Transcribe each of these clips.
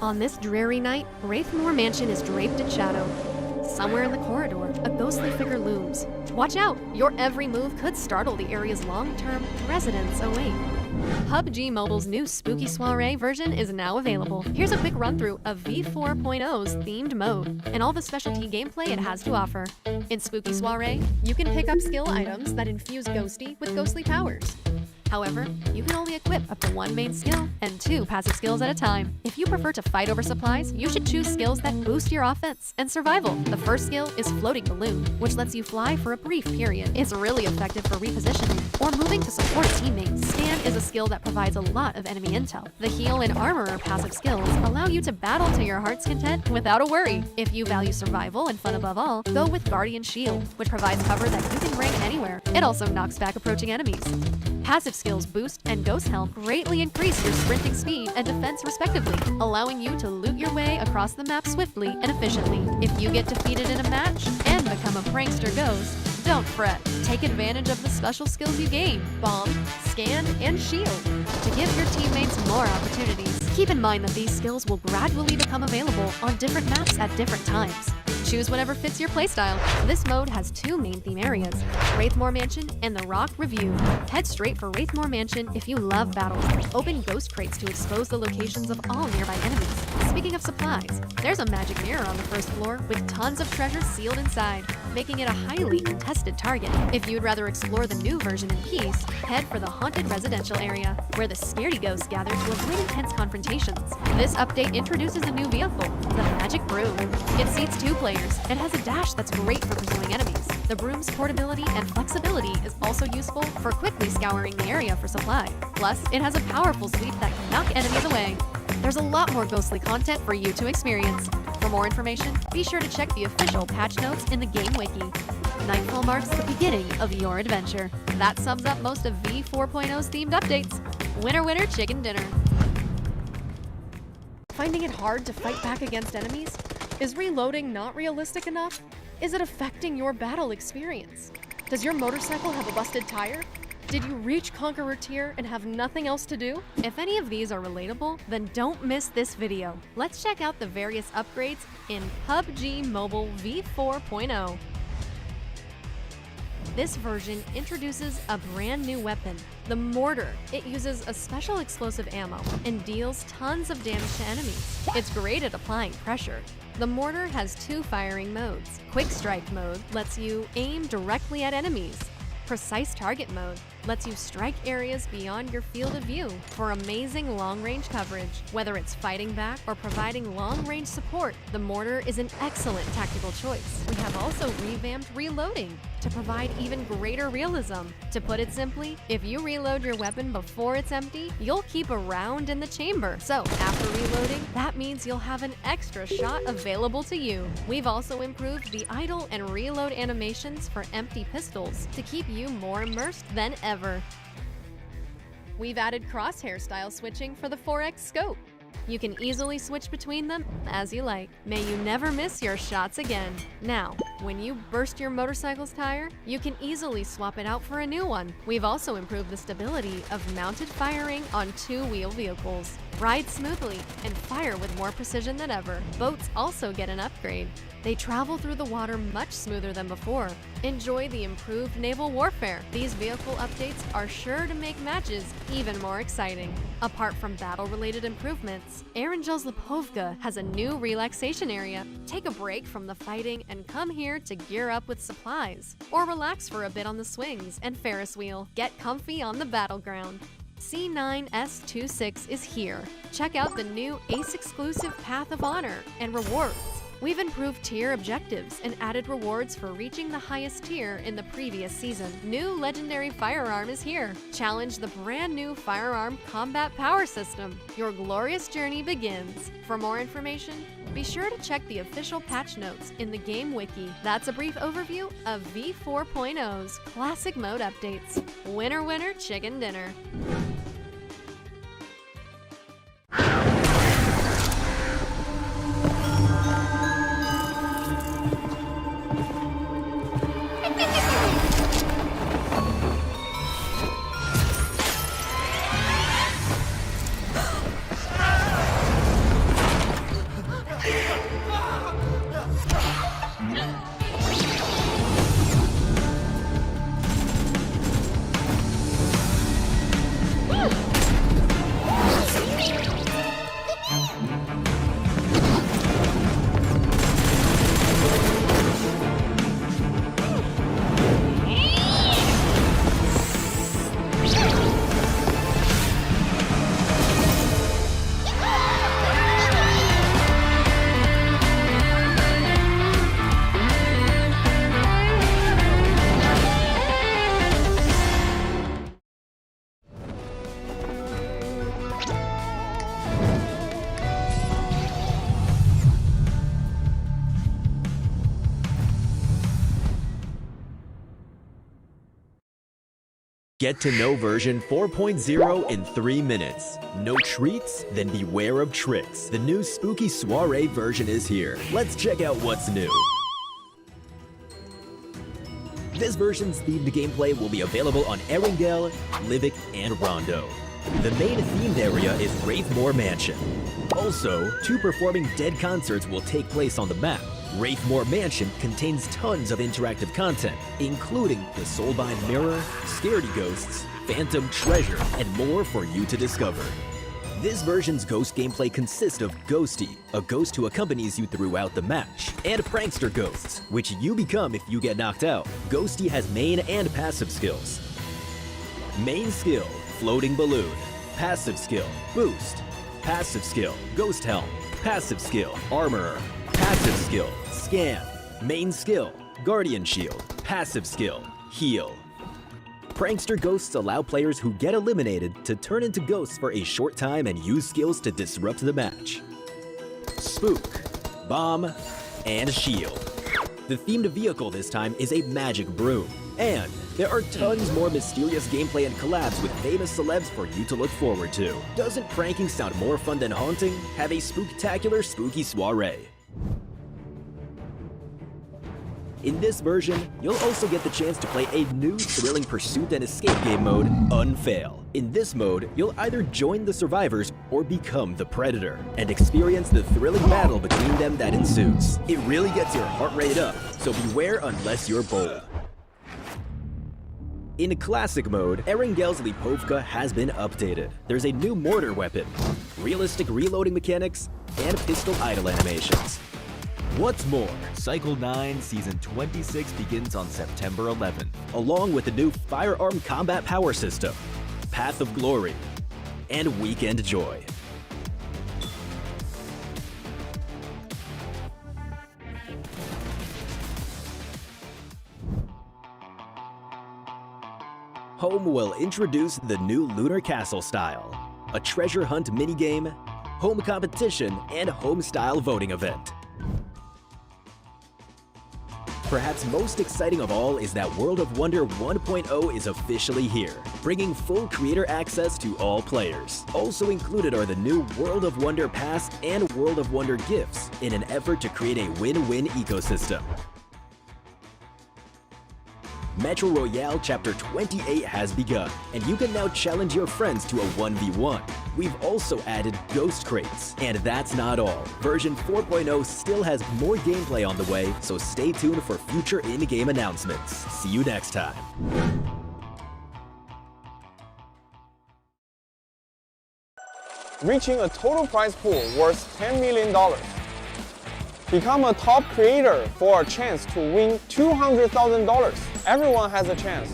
On this dreary night, Wraithmore Mansion is draped in shadow. Somewhere in the corridor, a ghostly figure looms. Watch out! Your every move could startle the area's long-term residents awake. PUBG Mobile's new Spooky Soiree version is now available. Here's a quick run-through of V4.0's themed mode and all the specialty gameplay it has to offer. In Spooky Soiree, you can pick up skill items that infuse Ghosty with ghostly powers. However, you can only equip up to one main skill and 2 passive skills at a time. If you prefer to fight over supplies, you should choose skills that boost your offense and survival. The first skill is Floating Balloon, which lets you fly for a brief period. It's really effective for repositioning or moving to support teammates. Scan is a skill that provides a lot of enemy intel. The Heal and Armorer passive skills allow you to battle to your heart's content without a worry. If you value survival and fun above all, go with Guardian Shield, which provides cover that you can bring anywhere. It also knocks back approaching enemies. Passive skills Boost and Ghost Helm greatly increase your sprinting speed and defense respectively, allowing you to loot your way across the map swiftly and efficiently. If you get defeated in a match and become a prankster ghost, don't fret. Take advantage of the special skills you gain, Bomb, Scan, and Shield, to give your teammates more opportunities. Keep in mind that these skills will gradually become available on different maps at different times. Choose whatever fits your playstyle. This mode has 2 main theme areas, Wraithmore Mansion and the Rock Review. Head straight for Wraithmore Mansion if you love battles. Open ghost crates to expose the locations of all nearby enemies. Speaking of supplies, there's a magic mirror on the first floor with tons of treasure sealed inside, making it a highly contested target. If you'd rather explore the new version in peace, head for the haunted residential area, where the scaredy ghosts gather to avoid intense confrontations. This update introduces a new vehicle, the Magic Broom. It seats 2 players. It has a dash that's great for pursuing enemies. The broom's portability and flexibility is also useful for quickly scouring the area for supply. Plus, it has a powerful sweep that can knock enemies away. There's a lot more ghostly content for you to experience. For more information, be sure to check the official patch notes in the game wiki. Nightfall marks the beginning of your adventure. That sums up most of V4.0's themed updates. Winner, winner, chicken dinner. Finding it hard to fight back against enemies? Is reloading not realistic enough? Is it affecting your battle experience? Does your motorcycle have a busted tire? Did you reach Conqueror tier and have nothing else to do? If any of these are relatable, then don't miss this video. Let's check out the various upgrades in PUBG Mobile V4.0. This version introduces a brand new weapon, the Mortar. It uses a special explosive ammo and deals tons of damage to enemies. It's great at applying pressure, The mortar has 2 firing modes. Quick strike mode lets you aim directly at enemies. Precise target mode lets you strike areas beyond your field of view for amazing long-range coverage. Whether it's fighting back or providing long-range support, the mortar is an excellent tactical choice. We have also revamped reloading to provide even greater realism. To put it simply, if you reload your weapon before it's empty, you'll keep a round in the chamber. So after reloading, that means you'll have an extra shot available to you. We've also improved the idle and reload animations for empty pistols to keep you more immersed than ever. We've added crosshair style switching for the 4x scope. You can easily switch between them as you like. May you never miss your shots again. Now, when you burst your motorcycle's tire, you can easily swap it out for a new one. We've also improved the stability of mounted firing on 2-wheel vehicles. Ride smoothly and fire with more precision than ever. Boats also get an upgrade. They travel through the water much smoother than before. Enjoy the improved naval warfare. These vehicle updates are sure to make matches even more exciting. Apart from battle-related improvements, Erangel's Lipovka has a new relaxation area. Take a break from the fighting and come here to gear up with supplies. Or relax for a bit on the swings and Ferris wheel. Get comfy on the battleground. C9S26 is here. Check out the new ACE-exclusive Path of Honor and rewards. We've improved tier objectives and added rewards for reaching the highest tier in the previous season. New legendary firearm is here. Challenge the brand new firearm combat power system. Your glorious journey begins. For more information, be sure to check the official patch notes in the game wiki. That's a brief overview of V4.0's classic mode updates. Winner, winner, chicken dinner. Get to know version 4.0 in 3 minutes. No treats? Then beware of tricks. The new spooky soiree version is here. Let's check out what's new. This version's themed gameplay will be available on Erangel, BLUG, and Rondo. The main themed area is Wraithmore Mansion. Also, 2 performing dead concerts will take place on the map. Wraithmore Mansion contains tons of interactive content, including the Soulbind Mirror, Scaredy Ghosts, Phantom Treasure, and more for you to discover. This version's ghost gameplay consists of Ghosty, a ghost who accompanies you throughout the match, and Prankster Ghosts, which you become if you get knocked out. Ghosty has main and passive skills. Main skill, Floating Balloon. Passive skill, Boost. Passive skill, Ghost Helm. Passive skill, Armorer. Passive skill, Scan. Main skill, Guardian Shield. Passive skill, Heal. Prankster Ghosts allow players who get eliminated to turn into ghosts for a short time and use skills to disrupt the match. Spook, Bomb, and Shield. The themed vehicle this time is a magic broom. And there are tons more mysterious gameplay and collabs with famous celebs for you to look forward to. Doesn't pranking sound more fun than haunting? Have a spooktacular spooky soiree. In this version, you'll also get the chance to play a new thrilling pursuit and escape game mode, Unfail. In this mode, you'll either join the survivors or become the predator, and experience the thrilling battle between them that ensues. It really gets your heart rate up, so beware unless you're bold. In classic mode, Erangel's Lipovka has been updated. There's a new mortar weapon, realistic reloading mechanics, and pistol idle animations. What's more, Cycle 9 Season 26 begins on September 11th, along with the new Firearm Combat Power System, Path of Glory, and Weekend Joy. Home will introduce the new Lunar Castle style, a treasure hunt minigame, home competition, and home-style voting event. Perhaps most exciting of all is that World of Wonder 1.0 is officially here, bringing full creator access to all players. Also included are the new World of Wonder Pass and World of Wonder gifts in an effort to create a win-win ecosystem. Metro Royale Chapter 28 has begun, and you can now challenge your friends to a 1v1. We've also added Ghost Crates. And that's not all. Version 4.0 still has more gameplay on the way, so stay tuned for future in-game announcements. See you next time. Reaching a total prize pool worth $10 million. Become a top creator for a chance to win $200,000. Everyone has a chance.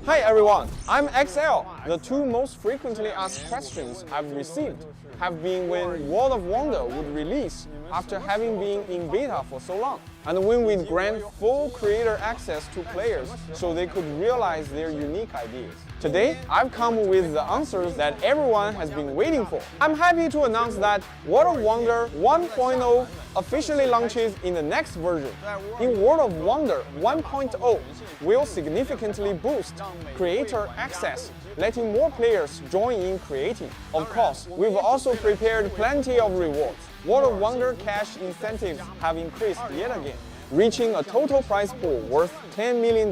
Hi everyone, I'm XL. The two most frequently asked questions I've received have been when World of Wonder would release after having been in beta for so long, and when we'd grant full creator access to players so they could realize their unique ideas. Today, I've come with the answers that everyone has been waiting for. I'm happy to announce that World of Wonder 1.0 officially launches in the next version. In World of Wonder 1.0 will significantly boost creator access, letting more players join in creating. Of course, we've also prepared plenty of rewards. World of Wonder cash incentives have increased yet again, reaching a total prize pool worth $10 million.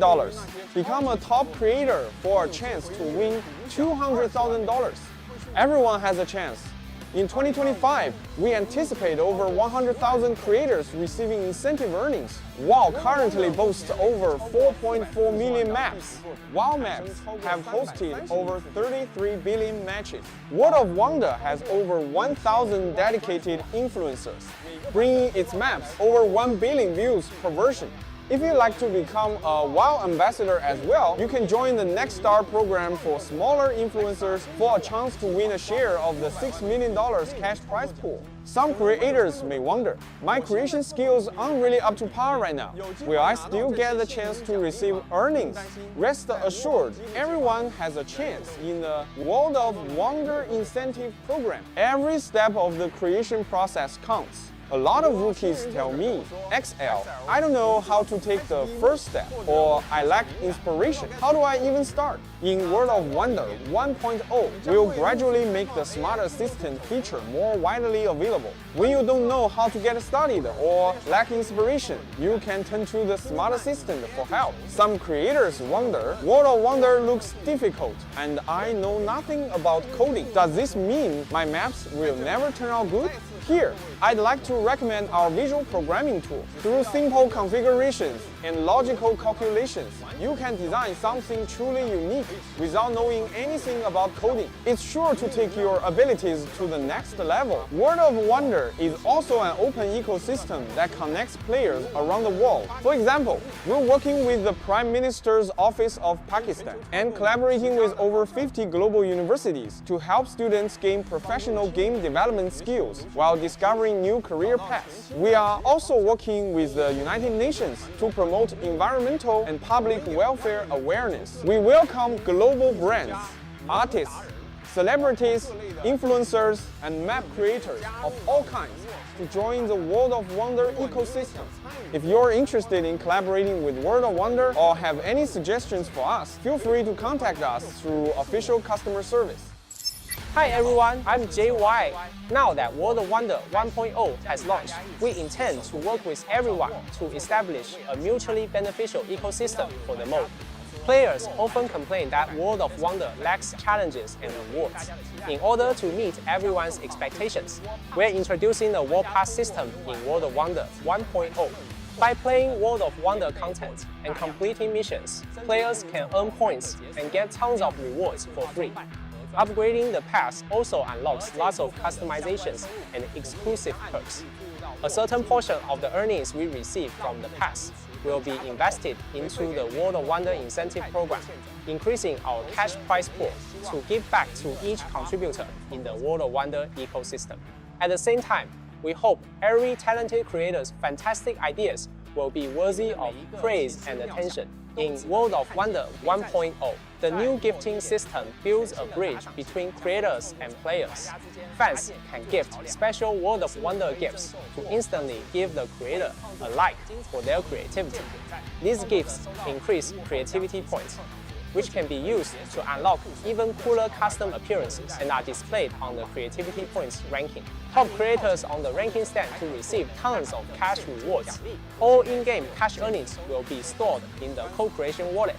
Become a top creator for a chance to win $200,000. Everyone has a chance. In 2025, we anticipate over 100,000 creators receiving incentive earnings. WoW currently boasts over 4.4 million maps. WoW maps have hosted over 33 billion matches. World of Wonder has over 1,000 dedicated influencers, bringing its maps over 1 billion views per version. If you'd like to become a WoW ambassador as well, you can join the Next Star program for smaller influencers for a chance to win a share of the $6 million cash prize pool. Some creators may wonder, my creation skills aren't really up to par right now. Will I still get the chance to receive earnings? Rest assured, everyone has a chance in the World of Wonder incentive program. Every step of the creation process counts. A lot of rookies tell me, XL, I don't know how to take the first step, or I lack inspiration. How do I even start? In World of Wonder 1.0, we'll gradually make the Smart Assistant feature more widely available. When you don't know how to get started or lack inspiration, you can turn to the Smart Assistant for help. Some creators wonder, World of Wonder looks difficult, and I know nothing about coding. Does this mean my maps will never turn out good? Here, I'd like to recommend our visual programming tool. Through simple configurations and logical calculations, you can design something truly unique without knowing anything about coding. It's sure to take your abilities to the next level. World of Wonder is also an open ecosystem that connects players around the world. For example, we're working with the Prime Minister's Office of Pakistan and collaborating with over 50 global universities to help students gain professional game development skills while discovering new career paths. We are also working with the United Nations to promote environmental and public welfare awareness. We welcome global brands, artists, celebrities, influencers, and map creators of all kinds to join the World of Wonder ecosystem. If you're interested in collaborating with World of Wonder or have any suggestions for us, feel free to contact us through official customer service. Hi everyone, I'm JY. Now that World of Wonder 1.0 has launched, we intend to work with everyone to establish a mutually beneficial ecosystem for the mode. Players often complain that World of Wonder lacks challenges and rewards. In order to meet everyone's expectations, we're introducing the World Pass system in World of Wonder 1.0. By playing World of Wonder content and completing missions, players can earn points and get tons of rewards for free. Upgrading the pass also unlocks lots of customizations and exclusive perks. A certain portion of the earnings we receive from the pass will be invested into the World of Wonder incentive program, increasing our cash prize pool to give back to each contributor in the World of Wonder ecosystem. At the same time, we hope every talented creator's fantastic ideas will be worthy of praise and attention. In World of Wonder 1.0, the new gifting system builds a bridge between creators and players. Fans can gift special World of Wonder gifts to instantly give the creator a like for their creativity. These gifts increase creativity points, which can be used to unlock even cooler custom appearances and are displayed on the creativity points ranking. Top creators on the ranking stand to receive tons of cash rewards. All in-game cash earnings will be stored in the co-creation wallet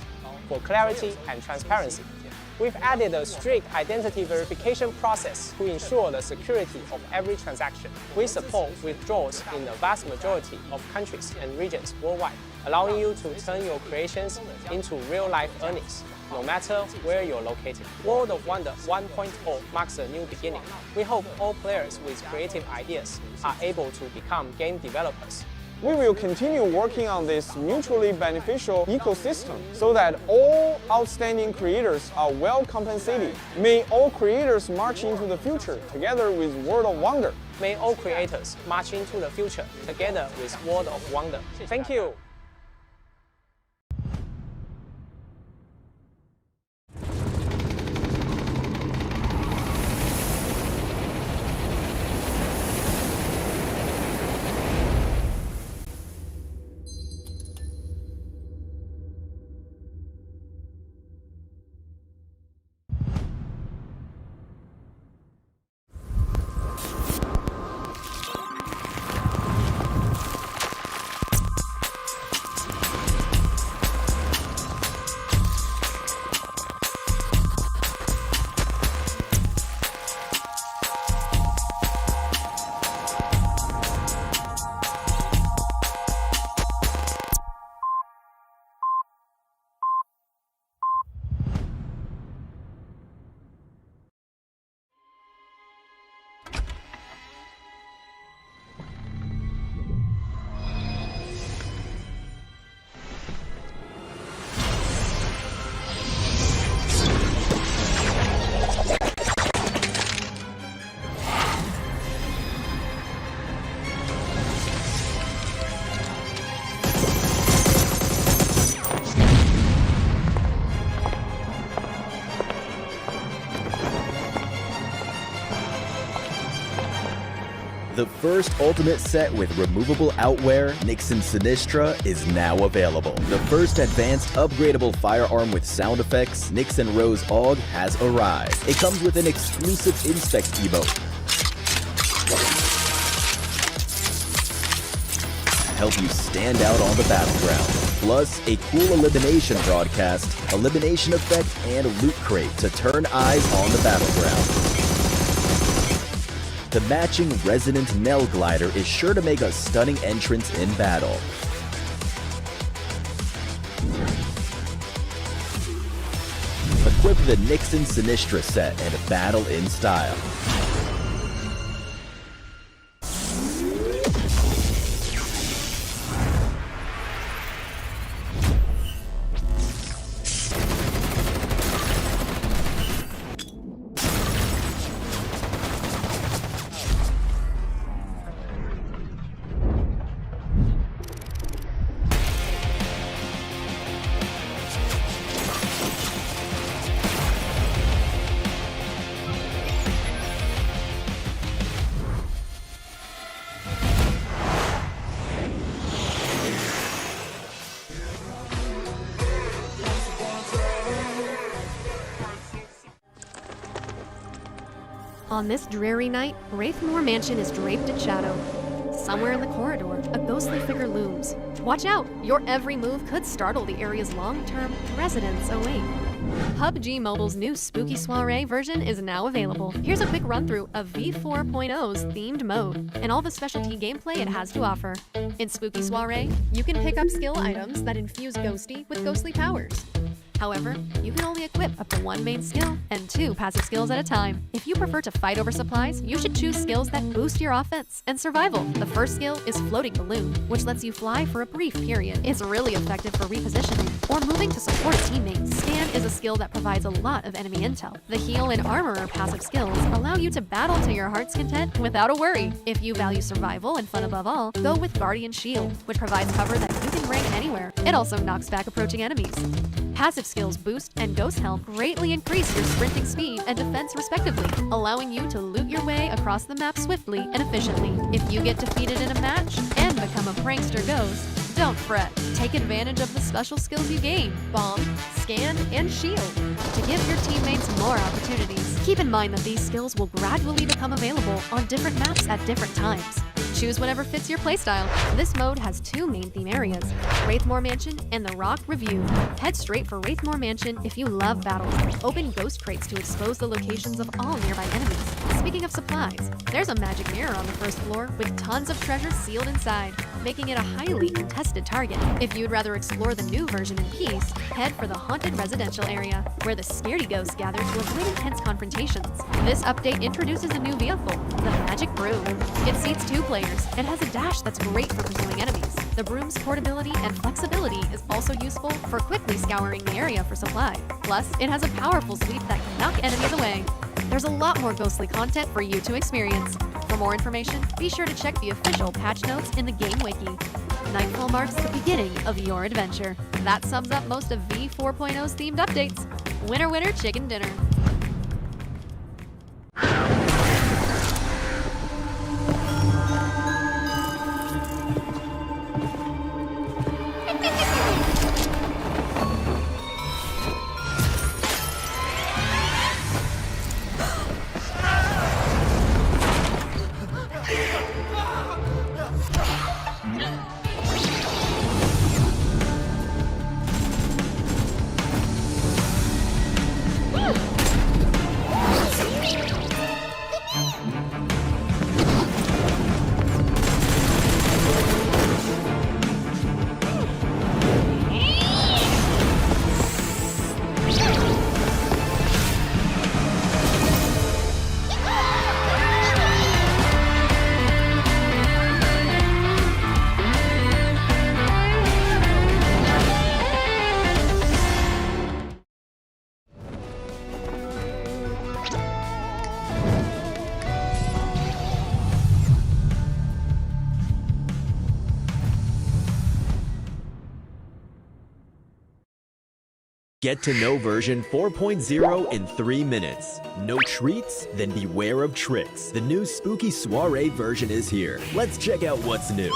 for clarity and transparency. We've added a strict identity verification process to ensure the security of every transaction. We support withdrawals in the vast majority of countries and regions worldwide, allowing you to turn your creations into real-life earnings, no matter where you're located. World of Wonder 1.0 marks a new beginning. We hope all players with creative ideas are able to become game developers. We will continue working on this mutually beneficial ecosystem so that all outstanding creators are well compensated. May all creators march into the future together with World of Wonder. May all creators march into the future together with World of Wonder. Thank you. The first ultimate set with removable outwear, Nixon Sinistra, is now available. The first advanced upgradable firearm with sound effects, Nixon Rose AUG, has arrived. It comes with an exclusive Inspect emote. Help you stand out on the battleground. Plus, a cool elimination broadcast, elimination effect, and loot crate to turn eyes on the battleground. The matching Resonant Nell glider is sure to make a stunning entrance in battle. Equip the Nixon Sinistra set and battle in style. On this dreary night, Wraithmore Mansion is draped in shadow. Somewhere in the corridor, a ghostly figure looms. Watch out! Your every move could startle the area's long-term residents awake. PUBG Mobile's new Spooky Soiree version is now available. Here's a quick run-through of V4.0's themed mode and all the specialty gameplay it has to offer. In Spooky Soiree, you can pick up skill items that infuse Ghosty with ghostly powers. However, you can only equip up to 1 main skill and 2 passive skills at a time. If you prefer to fight over supplies, you should choose skills that boost your offense and survival. The first skill is Floating Balloon, which lets you fly for a brief period. It's really effective for repositioning or moving to support a teammate. Scan is a skill that provides a lot of enemy intel. The Heal and Armorer passive skills allow you to battle to your heart's content without a worry. If you value survival and fun above all, go with Guardian Shield, which provides cover that you can rank anywhere. It also knocks back approaching enemies. Passive skills Boost and Ghost Helm greatly increase your sprinting speed and defense respectively, allowing you to loot your way across the map swiftly and efficiently. If you get defeated in a match and become a prankster ghost, don't fret. Take advantage of the special skills you gain, Bomb, Scan, and Shield, to give your teammates more opportunities. Keep in mind that these skills will gradually become available on different maps at different times. Choose whatever fits your playstyle. This mode has 2 main theme areas, Wraithmore Mansion and the Rock Review. Head straight for Wraithmore Mansion if you love battles. Open ghost crates to expose the locations of all nearby enemies. Speaking of supplies, there's a magic mirror on the first floor with tons of treasures sealed inside, making it a highly contested target. If you'd rather explore the new version in peace, head for the Haunted Residential area, where the scaredy ghosts gather to avoid intense confrontations. This update introduces a new vehicle, the Magic Broom. It seats 2 players and has a dash that's great for pursuing enemies. The broom's portability and flexibility is also useful for quickly scouring the area for supply. Plus, it has a powerful sweep that can knock enemies away. There's a lot more ghostly content for you to experience. For more information, be sure to check the official patch notes in the game wiki. Nightfall marks the beginning of your adventure. That sums up most of V4.0's themed updates. Winner, winner, chicken dinner. Get to know version 4.0 in 3 minutes. No treats? Then beware of tricks. The new spooky soiree version is here. Let's check out what's new.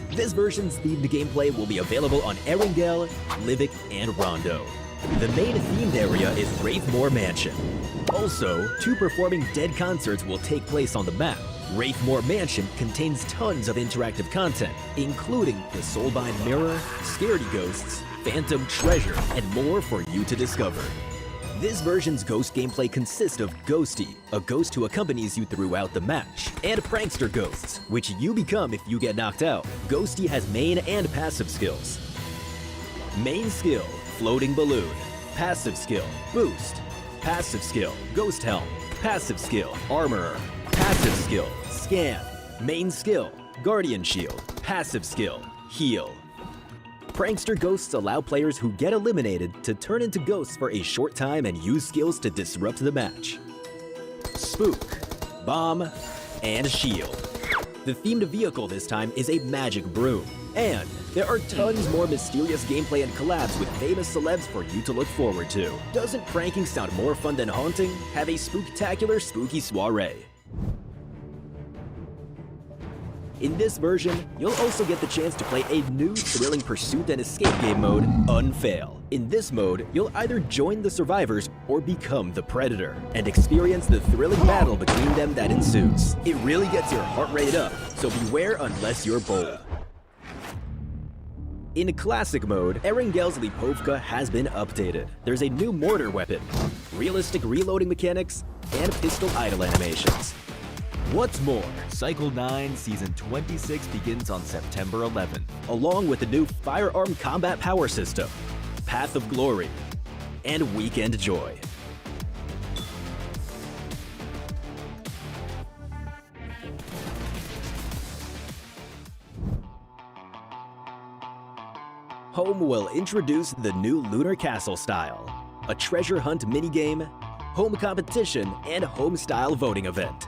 This version's themed gameplay will be available on Erangel, BLUG, and Rondo. The main themed area is Wraithmore Mansion. Also, 2 performing dead concerts will take place on the map. Wraithmore Mansion contains tons of interactive content, including the Soulbind Mirror, Scaredy Ghosts, Phantom Treasure, and more for you to discover. This version's ghost gameplay consists of Ghosty, a ghost who accompanies you throughout the match, and Prankster Ghosts, which you become if you get knocked out. Ghosty has main and passive skills. Main skill, Floating Balloon. Passive skill, Boost. Passive skill, Ghost Helm. Passive skill, Armorer. Passive skill, Scan. Main skill, Guardian Shield. Passive skill, Heal. Prankster Ghosts allow players who get eliminated to turn into ghosts for a short time and use skills to disrupt the match. Spook, Bomb, and Shield. The themed vehicle this time is a Magic Broom. And there are tons more mysterious gameplay and collabs with famous celebs for you to look forward to. Doesn't pranking sound more fun than haunting? Have a spooktacular spooky soiree. In this version, you'll also get the chance to play a new thrilling pursuit and escape game mode, Unfail. In this mode, you'll either join the survivors or become the predator, and experience the thrilling battle between them that ensues. It really gets your heart rate up, so beware unless you're bold. In Classic mode, Erangel's Lipovka has been updated. There's a new mortar weapon, realistic reloading mechanics, and pistol idle animations. What's more, Cycle 9 Season 26 begins on September 11th, along with the new Firearm Combat Power System, Path of Glory, and Weekend Joy. Home will introduce the new Lunar Castle style, a treasure hunt minigame, home competition, and home-style voting event.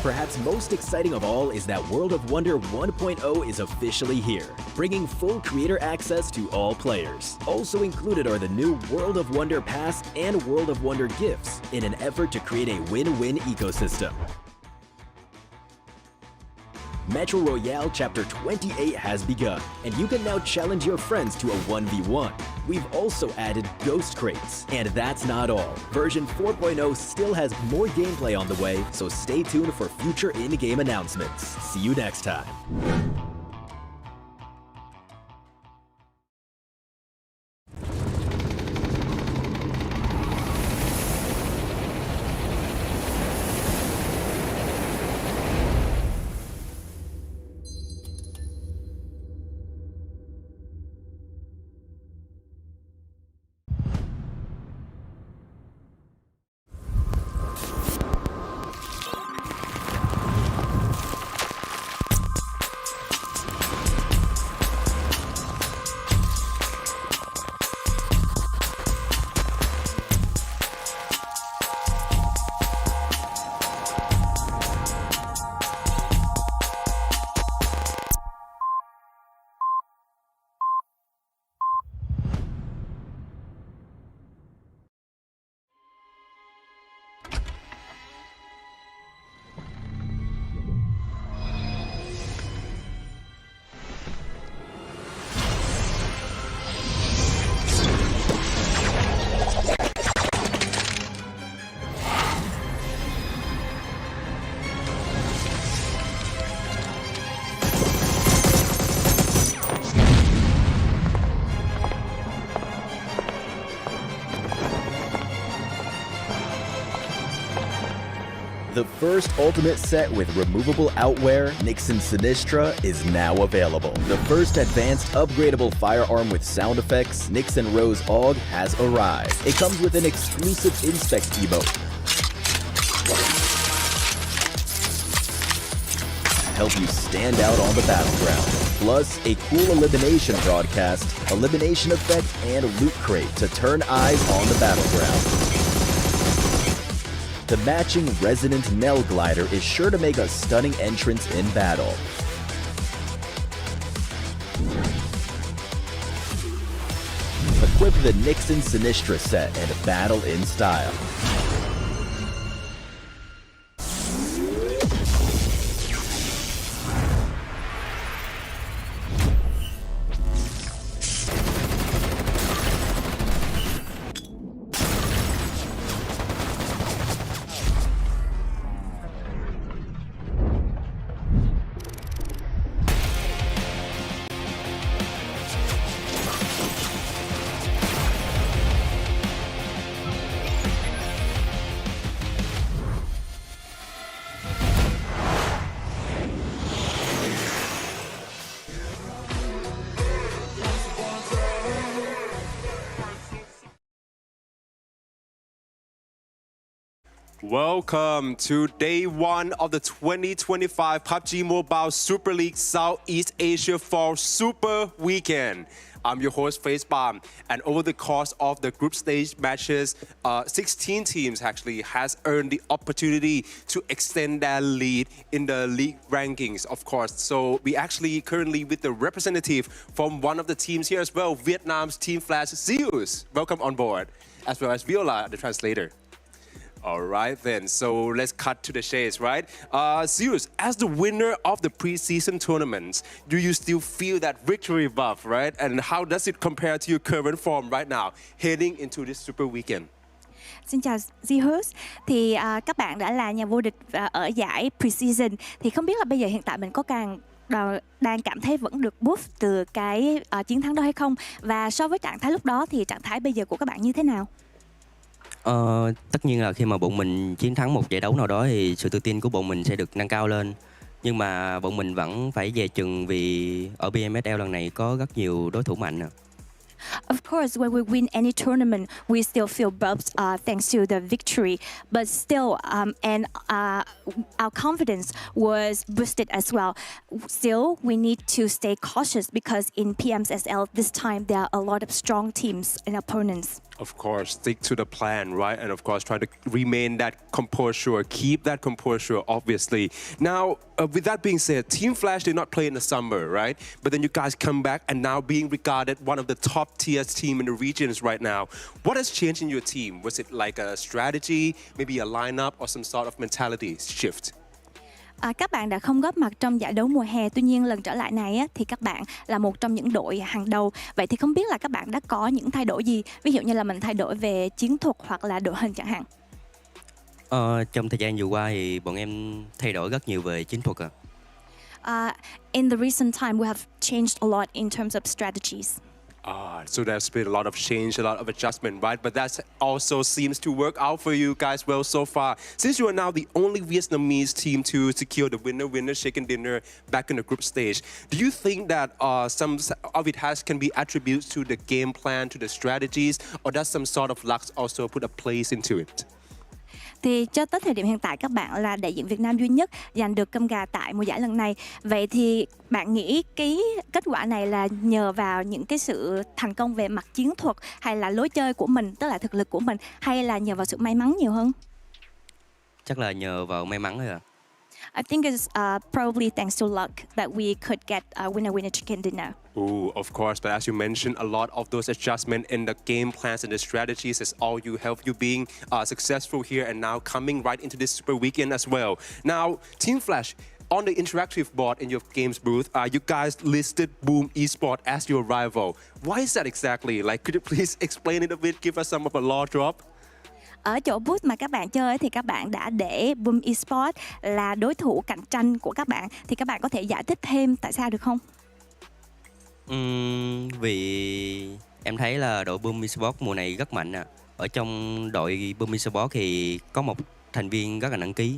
Perhaps most exciting of all is that World of Wonder 1.0 is officially here, bringing full creator access to all players. Also included are the new World of Wonder Pass and World of Wonder gifts in an effort to create a win-win ecosystem. Metro Royale Chapter 28 has begun, and you can now challenge your friends to a 1v1. We've also added Ghost Crates. And that's not all. Version 4.0 still has more gameplay on the way, so stay tuned for future in-game announcements. See you next time. The first Ultimate set with removable outwear, Nixon Sinistra, is now available. The first advanced upgradable firearm with sound effects, Nixon Rose AUG, has arrived. It comes with an exclusive Inspect emote. Help you stand out on the battleground. Plus, a cool elimination broadcast, elimination effect, and loot crate to turn eyes on the battleground. The matching Resonant Nell glider is sure to make a stunning entrance in battle. Equip the Nixon Sinistra set and battle in style. Welcome to day one of the 2025 PUBG Mobile Super League Southeast Asia Fall Super Weekend. I'm your host, FaZe Clan, and over the course of the group stage matches, 16 teams actually has earned the opportunity to extend their lead in the league rankings, of course. So we actually currently with the representative from one of the teams here as well, Vietnam's Team Flash, Zeus. Welcome on board, as well as Viola, the translator. All right then, so let's cut to the chase, right? Zeus, as the winner of the preseason tournaments, do you still feel that victory buff, right? And how does it compare to your current form right now, heading into this Super Weekend? Xin chào Zeus. Thì các bạn đã là nhà vô địch ở giải preseason. Thì không biết là bây giờ hiện tại mình có đang cảm thấy vẫn được buff từ cái chiến thắng đó hay không? Và so với trạng thái lúc đó thì trạng thái bây giờ của các bạn như thế nào? Tất nhiên là khi mà bọn mình chiến thắng một giải đấu nào đó thì sự tự tin của bọn mình sẽ được nâng cao lên. Nhưng mà bọn mình vẫn phải dè chừng vì ở PMSL lần này có rất nhiều đối thủ mạnh. Of course, when we win any tournament, we still feel bumped thanks to the victory. But still, our confidence was boosted as well. Still, we need to stay cautious because in PMSL this time there are a lot of strong teams and opponents. Of course, stick to the plan, right? And of course, try to remain that composure, keep that composure, obviously. Now, with that being said, Team Flash did not play in the summer, right? But then you guys come back and now being regarded one of the top tier team in the regions right now. What has changed in your team? Was it like a strategy, maybe a lineup, or some sort of mentality shift? Các bạn đã không góp mặt trong giải đấu mùa hè, tuy nhiên lần trở lại này thì các bạn là một trong những đội hàng đầu. Vậy thì không biết là các bạn đã có những thay đổi gì? Ví dụ như là mình thay đổi về chiến thuật hoặc là đội hình chẳng hạn. Trong thời gian vừa qua thì bọn em thay đổi rất nhiều về chiến thuật. In the recent time, we have changed a lot in terms of strategies. So there's been a lot of change, a lot of adjustment, right? But that also seems to work out for you guys well so far. Since you are now the only Vietnamese team to secure the winner chicken dinner back in the group stage, do you think that some of it can be attributed to the game plan, to the strategies, or does some sort of luck also put a place into it? Thì cho tới thời điểm hiện tại các bạn là đại diện Việt Nam duy nhất giành được cơm gà tại mùa giải lần này. Vậy thì bạn nghĩ cái kết quả này là nhờ vào những cái sự thành công về mặt chiến thuật hay là lối chơi của mình, tức là thực lực của mình, hay là nhờ vào sự may mắn nhiều hơn? Chắc là nhờ vào may mắn thôi ạ. I think it's probably thanks to luck that we could get a winner chicken dinner. Ooh, of course, but as you mentioned, a lot of those adjustments in the game plans and the strategies is all you help you being successful here and now coming right into this Super Weekend as well. Now, Team Flash, on the interactive board in your games booth, you guys listed Boom Esports as your rival. Why is that exactly? Like, could you please explain it a bit, give us some of a law drop? Ở chỗ booth mà các bạn chơi thì các bạn đã để Boom Esports là đối thủ cạnh tranh của các bạn. Thì các bạn có thể giải thích thêm tại sao được không? Vì em thấy là đội Boom Esports mùa này rất mạnh ạ. Ở trong đội Boom Esports thì có một thành viên rất là nặng ký.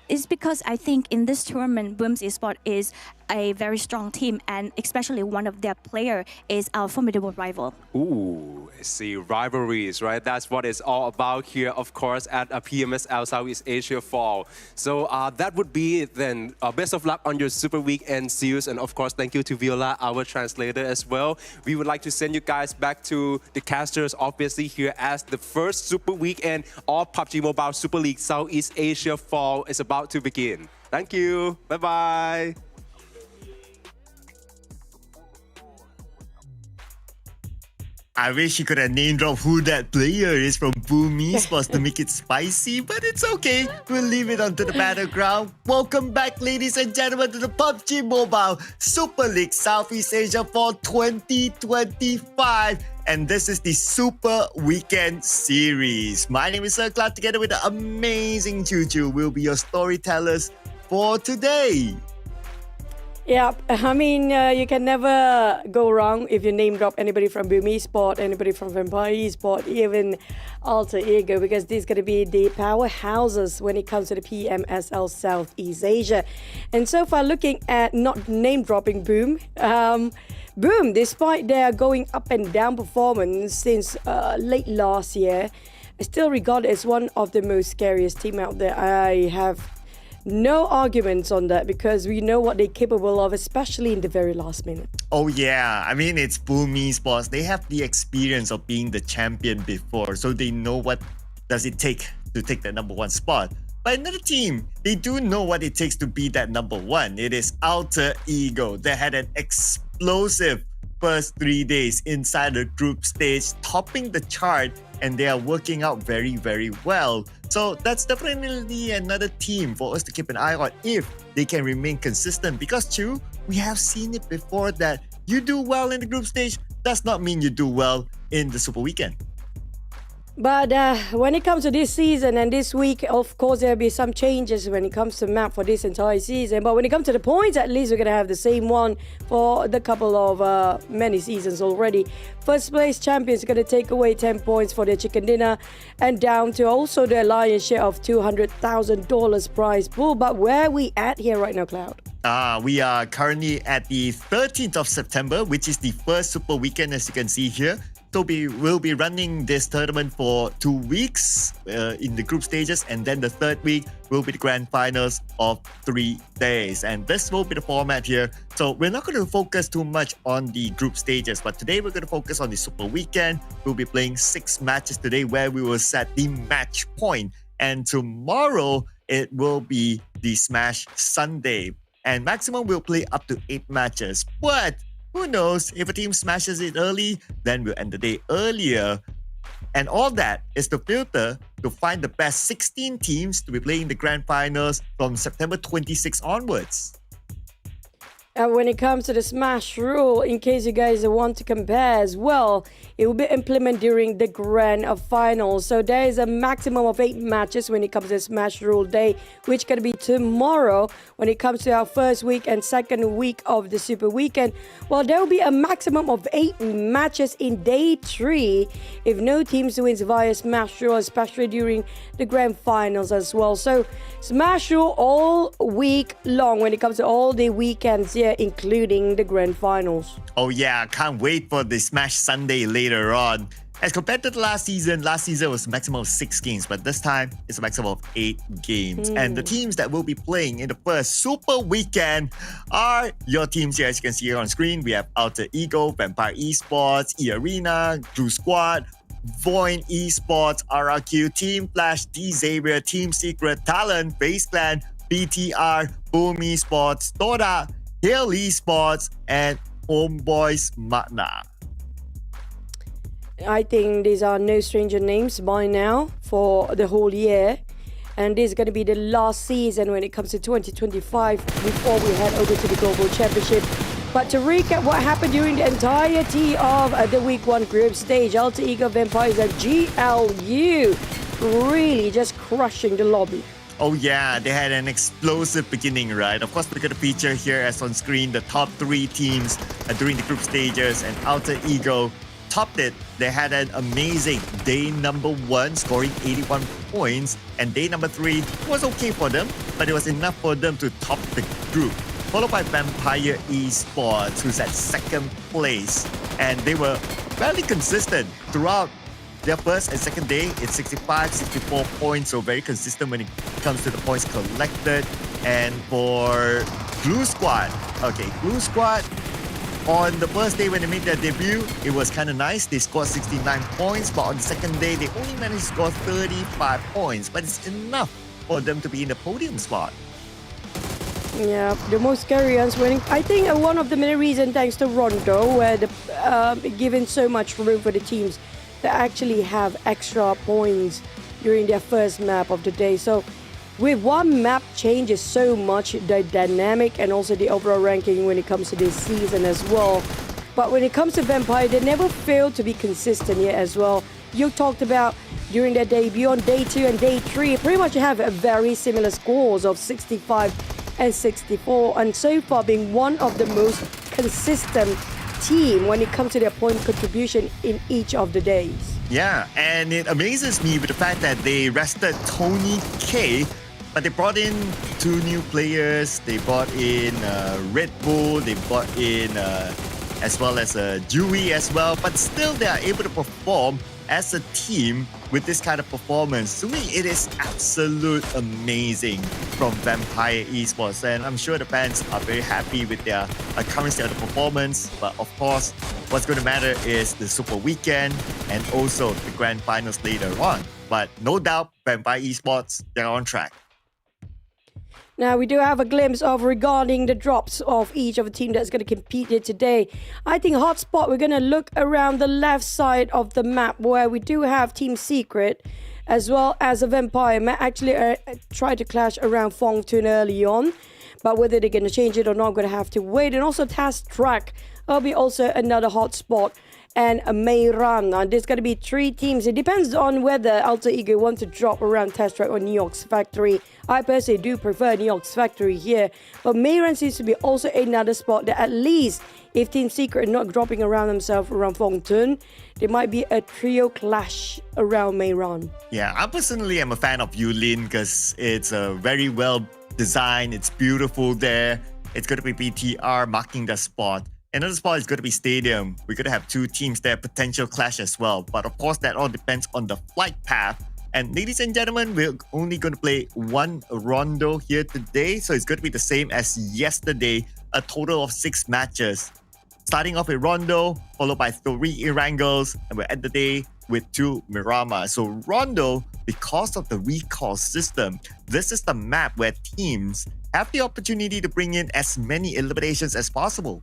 It's because I think in this tournament, Boom Esports is a very strong team, and especially one of their players is our formidable rival. Ooh, I see, rivalries, right? That's what it's all about here, of course, at a PMSL Southeast Asia Fall. So that would be it then. Best of luck on your Super Weekend series, and of course, thank you to Viola, our translator as well. We would like to send you guys back to the casters, obviously, here as the first Super Weekend of PUBG Mobile Super League Southeast Asia Fall is about to begin. Thank you. Bye-bye. I wish you could have name dropped who that player is from Boom Esports to make it spicy, but it's okay. We'll leave it onto the battleground. Welcome back, ladies and gentlemen, to the PUBG Mobile Super League Southeast Asia for 2025. And this is the Super Weekend Series. My name is Sir Clark, together with the amazing Choo will be your storytellers for today. Yeah, I mean, you can never go wrong if you name drop anybody from Boom Esports, anybody from Vampire Esports, even Alter Ego, because these are going to be the powerhouses when it comes to the PMSL Southeast Asia. And so far, looking at not name dropping Boom, Boom, despite their going up and down performance since late last year, I still regard it as one of the most scariest team out there. I have no arguments on that because we know what they're capable of, especially in the very last minute. Oh yeah, I mean, it's Boom Esports. They have the experience of being the champion before, so they know what does it take to take the number one spot. But another team, they do know what it takes to be that number one. It is Alter Ego. They had an explosive first 3 days inside the group stage, topping the chart, and they are working out very, very well. So that's definitely another team for us to keep an eye on if they can remain consistent. Because Chu, we have seen it before that you do well in the group stage does not mean you do well in the Super Weekend. But when it comes to this season and this week, of course, there'll be some changes when it comes to map for this entire season. But when it comes to the points, at least we're going to have the same one for the couple of many seasons already. First place champions are going to take away 10 points for their chicken dinner and down to also their lion's share of $200,000 prize pool. But where are we at here right now, Cloud? We are currently at the 13th of September, which is the first Super Weekend, as you can see here. So we will be running this tournament for 2 weeks in the group stages, and then the third week will be the grand finals of 3 days. And this will be the format here. So we're not going to focus too much on the group stages, but today we're going to focus on the Super Weekend. We'll be playing 6 matches today where we will set the match point. And tomorrow it will be the Smash Sunday. And maximum we'll play up to 8 matches. But who knows, if a team smashes it early, then we'll end the day earlier. And all that is to filter to find the best 16 teams to be playing the grand finals from September 26 onwards. And when it comes to the Smash rule, in case you guys want to compare as well, it will be implemented during the grand finals. So there is a maximum of 8 matches when it comes to Smash rule day, which can be tomorrow. When it comes to our first week and second week of the Super Weekend, well, there will be a maximum of 8 matches in day 3 if no teams wins via Smash rule, especially during the grand finals as well. So Smash rule all week long when it comes to all the weekends here, including the grand finals. Oh yeah, can't wait for the Smash Sunday later on. As compared to the last season was a maximum of 6 games, but this time it's a maximum of 8 games. And the teams that will be playing in the first Super Weekend are your teams here. As you can see here on screen, we have Alter Ego, Vampire Esports, eArena, Blue Squad, VOIN Esports, RRQ, Team Flash, D-Xavier, Team Secret, TALON, FaZe Clan, BTR, Boom Esports, TODAK, Hill Esports, and Homebois MAQNA. I think these are no stranger names by now for the whole year. And this is going to be the last season when it comes to 2025 before we head over to the Global Championship. But to recap what happened during the entirety of the Week 1 group stage, Alter Ego, Vampires, and GLU really just crushing the lobby. Oh yeah, they had an explosive beginning, right? Of course, we're going to feature here as on screen the top 3 teams during the group stages, and Alter Ego topped it. They had an amazing day number 1, scoring 81 points, and day number 3 was okay for them, but it was enough for them to top the group. Followed by Vampire Esports, who's at 2nd place, and they were fairly consistent throughout their first and second day. It's 65, 64 points, so very consistent when it comes to the points collected. And for Blue Squad, Blue Squad, on the first day when they made their debut, it was kind of nice. They scored 69 points, but on the second day, they only managed to score 35 points. But it's enough for them to be in the podium spot. Yeah, the most scary ones winning. I think one of the main reasons, thanks to Rondo, where given so much room for the teams that actually have extra points during their first map of the day. So with one map changes so much the dynamic and also the overall ranking when it comes to this season as well. But when it comes to Vampire, they never fail to be consistent yet as well. You talked about during their debut on day 2 and day 3, pretty much have a very similar scores of 65 and 64, and so far being one of the most consistent team when it comes to their point contribution in each of the days. Yeah, and it amazes me with the fact that they rested Tony K, but they brought in 2 new players. They brought in Red Bull, they brought in as well as Dewey as well, but still they are able to perform as a team with this kind of performance. To me, it is absolute amazing from Vampire Esports, and I'm sure the fans are very happy with their current state of the performance. But of course, what's going to matter is the Super Weekend and also the grand finals later on. But no doubt, Vampire Esports, they're on track. Now, we do have a glimpse of regarding the drops of each of the team that's going to compete here today. I think hotspot, we're going to look around the left side of the map where we do have Team Secret as well as a Vampire. Actually, tried to clash around Fong Tun early on, but whether they're going to change it or not, I'm going to have to wait. And also Task Track will be also another hotspot. and Miramar. There's going to be 3 teams. It depends on whether Alter Ego want to drop around Test Track or New York's Factory. I personally do prefer New York's Factory here, but Miramar seems to be also another spot that at least if Team Secret are not dropping around themselves around Phong there might be a trio clash around Miramar. Yeah, I personally am a fan of Yulin because it's a very well designed, it's beautiful there. It's going to be BTR marking the spot. Another spot is going to be Stadium. We're going to have 2 teams there, potential clash as well. But of course, that all depends on the flight path. And ladies and gentlemen, we're only going to play 1 Rondo here today. So it's going to be the same as yesterday, a total of 6 matches. Starting off with Rondo, followed by 3 Erangels, and we'll end the day with 2 Miramar. So Rondo, because of the recall system, this is the map where teams have the opportunity to bring in as many eliminations as possible.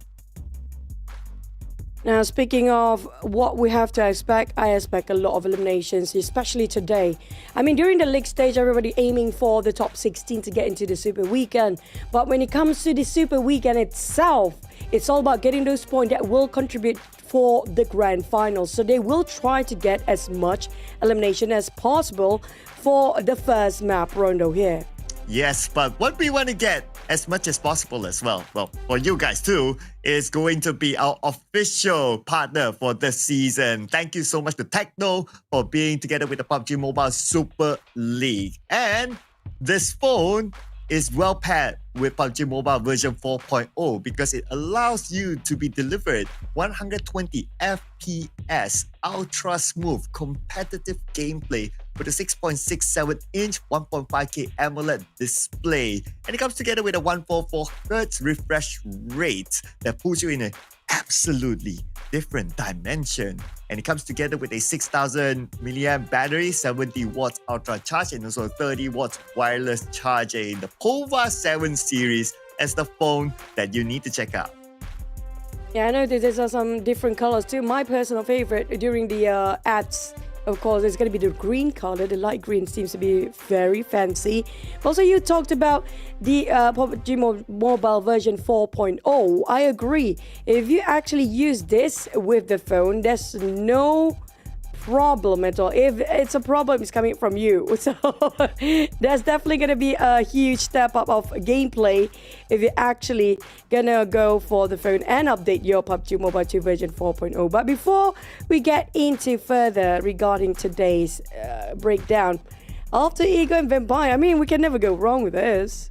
Now, speaking of what we have to expect, I expect a lot of eliminations, especially today. I mean, during the league stage, everybody aiming for the top 16 to get into the Super Weekend. But when it comes to the Super Weekend itself, it's all about getting those points that will contribute for the grand final. So they will try to get as much elimination as possible for the first map, Rondo here. Yes, but what we want to get as much as possible as well, for you guys too, is going to be our official partner for this season. Thank you so much to TECNO for being together with the PUBG Mobile Super League. And this phone is well paired with PUBG Mobile version 4.0 because it allows you to be delivered 120 FPS, ultra smooth, competitive gameplay with a 6.67-inch 1.5K AMOLED display. And it comes together with a 144Hz refresh rate that puts you in an absolutely different dimension. And it comes together with a 6,000 milliamp battery, 70 watts ultra charge, and also 30 watts wireless charging. The POVA 7 series as the phone that you need to check out. Yeah, I know there's some different colors too. My personal favorite during the ads, of course, it's going to be the green color. The light green seems to be very fancy. Also, you talked about the PUBG Mobile version 4.0. I agree. If you actually use this with the phone, there's no problem at all. If it's a problem, it's coming from you. So there's definitely going to be a huge step up of gameplay if you're actually gonna go for the phone and update your PUBG Mobile 2 version 4.0. But before we get into further regarding today's breakdown, Alter Ego and Vampire, I mean, we can never go wrong with this.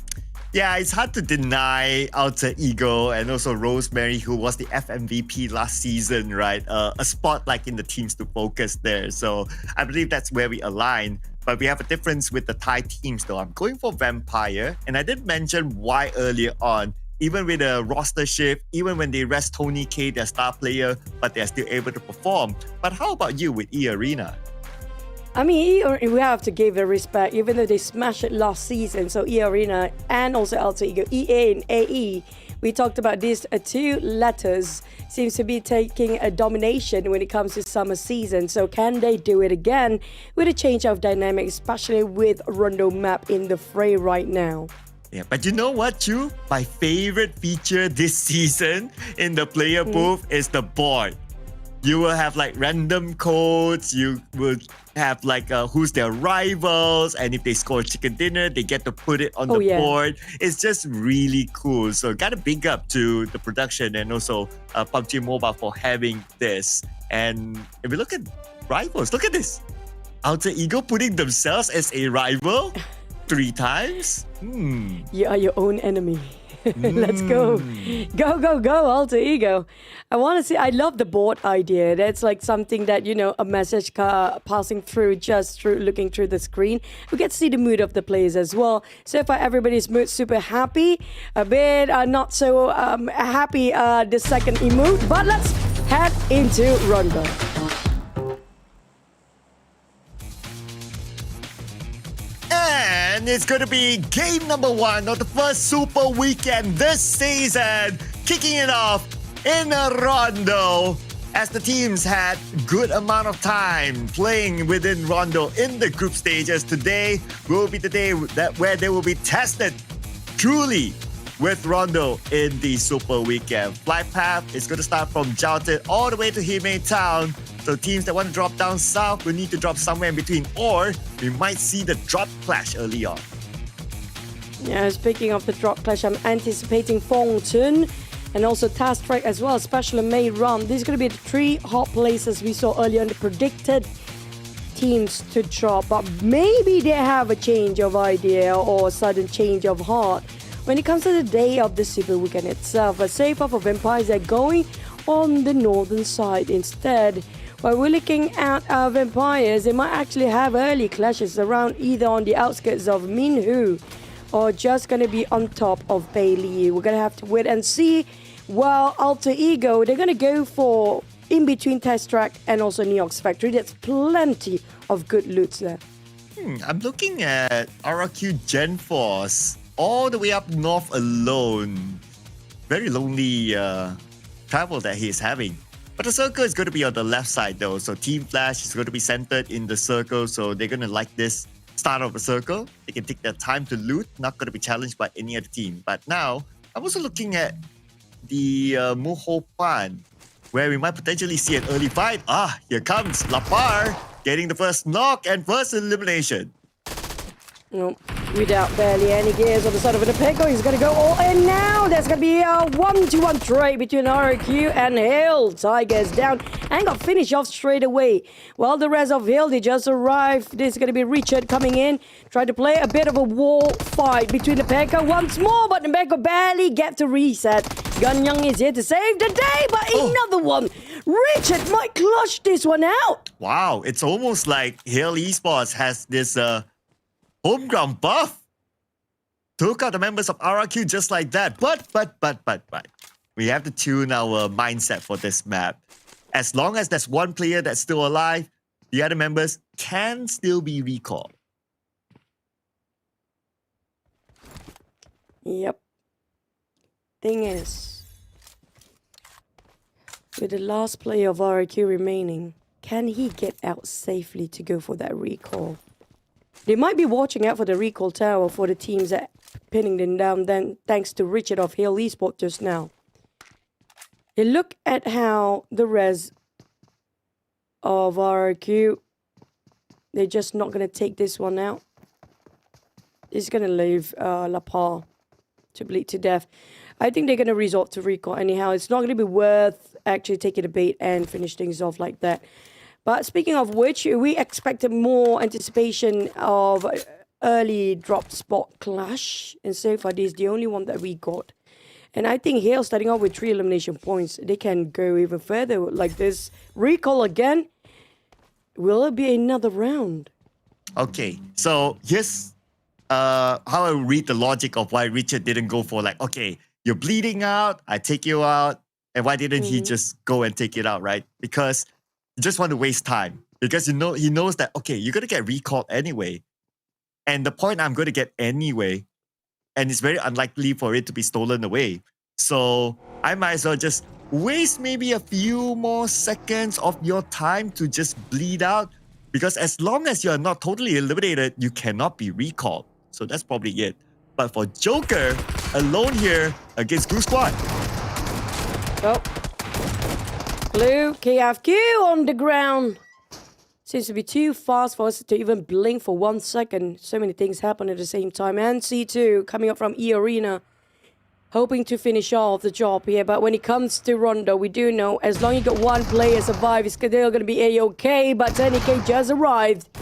Yeah, it's hard to deny Alter Ego and also Rosemary, who was the FMVP last season, right? A spot like in the teams to focus there. So I believe that's where we align. But we have a difference with the Thai teams though. I'm going for Vampire. And I did mention why earlier on. Even with a roster shift, even when they rest Tony K, their star player, but they're still able to perform. But how about you with eArena? I mean, we have to give the respect, even though they smashed it last season. So eArena and also Alter Ego, EA and AE, we talked about these 2 letters seems to be taking a domination when it comes to summer season. So can they do it again with a change of dynamic, especially with Rondo map in the fray right now? Yeah, but you know what, Chu? My favorite feature this season in the player booth is the board. You will have like random codes. You will have like who's their rivals, and if they score chicken dinner, they get to put it on the board. It's just really cool. So gotta big up to the production and also PUBG Mobile for having this. And if we look at rivals, look at this. Alter Ego putting themselves as a rival 3 times. You are your own enemy. Let's go. Go, Alter Ego. I want to see, I love the board idea. That's like something that, you know, a message passing through just through looking through the screen. We get to see the mood of the players as well. So far, everybody's mood super happy. A bit not so happy the second emote. But let's head into Rondo. And it's going to be game number 1 of the first Super Weekend this season. Kicking it off in a Rondo as the teams had good amount of time playing within Rondo in the group stages. Today will be the day where they will be tested truly with Rondo in the Super Weekend. Flight path is going to start from Jouted all the way to Hime Town. So teams that want to drop down south will need to drop somewhere in between, or we might see the drop clash early on. Yeah, speaking of the drop clash, I'm anticipating Fongton and also Task Track as well, especially May Run. These are going to be the three hot places we saw earlier in the predicted teams to drop, but maybe they have a change of idea or a sudden change of heart when it comes to the day of the Super Weekend itself. But safe off of Vampires, they're going on the northern side instead. While we're looking at our Vampires, they might actually have early clashes around either on the outskirts of Minhu or just going to be on top of Bailey. We're going to have to wait and see. While Alter Ego, they're going to go for in between Test Track and also New York's Factory. There's plenty of good loots there. I'm looking at RRQ Gen Force all the way up north alone. Very lonely travel that he's having. But the circle is going to be on the left side though. So Team Flash is going to be centered in the circle. So they're going to like this start of the circle. They can take their time to loot. Not going to be challenged by any other team. But now, I'm also looking at the Muho Pan, where we might potentially see an early fight. Here comes Lapar getting the first knock and first elimination. Nope. Without barely any gears on the side of Winnipego, he's going to go all in now. There's going to be a 1-1 trade between RQ and Hill. Tigers down and got finished off straight away. While the rest of Hill, they just arrived. This is going to be Richard coming in, trying to play a bit of a wall fight between the Pekka once more, but the Pekka barely get to reset. Gun Young is here to save the day, but another one. Richard might clutch this one out. Wow, it's almost like Hill Esports has this home ground buff. Took out the members of RRQ just like that. But. We have to tune our mindset for this map. As long as there's one player that's still alive, the other members can still be recalled. Yep. Thing is, with the last player of RRQ remaining, can he get out safely to go for that recall? They might be watching out for the recall tower for the teams that pinning them down then thanks to Richard of Hill Esports just now. You look at how the res of RRQ, they're just not going to take this one out. He's going to leave Lapar to bleed to death. I think they're going to resort to recall anyhow. It's not going to be worth actually taking a bait and finish things off like that. But speaking of which, we expected more anticipation of early drop spot clash. And so far, this is the only one that we got. And I think Hale starting off with 3 elimination points, they can go even further like this. Recall again. Will it be another round? Okay, so here's how I read the logic of why Richard didn't go for like, okay, you're bleeding out, I take you out. And why didn't he just go and take it out, right? Because you just want to waste time. Because he knows that, okay, you're going to get recalled anyway. And the point I'm going to get anyway. And it's very unlikely for it to be stolen away. So I might as well just waste maybe a few more seconds of your time to just bleed out. Because as long as you're not totally eliminated, you cannot be recalled. So that's probably it. But for Joker, alone here against Blue Squad. Oh. Blue, KFQ on the ground. Seems to be too fast for us to even blink for 1 second. So many things happen at the same time. And C2 coming up from eArena, hoping to finish off the job here. But when it comes to Rondo, we do know as long as you got one player survive, it's still going to be A-OK. But TNK just arrived.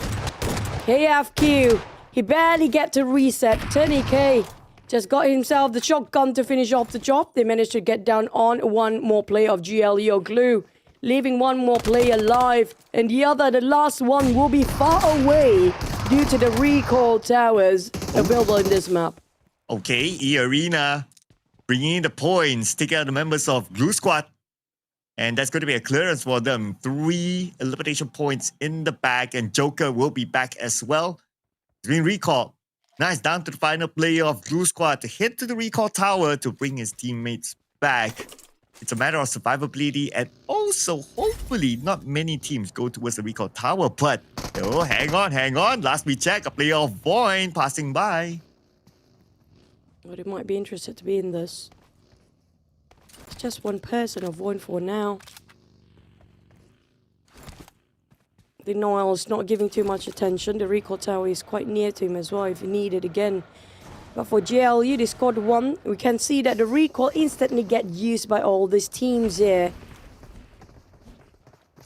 KFQ, he barely get to reset. TNK just got himself the shotgun to finish off the job. They managed to get down on one more player of GLEO Glue, leaving one more player alive. And the last one, will be far away due to the recall towers available in this map. Okay, eArena bringing in the points, taking out the members of Blue Squad. And that's going to be a clearance for them. 3 elimination points in the bag, and Joker will be back as well. He's being recalled. Now it's down to the final player of Blue Squad to head to the recall tower to bring his teammates back. It's a matter of survivability, and also hopefully not many teams go towards the recall tower. But oh, hang on. Last we checked, a player of VOIN passing by. But it might be interested to be in this. It's just one person of VOIN for now. The Noel's not giving too much attention. The recall tower is quite near to him as well if he need it again. But for GLU, they scored one. We can see that the recall instantly get used by all these teams here.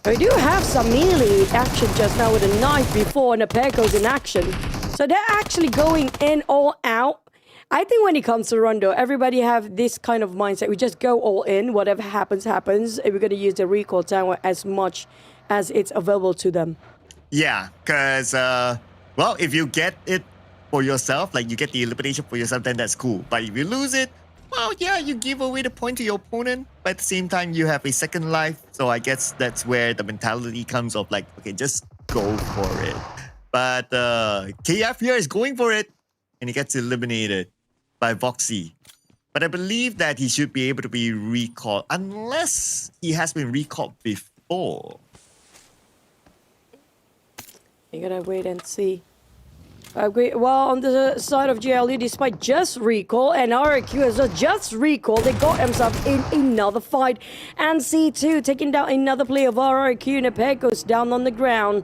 We do have some melee action just now with a knife before and a pair goes in action. So they're actually going in all out. I think when it comes to Rondo, everybody have this kind of mindset. We just go all in. Whatever happens, happens. And we're going to use the recall tower as much as it's available to them. Yeah, because, well, if you get it for yourself, like you get the elimination for yourself, then that's cool. But if you lose it, well, yeah, you give away the point to your opponent, but at the same time, you have a second life. So I guess that's where the mentality comes of like, okay, just go for it. But KF here is going for it, and he gets eliminated by Voxy. But I believe that he should be able to be recalled, unless he has been recalled before. You gotta wait and see. Well, on the side of GLE, despite just recall, and RQ as well, just recall, they got themselves in another fight. And C2 taking down another player of RQ, and a pair goes down on the ground.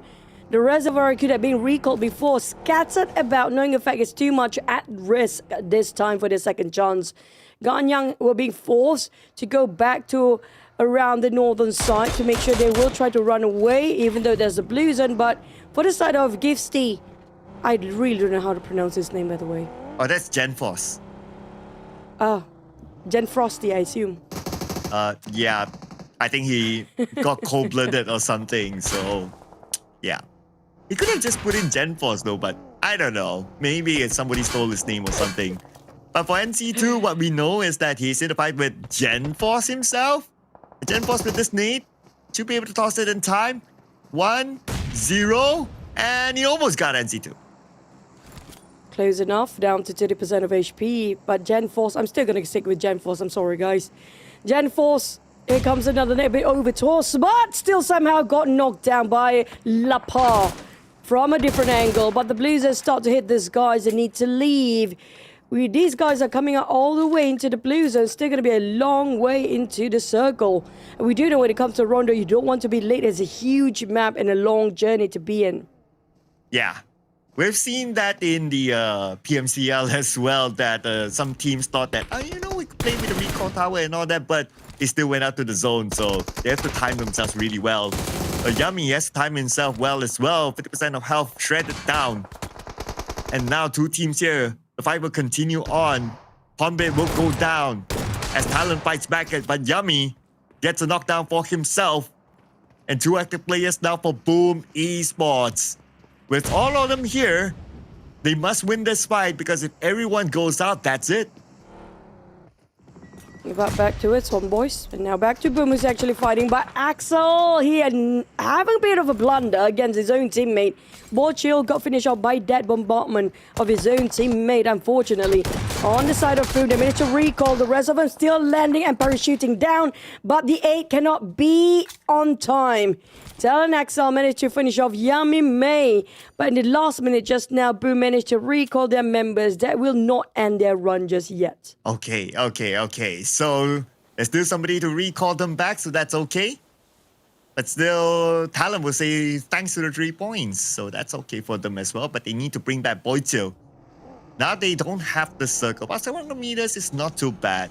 The rest of RQ that had been recalled before scattered about, knowing the fact it's too much at risk this time for their second chance. Ganyang were being forced to go back to around the northern side to make sure they will try to run away, even though there's a blue zone. But for the side of Gifty, I really don't know how to pronounce his name, by the way. Oh, that's Genforce. Gen Frosty, I assume. Yeah, I think he got cold-blooded or something, so yeah. He could have just put in Genforce though, but I don't know. Maybe somebody stole his name or something. But for NC2, what we know is that he's in a fight with Genforce himself. Genforce with this nade should be able to toss it in time. 1-0, and he almost got NC2. Close enough, down to 30% of HP. But Genforce, I'm still going to stick with Genforce. I'm sorry, guys. Genforce, here comes another net bit over toss, but still somehow got knocked down by Lapar from a different angle. But the Blues start to hit these guys and need to leave. These guys are coming out all the way into the blue zone. Still going to be a long way into the circle. And we do know when it comes to Rondo, you don't want to be late. It's a huge map and a long journey to be in. Yeah. We've seen that in the PMCL as well, that some teams thought that, we could play with the recall tower and all that, but they still went out to the zone, so they have to time themselves really well. Yummy has to time himself well as well. 50% of health shredded down. And now two teams here. The fight will continue on. Homebois will go down as TALON fights back, but Yummy gets a knockdown for himself. And two active players now for Boom Esports. With all of them here, they must win this fight because if everyone goes out, that's it. We got back to it, Homebois. And now back to Boom, who's actually fighting. But Axel, he had having a bit of a blunder against his own teammate. Borchill got finished off by that bombardment of his own teammate, unfortunately. On the side of Boom, they managed to recall. The rest of them still landing and parachuting down. But the 8 cannot be on time. TALON and Axel managed to finish off Yummy May. But in the last minute just now, Boom managed to recall their members. That will not end their run just yet. Okay. So there's still somebody to recall them back, so that's okay. But still, TALON will say thanks to the 3 points. So that's okay for them as well. But they need to bring back Boychill. Now they don't have the circle. But 700 meters is not too bad.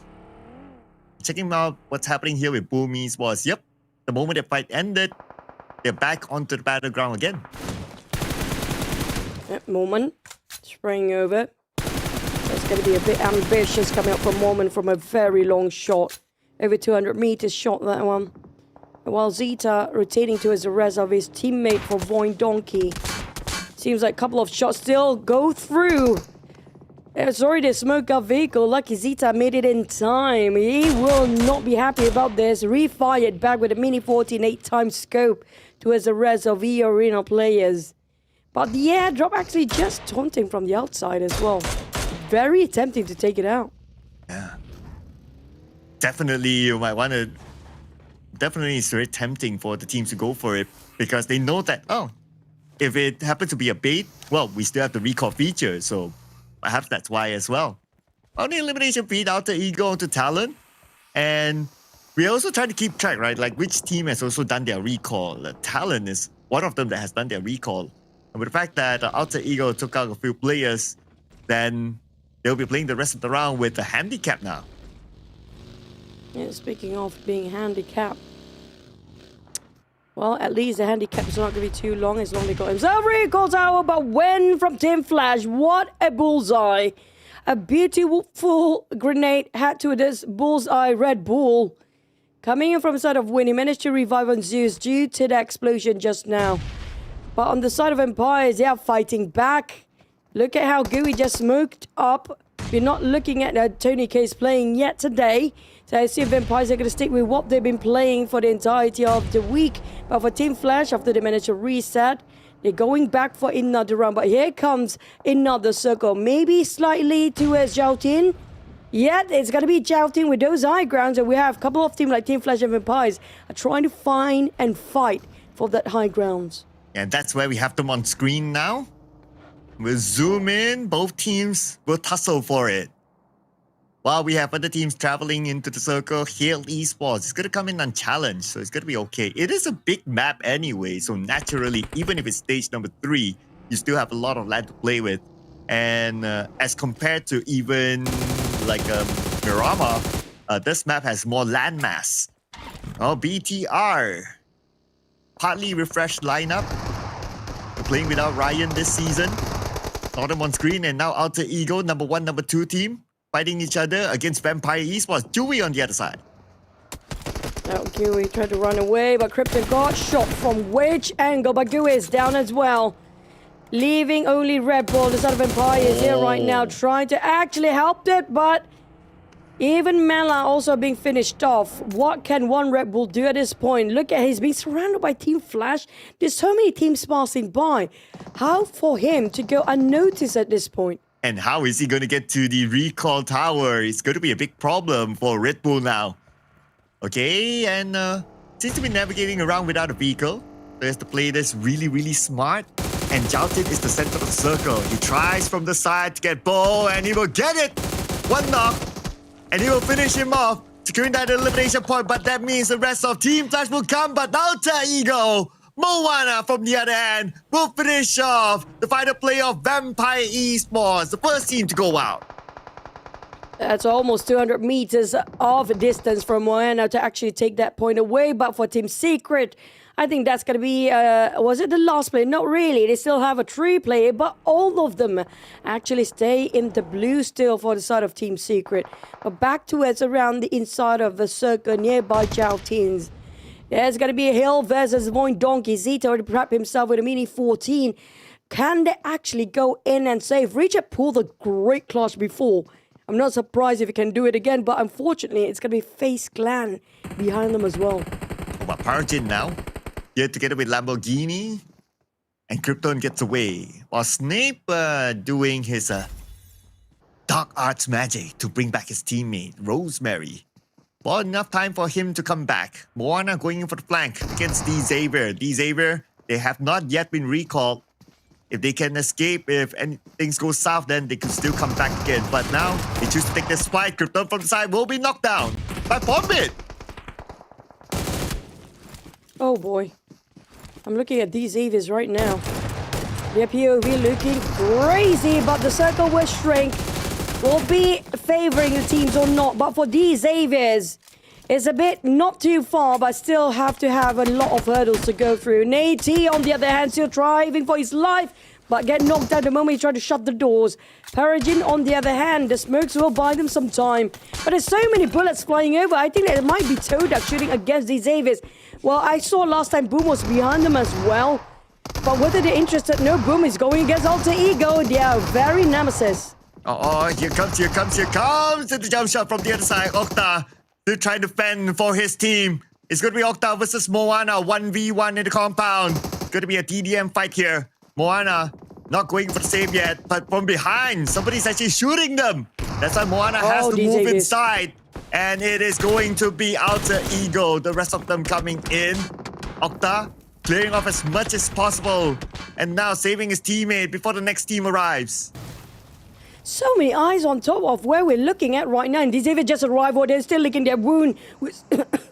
Checking out what's happening here with Boom Esports. Yep, the moment the fight ended, they're back onto the battleground again. Moment. Spraying over. It's going to be a bit ambitious coming up from Moment from a very long shot. Over 200 meters shot, that one. While Zeta rotating towards the rest of his teammate for VOIN Donkey. Seems like a couple of shots still go through. Sorry, they smoked our vehicle. Lucky Zeta made it in time. He will not be happy about this. Refired back with a mini 14 times scope towards the rest of eArena players. But the airdrop actually just taunting from the outside as well. Very tempting to take it out. Yeah. Definitely, you might want to... Definitely, it's very tempting for the teams to go for it because they know that, if it happens to be a bait, well, we still have the recall feature, so perhaps that's why as well. on the elimination feed, Alter Ego to TALON. And we're also trying to keep track, right? Like which team has also done their recall. TALON is one of them that has done their recall. And with the fact that Alter Ego took out a few players, then they'll be playing the rest of the round with a handicap now. Yeah, speaking of being handicapped. Well, at least the handicap is not going to be too long as long as they got himself recall tower, but when from Team Flash, what a bullseye. A beautiful grenade had to this bullseye Red Bull. Coming in from the side of VOIN, he managed to revive on Zeus due to the explosion just now. But on the side of Empires, they are fighting back. Look at how Gooey just smoked up. We're not looking at Tony Case playing yet today. So I assume Vampires are going to stick with what they've been playing for the entirety of the week. But for Team Flash, after they managed to reset, they're going back for another round. But here comes another circle. Maybe slightly towards Zhao. Yet it's going to be Zhao with those high grounds. And we have a couple of teams like Team Flash and Vampires are trying to find and fight for that high grounds. And that's where we have them on screen now. We'll zoom in. Both teams will tussle for it. While we have other teams traveling into the circle, Hail Esports is going to come in unchallenged, so it's going to be okay. It is a big map anyway, so naturally, even if it's stage number 3, you still have a lot of land to play with. And as compared to even like Miramar, this map has more land mass. Oh, BTR. Partly refreshed lineup. We're playing without Ryan this season. Saw them on screen, and now Alter Ego, number 1, number 2 team, fighting each other against Vampire Esports. Dewey on the other side. Oh, Gooey tried to run away, but Krypton got shot from which angle? But Gooey is down as well. Leaving only Red Bull, the side of Empire is here right now, trying to actually help it, but even Mela also being finished off. What can one Red Bull do at this point? Look at he's being surrounded by Team Flash. There's so many teams passing by. How for him to go unnoticed at this point? And how is he going to get to the recall tower? It's going to be a big problem for Red Bull now. Okay, and seems to be navigating around without a vehicle. So he has to play this really, really smart. And Zhao is the center of the circle. He tries from the side to get Bo, and he will get it. 1 knock. And he will finish him off, securing that elimination point. But that means the rest of Team Flash will come. But Alter Ego, MAQNA from the other hand, will finish off the final play of Vampire Esports, the first team to go out. That's almost 200 meters of distance from MAQNA to actually take that point away. But for Team Secret, I think that's going to be, was it the last play? Not really. They still have a 3 player, but all of them actually stay in the blue still for the side of Team Secret. But back towards around the inside of the circle nearby Zhao Tins. There's going to be a Hill versus VOIN Donkey. Zeta already prepped himself with a Mini 14. Can they actually go in and save? Richard pulled a great clutch before. I'm not surprised if he can do it again, but unfortunately, it's going to be FaZe Clan behind them as well. But Parajin now, here together with Lamborghini, and Krypton gets away, while Snape doing his dark arts magic to bring back his teammate, Rosemary. Well, enough time for him to come back. MAQNA going in for the flank against D Xavier. D Xavier, they have not yet been recalled. If they can escape, if things go south, then they could still come back again. But now, they choose to take this fight. Krypton from the side will be knocked down by Bombit. Oh boy. I'm looking at these Avis right now. Their POV looking crazy, but the circle will shrink. Will be favoring the teams or not. But for these Avis, it's a bit not too far, but still have to have a lot of hurdles to go through. Nate on the other hand, still driving for his life, but get knocked out the moment he tried to shut the doors. Parajin on the other hand, the smokes will buy them some time. But there's so many bullets flying over. I think that it might be TODAK shooting against these Avis. Well, I saw last time Boom was behind them as well. But whether they're interested, no, Boom is going against Alter Ego. They are very nemesis. Oh, here comes. And the jump shot from the other side. Octa still trying to fend for his team. It's going to be Octa versus MAQNA. 1v1 in the compound. It's going to be a TDM fight here. MAQNA not going for the save yet, but from behind, somebody's actually shooting them. That's why MAQNA has to move inside. And it is going to be Alter Ego. The rest of them coming in. Octa clearing off as much as possible. And now saving his teammate before the next team arrives. So many eyes on top of where we're looking at right now. And Xavier just arrived, or they're still licking their wound.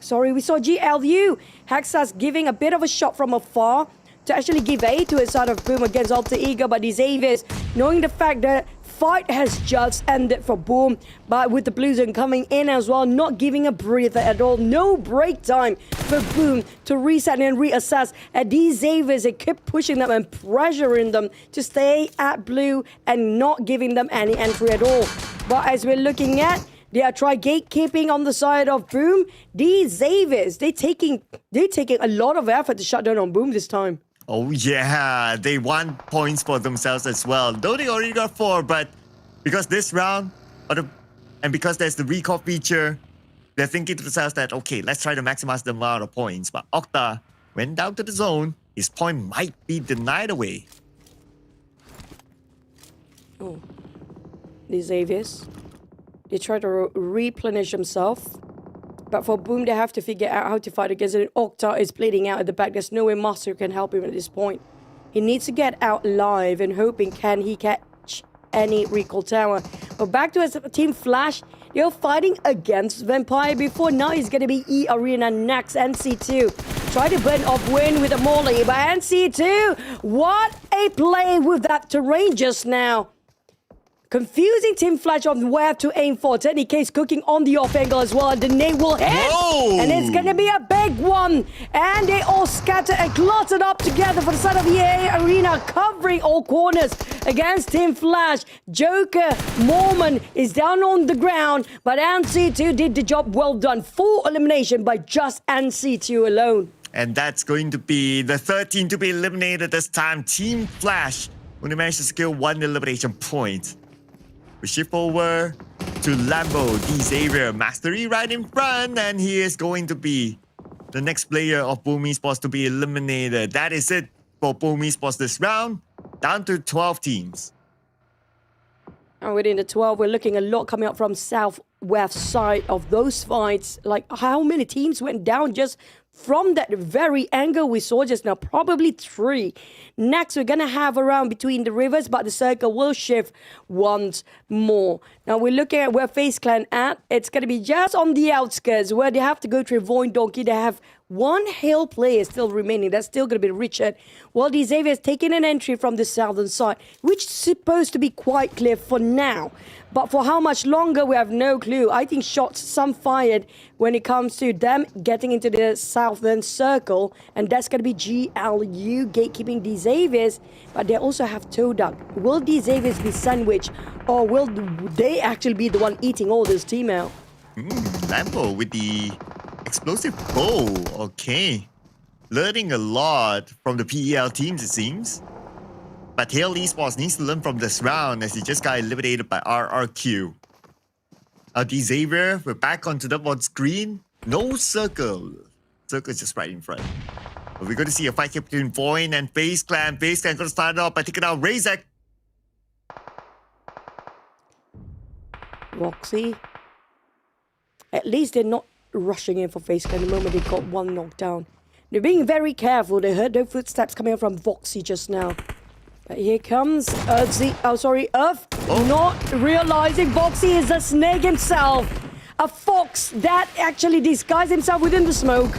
Sorry, we saw GLU. Hexas giving a bit of a shot from afar to actually give aid to his side of Boom against Alter Ego. But Xavier's, knowing the fact that fight has just ended for Boom, but with the Blue Zone coming in as well, not giving a breather at all. No break time for Boom to reset and reassess. And these Xaviers, they keep pushing them and pressuring them to stay at Blue and not giving them any entry at all. But as we're looking at, they are trying gatekeeping on the side of Boom. These Xaviers, they're taking a lot of effort to shut down on Boom this time. Oh yeah, they want points for themselves as well. Though they already got 4, but because this round, and because there's the recall feature, they're thinking to themselves that, okay, let's try to maximize the amount of points. But Octa went down to the zone. His point might be denied away. Oh, these Xaviers, they try to replenish themselves. But for Boom, they have to figure out how to fight against it. Octa is bleeding out at the back. There's no way Master can help him at this point. He needs to get out live and hoping can he catch any recall tower. But back to his Team Flash. They're fighting against Vampire before. Now he's going to be eArena next. NC2 try to burn off Win with a molly. But NC2, what a play with that terrain just now. Confusing Team Flash on where to aim for. TECNO cooking on the off angle as well. And the nade will hit. Whoa. And it's going to be a big one. And they all scatter and clotted up together for the side of eArena, covering all corners against Team Flash. Joker Mormon is down on the ground. But NC2 did the job well done. Full elimination by just NC2 alone. And that's going to be the 13 to be eliminated this time. Team Flash only managed to secure 1 elimination point. We shift over to Lambo, Xavier, Mastery right in front, and he is going to be the next player of Boom Esports to be eliminated. That is it for Boom Esports this round, down to 12 teams. And within the 12, we're looking a lot coming up from southwest side of those fights. Like, how many teams went down just from that very angle we saw just now? Probably 3. Next, we're going to have around between the rivers, but the circle will shift once more. Now, we're looking at where FaZe Clan at. It's going to be just on the outskirts where they have to go through VOIN Donkey. They have 1 Hail player still remaining. That's still going to be Richard. Well, the Xavier is taking an entry from the southern side, which is supposed to be quite clear for now. But for how much longer, we have no clue. I think shots, some fired when it comes to them getting into the southern circle. And that's going to be GLU gatekeeping the Xaviers. But they also have TODAK. Will the Xaviers be sandwiched? Or will they actually be the one eating all this team out? Lambo with the explosive bow. Okay. Learning a lot from the PEL teams, it seems. But Hail Esports needs to learn from this round as he just got eliminated by RRQ. Xavier, we're back onto the on screen. No circle. Circle is just right in front. But we're going to see a fight between VOIN and FaZe Clan. FaZe Clan going to start off by taking out Razek. Roxy. At least they're not rushing in for FaZe Clan the moment they got 1 knockdown. They're being very careful. They heard their footsteps coming from Voxy just now. But here comes Earth. Not realizing Voxy is a snake himself. A fox that actually disguised himself within the smoke.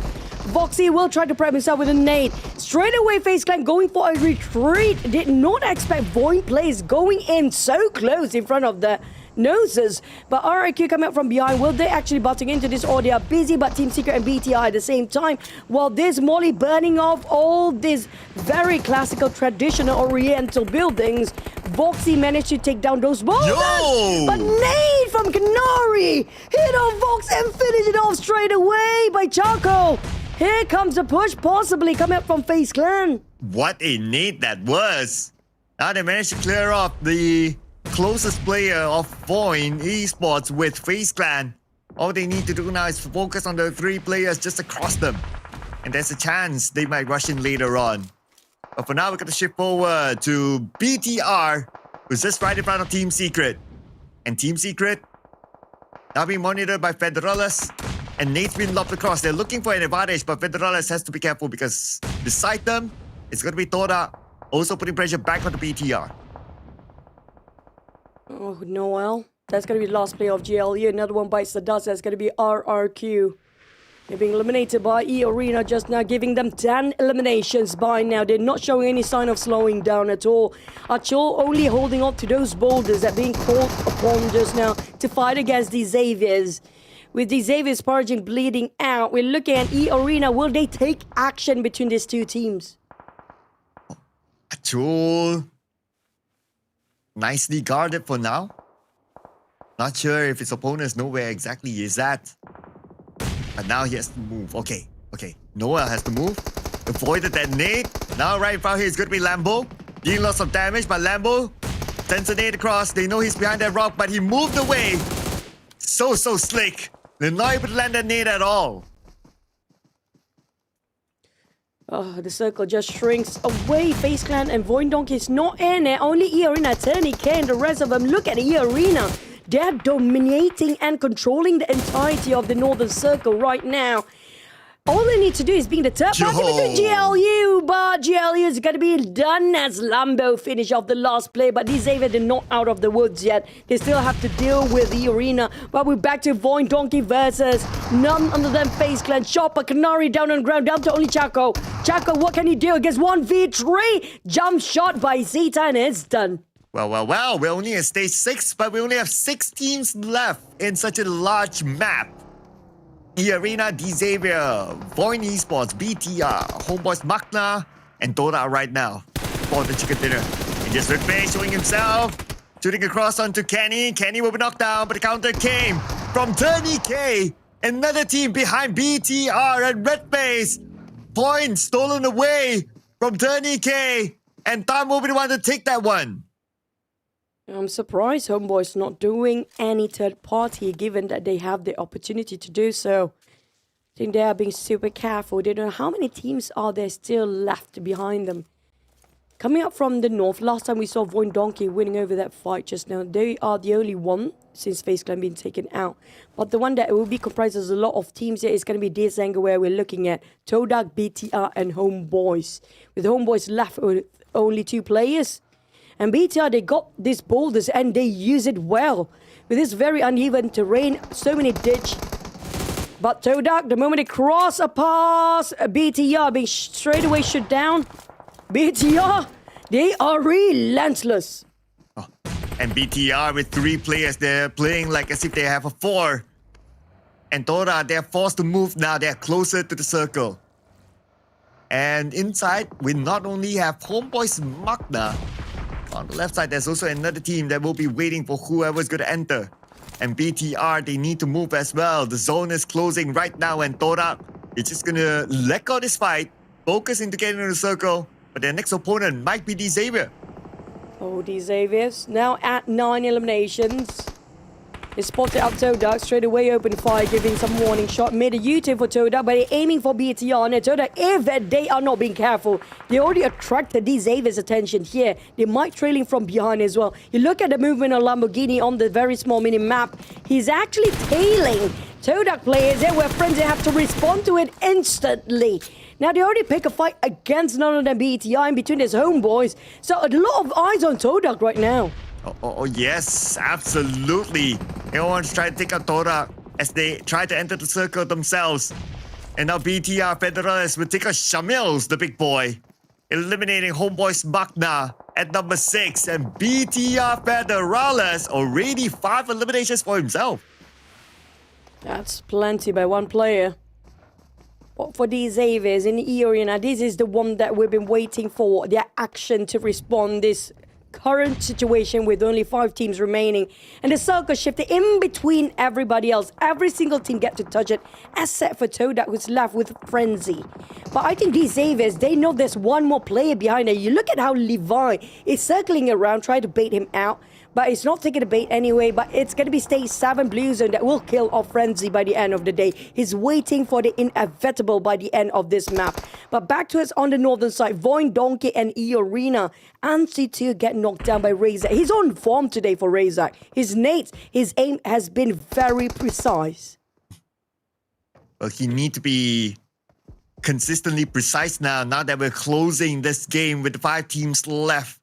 Voxy will try to prep himself with a nade. Straight away, FaZe Clan going for a retreat. Did not expect VOIN players going in so close in front of the noses. But RIQ coming up from behind. Will they actually butting into this, or they are busy? But Team Secret and BTI at the same time. While this Molly burning off all these very classical traditional oriental buildings, Voxy managed to take down those boulders. But nade from Canary hit on Vox and finish it off straight away by Charcoal. Here comes the push, possibly coming up from FaZe Clan. What a nade that was. Now they managed to clear off the closest player of VOIN Esports with FaZe Clan. All they need to do now is focus on the 3 players just across them. And there's a chance they might rush in later on. But for now, we're going to shift forward to BTR, who's just right in front of Team Secret. And Team Secret now being monitored by Federalis. And Nate's been lobbed across. They're looking for an advantage, but Federalis has to be careful because beside them, it's going to be TODAK, also putting pressure back on the BTR. Oh, Noel. That's going to be the last play of GLU. Another one bites the dust. That's going to be RRQ. They're being eliminated by eArena just now, giving them 10 eliminations by now. They're not showing any sign of slowing down at all. Achol only holding on to those boulders that are being called upon just now to fight against the Xaviers. With the Xaviers purging, bleeding out, we're looking at eArena. Will they take action between these two teams? Achol, nicely guarded for now. Not sure if his opponents know where exactly he is at. But now he has to move. Okay. Noah has to move. Avoided that nade. Now right in front here is going to be Lambo. Dealing lots of damage, but Lambo sends a nade across. They know he's behind that rock, but he moved away. So slick. They're not able to land that nade at all. Oh, the circle just shrinks away. FaZe Clan and VOIN Donkey is not in it. Only eArena, TODAK, and the rest of them. Look at eArena. They're dominating and controlling the entirety of the Northern Circle right now. All they need to do is being the third party between GLU, but GLU is going to be done as Lambo finish off the last play. But these Xavier, they're not out of the woods yet. They still have to deal with eArena. But we're back to VOIN Donkey versus none other than FaZe Clan. Chopper, Canary down on the ground, down to only Chaco. Chaco, what can he do against 1v3? Jump shot by Zeta and it's done. Well, we're only at stage 6, but we only have 6 teams left in such a large map. eArena, Xavier, VOIN Esports, BTR, Homebois, MAQNA, and TODAK right now for the chicken dinner. And just Redface showing himself, shooting across onto Kenny. Kenny will be knocked down, but the counter came from TODAK. Another team behind BTR and Redface. Point stolen away from TODAK, and Tom will be the one to take that one. I'm surprised Homebois not doing any third party given that they have the opportunity to do so. I think they are being super careful. They don't know how many teams are there still left behind them. Coming up from the north, last time we saw VOIN Donkey winning over that fight just now. They are the only one since FaZe Clan being taken out. But the one that will be comprised of a lot of teams here is going to be this angle where we're looking at TODAK, BTR and Homebois. With Homebois left with only 2 players. And BTR, they got these boulders and they use it well. With this very uneven terrain, so many ditch. But TODAK, the moment they cross a pass, BTR being straight away shut down. BTR, they are relentless. Oh, and BTR with 3 players, they're playing like as if they have a 4. And TODAK, they're forced to move now. They're closer to the circle. And inside, we not only have Homebois MAQNA. On the left side, there's also another team that will be waiting for whoever's going to enter. And BTR, they need to move as well. The zone is closing right now, and TODAK is just going to let go this fight, focus into getting in the circle, but their next opponent might be Xavier. Oh, Xaviers now at 9 eliminations. They spotted out TODAK, straight away open fire, giving some warning shot. Made a U-turn for TODAK, but they're aiming for BTR. And TODAK, if they are not being careful, they already attracted these Xavier's attention here. They might trailing from behind as well. You look at the movement of Lamborghini on the very small mini-map. He's actually tailing TODAK players there where Frenzy have to respond to it instantly. Now, they already pick a fight against none of them BTR in between his homeboys. So a lot of eyes on TODAK right now. Oh, yes, absolutely. Everyone's trying to take out TODAK as they try to enter the circle themselves. And now BTR Federales will take out Shamils, the big boy, eliminating Homebois MAQNA at number 6. And BTR Federales already 5 eliminations for himself. That's plenty by 1 player. But for these Xaviers in the eArena, this is the one that we've been waiting for, their action to respond this current situation with only 5 teams remaining. And the circle shifted in between everybody else. Every single team get to touch it, except for TODAK, who's left with Frenzy. But I think these Xaviers, they know there's one more player behind it. You look at how Levi is circling around, trying to bait him out. But it's not taking a bait anyway, but it's going to be stage 7 Blue Zone that will kill off Frenzy by the end of the day. He's waiting for the inevitable by the end of this map. But back to us on the northern side, VOIN Donkey and eArena. Anti-2 get knocked down by Razak. He's on form today for Razak. His nades, his aim has been very precise. Well, he needs to be consistently precise now that we're closing this game with 5 teams left,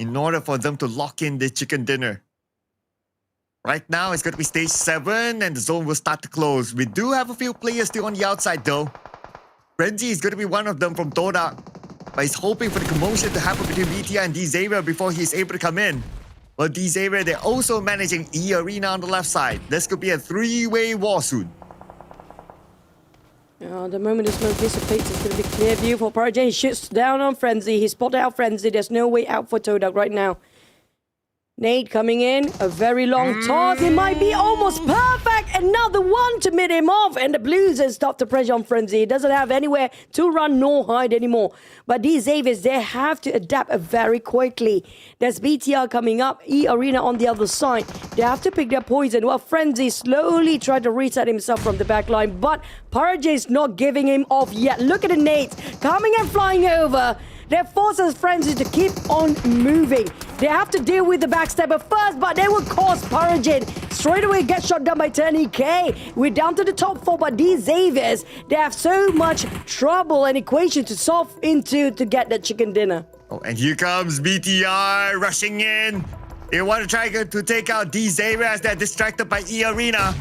in order for them to lock in the chicken dinner. Right now, it's going to be stage 7 and the zone will start to close. We do have a few players still on the outside though. Frenzy is going to be one of them from TODAK. But he's hoping for the commotion to happen between BTR and D-Xavier before he's able to come in. But D-Xavier, they're also managing eArena on the left side. This could be a 3-way war soon. The moment the smoke dissipates, it's going to be clear view for PUBGM. He shoots down on Frenzy. He spotted out Frenzy. There's no way out for TODAK right now. Nate coming in, a very long toss. It might be almost perfect. Another one to mid him off. And the Blues has stopped the pressure on Frenzy. He doesn't have anywhere to run nor hide anymore. But these Xaviers, they have to adapt very quickly. There's BTR coming up, eArena on the other side. They have to pick their poison. While Frenzy slowly tried to reset himself from the back line. But PUBGM is not giving him off yet. Look at the nades coming and flying over. That forces Frenzy to keep on moving. They have to deal with the backstabber first, but they will cause PUBGM straight away get shot down by TECNO. We're down to the top 4, but these Xaviers, they have so much trouble and equation to solve into to get that chicken dinner. Oh, and here comes BTR rushing in. They want to try to take out D-Xavier as they're distracted by eArena.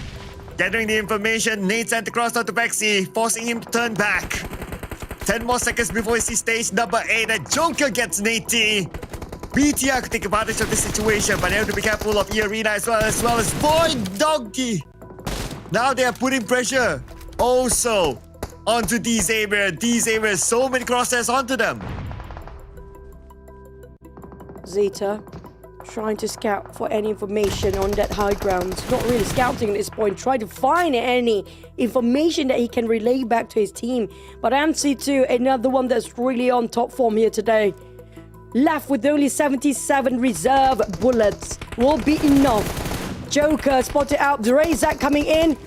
Gathering the information, Nate sent across onto Vexy, forcing him to turn back. 10 more seconds before we see stage number 8 and Joker gets Nate T. BTR could take advantage of this situation, but they have to be careful of eArena as well as VOIN Donkey. Now they are putting pressure also onto D-Xavier. D-Xavier, so many crosshairs onto them. Zeta trying to scout for any information on that high ground. He's not really scouting at this point, trying to find any information that he can relay back to his team. But MC2, another one that's really on top form here today. Left with only 77 reserve bullets. Will be enough. Joker spotted out. Drazak coming in.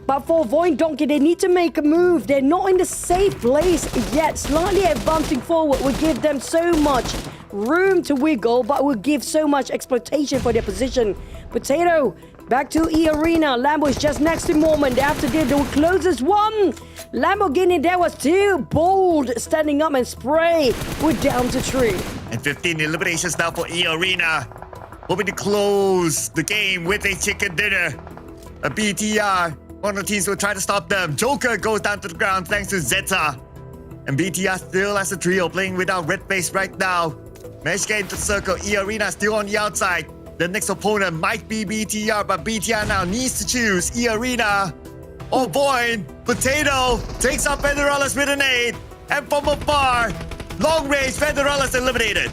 But for VOIN Donkey, they need to make a move. They're not in the safe place yet. Slightly advancing forward will give them so much room to wiggle, but will give so much exploitation for their position. Potato, back to eArena. Lambo is just next to Mormon. They have to do the closest one. Lamborghini, there was 2. Bold standing up and spray. We're down to 3. And 15 eliminations now for eArena. Hoping to close the game with a chicken dinner. A BTR. One of the teams will try to stop them. Joker goes down to the ground thanks to Zeta. And BTR still has a trio playing without red face right now. Managed to get into the circle. eArena still on the outside. The next opponent might be BTR, but BTR now needs to choose eArena or VOIN. Potato takes out Federales with an 8. And from afar, long range, Federales eliminated.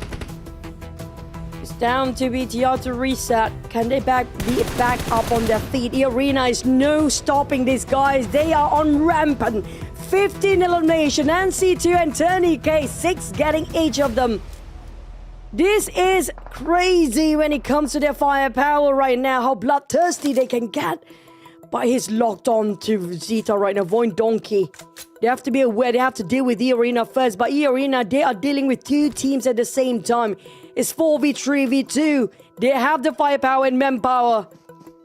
It's down to BTR to reset. Can they be back up on their feet? eArena is no stopping these guys. They are on rampant. 15 elimination. NC2 and TECNO, 6 getting each of them. This is crazy when it comes to their firepower right now. How bloodthirsty they can get. But he's locked on to Zeta right now. VOIN Donkey. They have to be aware. They have to deal with eArena first. But eArena, they are dealing with 2 teams at the same time. It's 4v3v2. They have the firepower and manpower.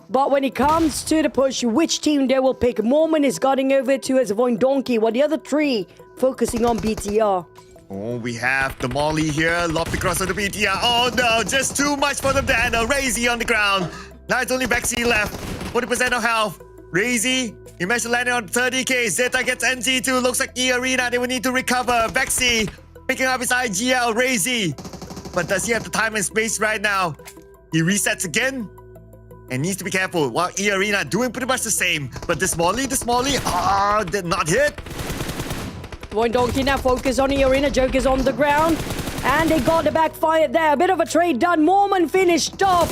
But when it comes to the push, which team they will pick? Mormon is guarding over to as VOIN Donkey, while the other 3 focusing on BTR. Oh, we have the Molly here, lopped across on the BTR. Oh no, just too much for them to handle. Razy on the ground. Now it's only Vexy left. 40% of health. Razy, he managed to land on 30k. Zeta gets NG2. Looks like eArena, they will need to recover. Vexy picking up his IGL. Razy. But does he have the time and space right now? He resets again. And needs to be careful. While eArena doing pretty much the same. But this Molly, did not hit. VOIN Donkey now focus on eArena. Joker's on the ground. And they got the backfire there. A bit of a trade done. Mormon finished off.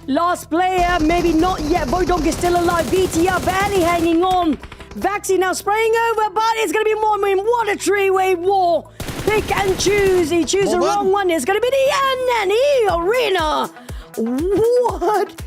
Last player, maybe not yet. VOIN Donkey still alive. BTR barely hanging on. Vaxi now spraying over, but it's going to be Mormon. What a 3-way war. Pick and choose. He chooses the wrong one. It's going to be the end and eArena. What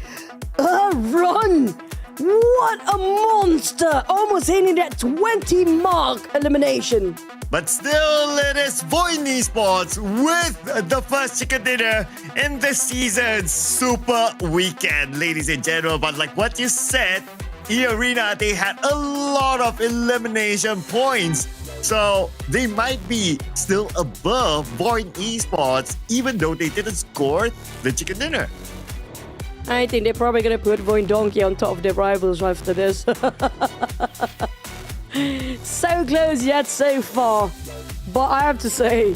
a run. What a monster! Almost hitting that 20 mark elimination. But still, it is VOIN Esports with the first chicken dinner in this season's Super Weekend, ladies and gentlemen. But like what you said, eArena, they had a lot of elimination points. So they might be still above VOIN Esports, even though they didn't score the chicken dinner. I think they're probably gonna put VOIN Donkey on top of their rivals after this. So close yet so far. But I have to say,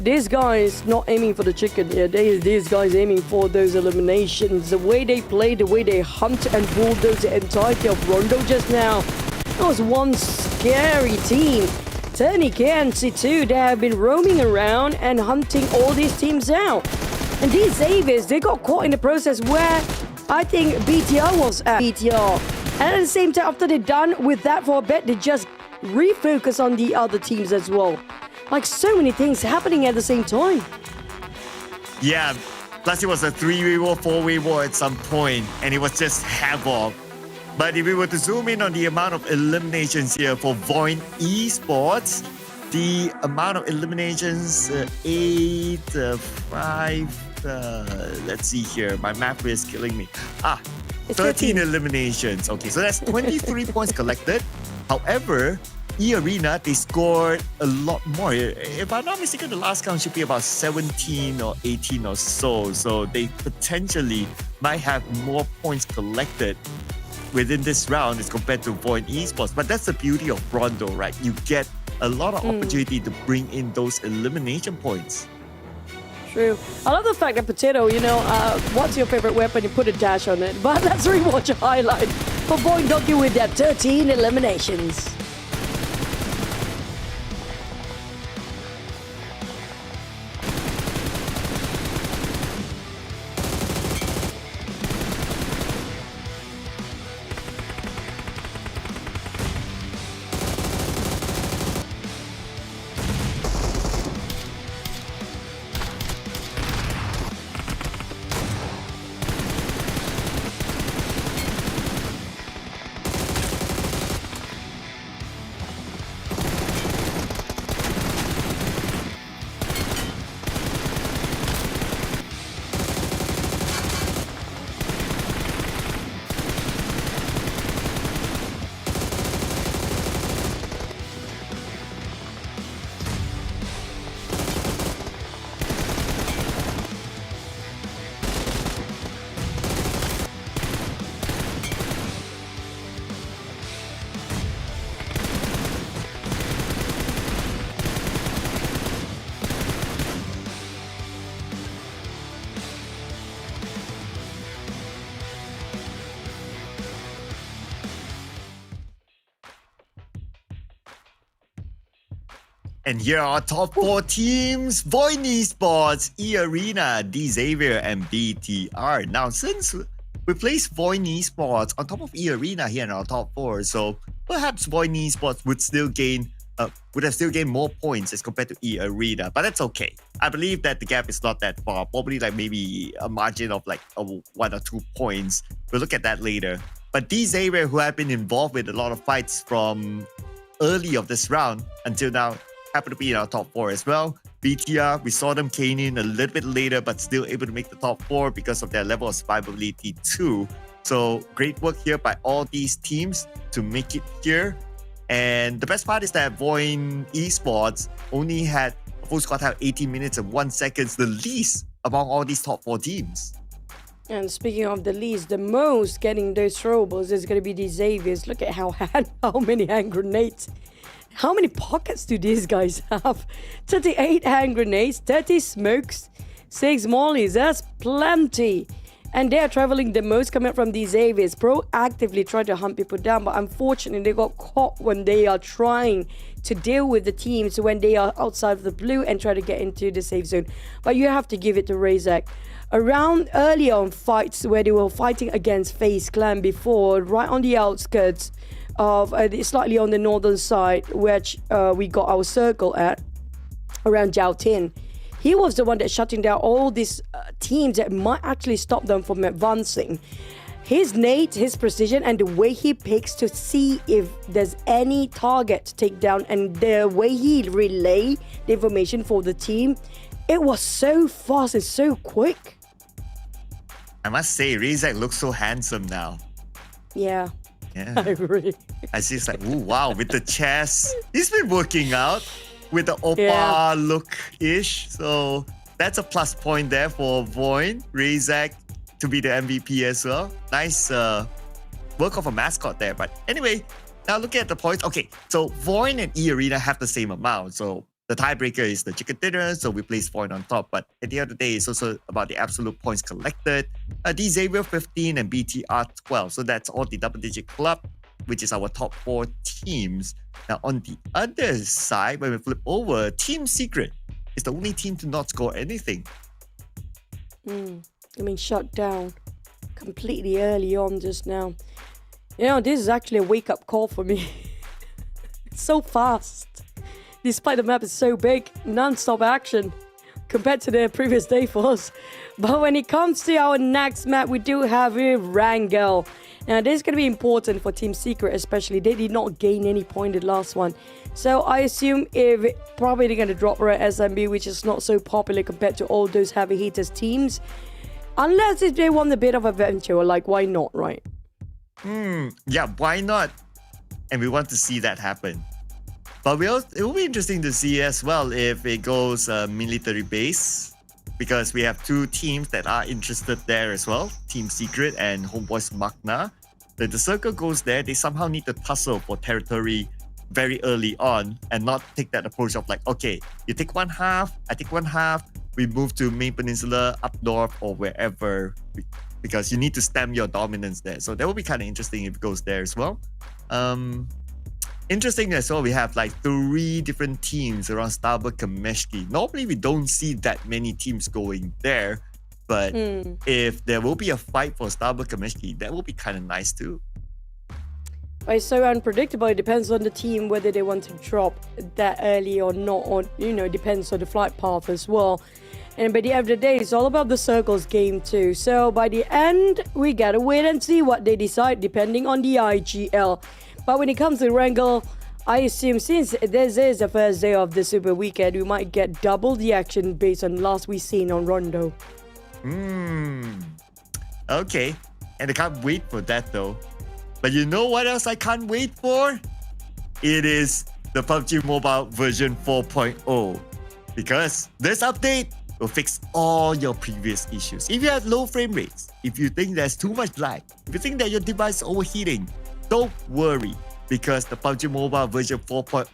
this guy is not aiming for the chicken here. These guys aiming for those eliminations. The way they play, the way they hunt and bulldoze the entirety of Rondo just now. That was one scary team. TECNO and C2, they have been roaming around and hunting all these teams out. And these Xaviers, they got caught in the process where I think BTR was at BTR. And at the same time, after they're done with that for a bit, they just refocus on the other teams as well. Like so many things happening at the same time. Yeah, plus it was a 3-way war, 4-way war at some point, and it was just havoc. But if we were to zoom in on the amount of eliminations here for VOIN Esports, the amount of eliminations, 8, 5, let's see here, my math is killing me. 13 eliminations. Okay, so that's 23 points collected. However, eArena, they scored a lot more. If I'm not mistaken, the last count should be about 17 or 18 or so. So they potentially might have more points collected within this round as compared to VOIN Esports. But that's the beauty of Rondo, right? You get a lot of opportunity to bring in those elimination points. True. I love the fact that Potato, what's your favorite weapon? You put a dash on it. But let's rewatch a highlight for VOIN Donkey with that 13 eliminations. And here are our top 4 teams: VOIN Esports, eArena, Xavier, and BTR. Now, since we placed VOIN Esports on top of eArena here in our top 4, so perhaps VOIN Esports would have still gained more points as compared to eArena, but that's okay. I believe that the gap is not that far, probably like maybe a margin of like 1 or 2 points. We'll look at that later. But Xavier, who have been involved with a lot of fights from early of this round until now, happen to be in our top 4 as well. BTR, we saw them cane in a little bit later, but still able to make the top 4 because of their level of survivability too. So great work here by all these teams to make it here. And the best part is that VOIN Esports only had a full squad time 18 minutes and 1 second, the least among all these top 4 teams. And speaking of the least, the most getting those throwables is going to be the Xaviers. Look at how many hand grenades. How many pockets do these guys have? 38 hand grenades, 30 smokes, 6 mollies. That's plenty. And they are traveling the most coming from the Xaviers. Proactively trying to hunt people down, but unfortunately they got caught when they are trying to deal with the teams when they are outside of the blue and try to get into the safe zone. But you have to give it to Razak. Around earlier on fights where they were fighting against FaZe Clan before, right on the outskirts of slightly on the northern side, which we got our circle at around Jiao Tin. He was the one that shutting down all these teams that might actually stop them from advancing. His nade, his precision, and the way he picks to see if there's any target to take down, and the way he relay the information for the team, it was so fast and so quick. I must say, Razak looks so handsome now. Yeah. Yeah. I agree. I see, it's like, ooh, wow, with the chest. He's been working out with the Oppa look-ish. So that's a plus point there for VOIN. Razak to be the MVP as well. Nice work of a mascot there. But anyway, now looking at the points. Okay, so VOIN and eArena have the same amount. So the tiebreaker is the chicken dinner, so we place VOIN on top. But at the end of the day, it's also about the absolute points collected. Xavier 15 and BTR 12. So that's all the double-digit club, which is our top 4 teams. Now on the other side, when we flip over, Team Secret is the only team to not score anything. Shut down completely early on just now. This is actually a wake-up call for me. It's so fast. Despite the map is so big, non-stop action compared to the previous day for us. But when it comes to our next map, we do have Erangel. Now, this is going to be important for Team Secret, especially. They did not gain any point in the last one. So I assume if probably they're going to drop Red SMB, which is not so popular compared to all those heavy hitters teams. Unless if they want a bit of adventure, like why not, right? Yeah, why not? And we want to see that happen. But it will be interesting to see as well if it goes military base, because we have 2 teams that are interested there as well, Team Secret and Homebois MAQNA. If the circle goes there, they somehow need to tussle for territory very early on and not take that approach of like, okay, you take one half, I take one half, we move to main peninsula, up north or wherever, because you need to stem your dominance there. So that will be kind of interesting if it goes there as well. Interesting as well, we have like 3 different teams around Starbuck and Meshki. Normally, we don't see that many teams going there. But if there will be a fight for Starbuck and Meshki, that will be kind of nice too. It's so unpredictable. It depends on the team whether they want to drop that early or not. Or, depends on the flight path as well. And by the end of the day, it's all about the circles game too. So by the end, we gotta wait and see what they decide depending on the IGL. But when it comes to Erangel, I assume since this is the first day of the Super Weekend, we might get double the action based on last we seen on Rondo. Okay. And I can't wait for that though. But you know what else I can't wait for? It is the PUBG Mobile version 4.0. Because this update will fix all your previous issues. If you have low frame rates, if you think there's too much lag, if you think that your device is overheating, don't worry, because the PUBG Mobile version 4.0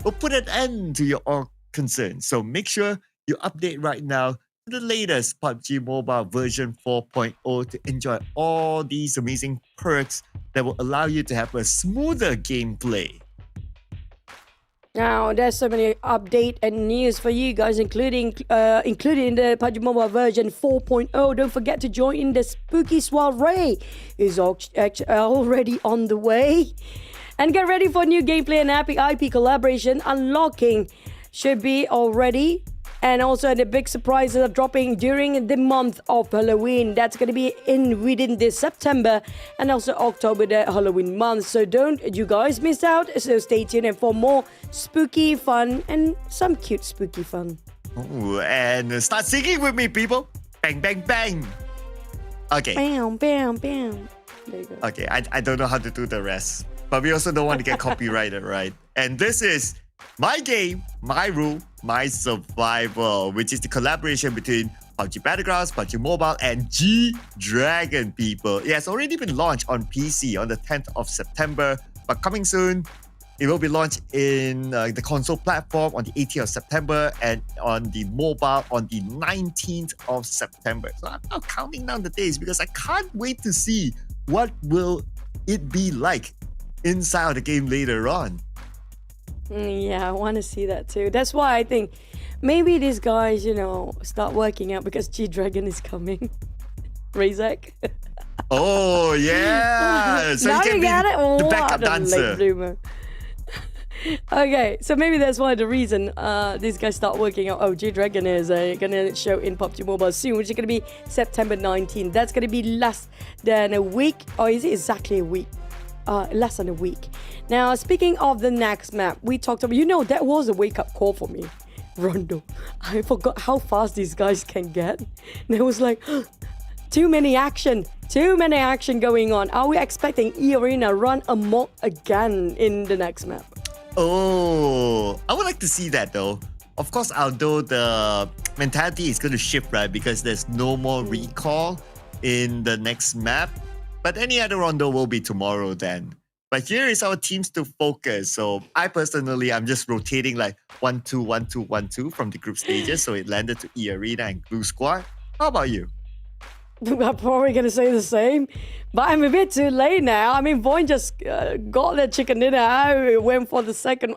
will put an end to your all concerns. So make sure you update right now to the latest PUBG Mobile version 4.0 to enjoy all these amazing perks that will allow you to have a smoother gameplay. Now, there's so many update and news for you guys, including in the PUBG Mobile version 4.0. Don't forget to join in the spooky soiree. Is already on the way. And get ready for new gameplay and epic IP collaboration. Unlocking should be already. And also the big surprises are dropping during the month of Halloween. That's going to be within this September and also October, the Halloween month. So don't you guys miss out. So stay tuned and for more spooky fun and some cute spooky fun. Ooh, and start singing with me, people. Bang, bang, bang. Okay. Bam, bam, bam. There you go. Okay, I don't know how to do the rest. But we also don't want to get copyrighted, right? And this is My Game, My Rule, My Survival, which is the collaboration between PUBG Battlegrounds, PUBG Mobile, and G-Dragon, people. It has already been launched on PC on the 10th of September, but coming soon, it will be launched in the console platform on the 18th of September and on the mobile on the 19th of September. So I'm now counting down the days because I can't wait to see what will it be like inside of the game later on. Yeah, I want to see that too. That's why I think maybe these guys, start working out because G-Dragon is coming. Razak. Oh, yeah. So now you can you get it? the backup What a dancer. late bloomer. Okay, so maybe that's why the reason these guys start working out. Oh, G-Dragon is going to show in PUBG Mobile soon, which is going to be September 19th. That's going to be less than a week. Or is it exactly a week? Less than a week. Now, speaking of the next map, we talked about, that was a wake-up call for me. Rondo. I forgot how fast these guys can get. And it was like, too many action going on. Are we expecting eArena run amok again in the next map? Oh, I would like to see that though. Of course, although the mentality is going to shift, right? Because there's no more recall. in the next map. But any other Rondo will be tomorrow then. But here is our teams to focus. So I personally, I'm just rotating like 1-2, 1-2, 1-2 from the group stages. So it landed to eArena and Blue Squad. How about you? I'm probably going to say the same, but I'm a bit too late now. I mean, VOIN just got their chicken dinner out, went for the second.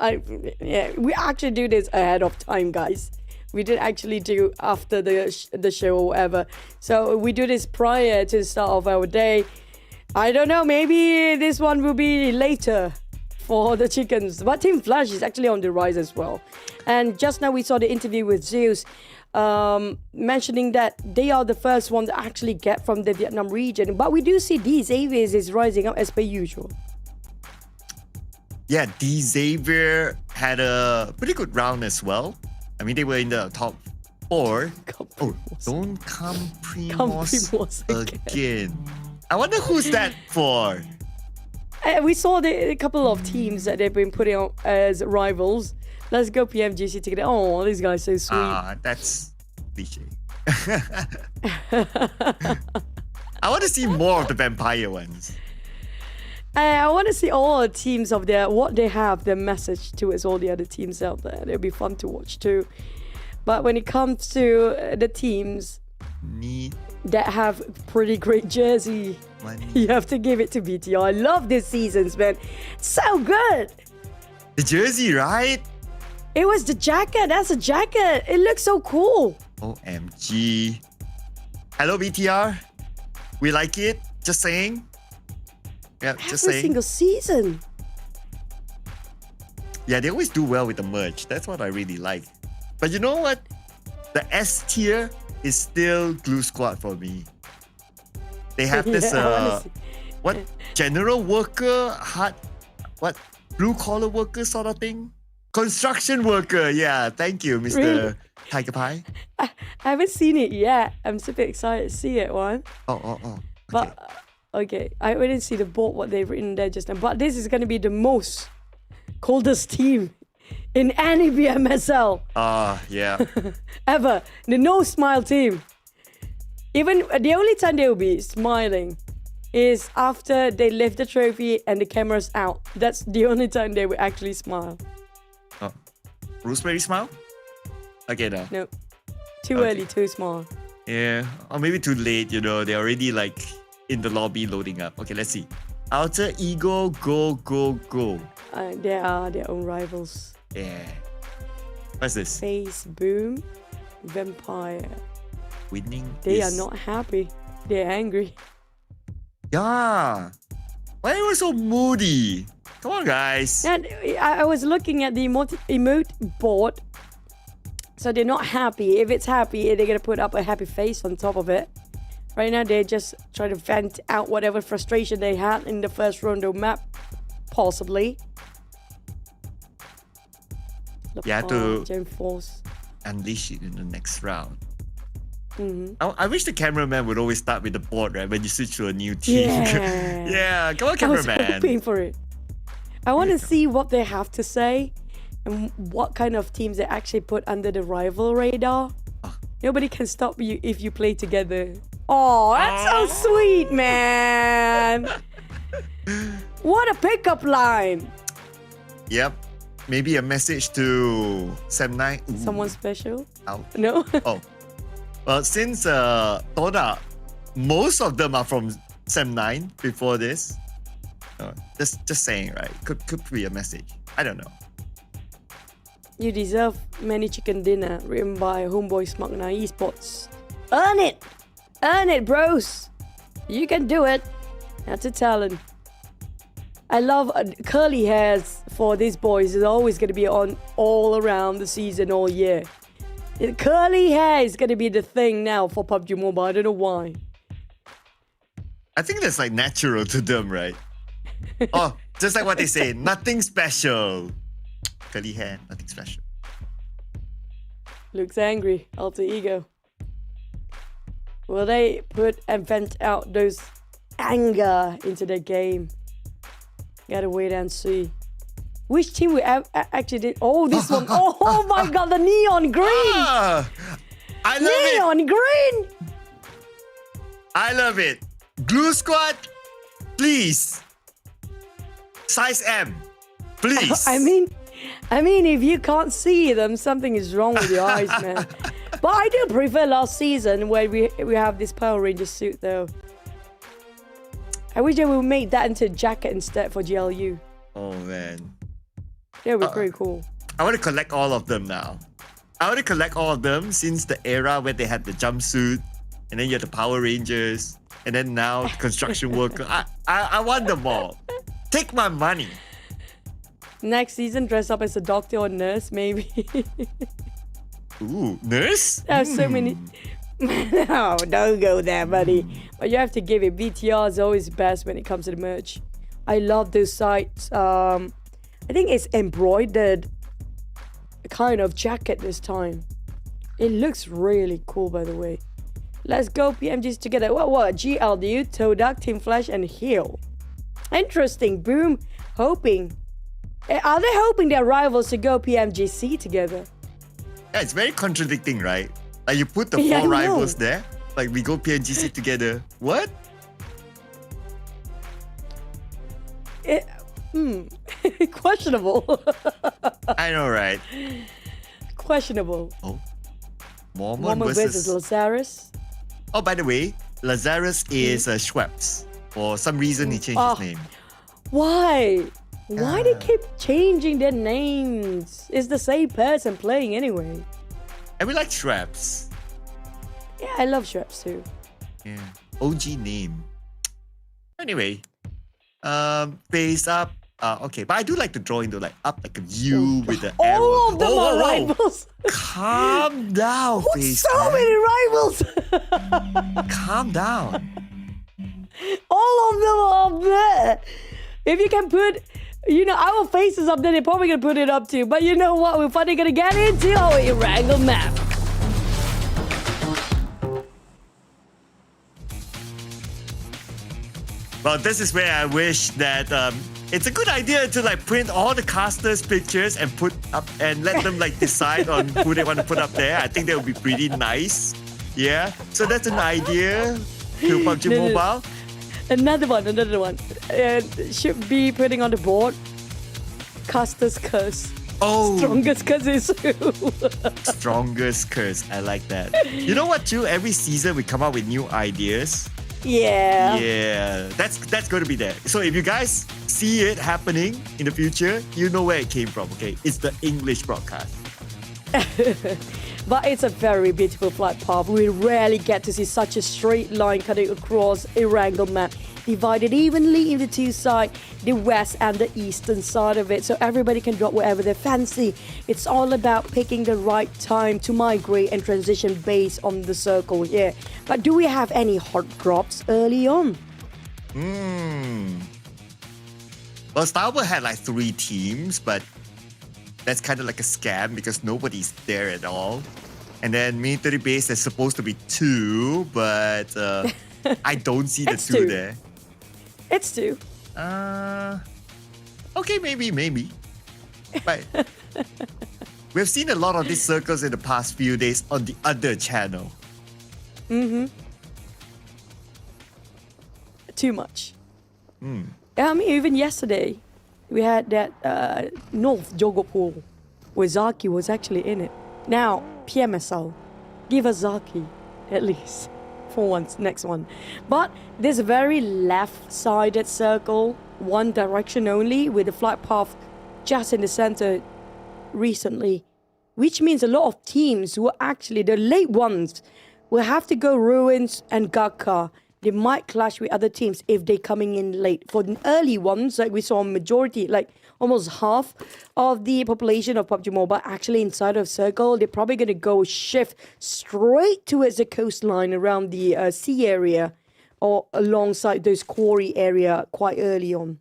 Yeah, we actually do this ahead of time, guys. We didn't actually do after the show or whatever. So we do this prior to the start of our day. I don't know, maybe this one will be later for the chickens. But Team Flash is actually on the rise as well. And just now we saw the interview with Zeus. Mentioning that they are the first one to actually get from the Vietnam region. But we do see DXaviers is rising up as per usual. Yeah, DXavier had a pretty good round as well. I mean, they were in the top 4. Oh, don't come Primos again. I wonder who's that for? We saw a couple of teams that they've been putting out as rivals. Let's go PMGC together. Oh, these guys are so sweet. That's cliche. I want to see more of the vampire ones. I want to see all the teams of what they have, their message towards all the other teams out there. It'll be fun to watch too. But when it comes to the teams that have pretty great jersey, you have to give it to BTR. I love this seasons, man. So good. The jersey, right? It was the jacket. That's a jacket. It looks so cool. OMG. Hello, BTR. We like it. Just saying. Yeah, just saying. Every single season. Yeah, they always do well with the merch. That's what I really like. But you know what? The S tier is still Glue Squad for me. They have this what general worker, blue collar worker sort of thing. Construction worker, yeah. Thank you, Mr. Really? Tiger Pie. I haven't seen it yet. I'm super excited to see it, one. Oh. Okay. But okay, I didn't see the board what they've written there just now. But this is gonna be the most coldest team in any PMSL. Yeah. Ever. The no smile team. Even the only time they will be smiling is after they lift the trophy and the camera's out. That's the only time they will actually smile. Oh. Rosemary smile? Okay, no. No. Too early, too small. Yeah. Or maybe too late, you know. They're already like in the lobby loading up. Okay, let's see. Alter Ego, go. They are their own rivals. Yeah. What's this? FaZe Boom, Vampire. Winning. They are not happy. They're angry. Yeah. Why are you so moody? Come on, guys. And I was looking at the emote board. So they're not happy. If it's happy, they're going to put up a happy face on top of it. Right now, they're just trying to vent out whatever frustration they had in the first Rondo map. Possibly. You have to Gen Force. unleash it in the next round. Mm-hmm. I wish the cameraman would always start with the board, right? When you switch to a new team. Yeah. Yeah, come on, I was cameraman. hoping for it. I want to see what they have to say and what kind of teams they actually put under the rival radar. Nobody can stop you if you play together. Oh, that's so sweet, man. What a pickup line. Yep. Maybe a message to Sam9. Someone special? Ow. No? Oh. Well, since TODAK, most of them are from Sam9 before this. Just saying, right? Could be a message. I don't know. You deserve many chicken dinner written by Homebois MAQNA Esports. Earn it! Earn it, bros! You can do it. That's a talent. I love curly hairs for these boys. It's always going to be on all around the season, all year. Curly hair is going to be the thing now for PUBG Mobile. I don't know why. I think that's like natural to them, right? Oh, just like what they say, nothing special. Curly hair, nothing special. Looks angry. Alter ego. Will they put and vent out those anger into the game? Gotta wait and see. Which team we actually did? Oh, this one. Oh my god, the neon green! I love neon green! I love it. Glue Squad, please. Size M, please. I mean, if you can't see them, something is wrong with your eyes, man. But I do prefer last season where we have this Power Ranger suit, though. I wish they would make that into a jacket instead for GLU. Oh, man. That would be pretty cool. I want to collect all of them now. I want to collect all of them since the era where they had the jumpsuit, and then you had the Power Rangers, and then now construction worker. I want them all. Take my money. Next season, dress up as a doctor or nurse, maybe. Ooh, nurse? There's so many. No, don't go there, buddy. But you have to give it. BTR is always best when it comes to the merch. I love those sites. I think it's embroidered kind of jacket this time. It looks really cool, by the way. Let's go PMGs together. What? GLDU, TODAK, Team Flash, and Heal. Interesting. Boom. Hoping. Are they hoping their rivals to go PMGC together? Yeah, it's very contradicting, right? Like you put the Yeah, four I know. rivals there, like we go PNGC together. What? Questionable. I know, right? Questionable. Oh, Mormon Momo versus Lazarus. Oh, by the way, Lazarus is Schweppes. For some reason, he changed his name. Why? Why they keep changing their names? It's the same person playing anyway. And we like Schweppes. Yeah, I love Schweppes too. Yeah. OG name. Anyway, face up. Okay, but I do like the drawing though, like up like a U with the arrow. All of them Whoa, are whoa, whoa. rivals. Calm down, face. So many rivals. Calm down. All of them are up there. If you can put, our faces up there, they're probably gonna put it up too. But you know what? We're finally gonna get into our Erangel map. Well, this is where I wish that it's a good idea to like print all the casters' pictures and put up and let them like decide on who they want to put up there. I think that would be pretty nice. Yeah. So that's an idea to PUBG No. Mobile. Another one. Should be putting on the board. Caster's curse. Oh, Strongest curse is strongest curse. I like that. You know what, too? Every season we come up with new ideas. Yeah. Yeah, that's going to be there. So if you guys see it happening in the future, you know where it came from, okay? It's the English broadcast. But it's a very beautiful flight path. We rarely get to see such a straight line cutting across Erangel map, divided evenly into two sides, the west and the eastern side of it, so everybody can drop wherever they fancy. It's all about picking the right time to migrate and transition based on the circle here. But do we have any hot drops early on? Well, Starboard had like 3 teams, but that's kind of like a scam because nobody's there at all. And then military base, there's supposed to be 2, but I don't see the It's 2 2. there. It's 2. Okay, maybe. But we've seen a lot of these circles in the past few days on the other channel. Too much. Yeah, I mean, even yesterday, we had that North Jogo pool where Zaki was actually in it. Now, PMSL, give us Zaki, at least, for once, next one. But there's a very left-sided circle, one direction only, with the flight path just in the center recently, which means a lot of teams who are actually the late ones will have to go Ruins and Gaka. They might clash with other teams if they're coming in late. For the early ones, like we saw a majority, like almost half of the population of PUBG Mobile actually inside of Circle, they're probably going to go shift straight towards the coastline around the sea area or alongside those quarry area quite early on.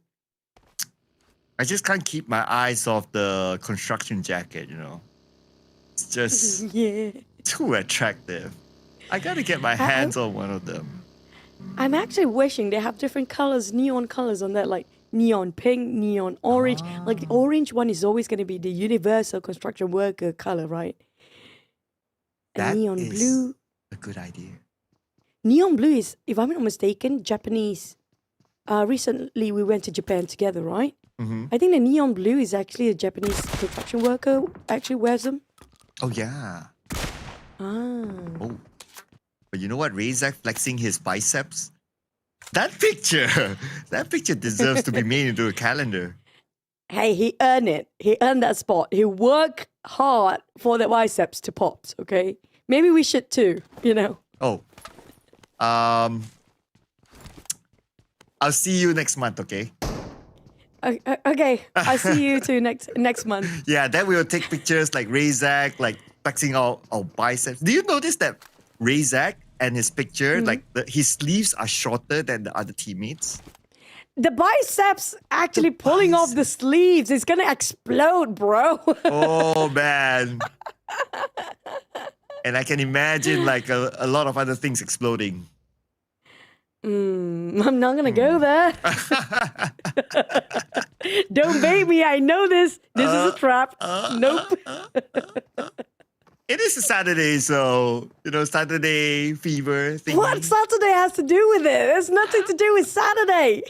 I just can't keep my eyes off the construction jacket, It's just Yeah. too attractive. I gotta get my hands on one of them. I'm actually wishing they have different colors, neon colors on that, like neon pink, neon orange. Like the orange one is always going to be the universal construction worker color, right? And That neon is blue. a good idea. Neon Blue is, if I'm not mistaken, Japanese. Recently, we went to Japan together, right? I think the Neon Blue is actually a Japanese construction worker actually wears them. Oh, yeah. Ah. Oh. But you know what? Razak flexing his biceps? That picture deserves to be made into a calendar. Hey, he earned it. He earned that spot. He worked hard for the biceps to pop, okay? Maybe we should too, you know. Oh. I'll see you next month, okay? Okay, I'll see you too next month. Yeah, then we will take pictures like Razak, like flexing our biceps. Do you notice that Razak and his picture, like his sleeves are shorter than the other teammates? The biceps actually pulling off the sleeves. It's gonna explode, bro. Oh, man. And I can imagine like a lot of other things exploding. I'm not gonna go there. Don't bait me. I know this. This is a trap. Nope. It is a Saturday, so, Saturday fever thing. What Saturday has to do with it? There's nothing to do with Saturday.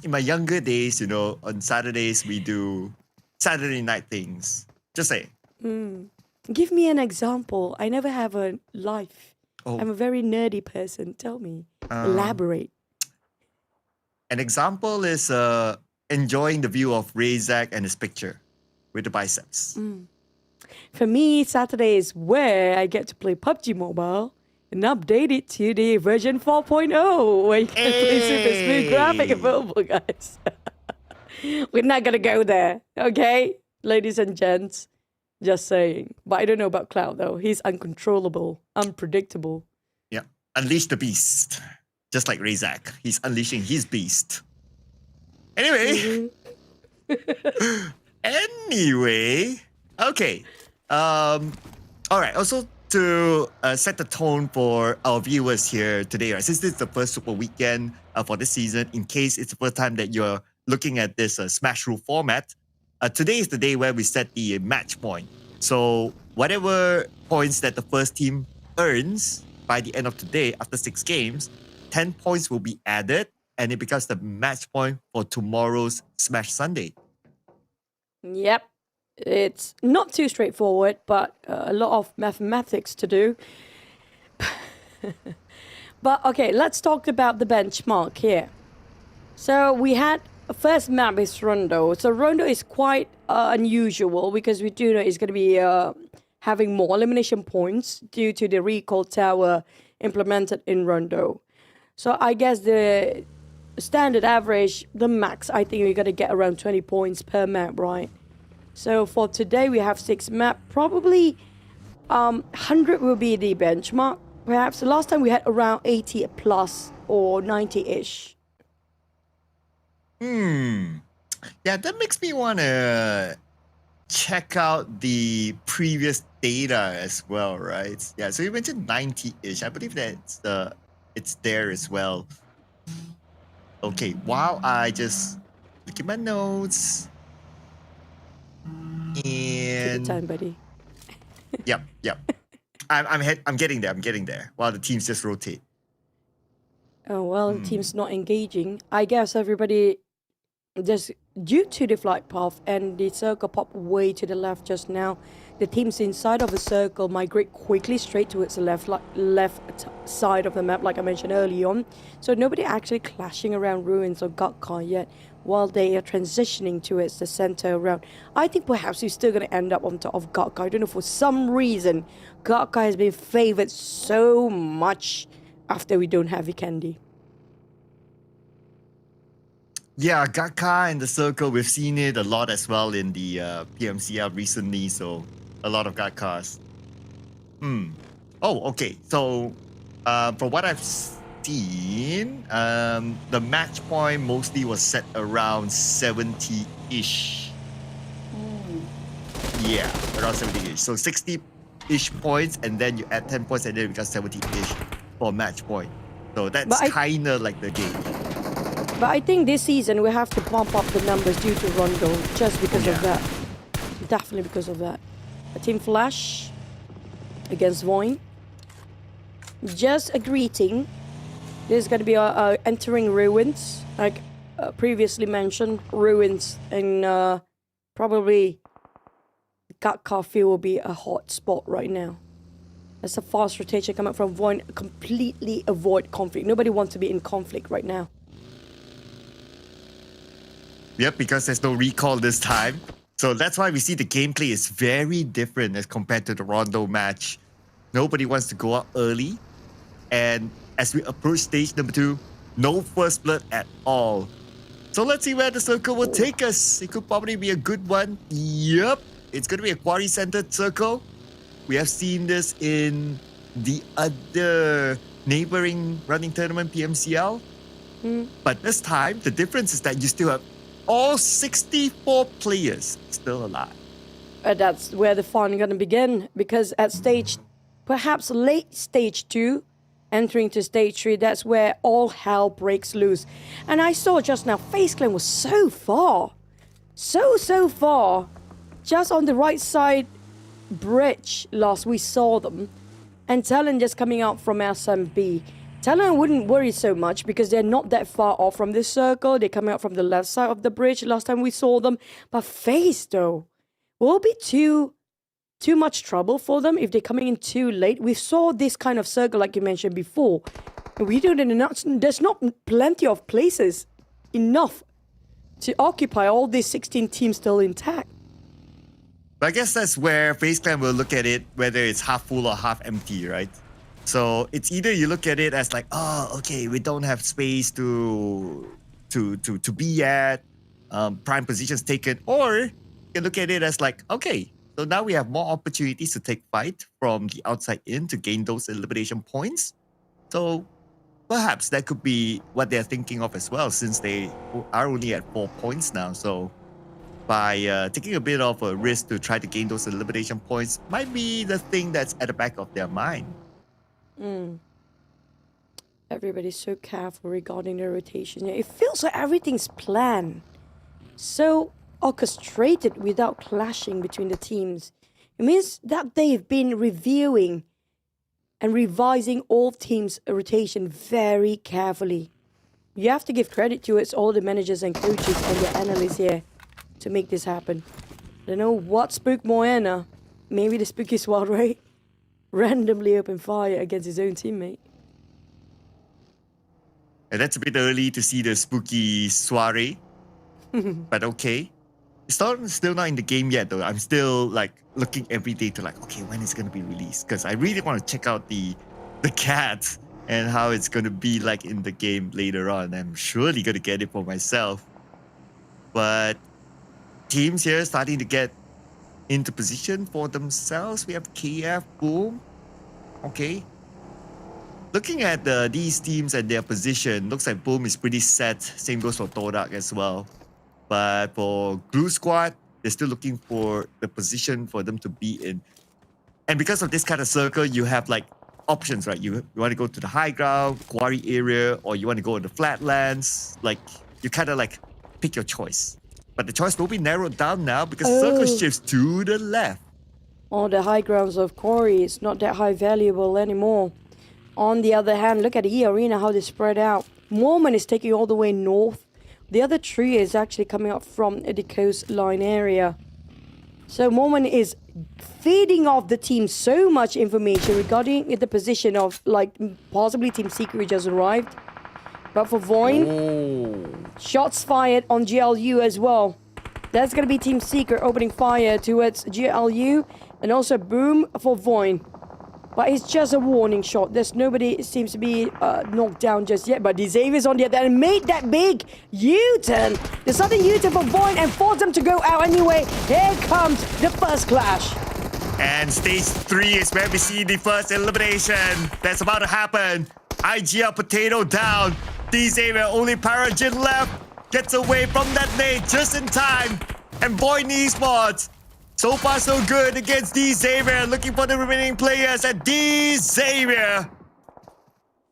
In my younger days, on Saturdays, we do Saturday night things. Just say. Give me an example. I never have a life. Oh. I'm a very nerdy person. Tell me. Elaborate. An example is enjoying the view of Razak and his picture with the biceps. For me, Saturday is where I get to play PUBG Mobile and update it to the version 4.0 where you can play super smooth graphic available, guys. We're not gonna go there, okay? Ladies and gents, just saying. But I don't know about Cloud though. He's uncontrollable, unpredictable. Yeah, unleash the beast. Just like Razak, he's unleashing his beast. Anyway. Anyway. Okay. All right. Also, to set the tone for our viewers here today, right? Since this is the first Super Weekend for this season, in case it's the first time that you're looking at this Smash Rule format, today is the day where we set the match point. So whatever points that the first team earns by the end of today, after 6 games, 10 points will be added, and it becomes the match point for tomorrow's Smash Sunday. Yep. It's not too straightforward, but a lot of mathematics to do. But okay, let's talk about the benchmark here. So we had first map is Rondo. So Rondo is quite unusual because we do know it's going to be having more elimination points due to the recall tower implemented in Rondo. So I guess the standard average, the max, I think we're going to get around 20 points per map, right? So for today, we have 6 map. Probably 100 will be the benchmark. Perhaps the last time we had around 80 plus or 90-ish. Yeah, that makes me want to check out the previous data as well, right? Yeah, so you mentioned 90-ish. I believe that it's there as well. Okay, while I just look at my notes. Take your time, buddy. Yep. I'm getting there while the teams just rotate. Oh, well, the team's not engaging. I guess everybody just due to the flight path and the circle pop way to the left just now, the teams inside of the circle migrate quickly straight towards the left side of the map, like I mentioned early on. So nobody actually clashing around ruins or Gotcar yet, while they are transitioning towards the center around. I think perhaps we're still going to end up on top of Gotcar. I don't know, for some reason, Gotcar has been favored so much after we don't have Vikendi. Yeah, Gotcar in the circle, we've seen it a lot as well in the PMCL recently, so a lot of Gotcars. Oh, okay. So, from what I've seen, the match point mostly was set around 70-ish. Yeah, around 70-ish. So 60-ish points, and then you add 10 points, and then it becomes 70-ish for match point. So that's kind of like the game. But I think this season we have to bump up the numbers due to Rondo, just because of that. Definitely because of that. A Team Flash against VOIN. just a greeting. There's going to be entering ruins, like previously mentioned, ruins, and probably Gat field will be a hot spot right now. That's a fast rotation coming from VOIN. Completely avoid conflict. Nobody wants to be in conflict right now. Yep, because there's no recall this time. So that's why we see the gameplay is very different as compared to the Rondo match. Nobody wants to go out early. And as we approach stage number 2, no first blood at all. So let's see where the circle will take us. It could probably be a good one. Yep, it's going to be a quarry-centered circle. We have seen this in the other neighboring running tournament, PMCL. But this time, the difference is that you still have all 64 players still alive. That's where the fun is going to begin, because at stage, perhaps late stage 2, entering to stage 3, that's where all hell breaks loose. And I saw just now, FaZe Clan was so far. So far. Just on the right side bridge last we saw them. And TALON just coming out from SMB. TALON wouldn't worry so much because they're not that far off from this circle. They're coming out from the left side of the bridge last time we saw them. But FaZe, though, will be too much trouble for them if they're coming in too late. We saw this kind of circle, like you mentioned before. There's not plenty of places enough to occupy all these 16 teams still intact. But I guess that's where FaZe Clan will look at it, whether it's half full or half empty, right? So it's either you look at it as like, oh, okay, we don't have space to be at, prime positions taken, or you can look at it as like, okay, so now we have more opportunities to take fight from the outside in to gain those elimination points. So perhaps that could be what they're thinking of as well, since they are only at 4 points now. So by taking a bit of a risk to try to gain those elimination points might be the thing that's at the back of their mind. Everybody's so careful regarding the rotation. It feels like everything's planned. So orchestrated without clashing between the teams. It means that they've been reviewing and revising all teams' rotation very carefully. You have to give credit to all the managers and coaches and the analysts here to make this happen. I don't know what spooked MAQNA. Maybe the spooky suare randomly opened fire against his own teammate. And that's a bit early to see the spooky suare. But okay. It's still not in the game yet though. I'm still like looking every day to like, okay, when it's going to be released? Because I really want to check out the cat and how it's going to be like in the game later on. I'm surely going to get it for myself. But teams here starting to get into position for themselves. We have KF, Boom. Okay. Looking at these teams and their position, looks like Boom is pretty set. Same goes for TODAK as well. But for Glue Squad, they're still looking for the position for them to be in. And because of this kind of circle, you have like options, right? You want to go to the high ground, quarry area, or you want to go on the flatlands. Like, you kind of like pick your choice. But the choice will be narrowed down now because circle shifts to the left. Oh, the high grounds of quarry is not that high valuable anymore. On the other hand, look at eArena, how they spread out. Mormon is taking all the way north. The other tree is actually coming up from the coastline area. So Mormon is feeding off the team so much information regarding the position of like possibly Team Secret who just arrived. But for VOIN, shots fired on GLU as well. That's going to be Team Secret opening fire towards GLU and also Boom for VOIN. But it's just a warning shot. There's nobody seems to be knocked down just yet. But Xavier's on the other end made that big U-turn. The sudden U-turn for VOIN and forced them to go out anyway. Here comes the first clash. And stage 3 is where we see the first elimination. That's about to happen. IGL Potato down. Xavier, only Paragen left. Gets away from that nade just in time. And VOIN Esports. So far, so good against Xavier. Looking for the remaining players at Xavier.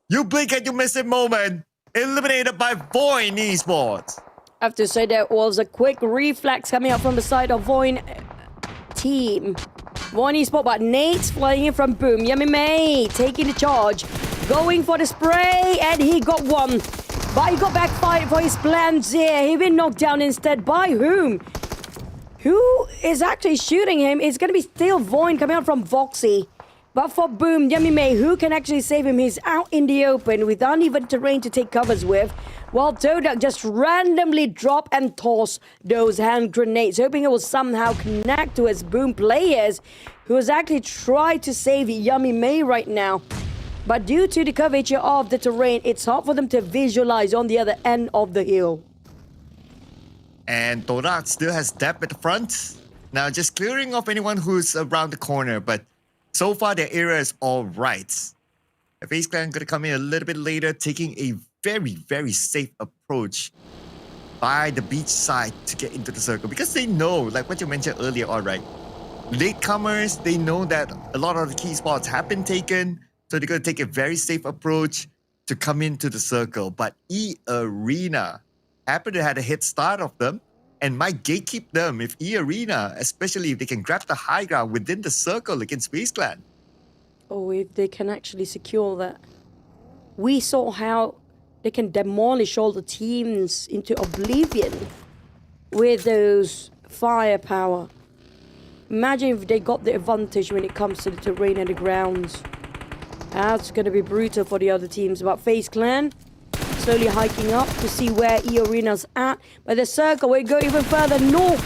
You blink and you miss a moment. Eliminated by VOIN Esports. I have to say that was a quick reflex coming out from the side of VOIN team. VOIN Esports, but Nate's flying in from Boom. Yummy May taking the charge. Going for the spray, and he got one. But he got backfired for his plans here. He been knocked down instead by whom? Who is actually shooting him? It's going to be still VOIN coming out from Voxy. But for Boom, Yummy May, who can actually save him? He's out in the open without even terrain to take covers with. While TODAK just randomly drop and toss those hand grenades, hoping it will somehow connect to his Boom players, who has actually tried to save Yummy May right now. But due to the curvature of the terrain, it's hard for them to visualize on the other end of the hill. And TODAK still has depth at the front. Now just clearing off anyone who's around the corner, but so far their area is all right. FaZe Clan going to come in a little bit later, taking a very, very safe approach by the beach side to get into the circle. Because they know, like what you mentioned earlier, all right, latecomers, they know that a lot of the key spots have been taken. So they're going to take a very safe approach to come into the circle. But eArena happen to have a head start of them and might gatekeep them if eArena, especially if they can grab the high ground within the circle against FaZe Clan. Oh, if they can actually secure that. We saw how they can demolish all the teams into oblivion with those firepower. Imagine if they got the advantage when it comes to the terrain and the grounds. That's going to be brutal for the other teams. But FaZe Clan slowly hiking up to see where eArena's at. But the circle will go even further north.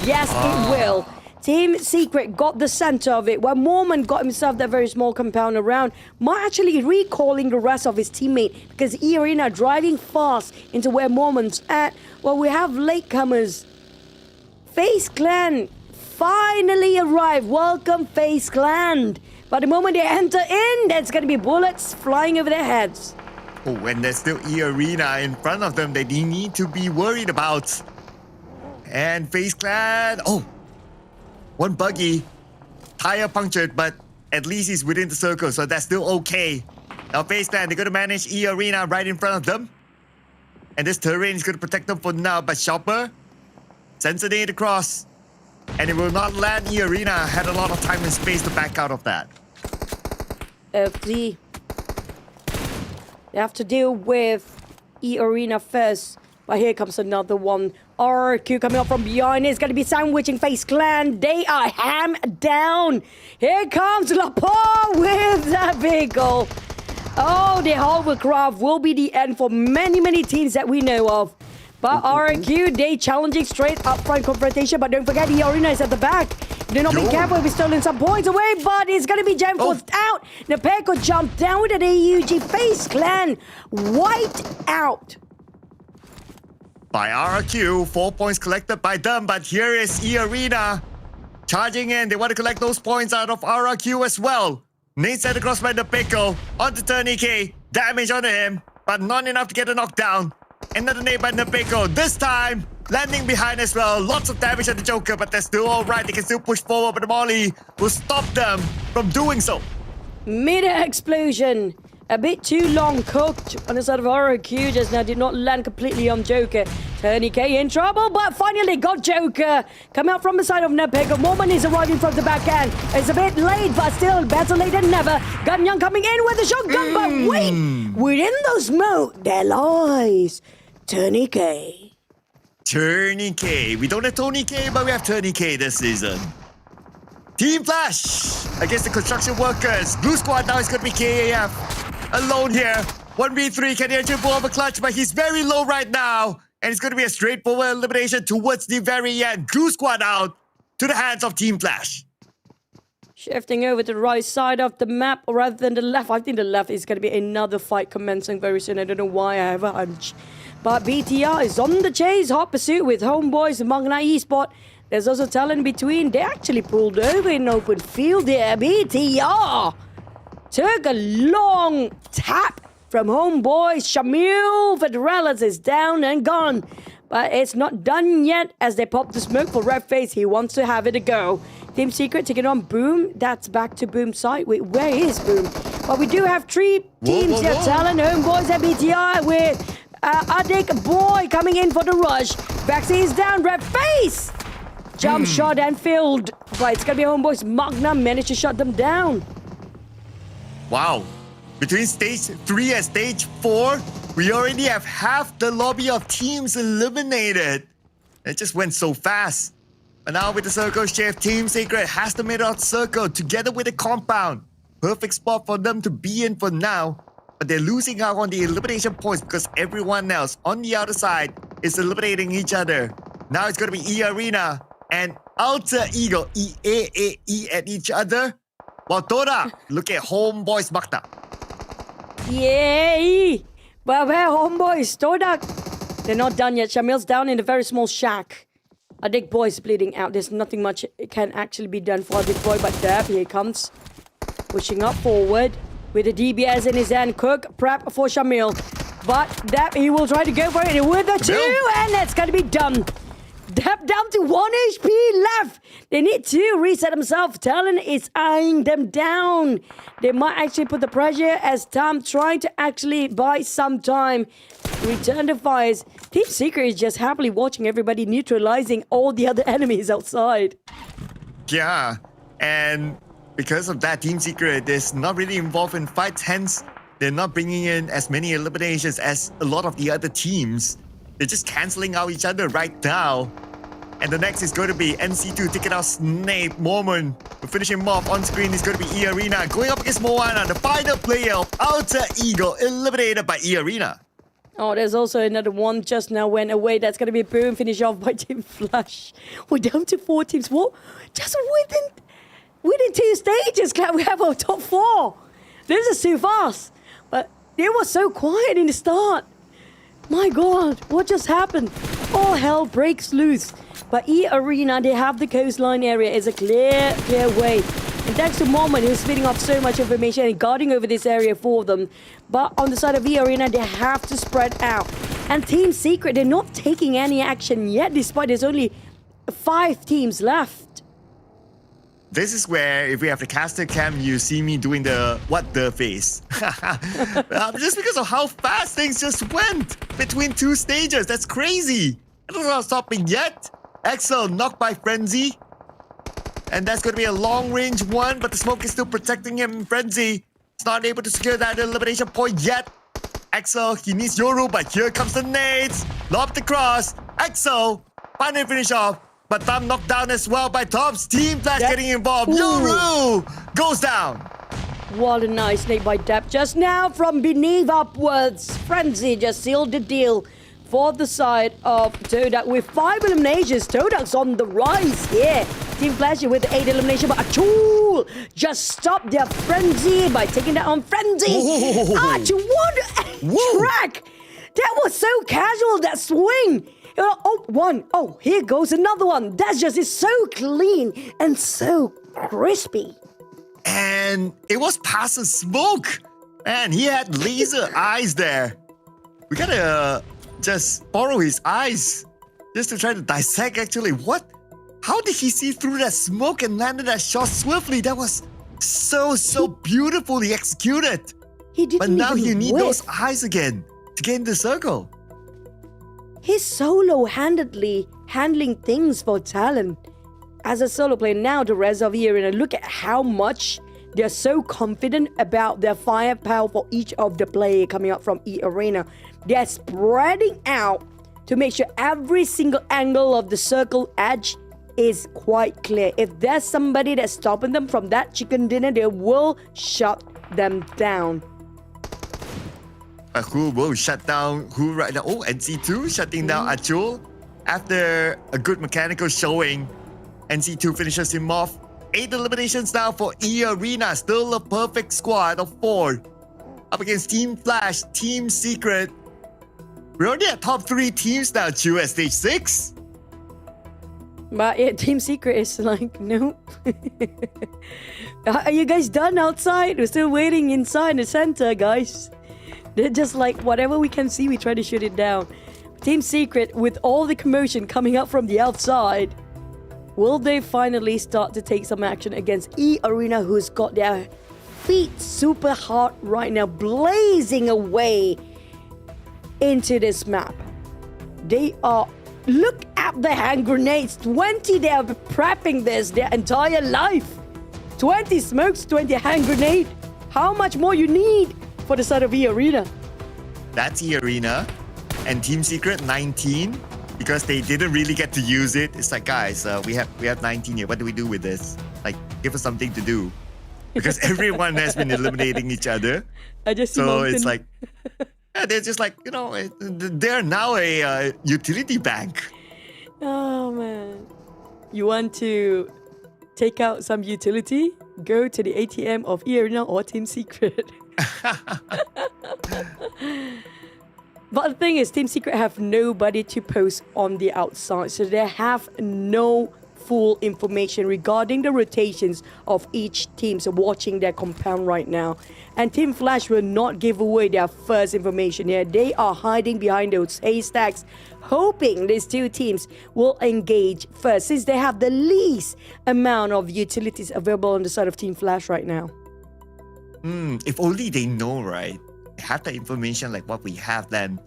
Yes, it will. Team Secret got the center of it, while Mormon got himself that very small compound around. Might actually recalling the rest of his teammate because eArena driving fast into where Mormon's at. Well, we have latecomers. FaZe Clan finally arrived. Welcome, FaZe Clan. But the moment they enter in, there's going to be bullets flying over their heads. Oh, and there's still eArena in front of them that they need to be worried about. And FaZe Clan, one buggy, tire punctured, but at least he's within the circle, so that's still okay. Now FaZe Clan, they're going to manage eArena right in front of them. And this terrain is going to protect them for now, but Chopper, sensing it across. And it will not land eArena, had a lot of time and space to back out of that. FD. They have to deal with eArena first. But here comes another one. RQ coming up from behind. It's going to be sandwiching FaZe Clan. They are hammed down. Here comes Lapore with the vehicle. Oh, the hovercraft will be the end for many, many teams that we know of. But RQ, they challenging straight up front confrontation. But don't forget, eArena is at the back. They're not being careful. We're stolen some points away, but it's going to be jam forced out. Nepeko jumped down with an AUG. FaZe Clan wiped out. By RQ, 4 points collected by them, but here is eArena charging in. They want to collect those points out of RQ as well. Nate set across by Nepeko onto TODAK. Damage onto him, but not enough to get a knockdown. Another nade by Nepeko, this time landing behind as well. Lots of damage on the Joker, but they're still alright. They can still push forward, but the Molly will stop them from doing so. Mid-air explosion. A bit too long cooked on the side of RQ just now. Did not land completely on Joker. TODAK in trouble, but finally got Joker. Come out from the side of Nepeko. Mormon is arriving from the back end. It's a bit late, but still better late than never. Gunyoung coming in with the shotgun, but wait! Within the smoke, there lies TODAK. TODAK. We don't have Tony K, but we have TODAK this season. Team Flash against the construction workers. Blue squad now is going to be KAF. Alone here. 1v3. Can he actually pull off a clutch? But he's very low right now. And it's going to be a straightforward elimination towards the very end. Blue squad out to the hands of Team Flash. Shifting over to the right side of the map rather than the left. I think the left is going to be another fight commencing very soon. I don't know why, I have a hunch. But BTR is on the chase. Hot pursuit with Homebois and MAQNA Esports. There's also talent between. They actually pulled over in open field there. BTR took a long tap from Homebois. Shamil Federales is down and gone. But it's not done yet as they pop the smoke for Red FaZe. He wants to have it a go. Team Secret taking on Boom. That's back to Boom's side. Wait, where is Boom? But we do have three teams here. Talon, Homebois, and BTR with Adik Boy coming in for the rush. Vaccine is down. Red FaZe Jump shot and failed. But it's going to be Homebois. MAQNA managed to shut them down. Wow. Between stage 3 and stage 4, we already have half the lobby of teams eliminated. It just went so fast. But now with the circle shift, Team Secret has the middle of the circle together with the compound. Perfect spot for them to be in for now. But they're losing out on the elimination points because everyone else on the other side is eliminating each other. Now it's going to be eArena and Alter Eagle EAAE at each other. While TODAK look at Homebois MAQNA. Yay! But where Homebois, TODAK? They're not done yet. Shamil's down in a very small shack. A big boy's bleeding out. There's nothing much can actually be done for a big boy, but there he comes. Pushing up forward with the DBS in his hand. Cook prep for Shamil. But Dap, he will try to go for it with the 2, and that's going to be done. Dap down to 1 HP left. They need to reset themselves. TALON is eyeing them down. They might actually put the pressure as Tam trying to actually buy some time. Return to fires. Team Secret is just happily watching everybody neutralizing all the other enemies outside. Yeah, and because of that, Team Secret is not really involved in fights, hence they're not bringing in as many eliminations as a lot of the other teams. They're just cancelling out each other right now. And the next is going to be NC2 taking out Snape. Moment. We're finishing him off on screen. Is going to be eArena going up against MAQNA, the final player of Alter Eagle, eliminated by eArena. Oh, there's also another one just now went away. That's going to be boom, finish off by Team Flash. We're down to 4 teams. What? Just within 2 stages, we have our top 4. This is too fast. But they were so quiet in the start. My God, what just happened? All hell breaks loose. But eArena, they have the coastline area. It's a clear way. And thanks to Moment, who's spitting off so much information and guarding over this area for them. But on the side of eArena, they have to spread out. And Team Secret, they're not taking any action yet, despite there's only 5 teams left. This is where, if we have the caster cam, you see me doing the what the face. Just because of how fast things just went between 2 stages. That's crazy. It's not stopping yet. Excel knocked by Frenzy. And that's going to be a long-range one, but the smoke is still protecting him. Frenzy is not able to secure that elimination point yet. Excel, he needs Yoru, but here comes the nades. Lobbed across. Excel, finally finish off. But Thumb knocked down as well by Tom's Team Flash getting involved. Yoru goes down. What a nice nade by Dap just now from beneath upwards. Frenzy just sealed the deal for the side of TODAK with 5 eliminations. TODAK's on the rise here. Team Flash with 8 eliminations, but Achul just stopped their Frenzy by taking that on Frenzy. Achul, what a track. That was so casual, that swing. Oh, one. Oh, here goes another one. That just is so clean and so crispy. And it was past the smoke. Man, he had laser eyes there. We gotta just borrow his eyes just to try to dissect actually what. How did he see through that smoke and landed that shot swiftly? That was so beautifully executed. He didn't. But now even you need whiff. those eyes again to get in the circle. He's solo-handedly handling things for TALON. As a solo player, now the rest of eArena, look at how much they're so confident about their firepower for each of the players coming up from eArena. They're spreading out to make sure every single angle of the circle edge is quite clear. If there's somebody that's stopping them from that chicken dinner, they will shut them down. Who will shut down who right now? Oh, NC2 shutting down Achul. After a good mechanical showing, NC2 finishes him off. 8 eliminations now for eArena. Still a perfect squad of 4. Up against Team Flash, Team Secret. We're already at top 3 teams now, Chu, at stage 6. But yeah, Team Secret is like, nope. Are you guys done outside? We're still waiting inside the center, guys. They're just like, whatever we can see, we try to shoot it down. Team Secret, with all the commotion coming up from the outside, will they finally start to take some action against eArena, who's got their feet super hot right now, blazing away into this map? They are, look at at the hand grenades. 20, they are prepping this their entire life. 20 smokes, 20 hand grenade. How much more you need for the start of eArena? That's eArena. And Team Secret 19, because they didn't really get to use it. It's like, guys, we have 19 here. What do we do with this? Like, give us something to do. Because everyone has been eliminating each other. I just so it's like, yeah, they're just like, they're now a utility bank. Oh man. You want to take out some utility? Go to the ATM of eArena or Team Secret. But the thing is, Team Secret have nobody to post on the outside, so they have no full information regarding the rotations of each team. So watching their compound right now, and Team Flash will not give away their first information here. They are hiding behind those haystacks, hoping these two teams will engage first, since they have the least amount of utilities available on the side of Team Flash right now. If only they know, right? Have the information like what we have, then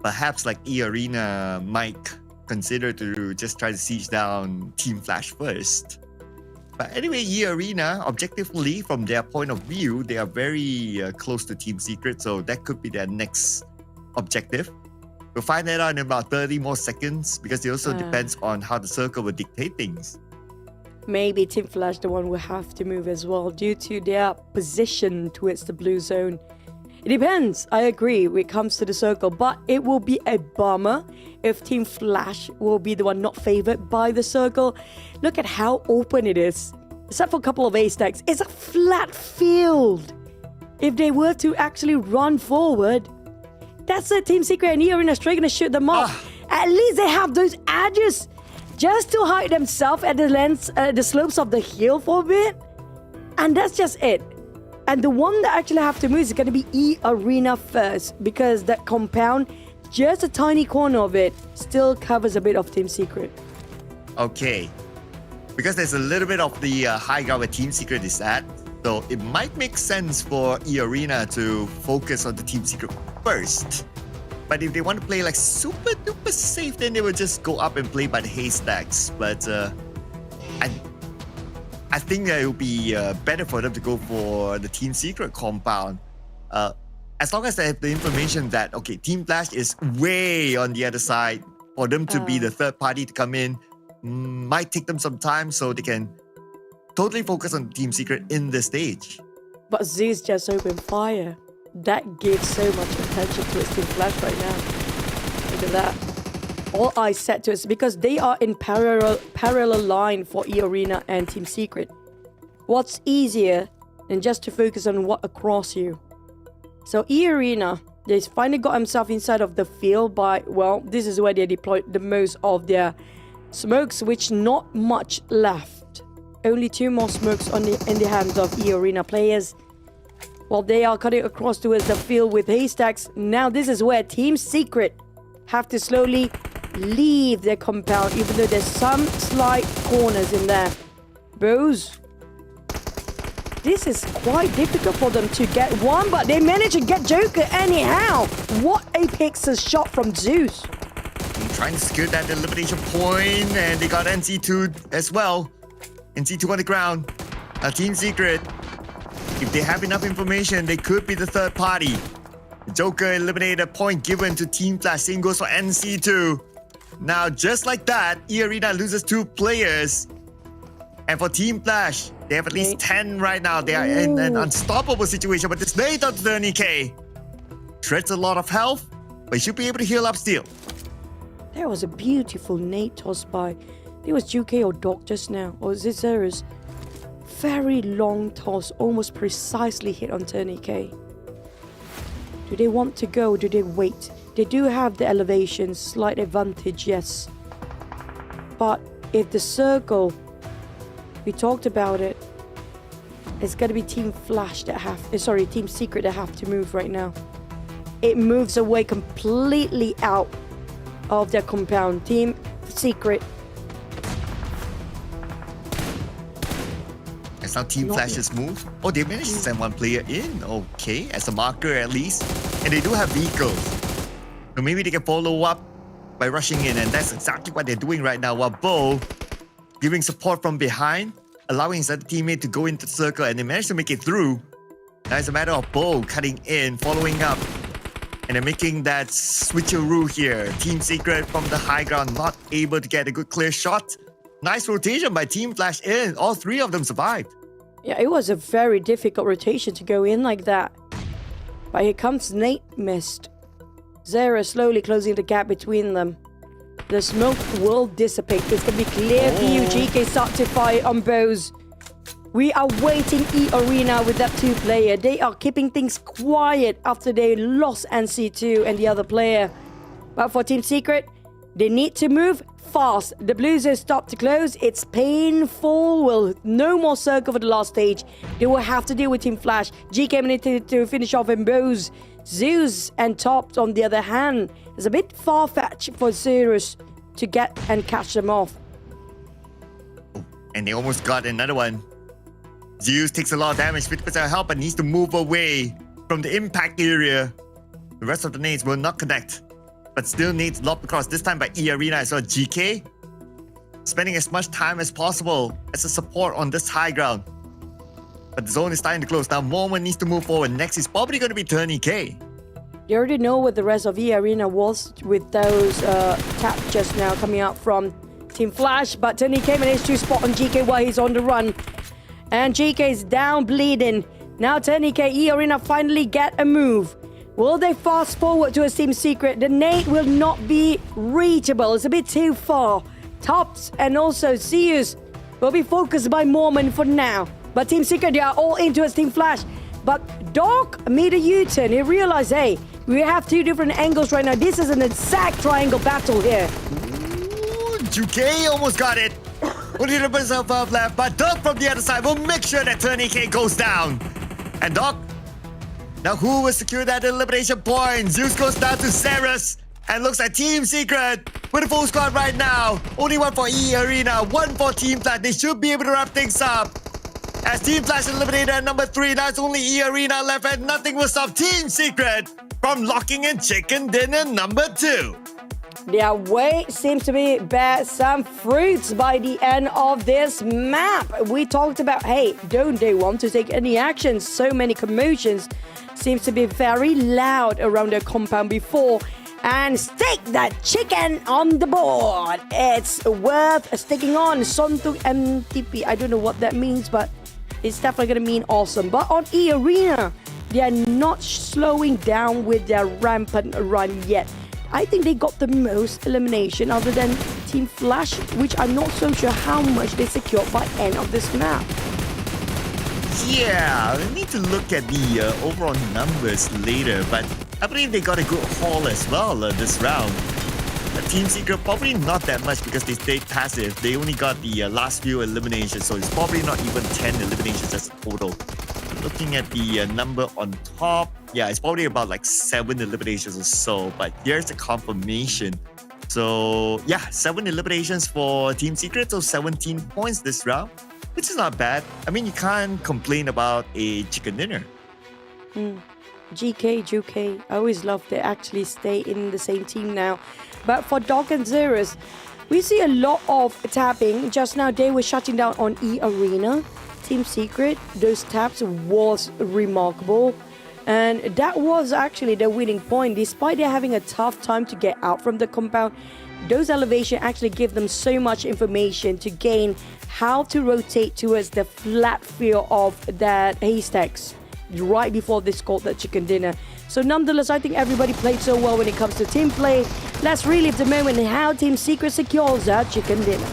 perhaps like eArena might consider to just try to siege down Team Flash first. But anyway, eArena, objectively, from their point of view, they are very close to Team Secret, so that could be their next objective. We'll find that out in about 30 more seconds, because it also depends on how the circle will dictate things. Maybe Team Flash, the one will have to move as well due to their position towards the blue zone. It depends, I agree, when it comes to the circle, but it will be a bummer if Team Flash will be the one not favored by the circle. Look at how open it is. Except for a couple of haystacks, it's a flat field. If they were to actually run forward, that's it. Team Secret and eArena straight gonna shoot them off. At least they have those edges just to hide themselves at the slopes of the hill for a bit. And that's just it. And the one that actually have to move is going to be eArena first, because that compound, just a tiny corner of it, still covers a bit of Team Secret. Okay. Because there's a little bit of the high ground where Team Secret is at, so it might make sense for eArena to focus on the Team Secret first. But if they want to play like super duper safe, then they will just go up and play by the haystacks. But I think that it would be better for them to go for the Team Secret compound. As long as they have the information that, okay, Team Flash is way on the other side, for them to be the third party to come in might take them some time, so they can totally focus on Team Secret in the stage. But Zeus just opened fire. That gives so much attention to his Team Flash right now. Look at that. All eyes set to us, because they are in parallel line for eArena and Team Secret. What's easier than just to focus on what across you? So eArena, they finally got himself inside of the field by, well, this is where they deployed the most of their smokes, which not much left. Only 2 more smokes in the hands of eArena players. While they are cutting across towards the field with haystacks, now this is where Team Secret have to slowly leave their compound, even though there's some slight corners in there. Bros, this is quite difficult for them to get one, but they managed to get Joker anyhow. What a pixel shot from Zeus. Trying to secure that elimination point, and they got NC2 as well. NC2 on the ground. Team Secret, if they have enough information, they could be the third party. Joker eliminated a point given to Team Flash. Same goes for NC2. Now, just like that, eArena loses 2 players. And for Team Flash, they have at least 10 right now. They are in an unstoppable situation, but this nade onto the NEK shreds a lot of health, but he should be able to heal up still. There was a beautiful nade toss by, it was UK or Doc just now, or is it Zerus? Very long toss, almost precisely hit on TECNO. Do they want to go? Do they wait? They do have the elevation, slight advantage, yes. But if the circle, we talked about it, it's gonna be Team Flash that Team Secret that have to move right now. It moves away completely out of their compound. Team Secret. As now Team Flash's move. Oh, they managed to send 1 player in. Okay, as a marker at least. And they do have vehicles. So maybe they can follow up by rushing in, and that's exactly what they're doing right now. While Bo giving support from behind, allowing his other teammate to go into the circle, and they managed to make it through. Now it's a matter of Bo cutting in, following up, and they're making that switcheroo here. Team Secret from the high ground, not able to get a good clear shot. Nice rotation by Team Flash in. All three of them survived. Yeah, it was a very difficult rotation to go in like that. But here comes Nate Mist. Zera slowly closing the gap between them. The smoke will dissipate. It's going to be clear view. GK start to fire on bows. We are waiting eArena with that two-player. They are keeping things quiet after they lost NC2 and the other player. But for Team Secret, they need to move fast. The Blues have stopped to close. It's painful. Well, no more circle for the last stage. They will have to deal with Team Flash. GK needed to finish off in bows. Zeus and Tops, on the other hand, is a bit far-fetched for Zeus to get and catch them off. And they almost got another one. Zeus takes a lot of damage, 50% help, and needs to move away from the impact area. The rest of the nades will not connect, but still nades lopped across, this time by eArena as well. GK spending as much time as possible as a support on this high ground. But the zone is starting to close. Now Moment needs to move forward. Next is probably going to be Turny K. You already know what the rest of eArena was with those taps just now coming out from Team Flash, but Turny K managed to spot on GK while he's on the run. And GK is down bleeding. Now Turny K, eArena finally get a move. Will they fast forward to a Team Secret? The nade will not be reachable. It's a bit too far. Tops and also Zeus will be focused by Mormon for now. But Team Secret, they are all into a Team Flash. But Doc made a U-turn. He realized, hey, we have two different angles right now. This is an exact triangle battle here. Ooh, GK almost got it. Only the himself up left, but Doc from the other side will make sure that Turny K goes down. And Doc, now who will secure that elimination point? Zeus goes down to Ceres, and looks like Team Secret with a full squad right now. Only one for eArena, one for Team Flash. They should be able to wrap things up. As Team Flash eliminated at number 3, now it's only eArena left, and nothing will stop Team Secret from locking in chicken dinner number 2. Their way seems to be bear some fruits by the end of this map. We talked about, hey, don't they want to take any action? So many commotions. Seems to be very loud around their compound before. And stick that chicken on the board. It's worth sticking on. Sontuk MTP. I don't know what that means, but it's definitely going to mean awesome. But on eArena, they are not slowing down with their rampant run yet. I think they got the most elimination other than Team Flash, which I'm not so sure how much they secured by end of this map. Yeah, we need to look at the overall numbers later, but I believe they got a good haul as well this round. Team Secret probably not that much because they stayed passive. They only got the last few eliminations, so it's probably not even 10 eliminations as a total. Looking at the number on top, yeah, it's probably about like 7 eliminations or so, but here's the confirmation. So yeah, 7 eliminations for Team Secret, so 17 points this round, which is not bad. I mean, you can't complain about a chicken dinner. GK, JUK, I always love they actually stay in the same team now. But for Doc and Zeus, we see a lot of tapping. Just now they were shutting down on eArena. Team Secret, those taps was remarkable. And that was actually the winning point. Despite they having a tough time to get out from the compound, those elevations actually give them so much information to gain how to rotate towards the flat field of that haystacks right before they scored that chicken dinner. So nonetheless, I think everybody played so well when it comes to team play. Let's relive the moment and how Team Secret secures that chicken dinner.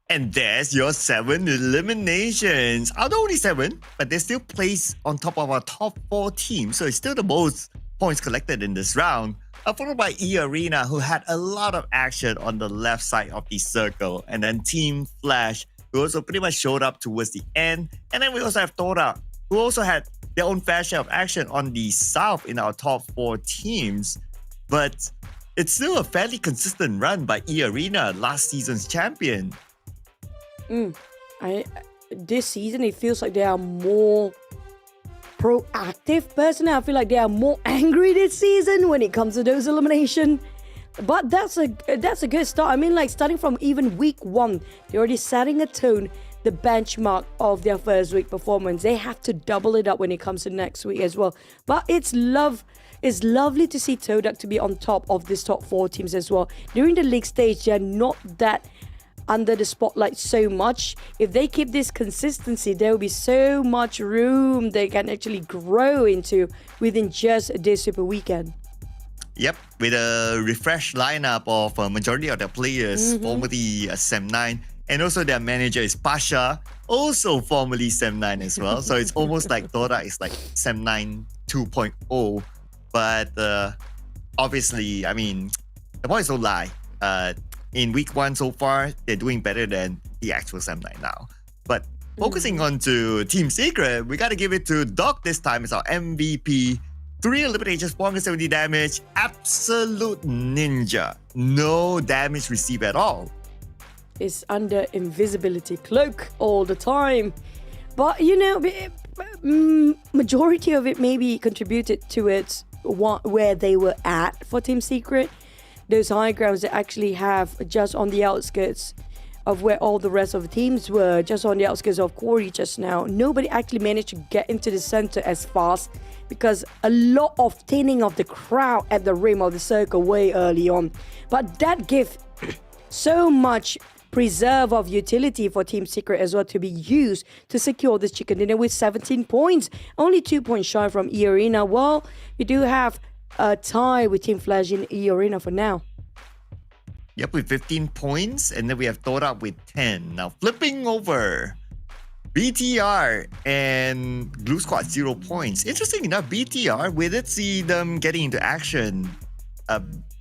And there's your 7 eliminations. Although only 7, but they still place on top of our top 4 teams. So it's still the most points collected in this round. Followed by eArena, who had a lot of action on the left side of the circle. And then Team Flash, who also pretty much showed up towards the end. And then we also have TODAK, who also had their own fair share of action on the south in our top 4 teams. But it's still a fairly consistent run by eArena, last season's champion. This season, it feels like they are more proactive. Personally, I feel like they are more angry this season when it comes to those elimination. But that's a good start. I mean, like starting from even week 1, they're already setting a tone, the benchmark of their first week performance. They have to double it up when it comes to next week as well. But it's lovely to see TODAK to be on top of this top 4 teams as well. During the league stage, they're not that under the spotlight so much. If they keep this consistency, there will be so much room they can actually grow into within just this Super Weekend. Yep, with a refreshed lineup of majority of their players, formerly Sem9, and also their manager is Pasha, also formerly Sem9 as well. So it's almost like TODAK is like Sem9 2.0. But obviously, I mean, the boys don't lie. In week 1 so far, they're doing better than the actual Sem9 now. But focusing on to Team Secret, we got to give it to Doc this time as our MVP. 3 eliminations, 470 damage, absolute ninja. No damage received at all. It's under invisibility cloak all the time. But, you know, majority of it maybe contributed to it where they were at for Team Secret. Those high grounds they actually have just on the outskirts of where all the rest of the teams were, just on the outskirts of Quarry just now. Nobody actually managed to get into the center as fast because a lot of thinning of the crowd at the rim of the circle way early on. But that gave so much preserve of utility for Team Secret as well to be used to secure this chicken dinner with 17 points. Only 2 points shy from eArena. Well, we do have a tie with Team Flash in eArena for now. Yep, with 15 points, and then we have TODAK with 10. Now flipping over, BTR and Blue Squad 0 points. Interesting enough, BTR, we did see them getting into action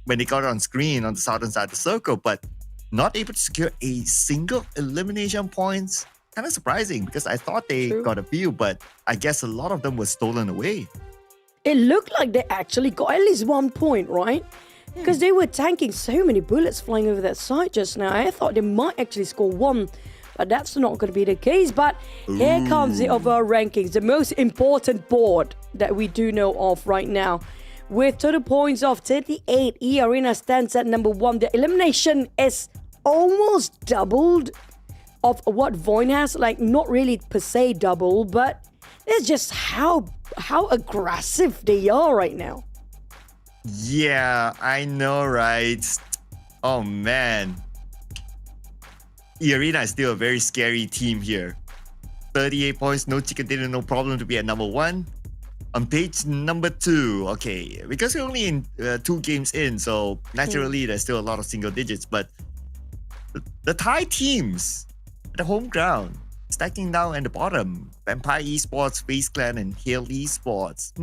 when they got on screen on the southern side of the circle, but not able to secure a single elimination points. Kind of surprising because I thought they got a few, but I guess a lot of them were stolen away. It looked like they actually got at least 1 point, right? Because they were tanking so many bullets flying over that side just now. I thought they might actually score 1, but that's not going to be the case. But here comes the overall rankings, the most important board that we do know of right now. With total points of 38, eArena stands at number 1. The elimination is almost doubled of what VOIN has. Like, not really per se double, but it's just how aggressive they are right now. Yeah, I know, right? Oh, man. eArena is still a very scary team here. 38 points, no chicken dinner, no problem to be at number 1. On page number 2, okay, because we're only in 2 games in, so naturally there's still a lot of single digits, but the Thai teams at the home ground, stacking down at the bottom, Vampire Esports, FaZe Clan, and Hail Esports.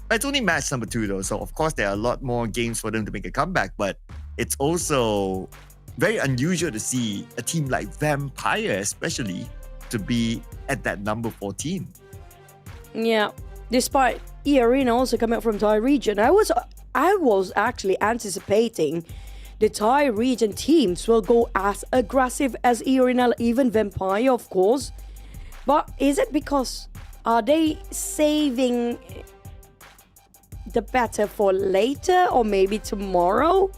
But it's only match number 2 though, so of course there are a lot more games for them to make a comeback, but it's also very unusual to see a team like Vampire especially to be at that number 14. Yeah, despite eArena also coming up from Thai region, I was actually anticipating the Thai region teams will go as aggressive as eArena, even Vampire, of course. But is it because are they saving the better for later or maybe tomorrow?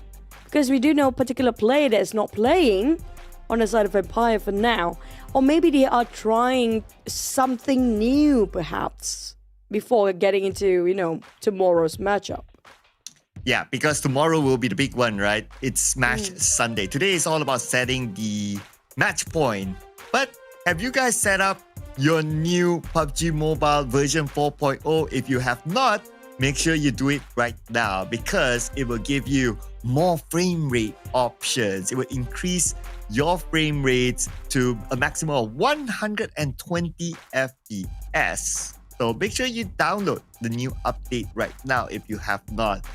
Because we do know a particular player that is not playing on the side of Vampire for now. Or maybe they are trying something new perhaps before getting into, you know, tomorrow's matchup. Yeah, because tomorrow will be the big one, right? It's Match Sunday. Today is all about setting the match point. But have you guys set up your new PUBG Mobile version 4.0? If you have not, make sure you do it right now because it will give you more frame rate options. It will increase your frame rates to a maximum of 120 FPS. So make sure you download the new update right now if you have not.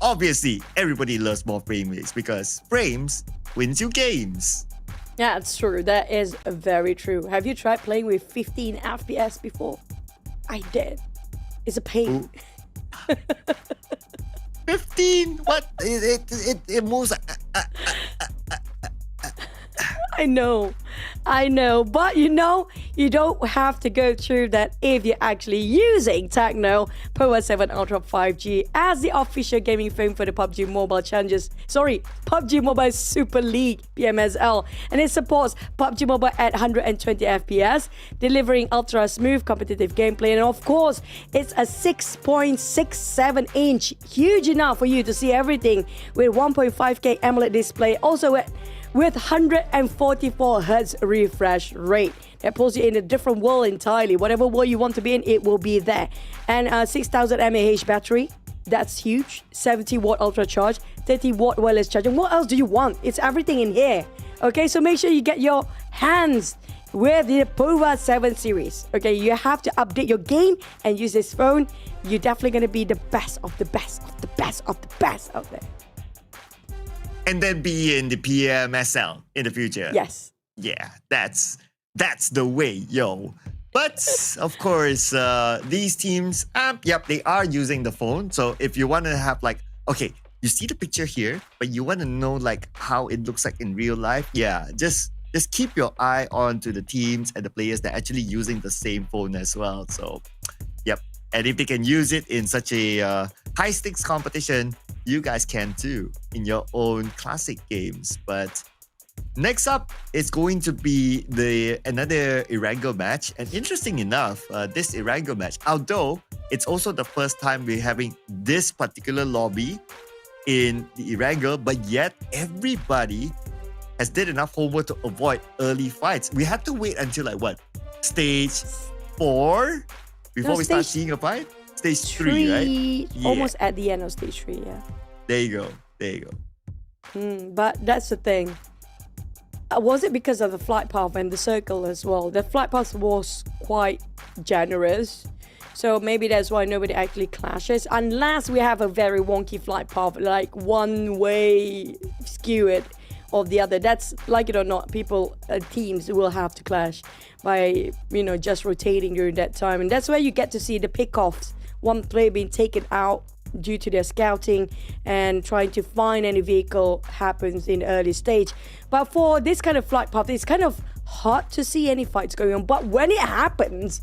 Obviously, everybody loves more frame rates because frames wins you games. Yeah, it's true. That is very true. Have you tried playing with 15 FPS before? I did. It's a pain. 15? What? It moves. I know, but you don't have to go through that if you're actually using TECNO Power 7 Ultra 5G as the official gaming phone for the PUBG Mobile PUBG Mobile Super League PMSL, and it supports PUBG Mobile at 120 FPS, delivering ultra smooth competitive gameplay, and of course, it's a 6.67 inch, huge enough for you to see everything with 1.5K AMOLED display, also with 144 Hz refresh rate. That puts you in a different world entirely. Whatever world you want to be in, it will be there. And 6,000 mAh battery, that's huge. 70 watt ultra charge, 30 watt wireless charging. What else do you want? It's everything in here. Okay, so make sure you get your hands with the Power 7 series. Okay, you have to update your game and use this phone. You're definitely going to be the best of the best of the best of the best out there. And then be in the PMSL in the future. Yes. Yeah, that's the way, yo. But of course, these teams, they are using the phone. So if you want to have okay, you see the picture here, but you want to know how it looks like in real life, yeah, just keep your eye on to the teams and the players that are actually using the same phone as well. So, yep. And if they can use it in such a high stakes competition, you guys can too in your own classic games. But next up, it's going to be another Erangel match. And interesting enough, this Erangel match, although it's also the first time we're having this particular lobby in the Erangel, but yet everybody has did enough homework to avoid early fights. We had to wait until stage 4 before we start seeing a fight. Stage 3, right? Yeah. Almost at the end of stage 3, yeah. There you go. But that's the thing. Was it because of the flight path and the circle as well? The flight path was quite generous. So maybe that's why nobody actually clashes. Unless we have a very wonky flight path, like one way skewed or the other. That's, like it or not, teams will have to clash by, just rotating during that time. And that's where you get to see the pick-offs. One player being taken out due to their scouting and trying to find any vehicle happens in early stage. But for this kind of flight path, it's kind of hard to see any fights going on. But when it happens,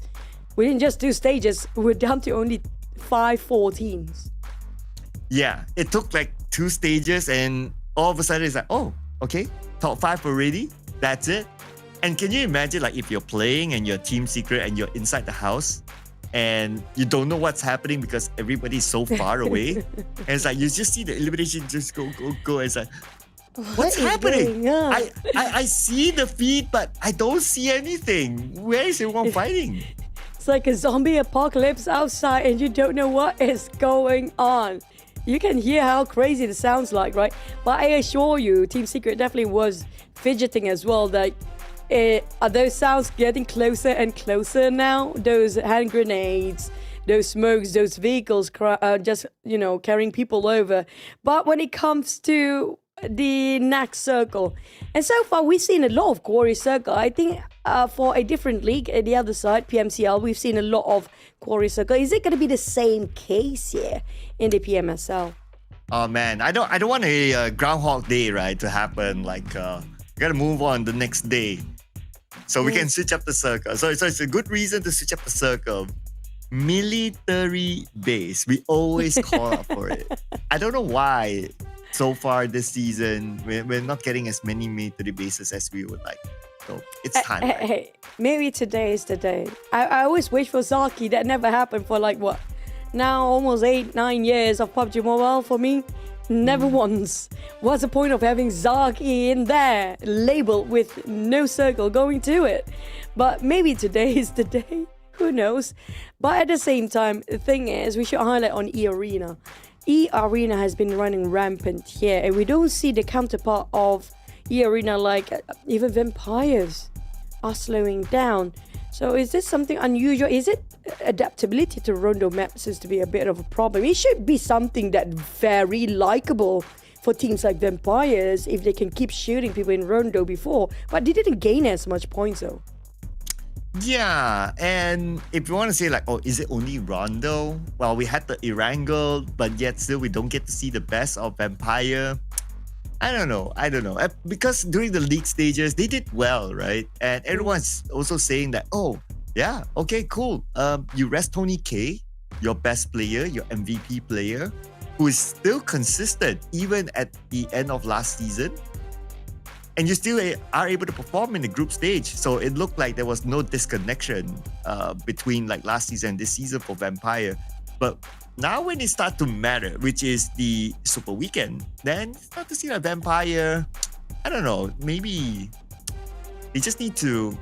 within just 2 stages, we're down to only 4 teams. Yeah, it took 2 stages and all of a sudden it's oh, okay, top 5 already, that's it. And can you imagine if you're playing and you're team secret and you're inside the house and you don't know what's happening because everybody's so far away. And it's you just see the elimination just go. It's what's happening? I see the feed, but I don't see anything. Where is everyone fighting? It's like a zombie apocalypse outside and you don't know what is going on. You can hear how crazy it sounds like, right? But I assure you, Team Secret definitely was fidgeting as well. Are those sounds getting closer and closer now? Those hand grenades, those smokes, those vehicles just, carrying people over. But when it comes to the next circle, and so far we've seen a lot of quarry circle. I think for a different league at the other side, PMCL, we've seen a lot of quarry circle. Is it going to be the same case here in the PMSL? Oh man, I don't want a Groundhog Day, right, to happen. Gotta move on the next day. So we can switch up the circle. So it's a good reason to switch up the circle. Military base. We always call out for it. I don't know why so far this season we're not getting as many military bases as we would like. So it's time. Hey, maybe today is the day. I always wish for Zaki. That never happened for now almost 8-9 years of PUBG Mobile for me. Never once. What's the point of having Zaki in there, labeled with no circle going to it? But maybe today is the day. Who knows? But at the same time, the thing is, we should highlight on eArena. eArena has been running rampant here, and we don't see the counterpart of eArena like even Vampires are slowing down. So is this something unusual? Is it adaptability to Rondo map seems to be a bit of a problem? It should be something that very likable for teams like Vampires if they can keep shooting people in Rondo before, but they didn't gain as much points though. Yeah, and if you want to say like, oh, is it only Rondo? Well, we had the Erangel, but yet still we don't get to see the best of Vampire. I don't know. Because during the league stages, they did well, right? And everyone's also saying that, oh, yeah, okay, cool. You rest Tony K, your best player, your MVP player, who is still consistent even at the end of last season. And you still are able to perform in the group stage. So it looked like there was no disconnection between like last season and this season for Vampire. But now when it starts to matter, which is the Super Weekend, then you start to see a Vampire, I don't know, maybe they just need to,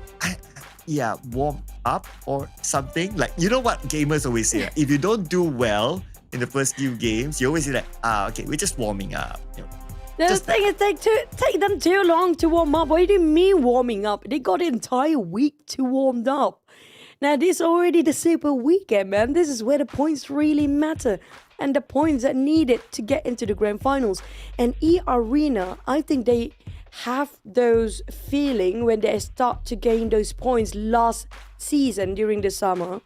warm up or something. Like, you know what gamers always say? If you don't do well in the first few games, you always say that, okay, we're just warming up. You know, the thing is, take them too long to warm up. What do you mean warming up? They got an entire week to warm up. Now, this is already the Super Weekend, man. This is where the points really matter. And the points that needed to get into the grand finals. And eArena, I think they have those feeling when they start to gain those points last season during the summer.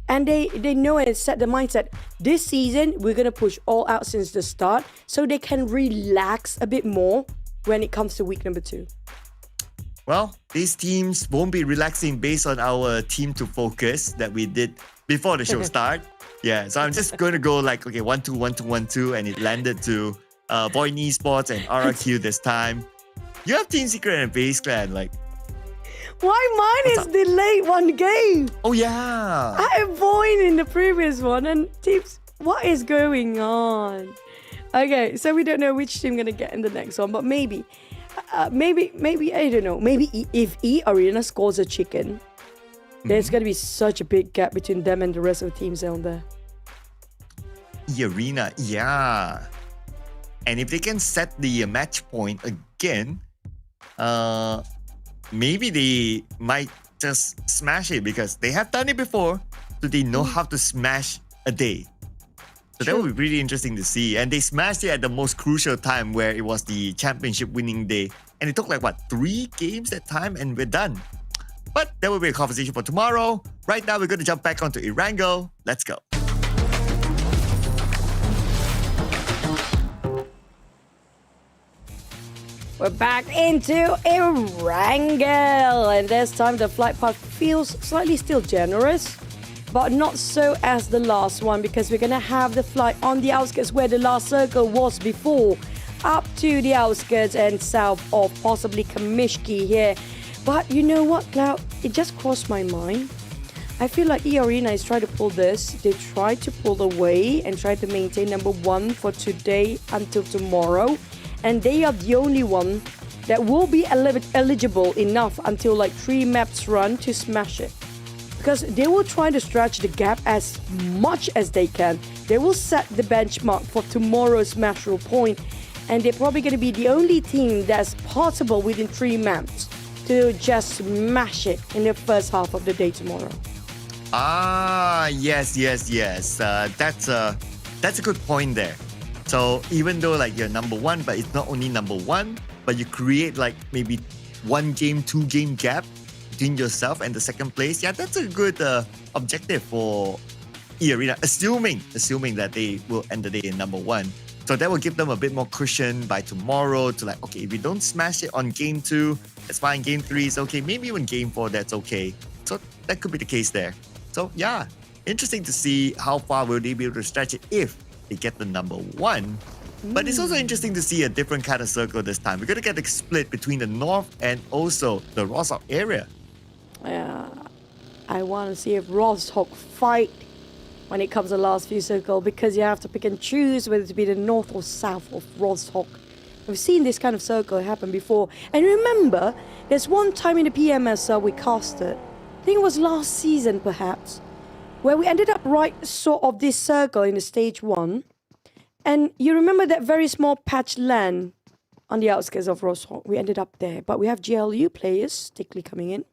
And they know and set the mindset, this season, we're going to push all out since the start so they can relax a bit more when it comes to week number 2. Well, these teams won't be relaxing based on our team to focus that we did before the show start. Yeah, so I'm just going to go like, okay, 1-2, 1-2, 1-2, and it landed to VOIN Esports and RRQ this time. You have Team Secret and FaZe Clan, like... Why mine is delayed one game? Oh, yeah. I had VOIN in the previous one, and teams, what is going on? Okay, so we don't know which team going to get in the next one, but maybe, I don't know. Maybe if eArena scores a chicken, there's going to be such a big gap between them and the rest of the teams down there. eArena, yeah. And if they can set the match point again, maybe they might just smash it because they have done it before, so they know how to smash a day. So that would be really interesting to see. And they smashed it at the most crucial time where it was the championship winning day. And it took like, 3 games that time and we're done. But that will be a conversation for tomorrow. Right now, we're going to jump back onto Erangel. Let's go. We're back into Erangel, and this time the flight path feels slightly still generous, but not so as the last one, because we're gonna have the flight on the outskirts where the last circle was before, up to the outskirts and south of possibly Kamishki here. But you know what, Cloud? It just crossed my mind. I feel like eArena is trying to pull this. They try to pull away and try to maintain number 1 for today until tomorrow. And they are the only one that will be eligible enough until like 3 maps run to smash it. Because they will try to stretch the gap as much as they can. They will set the benchmark for tomorrow's smash rule point. And they're probably going to be the only team that's possible within 3 maps to just smash it in the first half of the day tomorrow. Yes. That's a good point there. So even though like you're number 1, but it's not only number 1, but you create like maybe 1 game, 2 game gap between yourself and the second place. Yeah, that's a good objective for eArena, assuming that they will end the day in number 1. So that will give them a bit more cushion by tomorrow to like, okay, if we don't smash it on game 2, that's fine. Game 3 is okay. Maybe even game 4, that's okay. So that could be the case there. So yeah, interesting to see how far will they be able to stretch it if they get the number 1. But it's also interesting to see a different kind of circle this time. We're going to get a split between the north and also the Rostock area. Yeah, I want to see if Rostock fight when it comes to the last few circles, because you have to pick and choose whether to be the north or south of Rostock. We've seen this kind of circle happen before. And remember, there's one time in the PMSL we casted I think it was last season perhaps, where we ended up right sort of this circle in the stage 1. And you remember that very small patch land on the outskirts of Roshok? We ended up there, but we have GLU players thickly coming in.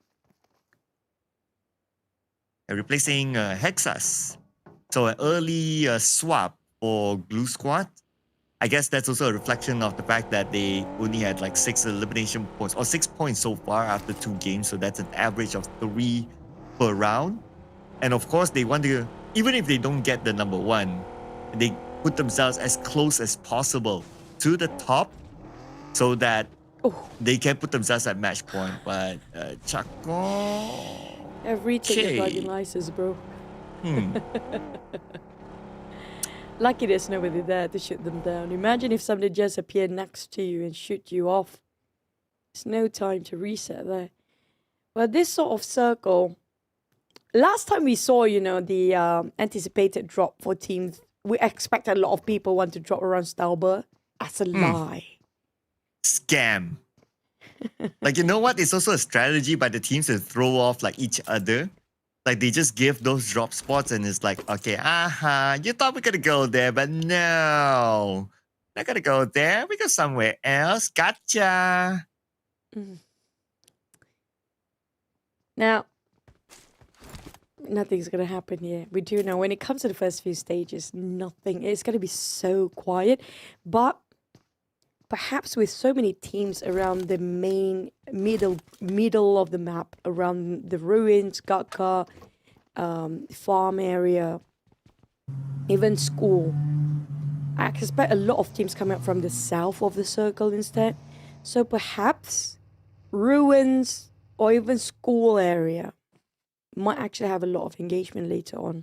Replacing Hexas. So an early swap for Blue Squad. I guess that's also a reflection of the fact that they only had like 6 elimination points, or 6 points so far after 2 games. So that's an average of 3 per round. And of course, they want to, even if they don't get the number 1, they put themselves as close as possible to the top so that they can put themselves at match point. But Chaco... Everything is driving license, bro. Hmm. Lucky there's nobody there to shoot them down. Imagine if somebody just appeared next to you and shoot you off. There's no time to reset there. But this sort of circle, last time we saw, you know, the anticipated drop for teams, we expected a lot of people want to drop around Stalber. That's a lie. Scam. Like, you know what? It's also a strategy by the teams to throw off like each other. Like, they just give those drop spots and it's like, okay, you thought we were gonna go there, but no. Not gonna go there. We go somewhere else. Gotcha. Now, nothing's gonna happen here. We do know when it comes to the first few stages, nothing. It's gonna be so quiet. But perhaps with so many teams around the main middle of the map, around the ruins, Gatka, farm area, even school, I expect a lot of teams coming up from the south of the circle instead. So perhaps ruins or even school area might actually have a lot of engagement later on.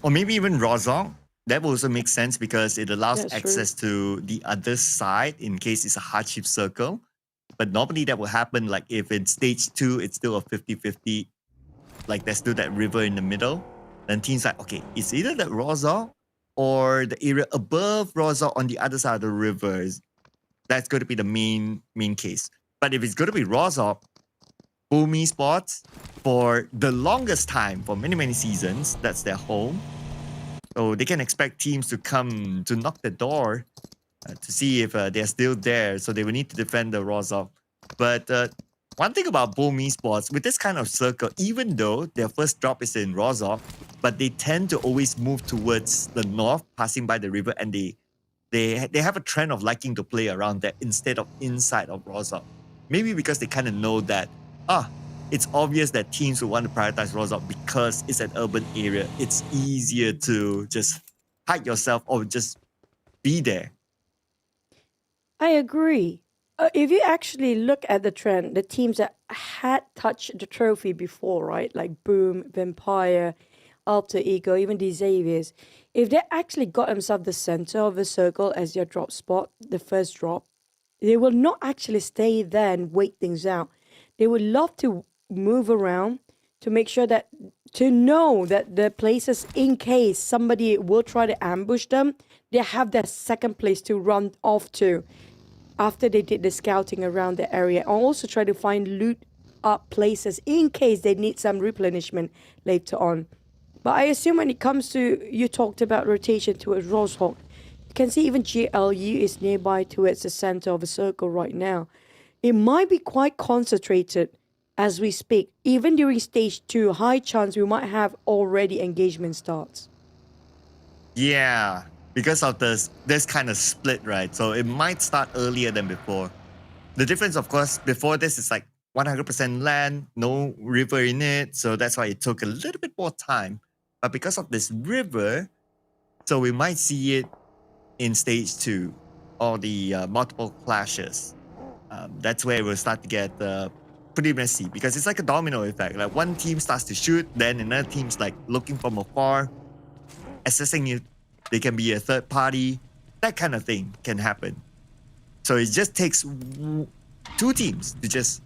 Or maybe even Rozong. That will also make sense because it allows That's access to the other side in case it's a hardship circle. But normally that will happen like if in stage 2, it's still a 50-50. Like there's still that river in the middle. Then teams like, okay, it's either the Rozong or the area above Rozong on the other side of the rivers. That's going to be the main case. But if it's going to be Rozong, Boomy spots for the longest time, for many, many seasons, that's their home. So they can expect teams to come to knock the door to see if they're still there. So they will need to defend the Rozok. But one thing about Boom Esports, with this kind of circle, even though their first drop is in Rozok, but they tend to always move towards the north, passing by the river, and they have a trend of liking to play around there instead of inside of Rozok. Maybe because they kind of know that, it's obvious that teams will want to prioritize Rozok because it's an urban area. It's easier to just hide yourself or just be there. I agree. If you actually look at the trend, the teams that had touched the trophy before, right? Like Boom, Vampire, Alter Ego, even the Xaviers. If they actually got themselves the center of the circle as their drop spot, the first drop, they will not actually stay there and wait things out. They would love to move around to make sure that, to know that the places, in case somebody will try to ambush them, they have their second place to run off to after they did the scouting around the area, and also try to find loot up places in case they need some replenishment later on. But I assume when it comes to, you talked about rotation towards Roshok, you can see even GLU is nearby towards the center of the circle right now. It might be quite concentrated as we speak. Even during stage 2, high chance we might have already engagement starts. Yeah, because of this kind of split, right? So it might start earlier than before. The difference, of course, before this is like 100% land, no river in it. So that's why it took a little bit more time. But because of this river, so we might see it in stage 2, or the multiple clashes. That's where we'll start to get pretty messy, because it's like a domino effect. Like one team starts to shoot, then another team's like looking from afar, assessing it. They can be a third party. That kind of thing can happen. So it just takes 2 teams to just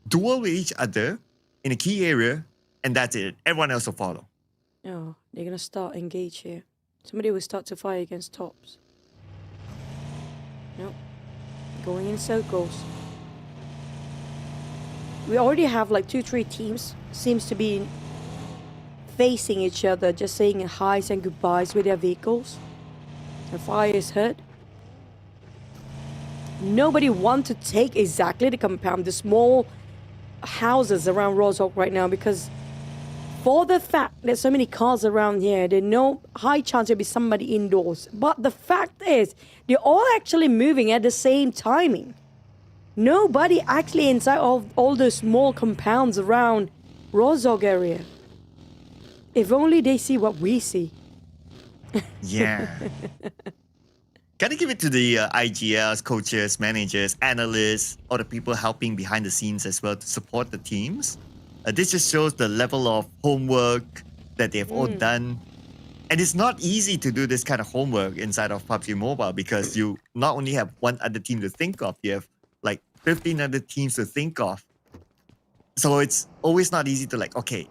duel with each other in a key area, and that's it. Everyone else will follow. Oh, they're gonna start engage here. Somebody will start to fire against tops. Nope. Going in circles. we already have like 2-3 teams seems to be facing each other, just saying highs and goodbyes with their vehicles. The fire is hurt. Nobody wants to take exactly the compound, the small houses around Rozhok right now, because for the fact there's so many cars around here, there's no high chance there'll be somebody indoors. But the fact is, they're all actually moving at the same timing. Nobody actually inside all those small compounds around Rozhok area. If only they see what we see. Yeah. Gotta give it to the IGLs, coaches, managers, analysts, all the people helping behind the scenes as well to support the teams. This just shows the level of homework that they've all done. And it's not easy to do this kind of homework inside of PUBG Mobile because you not only have one other team to think of, you have like 15 other teams to think of. So it's always not easy to like, okay,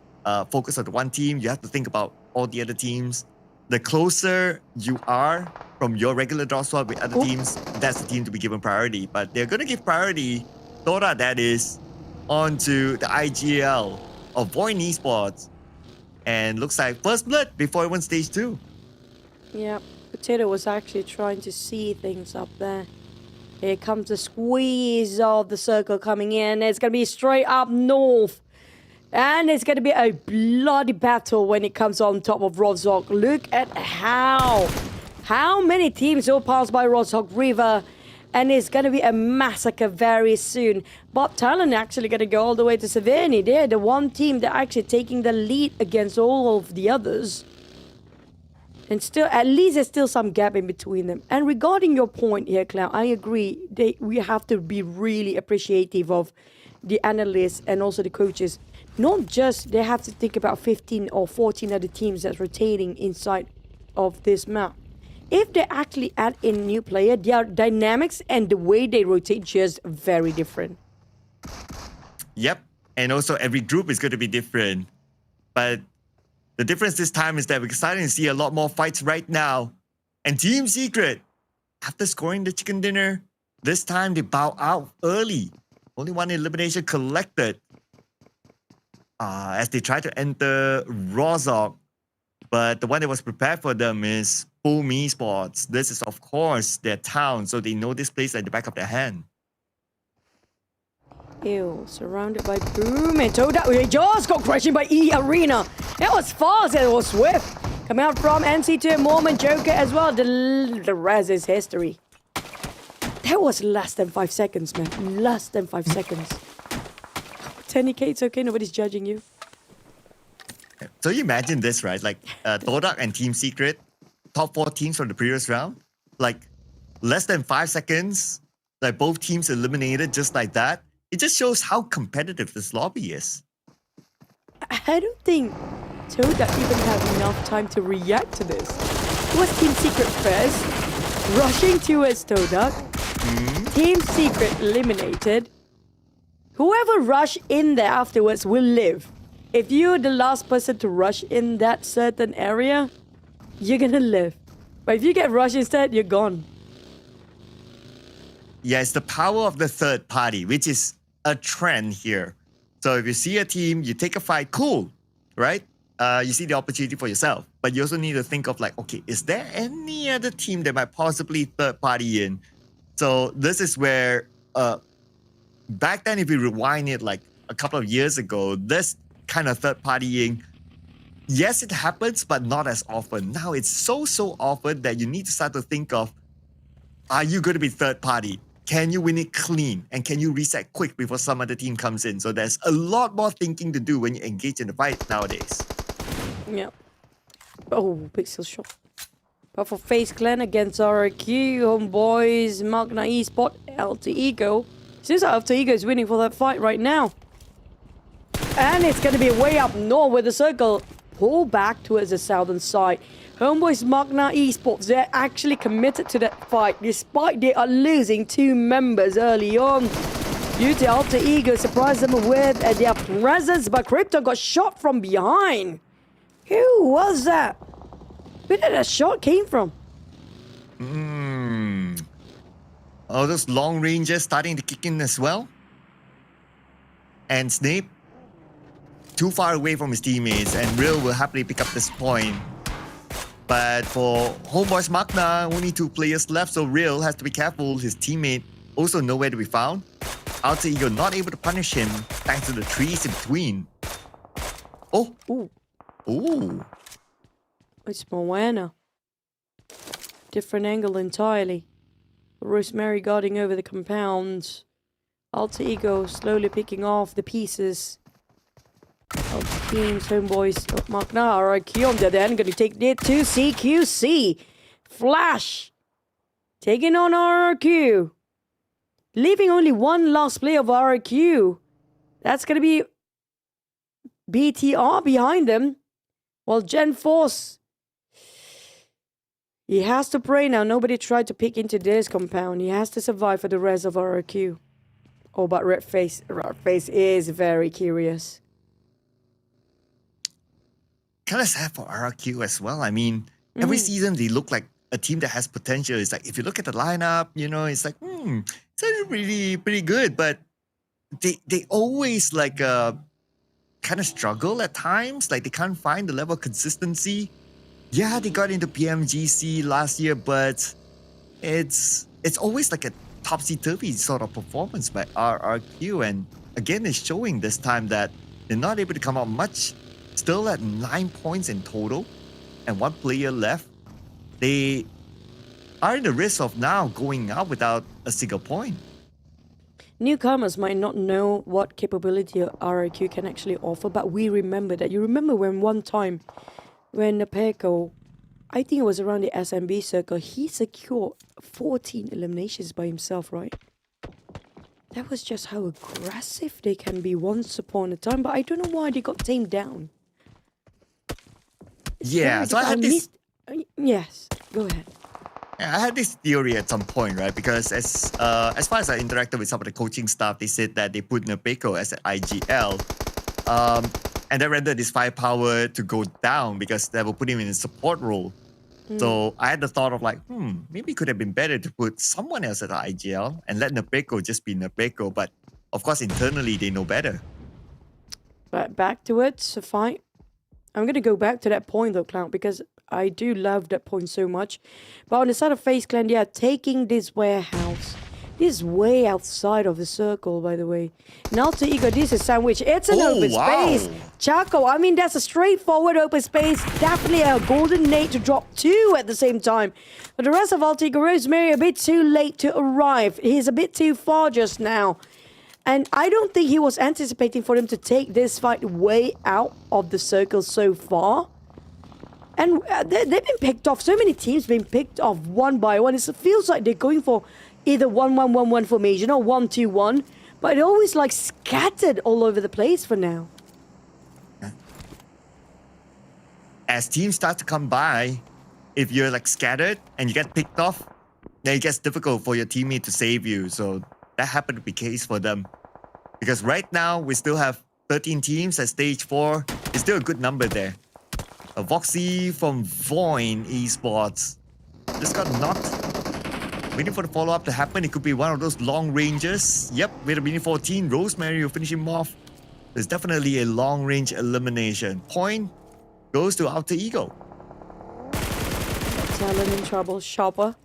focus on the one team. You have to think about all the other teams. The closer you are from your regular draw squad with other teams, that's the team to be given priority. But they're going to give priority, TODAK that is, onto the IGL of VOIN Esports. And looks like first blood before even stage 2. Yeah, Potato was actually trying to see things up there. Here comes the squeeze of the circle coming in. It's going to be straight up north. And it's going to be a bloody battle when it comes on top of Rozhok. Look at how many teams will pass by Rozhok River. And it's going to be a massacre very soon. But TALON actually going to go all the way to Savani. They're the one team that actually taking the lead against all of the others. And still, at least there's still some gap in between them. And regarding your point here, Cloud, I agree. We have to be really appreciative of the analysts and also the coaches. Not just they have to think about 15 or 14 other teams that's rotating inside of this map. If they actually add in new player, their dynamics and the way they rotate just very different. Yep. And also every group is going to be different. But the difference this time is that we're starting to see a lot more fights right now. And Team Secret, after scoring the chicken dinner, this time they bow out early. Only one elimination collected. As they try to enter Rozhok. But the one that was prepared for them is PUBG Esports. This is, of course, their town, so they know this place like the back of their hand. Ew, surrounded by Boom and TODAK. We just got crashing by eArena. It was fast and it was swift. Coming out from NC2, Mormon, Joker as well. The rest is history. That was less than 5 seconds, man. Less than 5 seconds. 10k, it's okay, nobody's judging you. So you imagine this, right? Like TODAK and Team Secret, top 4 teams from the previous round. Like less than 5 seconds, like both teams eliminated just like that. It just shows how competitive this lobby is. I don't think TODAK even had enough time to react to this. It was Team Secret first, rushing towards TODAK. Team Secret eliminated. Whoever rushed in there afterwards will live. If you're the last person to rush in that certain area, you're gonna live. But if you get rushed instead, you're gone. Yeah, it's the power of the third party, which is a trend here. So if you see a team, you take a fight, cool, right? You see the opportunity for yourself. But you also need to think of like, okay, is there any other team that might possibly third party in? So this is where, back then, if you rewind it like a couple of years ago, this kind of third partying, yes, it happens, but not as often. Now it's so often that you need to start to think of, are you going to be third party? Can you win it clean? And can you reset quick before some other team comes in? So there's a lot more thinking to do when you engage in the fight nowadays. Yeah. Oh, pixel shot. But for FaZe Clan against RQ, Homebois, MAQNA Esports, Alter Ego. Seems like Alter Ego is winning for that fight right now. And it's going to be way up north with the circle. Pull back towards the southern side. Homebois MAQNA Esports, they're actually committed to that fight despite they are losing 2 members early on. Due to Alter Ego surprised them with their presence, but Crypto got shot from behind. Who was that? Where did that shot came from? Oh, those long ranges starting to kick in as well. And Snape too far away from his teammates, and Real will happily pick up this point. But for Homebois MAQNA, only 2 players left, so Real has to be careful. His teammate also nowhere to be found. Alter Ego not able to punish him thanks to the trees in between. Oh! Ooh. Ooh! It's MAQNA. Different angle entirely. Rosemary guarding over the compound. Alter Ego slowly picking off the pieces of teams. Homebois MAQNA RRQ on the other end, going to take it to CQC. Flash taking on RRQ, leaving only one last player of RRQ. That's going to be BTR behind them. While Gen Force, he has to pray now. Nobody tried to pick into this compound. He has to survive for the rest of RRQ. Oh, but Redface is very curious. Kind of sad for RRQ as well. I mean, every season they look like a team that has potential. It's like, if you look at the lineup, you know, it's like, it's actually really pretty good. But they always like kind of struggle at times. Like they can't find the level of consistency. Yeah, they got into PMGC last year, but it's always like a topsy-turvy sort of performance by RRQ. And again, it's showing this time that they're not able to come out much. Still at 9 points in total and 1 player left. They are in the risk of now going out without a single point. Newcomers might not know what capability RRQ can actually offer, but we remember that. You remember when one time, when Peko, I think it was around the SMB circle, he secured 14 eliminations by himself, right? That was just how aggressive they can be once upon a time, but I don't know why they got tamed down. Yeah, so I had this... Yes, go ahead. I had this theory at some point, right? Because as far as I interacted with some of the coaching staff, they said that they put Nepeko as an IGL. And that rendered his firepower to go down because that will put him in a support role. So I had the thought of like, maybe it could have been better to put someone else at the IGL and let Nepeko just be Nepeko. But of course, internally, they know better. But back to it, so fine. I'm going to go back to that point though, Clown, because I do love that point so much. But on the side of FaZe Clan, yeah, taking this warehouse. This is way outside of the circle, by the way. Now to Ego, this is sandwich. It's an open space. Chaco, I mean, that's a straightforward open space. Definitely a golden nade to drop 2 at the same time. But the rest of Altigo Rosemary a bit too late to arrive. He's a bit too far just now. And I don't think he was anticipating for him to take this fight way out of the circle so far. And they've been picked off. So many teams being picked off one by one. It feels like they're going for either 1-1-1-1 formation or 1-2-1. But it always like scattered all over the place for now. As teams start to come by, if you're like scattered and you get picked off, then it gets difficult for your teammate to save you. So that happened to be the case for them. Because right now, we still have 13 teams at stage 4. It's still a good number there. A Voxy from VOIN Esports just got knocked. Waiting for the follow-up to happen. It could be one of those long ranges. Yep, with a mini 14, Rosemary will finish him off. There's definitely a long-range elimination. Point goes to Alter Ego. Talon in trouble. Sharper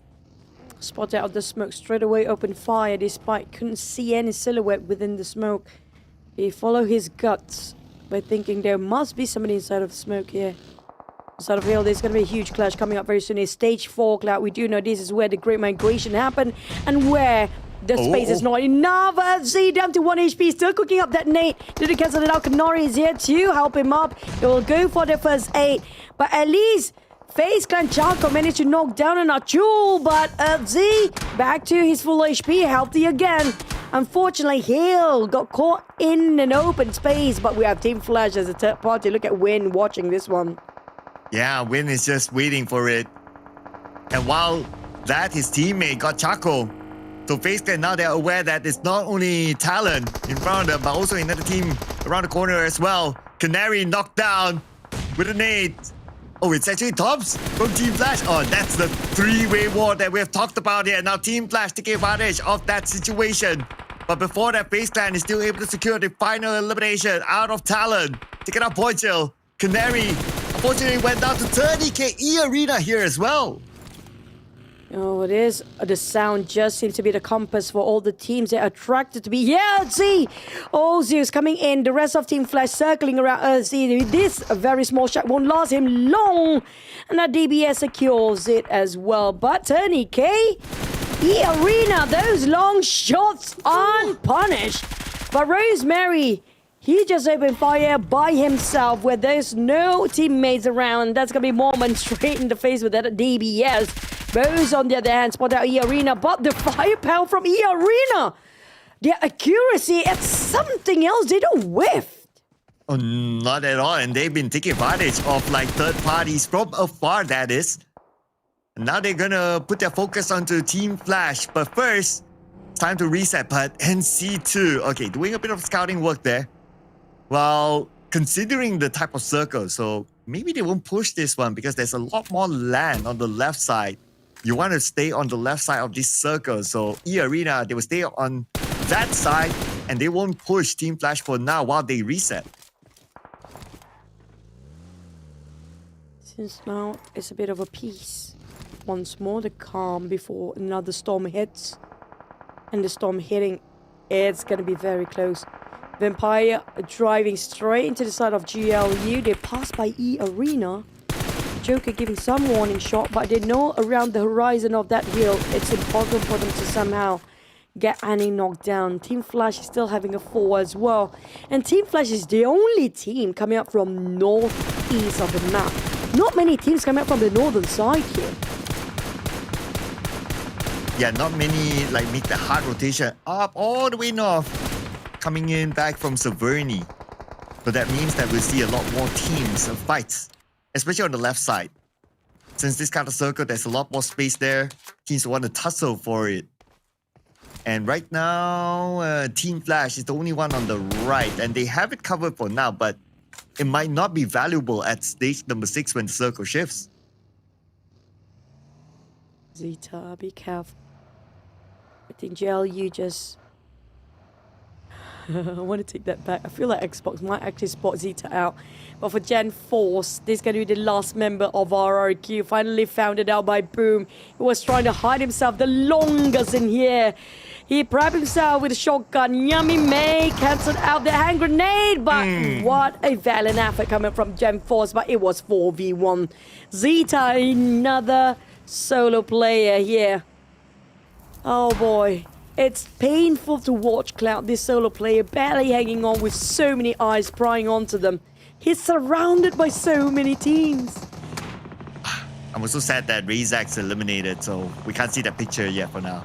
spotted out the smoke straight away, opened fire despite couldn't see any silhouette within the smoke. He followed his guts by thinking there must be somebody inside of the smoke here. Inside of hill, there's going to be a huge clash coming up very soon. It's stage 4, Cloud. We do know this is where the Great Migration happened and where the space is not enough. Z down to 1 HP, still cooking up that nade. Did it cancel it out? Kanori is here to help him up. They will go for the first 8, but at least FaZe Clan Chaco managed to knock down an Achul, but Z back to his full HP, healthy again. Unfortunately, Hill got caught in an open space, but we have Team Flash as a third party. Look at Win watching this one. Yeah, Win is just waiting for it. And while that, his teammate got Chaco. So FaZe Clan, now they're aware that it's not only TALON in front of them, but also another team around the corner as well. Canary knocked down with a nade. Oh, it's actually Tops from Team Flash. Oh, that's the 3-way war that we have talked about here. Now Team Flash taking advantage of that situation. But before that, FaZe Clan is still able to secure the final elimination out of TALON. Taking out Pointil. Canary, unfortunately, went down to 30k eArena here as well. Oh, it is. The sound just seems to be the compass for all the teams that are attracted to be. Yeah, let's see. Oh, Zeus coming in. The rest of Team Flash circling around. See, this very small shot won't last him long. And that DBS secures it as well. But 30k eArena, those long shots unpunished. But Rosemary, he just opened fire by himself where there's no teammates around. That's going to be Mormon straight in the face with that DBS. Bose, on the other hand, spot out eArena, but the firepower from eArena, their accuracy, it's something else. They don't whiff. Oh, not at all. And they've been taking advantage of like third parties from afar, that is. And now they're gonna put their focus onto Team Flash. But first, it's time to reset. But NC2, okay, doing a bit of scouting work there. Well, considering the type of circle, so maybe they won't push this one because there's a lot more land on the left side. You want to stay on the left side of this circle. So eArena, they will stay on that side and they won't push Team Flash for now while they reset. Since now it's a bit of a peace. Once more, the calm before another storm hits. And the storm hitting, it's going to be very close. Vampire driving straight into the side of GLU. They pass by eArena. Joker giving some warning shot, but they know around the horizon of that hill, it's important for them to somehow get Annie knocked down. Team Flash is still having a 4 as well. And Team Flash is the only team coming up from northeast of the map. Not many teams coming up from the northern side here. Yeah, not many like make the hard rotation up all the way north, coming in back from Severny. So that means that we'll see a lot more teams and fights, especially on the left side. Since this kind of circle, there's a lot more space there. Teams want to tussle for it. And right now, Team Flash is the only one on the right, and they have it covered for now, but it might not be valuable at stage number 6 when the circle shifts. Zeta, be careful. I think GLU just... I want to take that back. I feel like Xbox might actually spot Zeta out. But for Gen Force, this is going to be the last member of RRQ. Finally found it out by Boom. He was trying to hide himself the longest in here. He prepped himself with a shotgun. Yummy May cancelled out the hand grenade. But what a valiant effort coming from Gen Force. But it was 4v1. Zeta, another solo player here. Oh boy. It's painful to watch Cloud, this solo player, barely hanging on with so many eyes prying onto them. He's surrounded by so many teams. I'm also sad that Razak's eliminated, so we can't see that picture yet for now.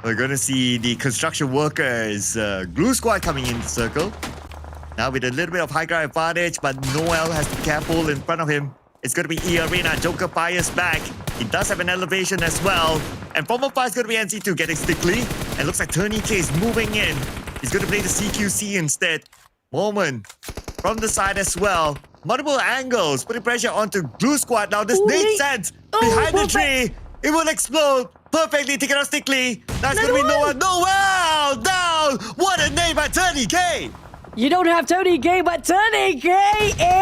We're going to see the construction workers, Glue Squad coming in the circle. Now with a little bit of high ground advantage, but Noel has to be careful in front of him. It's going to be eArena. Joker fires back. He does have an elevation as well. And from afar is going to be NC2 getting Stickly. And looks like TONY K is moving in. He's going to play the CQC instead. Moment from the side as well. Multiple angles, putting pressure onto Glue Squad. Now this makes sense. Behind the tree, it will explode. Perfectly taken out Stickly. That's going to be Noel. Noel down. What a name by TONY K. You don't have Tony K, but Tony K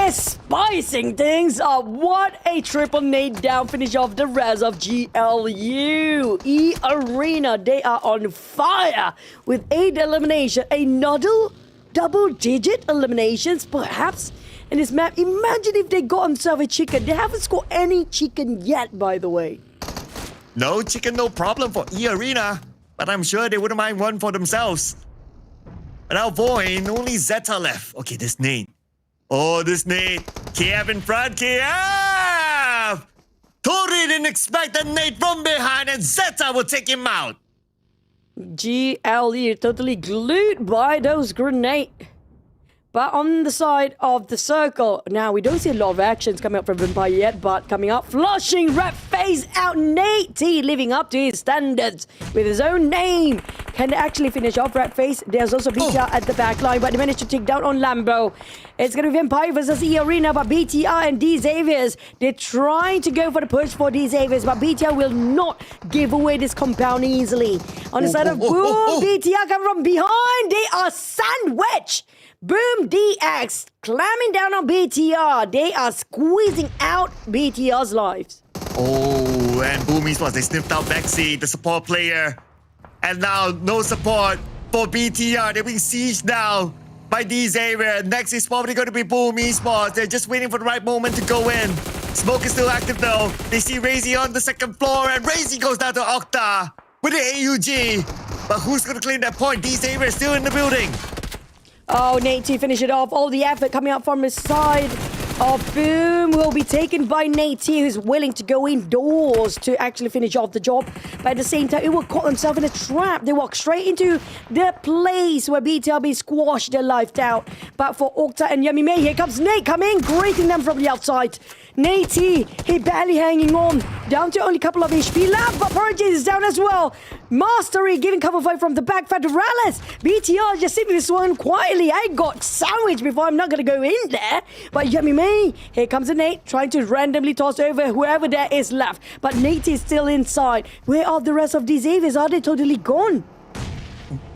is spicing things up. What a triple nade down finish off the rest of GLU. eArena, they are on fire with 8 eliminations. Another double-digit eliminations, perhaps, in this map. Imagine if they got themselves a chicken. They haven't scored any chicken yet, by the way. No chicken, no problem for eArena. But I'm sure they wouldn't mind one for themselves. Now VOIN, only Zeta left. Okay, this nade. Oh, this nade. KF in front, KF! Totally didn't expect the nade from behind, and Zeta will take him out. GLU totally glued by those grenades. But on the side of the circle, now we don't see a lot of actions coming up from Vampire yet, but coming up, flushing Red FaZe out. Nate T living up to his standards with his own name. Can they actually finish off Red FaZe? There's also BTR at the back line, but they managed to take down on Lambo. It's going to be Vampire versus eArena, but BTR and D-Xaviers, they're trying to go for the push for D-Xaviers, but BTR will not give away this compound easily. On the side of Boom, BTR come from behind. They are sandwiched. Boom DX clamming down on BTR. They are squeezing out BTR's lives. Oh, and Boom Esports, they sniffed out Vexy, the support player. And now, no support for BTR. They're being sieged now by D-Xavier. Next is probably going to be Boom Esports. They're just waiting for the right moment to go in. Smoke is still active though. They see Razy on the second floor, and Razy goes down to Octa with the AUG. But who's going to claim that point? D-Xavier is still in the building. Oh, Nate T finish it off. All the effort coming out from his side of Boom will be taken by Nate T, who's willing to go indoors to actually finish off the job. But at the same time, it will caught themselves in a trap. They walk straight into the place where BTRB squashed their life out. But for Octa and Yummy May, here comes Nate coming, greeting them from the outside. Nate T, he barely hanging on, down to only a couple of HP left, but Purges is down as well. Mastery giving cover fight from the back. Federalis, BTR just simply swung quietly. I got sandwiched before. I'm not going to go in there. But Yummy May, here comes a Nate, trying to randomly toss over whoever there is left. But Nate is still inside. Where are the rest of these Xaviers? Are they totally gone?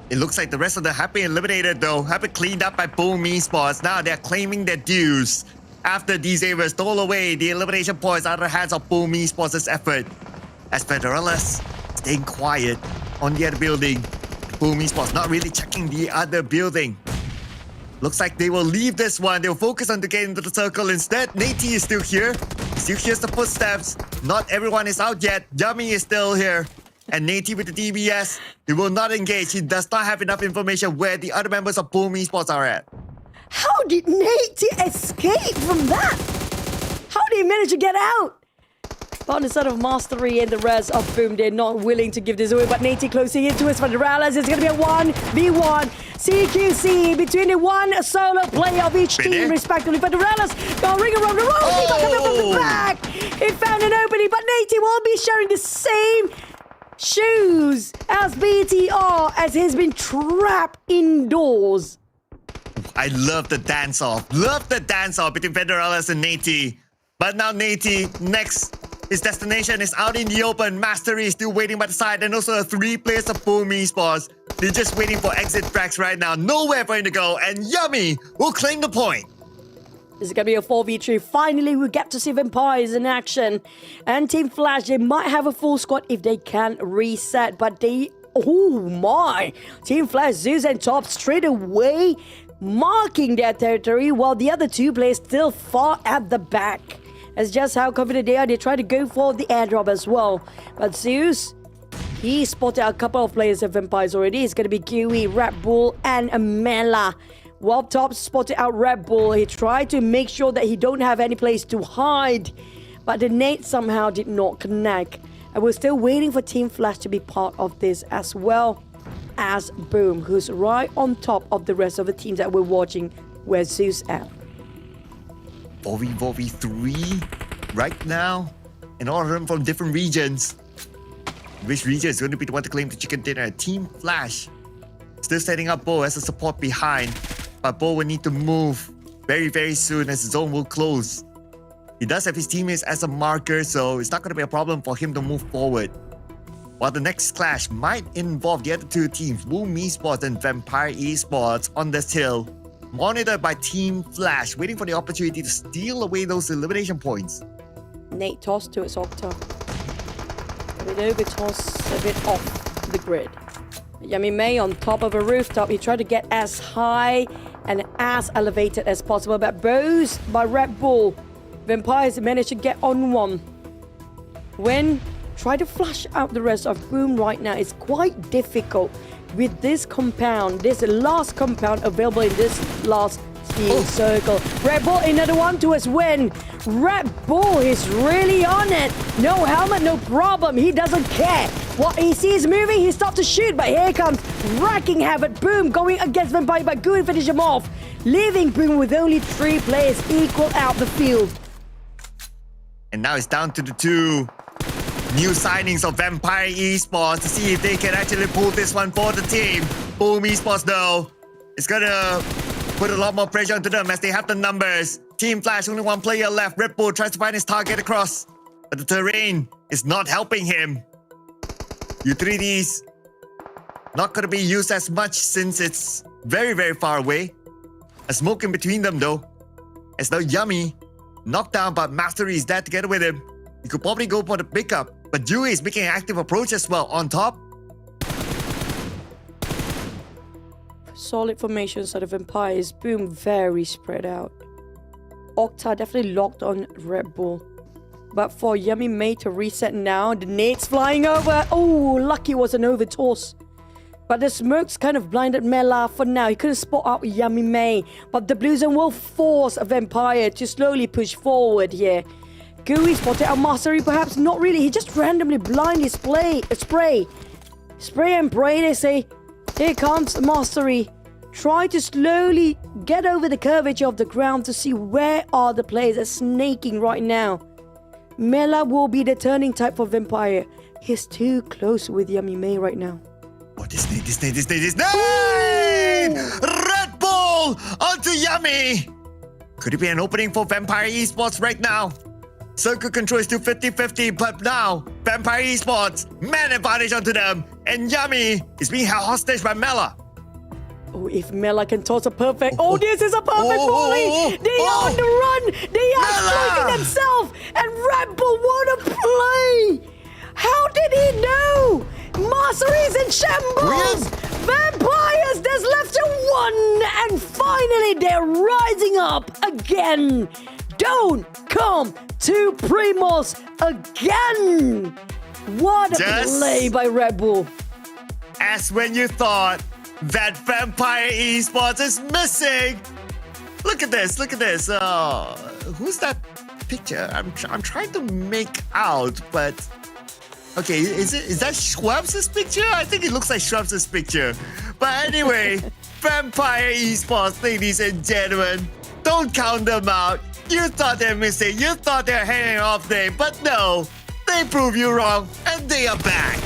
It looks like the rest of them have been eliminated though, have been cleaned up by Boom Esports. Now they're claiming their dues after D-Xavier stole away the elimination points out of the hands of Boom Esports' effort. As Federalis staying quiet on the other building. Boom Esports not really checking the other building. Looks like they will leave this one. They'll focus on to get into the circle instead. Nate is still here. Still hears the footsteps. Not everyone is out yet. Yummy is still here. And Nate with the DBS, he will not engage. He does not have enough information where the other members of Boom Esports are at. How did Nate escape from that? How did he manage to get out? But on the side of Mastery and the rest of Boom, they're not willing to give this away. But Nate closing into his Federalis. It's going to be a 1v1 CQC between the one solo player of each team, respectively. Federalis going ring around the road. Coming up from the back. He found an opening, but Nate will be sharing the same shoes as BTR as he's been trapped indoors. I love the dance-off. Love the dance-off between Federalis and Nate. But now Nate, next, his destination is out in the open. Mastery is still waiting by the side, and also the 3 players of Boom Esports. They're just waiting for exit tracks right now. Nowhere for him to go, and Yummy will claim the point. This is going to be a 4v3. Finally, we get to see Vampires in action. And Team Flash, they might have a full squad if they can reset. But they... Oh my! Team Flash, Zeus and Top straight away marking their territory, while the other 2 players still far at the back. That's just how confident they are. They try to go for the airdrop as well. But Zeus, he spotted a couple of players of Vampires already. It's going to be Kiwi, Red Bull, and Mela. While Top spotted out Red Bull, he tried to make sure that he don't have any place to hide. But the nade somehow did not connect. And we're still waiting for Team Flash to be part of this, as well as Boom, who's right on top of the rest of the teams that we're watching, where Zeus at. 4v3 right now, and all of them from different regions. Which region is going to be the one to claim the chicken dinner? Team Flash still setting up Bo as a support behind, but Bo will need to move very, very soon as the zone will close. He does have his teammates as a marker, so it's not going to be a problem for him to move forward. While the next clash might involve the other 2 teams, Boom Esports and Vampire Esports on this hill, monitored by Team Flash, waiting for the opportunity to steal away those elimination points. Nate tossed to its Octa. A bit over toss, a bit off the grid. Yummy May on top of a rooftop. He tried to get as high and as elevated as possible, but Bose by Red Bull. Vampires managed to get on one. When try to flush out the rest of Boom right now, it's quite difficult with this compound, this last compound available in this last the circle. Red Bull, another one towards Win. Red Bull is really on it. No helmet, no problem. He doesn't care. What he sees moving, he stops to shoot, but here comes wrecking havoc. Boom, going against Vampire, but Gooey finish him off, leaving Boom with only 3 players equal out the field. And now it's down to the 2 new signings of Vampire Esports to see if they can actually pull this one for the team. Boom Esports though, it's gonna put a lot more pressure onto them as they have the numbers. Team Flash, only 1 player left. Red Bull tries to find his target across, but the terrain is not helping him. U3Ds not gonna be used as much since it's very, very far away. A smoke in between them though, as though Yummy knocked down, but Mastery is there together with him. He could probably go for the pickup, but Dewey is making an active approach as well on top. Solid formations of the Vampires. Boom, very spread out. Octa definitely locked on Red Bull. But for Yummy May to reset now, the nades flying over. Oh, lucky was an overtoss. But the smokes kind of blinded Mela for now. He couldn't spot out Yummy May. But the Blue Zone will force a Vampire to slowly push forward here. Gooey spotted out Mastery, perhaps not really. He just randomly blindly spray and pray, they say. Here comes Mastery. Try to slowly get over the curvature of the ground to see where are the players are snaking right now. Mela will be the turning type for Vampire. He's too close with Yummy May right now. Oh, this nade! Red Bull onto Yummy! Could it be an opening for Vampire Esports right now? Circle control is still 50-50, but now Vampire Esports, man advantage onto them, and Yummy is being held hostage by Mela. Oh, if Mela can toss a perfect... Oh, this is a perfect volley! They are on the run! They are exploiting themselves! And Red Bull want to play! How did he know? Mastery is in shambles! Vampires, there's left to 1! And finally, they're rising up again! Don't come to Primos again! What a play by Red Bull! As when you thought that Vampire Esports is missing. Look at this, look at this. Who's that picture? I'm trying to make out, but okay, is that Schwabs' picture? I think it looks like Schwabs' picture. But anyway, Vampire Esports, ladies and gentlemen, don't count them out. You thought they're missing, you thought they're hanging off there, but no, they prove you wrong, and they are back.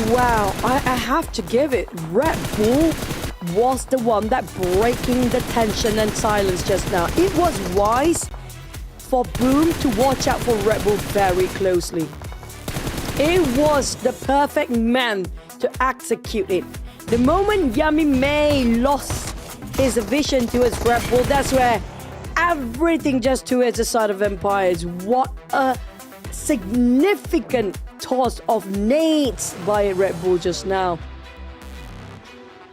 Wow, I have to give it. Red Bull was the one that breaking the tension and silence just now. It was wise for Boom to watch out for Red Bull very closely. It was the perfect man to execute it. The moment Yummy May lost his vision towards Red Bull, that's where everything just towards the side of Empires. What a significant toss of nades by Red Bull just now.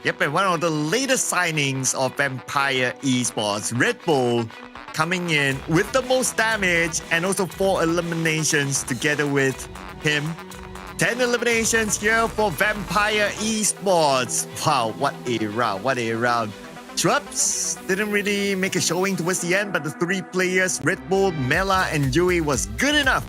Yep, and one of the latest signings of Vampire Esports, Red Bull, coming in with the most damage and also 4 eliminations together with him. 10 eliminations here for Vampire Esports. Wow, what a round, what a round. Schwabs didn't really make a showing towards the end, but the 3 players, Red Bull, Mela, and Dewey, was good enough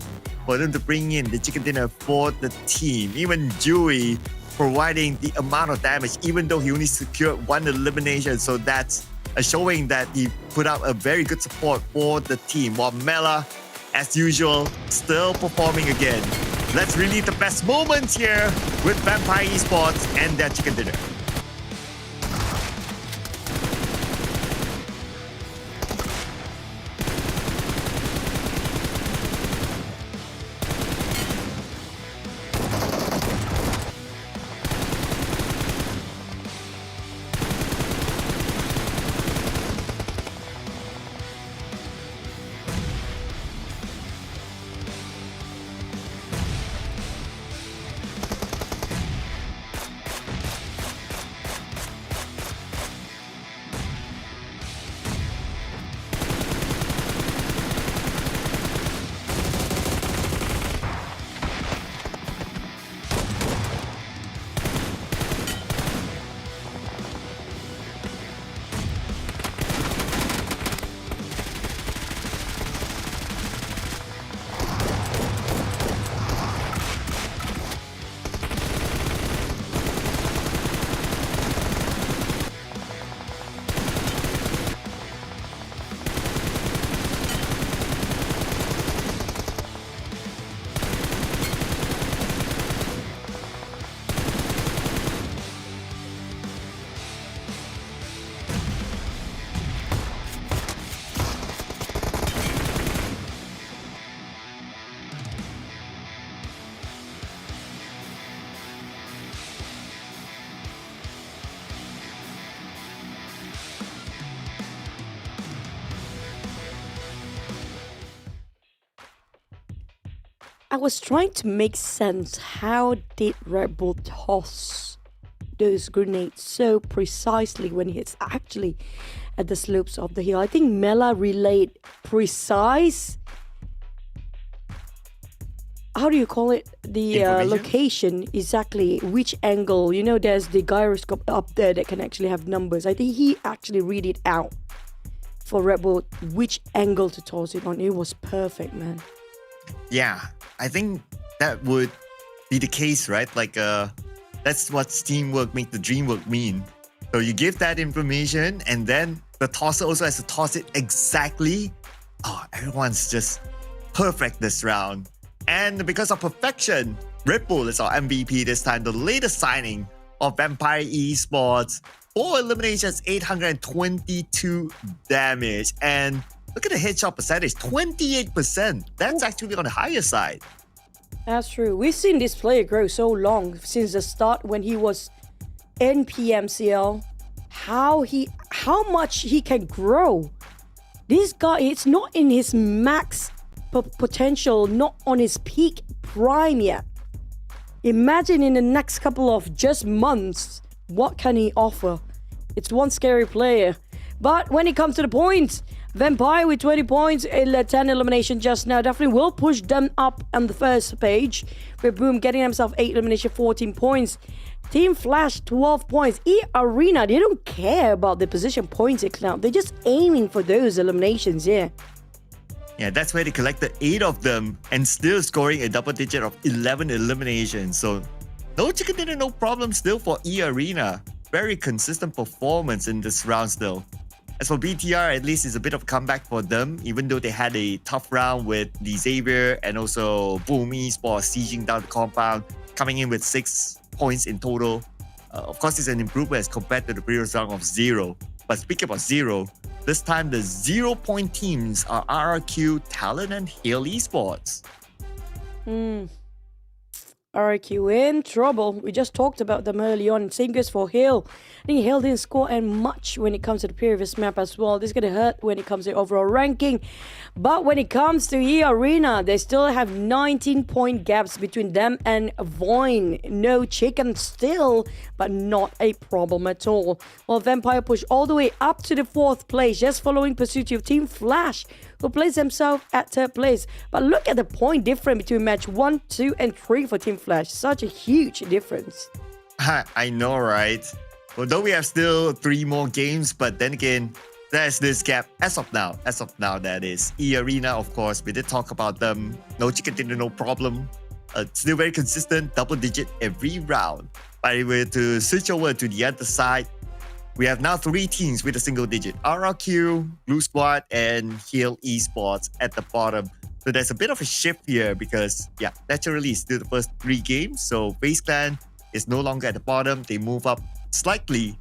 for them to bring in the chicken dinner for the team. Even Dewey providing the amount of damage, even though he only secured 1 elimination. So that's a showing that he put out a very good support for the team. While Mela, as usual, still performing again. Let's relive the best moments here with Vampire Esports and their chicken dinner. I was trying to make sense. How did Red Bull toss those grenades so precisely when it's actually at the slopes of the hill? I think Mela relayed precise. How do you call it? The location, exactly, which angle. You know, there's the gyroscope up there that can actually have numbers. I think he actually read it out for Red Bull, which angle to toss it on. It was perfect, man. Yeah, I think that would be the case, right? Like, that's what teamwork make the dream work mean. So you give that information, and then the tosser also has to toss it exactly. Oh, everyone's just perfect this round. And because of perfection, Red Bull is our MVP this time, the latest signing of Vampire Esports. 4 eliminations, 822 damage. And look at the headshot percentage, 28%. That's actually on the higher side. That's true. We've seen this player grow so long since the start when he was in PMCL. How much he can grow. This guy, it's not in his max potential, not on his peak prime yet. Imagine in the next couple of just months, what can he offer? It's one scary player. But when it comes to the points, Vampire with 20 points, 10 elimination just now, definitely will push them up on the first page. With Boom getting himself 8 elimination, 14 points. Team Flash, 12 points. eArena, they don't care about the position points account. They're just aiming for those eliminations, yeah. Yeah, that's where they collected 8 of them and still scoring a double digit of 11 eliminations. So no chicken dinner, no problem still for eArena. Very consistent performance in this round still. As for BTR, at least it's a bit of a comeback for them, even though they had a tough round with the Xavier and also Boom Esports sieging down the compound, coming in with 6 points in total. Of course, it's an improvement as compared to the previous round of 0. But speaking about 0, this time the 0-point teams are RRQ, TALON, and Hale Esports. RRQ in trouble. We just talked about them early on. Same goes for Hale. I think Hale didn't score much when it comes to the previous map as well. This is going to hurt when it comes to overall ranking. But when it comes to eArena, they still have 19-point gaps between them and VOIN. No chicken still, but not a problem at all. Well, Vampire push all the way up to the 4th place, just following pursuit of Team Flash, who placed himself at 3rd place. But look at the point difference between match 1, 2, and 3 for Team Flash. Such a huge difference. I know, right? Although we have still 3 more games, but then again, there's this gap as of now. That is. eArena, of course, we did talk about them. No chicken dinner, no problem. Still very consistent, double digit every round. But if we were to switch over to the other side, we have now 3 teams with a single digit. RRQ, Blue Squad, and Hale Esports at the bottom. So there's a bit of a shift here because, yeah, naturally it's still the first 3 games. So FaZe Clan is no longer at the bottom. They move up slightly.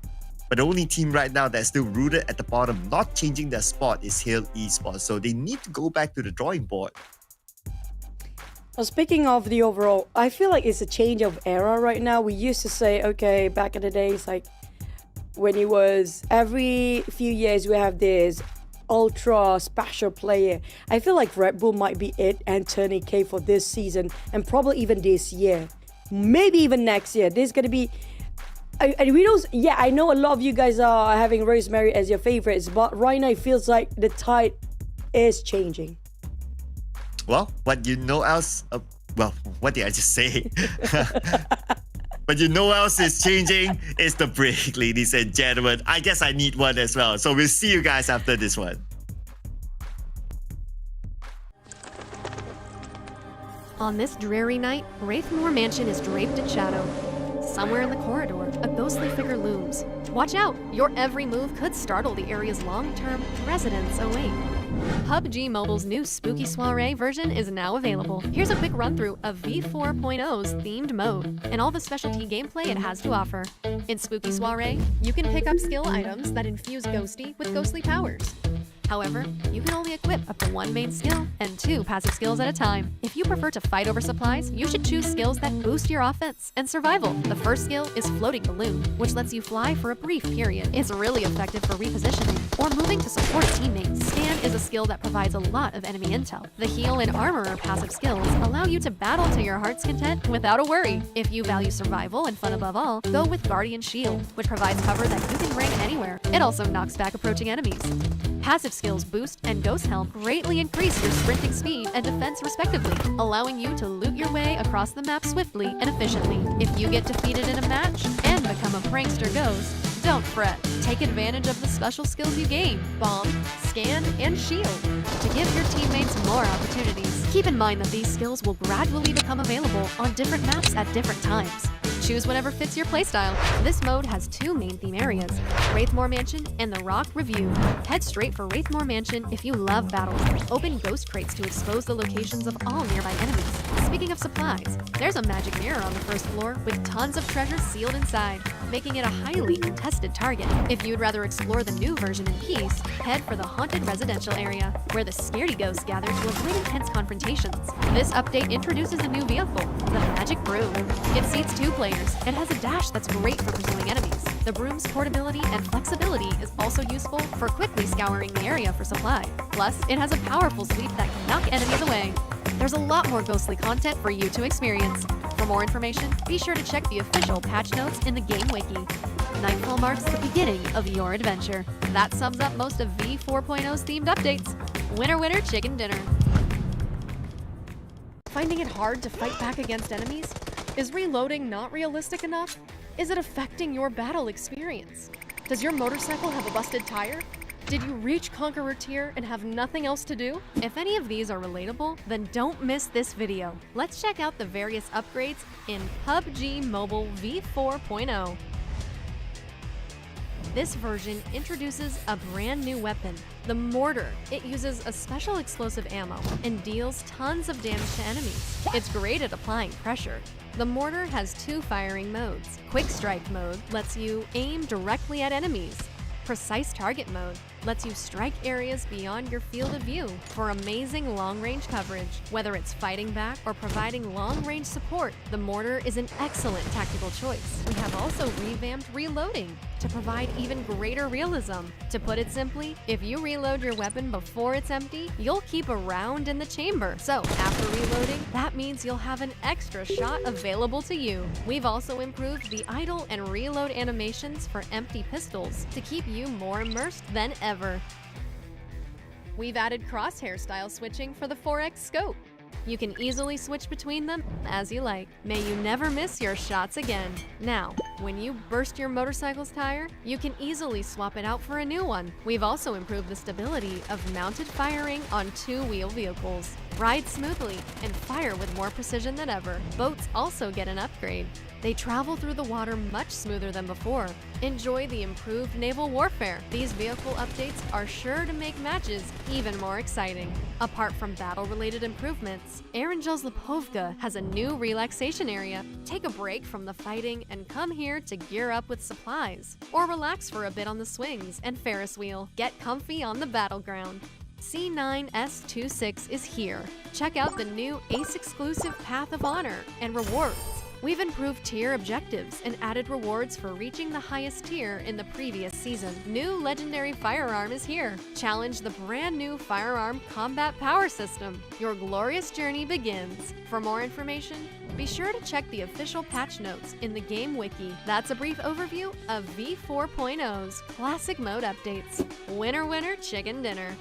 But the only team right now that's still rooted at the bottom, not changing their spot, is Hale Esports. So they need to go back to the drawing board. Well, speaking of the overall, I feel like it's a change of era right now. We used to say, okay, back in the days, like when it was every few years we have this ultra special player. I feel like Red Bull might be it and Tony K for this season and probably even this year. Maybe even next year. There's going to be... I know a lot of you guys are having Rosemary as your favorites, but right now it feels like the tide is changing. Well, what you know else... what did I just say? But you know what else is changing? It's the break, ladies and gentlemen. I guess I need one as well. So we'll see you guys after this one. On this dreary night, Wraithmore Mansion is draped in shadow. Somewhere in the corridor, a ghostly figure looms. Watch out! Your every move could startle the area's long-term residents awake. PUBG Mobile's new Spooky Soiree version is now available. Here's a quick run-through of V4.0's themed mode and all the specialty gameplay it has to offer. In Spooky Soiree, you can pick up skill items that infuse Ghosty with ghostly powers. However, you can only equip up to 1 main skill and 2 passive skills at a time. If you prefer to fight over supplies, you should choose skills that boost your offense and survival. The first skill is Floating Balloon, which lets you fly for a brief period. It's really effective for repositioning or moving to support teammates. Scan is a skill that provides a lot of enemy intel. The Heal and Armorer passive skills allow you to battle to your heart's content without a worry. If you value survival and fun above all, go with Guardian Shield, which provides cover that you can bring anywhere. It also knocks back approaching enemies. Passive skills Boost and Ghost Helm greatly increase your sprinting speed and defense respectively, allowing you to loot your way across the map swiftly and efficiently. If you get defeated in a match and become a prankster ghost, don't fret. Take advantage of the special skills you gain, Bomb, Scan, and Shield, to give your teammates more opportunities. Keep in mind that these skills will gradually become available on different maps at different times. Choose whatever fits your playstyle. This mode has 2 main theme areas, Wraithmore Mansion and the Rock Review. Head straight for Wraithmore Mansion if you love battles. Open ghost crates to expose the locations of all nearby enemies. Speaking of supplies, there's a magic mirror on the first floor with tons of treasures sealed inside, making it a highly contested target. If you'd rather explore the new version in peace, head for the haunted residential area, where the scaredy ghosts gather to avoid intense confrontations. This update introduces a new vehicle, the Magic Broom. It seats 2 players and has a dash that's great for pursuing enemies. The broom's portability and flexibility is also useful for quickly scouring the area for supply. Plus, it has a powerful sweep that can knock enemies away. There's a lot more ghostly content for you to experience. For more information, be sure to check the official patch notes in the game wiki. Nightfall marks the beginning of your adventure. That sums up most of V4.0's themed updates. Winner, winner, chicken dinner. Finding it hard to fight back against enemies? Is reloading not realistic enough? Is it affecting your battle experience? Does your motorcycle have a busted tire? Did you reach Conqueror tier and have nothing else to do? If any of these are relatable, then don't miss this video. Let's check out the various upgrades in PUBG Mobile V4.0. This version introduces a brand new weapon, the Mortar. It uses a special explosive ammo and deals tons of damage to enemies. It's great at applying pressure. The Mortar has 2 firing modes. Quick Strike mode lets you aim directly at enemies. Precise Target mode lets you strike areas beyond your field of view for amazing long-range coverage. Whether it's fighting back or providing long-range support, the Mortar is an excellent tactical choice. We have also revamped reloading to provide even greater realism. To put it simply, if you reload your weapon before it's empty, you'll keep a round in the chamber. So after reloading, that means you'll have an extra shot available to you. We've also improved the idle and reload animations for empty pistols to keep you more immersed than ever. We've added crosshair style switching for the 4x scope. You can easily switch between them as you like. May you never miss your shots again. Now, when you burst your motorcycle's tire, you can easily swap it out for a new one. We've also improved the stability of mounted firing on 2-wheel vehicles. Ride smoothly and fire with more precision than ever. Boats also get an upgrade. They travel through the water much smoother than before. Enjoy the improved naval warfare. These vehicle updates are sure to make matches even more exciting. Apart from battle-related improvements, Erangel's Lipovka has a new relaxation area. Take a break from the fighting and come here to gear up with supplies. Or relax for a bit on the swings and Ferris wheel. Get comfy on the battleground. C9S26 is here. Check out the new Ace-exclusive Path of Honor and rewards. We've improved tier objectives and added rewards for reaching the highest tier in the previous season. New legendary firearm is here. Challenge the brand new firearm combat power system. Your glorious journey begins. For more information, be sure to check the official patch notes in the game wiki. That's a brief overview of V4.0's classic mode updates. Winner, winner, chicken dinner.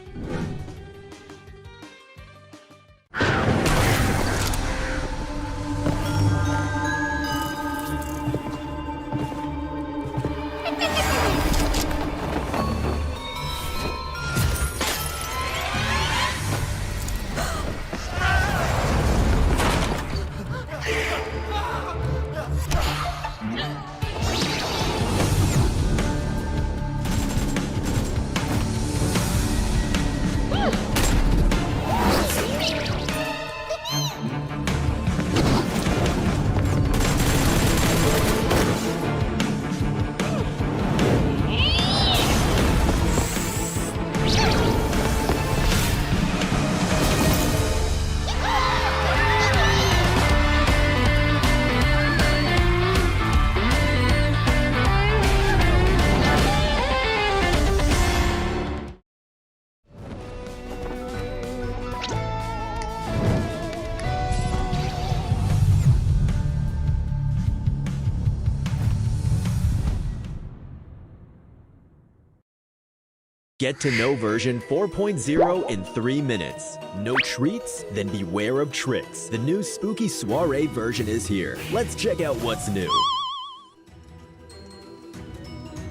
Get to know version 4.0 in 3 minutes. No treats? Then beware of tricks. The new spooky soiree version is here. Let's check out what's new.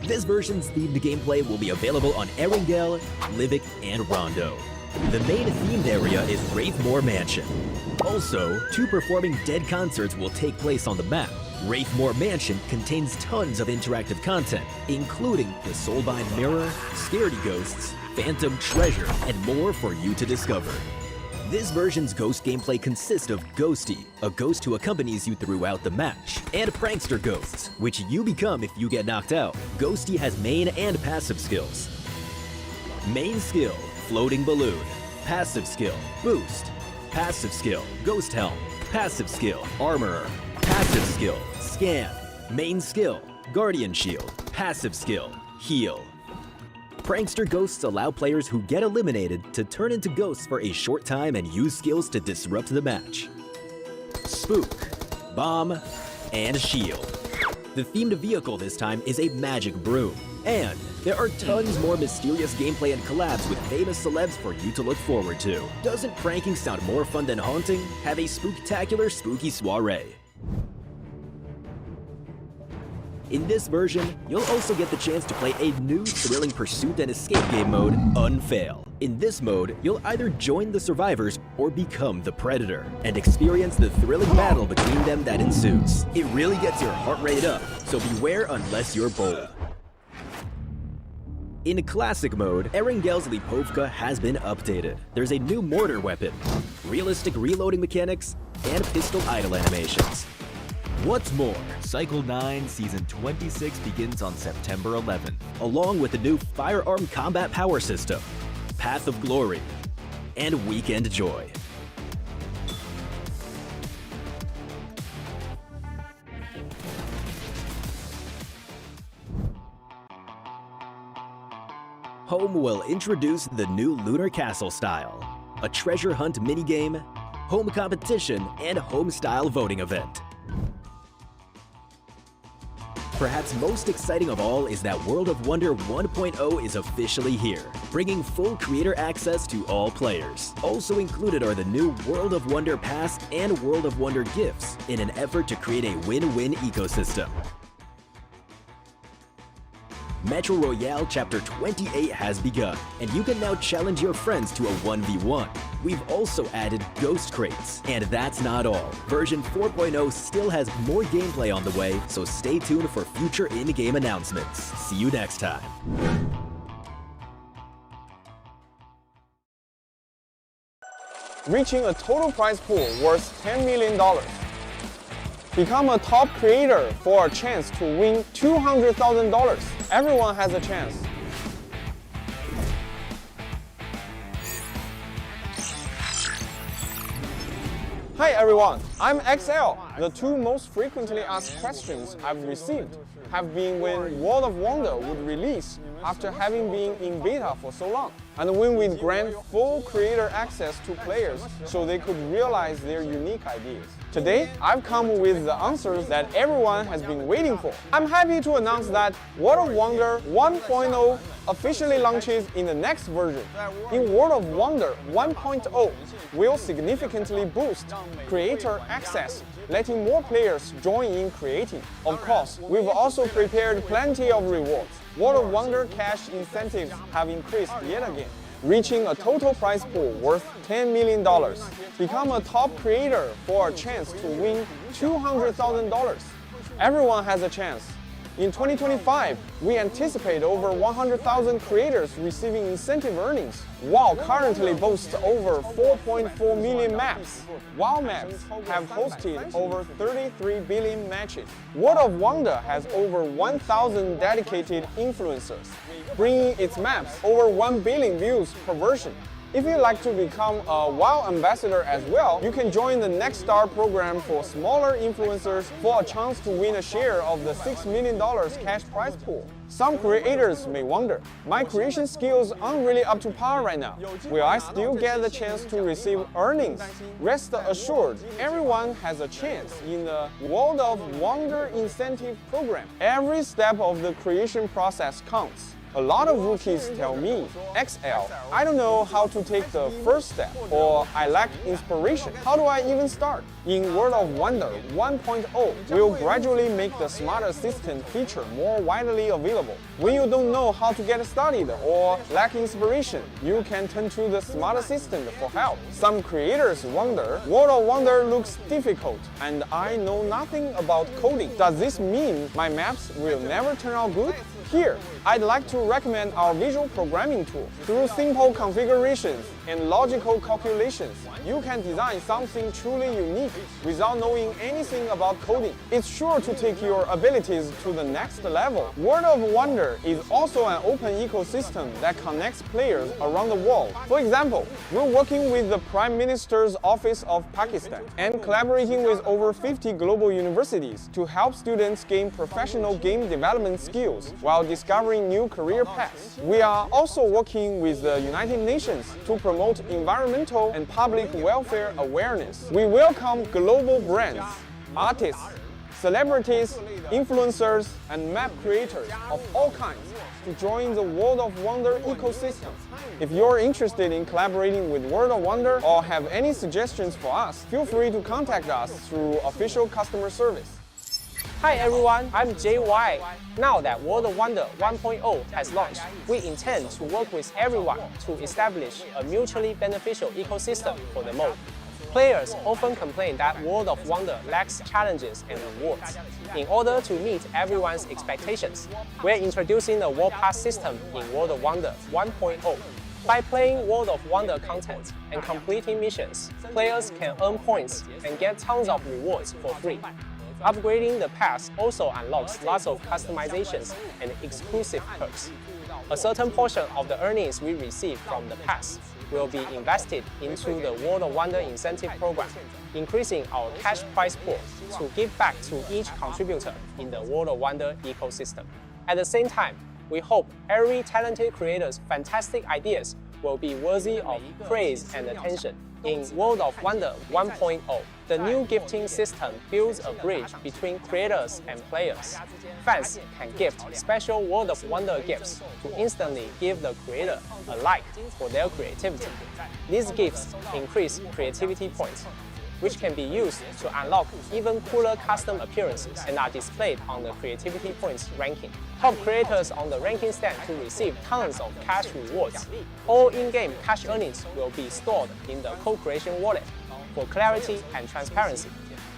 This version's themed gameplay will be available on Erangel, BLUG, and Rondo. The main themed area is Wraithmore Mansion. Also, 2 performing dead concerts will take place on the map. Wraithmore Mansion contains tons of interactive content, including the Soulbind Mirror, Scaredy Ghosts, Phantom Treasure, and more for you to discover. This version's ghost gameplay consists of Ghosty, a ghost who accompanies you throughout the match, and Prankster Ghosts, which you become if you get knocked out. Ghosty has main and passive skills. Main skill, Floating Balloon. Passive skill, Boost. Passive skill, Ghost Helm. Passive skill, Armorer. Passive skill, Scan. Main skill, Guardian Shield. Passive skill, Heal. Prankster Ghosts allow players who get eliminated to turn into ghosts for a short time and use skills to disrupt the match. Spook, Bomb, and Shield. The themed vehicle this time is a magic broom. And there are tons more mysterious gameplay and collabs with famous celebs for you to look forward to. Doesn't pranking sound more fun than haunting? Have a spooktacular spooky soiree. In this version, you'll also get the chance to play a new thrilling pursuit and escape game mode, Unfail. In this mode, you'll either join the survivors or become the predator, and experience the thrilling battle between them that ensues. It really gets your heart rate up, so beware unless you're bold. In classic mode, Erangel's Lipovka has been updated. There's a new mortar weapon, realistic reloading mechanics, and pistol idle animations. What's more, Cycle 9 Season 26 begins on September 11th, along with the new firearm combat power system, Path of Glory, and Weekend Joy. Home will introduce the new Lunar Castle style, a treasure hunt minigame, home competition, and home-style voting event. Perhaps most exciting of all is that World of Wonder 1.0 is officially here, bringing full creator access to all players. Also included are the new World of Wonder Pass and World of Wonder gifts in an effort to create a win-win ecosystem. Metro Royale Chapter 28 has begun, and you can now challenge your friends to a 1v1. We've also added Ghost Crates, and that's not all. Version 4.0 still has more gameplay on the way, so stay tuned for future in-game announcements. See you next time. Reaching a total prize pool worth $10 million. Become a top creator for a chance to win $200,000. Everyone has a chance. Hi everyone, I'm XL. The 2 most frequently asked questions I've received have been when World of Wonder would release after having been in beta for so long, and when we'd grant full creator access to players so they could realize their unique ideas. Today, I've come with the answers that everyone has been waiting for. I'm happy to announce that World of Wonder 1.0 officially launches in the next version. In World of Wonder 1.0 will significantly boost creator access, letting more players join in creating. Of course, we've also prepared plenty of rewards. World of Wonder cash incentives have increased yet again, reaching a total prize pool worth $10 million. Become a top creator for a chance to win $200,000. Everyone has a chance. In 2025, we anticipate over 100,000 creators receiving incentive earnings. WoW currently boasts over 4.4 million maps. WoW maps have hosted over 33 billion matches. World of Wonder has over 1,000 dedicated influencers, bringing its maps over 1 billion views per version. If you'd like to become a WoW ambassador as well, you can join the Next Star program for smaller influencers for a chance to win a share of the $6 million cash prize pool. Some creators may wonder, my creation skills aren't really up to par right now. Will I still get the chance to receive earnings? Rest assured, everyone has a chance in the World of Wonder incentive program. Every step of the creation process counts. A lot of rookies tell me, XL, I don't know how to take the first step, or I lack inspiration. How do I even start? In World of Wonder 1.0, we'll gradually make the smart assistant feature more widely available. When you don't know how to get started or lack inspiration, you can turn to the smart assistant for help. Some creators wonder, World of Wonder looks difficult and I know nothing about coding. Does this mean my maps will never turn out good? Here, I'd like to recommend our visual programming tool. Through simple configurations and logical calculations, you can design something truly unique without knowing anything about coding. It's sure to take your abilities to the next level. World of Wonder is also an open ecosystem that connects players around the world. For example, we're working with the Prime Minister's Office of Pakistan and collaborating with over 50 global universities to help students gain professional game development skills while discovering new career paths. We are also working with the United Nations to promote environmental and public welfare awareness. We welcome global brands, artists, celebrities, influencers, and map creators of all kinds to join the World of Wonder ecosystem. If you're interested in collaborating with World of Wonder or have any suggestions for us, feel free to contact us through official customer service. Hi everyone, I'm JY. Now that World of Wonder 1.0 has launched, we intend to work with everyone to establish a mutually beneficial ecosystem for the mode. Players often complain that World of Wonder lacks challenges and rewards. In order to meet everyone's expectations, we're introducing the World Pass system in World of Wonder 1.0. By playing World of Wonder content and completing missions, players can earn points and get tons of rewards for free. Upgrading the pass also unlocks lots of customizations and exclusive perks. A certain portion of the earnings we receive from the pass will be invested into the World of Wonder incentive program, increasing our cash prize pool to give back to each contributor in the World of Wonder ecosystem. At the same time, we hope every talented creator's fantastic ideas will be worthy of praise and attention. In World of Wonder 1.0, the new gifting system builds a bridge between creators and players. Fans can gift special World of Wonder gifts to instantly give the creator a like for their creativity. These gifts increase creativity points, which can be used to unlock even cooler custom appearances and are displayed on the creativity points ranking. Top creators on the ranking stand to receive tons of cash rewards. All in-game cash earnings will be stored in the co-creation wallet for clarity and transparency.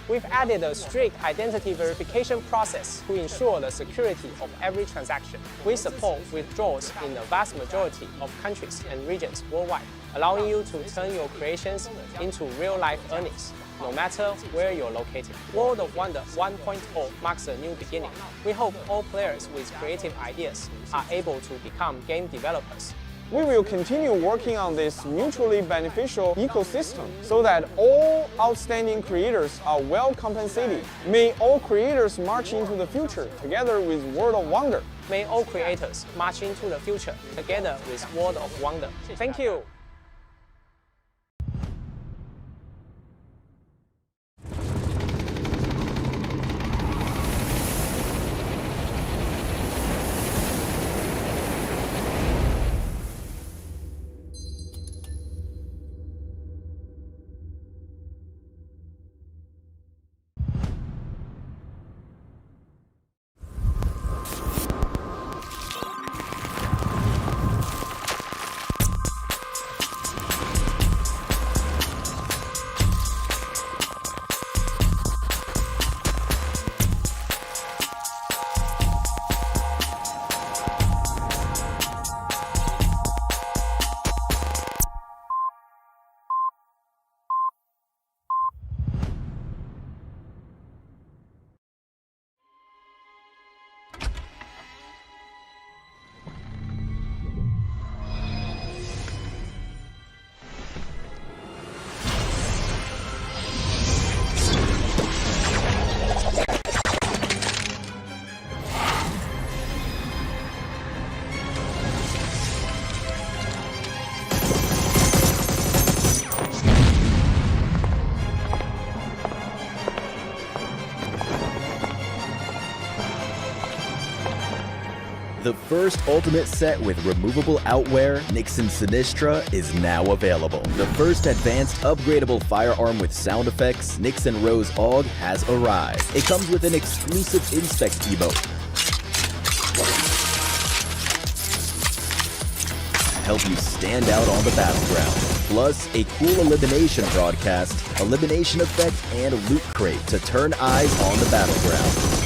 We've added a strict identity verification process to ensure the security of every transaction. We support withdrawals in the vast majority of countries and regions worldwide, allowing you to turn your creations into real-life earnings, no matter where you're located. World of Wonder 1.0 marks a new beginning. We hope all players with creative ideas are able to become game developers. We will continue working on this mutually beneficial ecosystem so that all outstanding creators are well compensated. May all creators march into the future together with World of Wonder. May all creators march into the future together with World of Wonder. Thank you. The first ultimate set with removable outwear, Nixon Sinistra, is now available. The first advanced upgradable firearm with sound effects, Nixon Rose AUG, has arrived. It comes with an exclusive Inspect emote. Help you stand out on the battleground. Plus, a cool elimination broadcast, elimination effect, and loot crate to turn eyes on the battleground.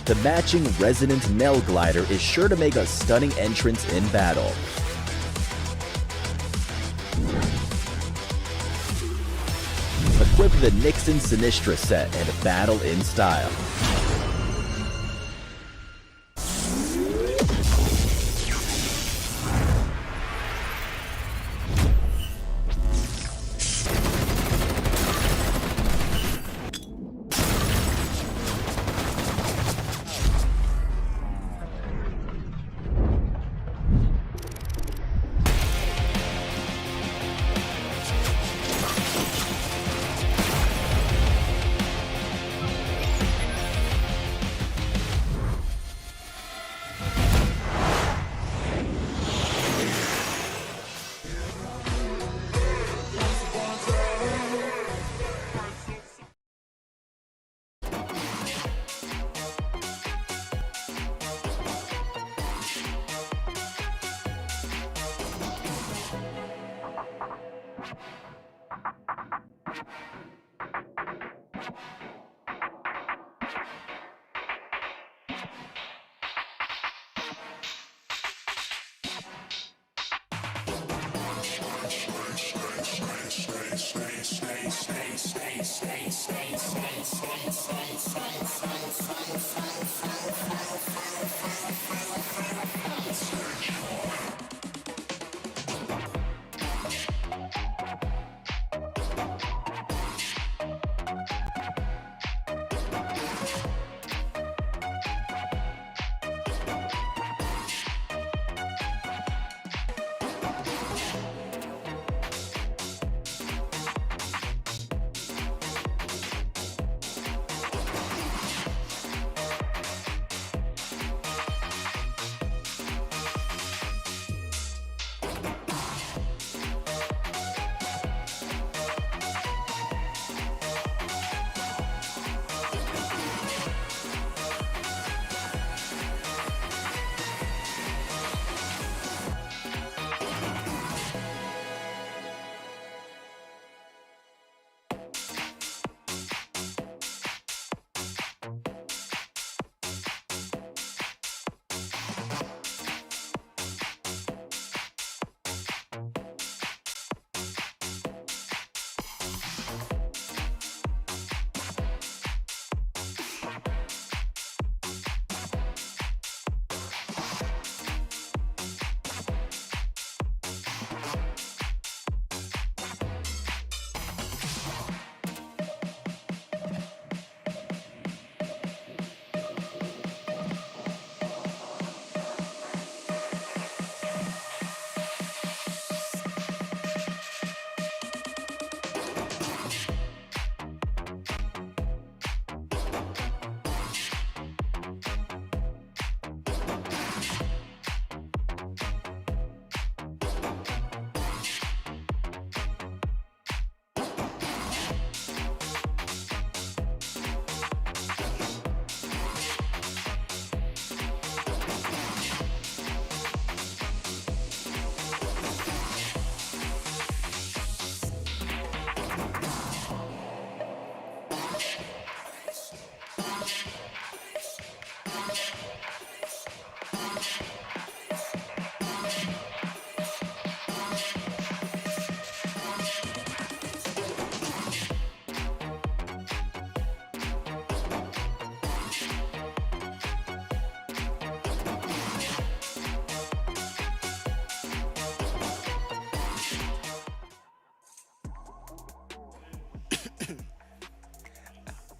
The matching Resonant Nell glider is sure to make a stunning entrance in battle. Equip the Nixon Sinistra set and battle in style.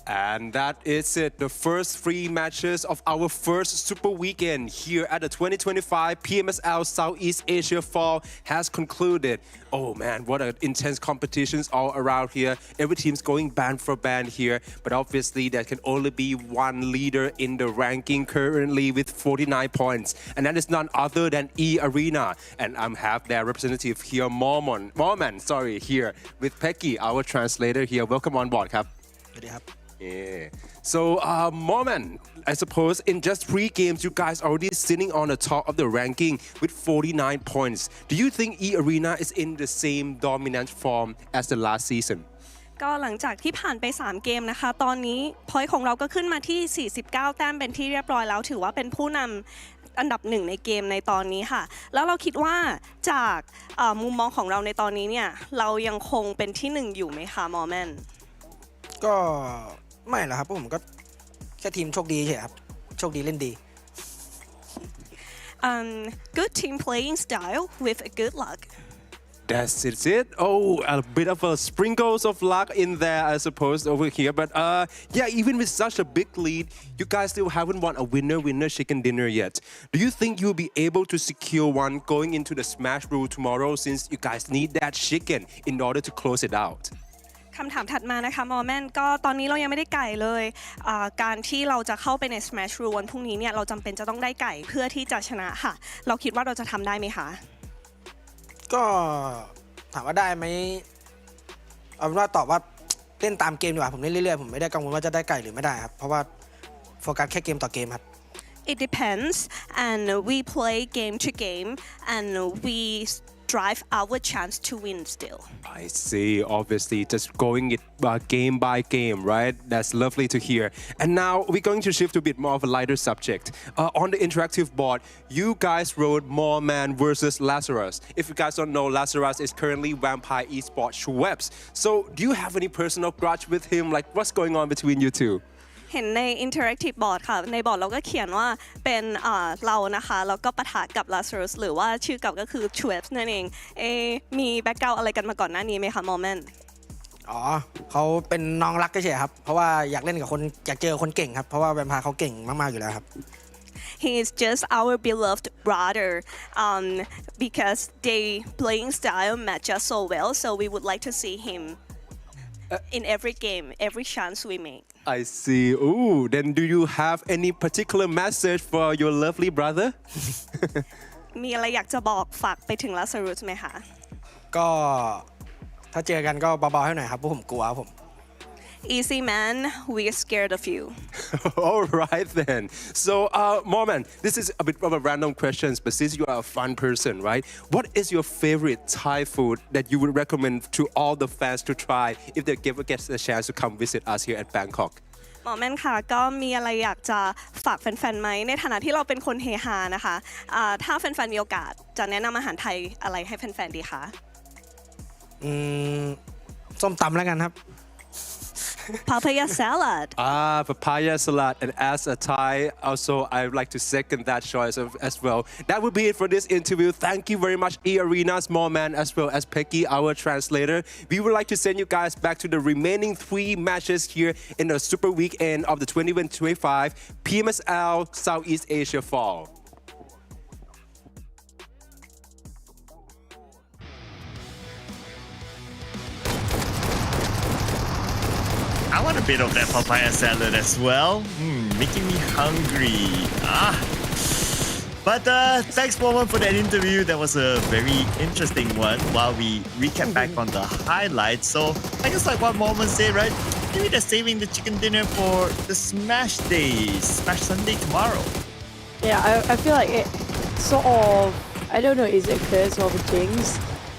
And that is it. The first 3 matches of our first Super Weekend here at the 2025 PMSL Southeast Asia Fall has concluded. Oh man, what an intense competitions all around here. Every team's going band for band here, but obviously there can only be one leader in the ranking currently with 49 points, and that is none other than eArena. And I have their representative here, Mormon, here with Peggy, our translator here. Welcome on board,ครับ. Yeah. So, Mormon, I suppose in just 3 games, you guys are already sitting on the top of the ranking with 49 points. Do you think eArena is in the same dominant form as the last season? ก็หลังจากที่ผ่านไป3เกมนะคะตอนนี้พอยต์ของเราก็ขึ้นมาที่49แต้มเป็นที่เรียบร้อยแล้วถือว่าเป็นผู้นำอันดับ1ในเกมในตอนนี้ค่ะแล้วเราคิดว่าจากมุมมองของเราในตอนนี้เนี่ยเรายังคงเป็นที่1อยู่ไหมคะมอร์แมนก็ไม่หรอกครับผมก็แค่ทีมโชคดีเฉยครับโชคดีเล่นดี good team playing style with a good luck That's it. Oh, a bit of a sprinkles of luck in there, I suppose, over here. But yeah, even with such a big lead, you guys still haven't won a winner chicken dinner yet. Do you think you'll be able to secure one going into the Smash Rule tomorrow, since you guys need that chicken in order to close it out? คำถามถัดมานะคะมอร์แมนก็ตอนนี้เรายังไม่ได้ไก่เลยการที่เราจะเข้าไปใน Smash Rule วันพรุ่งนี้เนี่ยเราจำเป็นจะต้องได้ไก่เพื่อที่จะชนะค่ะเราคิดว่าเราจะทำได้ไหมคะก็ถามว่าได้ไหมเอาเป็นว่าตอบว่าเล่นตามเกมดีกว่าผมเล่นเรื่อยๆผมไม่ได้กังวลว่าจะได้ไก่หรือไม่ได้ครับเพราะว่าโฟกัสแค่เกมต่อเกมครับ It depends and we play game to game and we drive our chance to win still. I see. Obviously, just going it game by game, right? That's lovely to hear. And now we're going to shift to a bit more of a lighter subject. On the interactive board, you guys wrote Moorman versus Lazarus. If you guys don't know, Lazarus is currently Vampire Esports Schweppes. So do you have any personal grudge with him? Like, what's going on between you two?เห็นใน interactive board ค่ะในบอร์ดเราก็เขียนว่าเป็นเรานะคะแล้วก็ปะทะกับ Lazarus หรือว่าชื่อเก่าก็คือ Schweppes นั่นเองมีแบ็คกราวด์อะไรกันมาก่อนหน้านี้ไหมคะ Moment อ๋อเขาเป็นน้องรักเฉยๆครับเพราะว่าอยากเล่นกับคนอยากเจอคนเก่งครับเพราะว่าแวมไพร์เขาเก่งมากๆอยู่แล้วครับ He is just our beloved brother because they playing style match us so well so we would like to see him in every game every chance we make I see. Ooh, then do you have any particular message for your lovely brother? มีอะไรอยากจะบอกฝากไปถึง Lazarus ไหมคะก็ถ้าเจอกันก็เบาๆให้หน่อยครับเพราะผมกลัวครับผม Easy man, we're scared of you. All right then. So, Mormon, this is a bit of a random question, but since you are a fun person, right? What is your favorite Thai food that you would recommend to all the fans to try if they ever get a chance to come visit us here at Bangkok? หมอแมนค่ะก็มีอะไรอยากจะฝากแฟนๆไหมในฐานะที่เราเป็นคนเฮฮานะคะถ้าแฟนๆมีโอกาสจะแนะนำอาหารไทยอะไรให้แฟนๆดีคะส้มตำแล้วกันครับPapaya salad. Papaya salad. And as a Thai, also, I would like to second that choice as well. That would be it for this interview. Thank you very much, eArena's Morman, as well as Peggy, our translator. We would like to send you guys back to the remaining 3 matches here in the Super Weekend of the 2025 PMSL Southeast Asia Fall. I want a bit of that papaya salad as well. Making me hungry. But thanks, Moman, for that interview. That was a very interesting one while we recap back on the highlights. So I guess like what Moman said, right? Maybe they're saving the chicken dinner for the Smash Day, Smash Sunday tomorrow. Yeah, I feel like it sort of, I don't know, is it a curse or a jinx?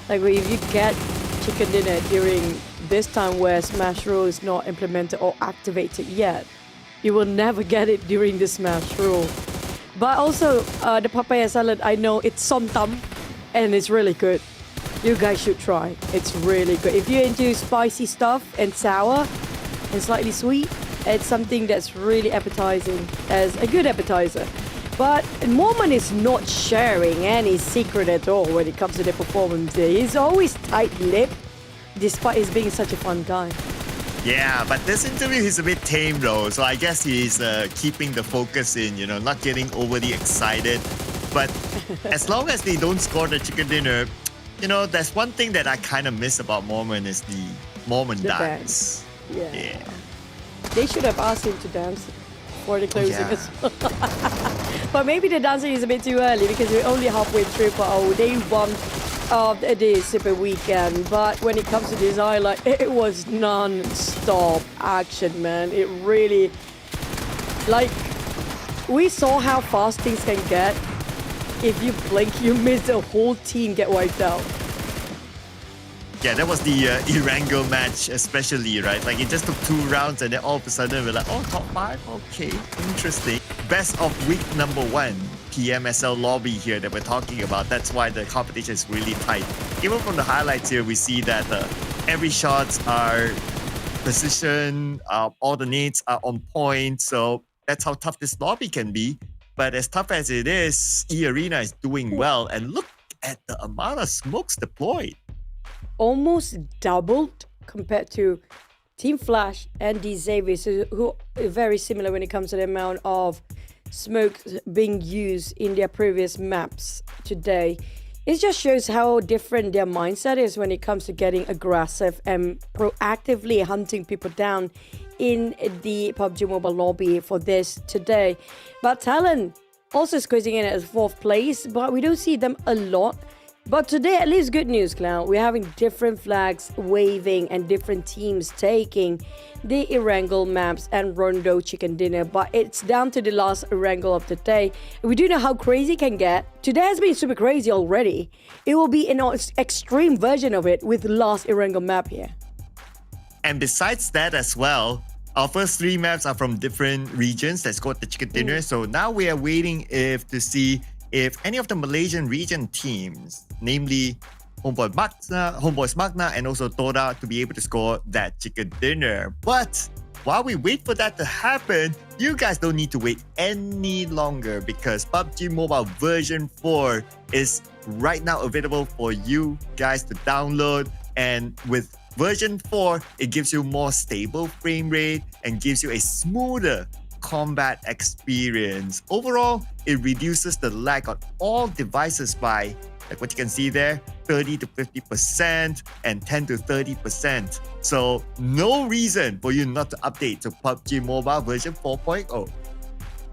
Like if you get chicken dinner during this time where Smash Rule is not implemented or activated yet, you will never get it during the Smash Rule. But also the papaya salad, I know it's som tam and it's really good. You guys should try. It's really good. If you're into spicy stuff and sour and slightly sweet, it's something that's really appetizing as a good appetizer. But Mormon is not sharing any secret at all when it comes to the performance. He's always tight-lipped, despite his being such a fun guy. Yeah, but this interview is a bit tame though, so I guess he's keeping the focus in, not getting overly excited. But as long as they don't score the chicken dinner, there's one thing that I kind of miss about Mormon is the Mormon dance. Yeah. They should have asked him to dance for the closing as well. But maybe the dancing is a bit too early because we're only halfway through for day one of the Super Weekend. But when it comes to this highlight, it was non-stop action, man. It really, we saw how fast things can get. If you blink, you miss the whole team get wiped out. Yeah, that was the Erangel match especially, right? Like it just took 2 rounds and then all of a sudden we're like, oh, top 5? Okay, interesting. Best of week number 1, PMSL lobby here that we're talking about. That's why the competition is really tight. Even from the highlights here, we see that every shots are precision, all the nades are on point. So that's how tough this lobby can be. But as tough as it is, eArena is doing well. And look at the amount of smokes deployed. Almost doubled compared to Team Flash and the Xaviers, who are very similar when it comes to the amount of smoke being used in their previous maps today. It just shows how different their mindset is when it comes to getting aggressive and proactively hunting people down in the PUBG Mobile lobby for this today. But TALON also squeezing in at 4th place, but we don't see them a lot. But today, at least good news, Clown. We're having different flags waving and different teams taking the Erangel maps and Rondo chicken dinner. But it's down to the last Erangel of the day. We do know how crazy it can get. Today has been super crazy already. It will be an extreme version of it with the last Erangel map here. And besides that as well, our first 3 maps are from different regions that scored the chicken dinner. So now we are waiting to see if any of the Malaysian region teams, namely Homebois MAQNA and also TODAK, to be able to score that chicken dinner. But while we wait for that to happen, you guys don't need to wait any longer because PUBG Mobile version 4 is right now available for you guys to download. And with version 4, it gives you more stable frame rate and gives you a smoother combat experience. Overall, it reduces the lag on all devices by, like what you can see there, 30 to 50% and 10 to 30%. So no reason for you not to update to PUBG Mobile version 4.0.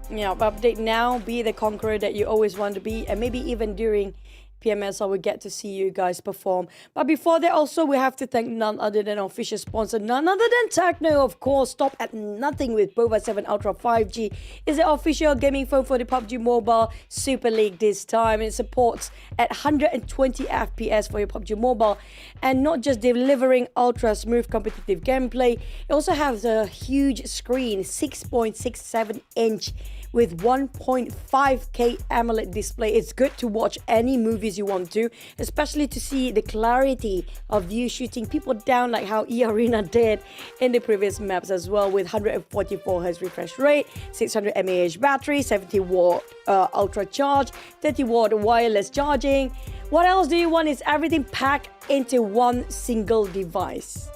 Yeah, update now, be the conqueror that you always want to be, and maybe even during PMSL we get to see you guys perform. But before that, also we have to thank none other than our official sponsor, none other than TECNO, of course. Stop at nothing with Bova 7 Ultra 5G. Is the official gaming phone for the PUBG Mobile Super League this time. It supports at 120 FPS for your PUBG Mobile, and not just delivering ultra smooth competitive gameplay, it also has a huge screen, 6.67 inch with 1.5K AMOLED display. It's good to watch any movies you want to, especially to see the clarity of you shooting people down like how eArena did in the previous maps as well, with 144 Hz refresh rate, 600 mAh battery, 70 watt ultra charge, 30 watt wireless charging. What else do you want? Is everything packed into one single device.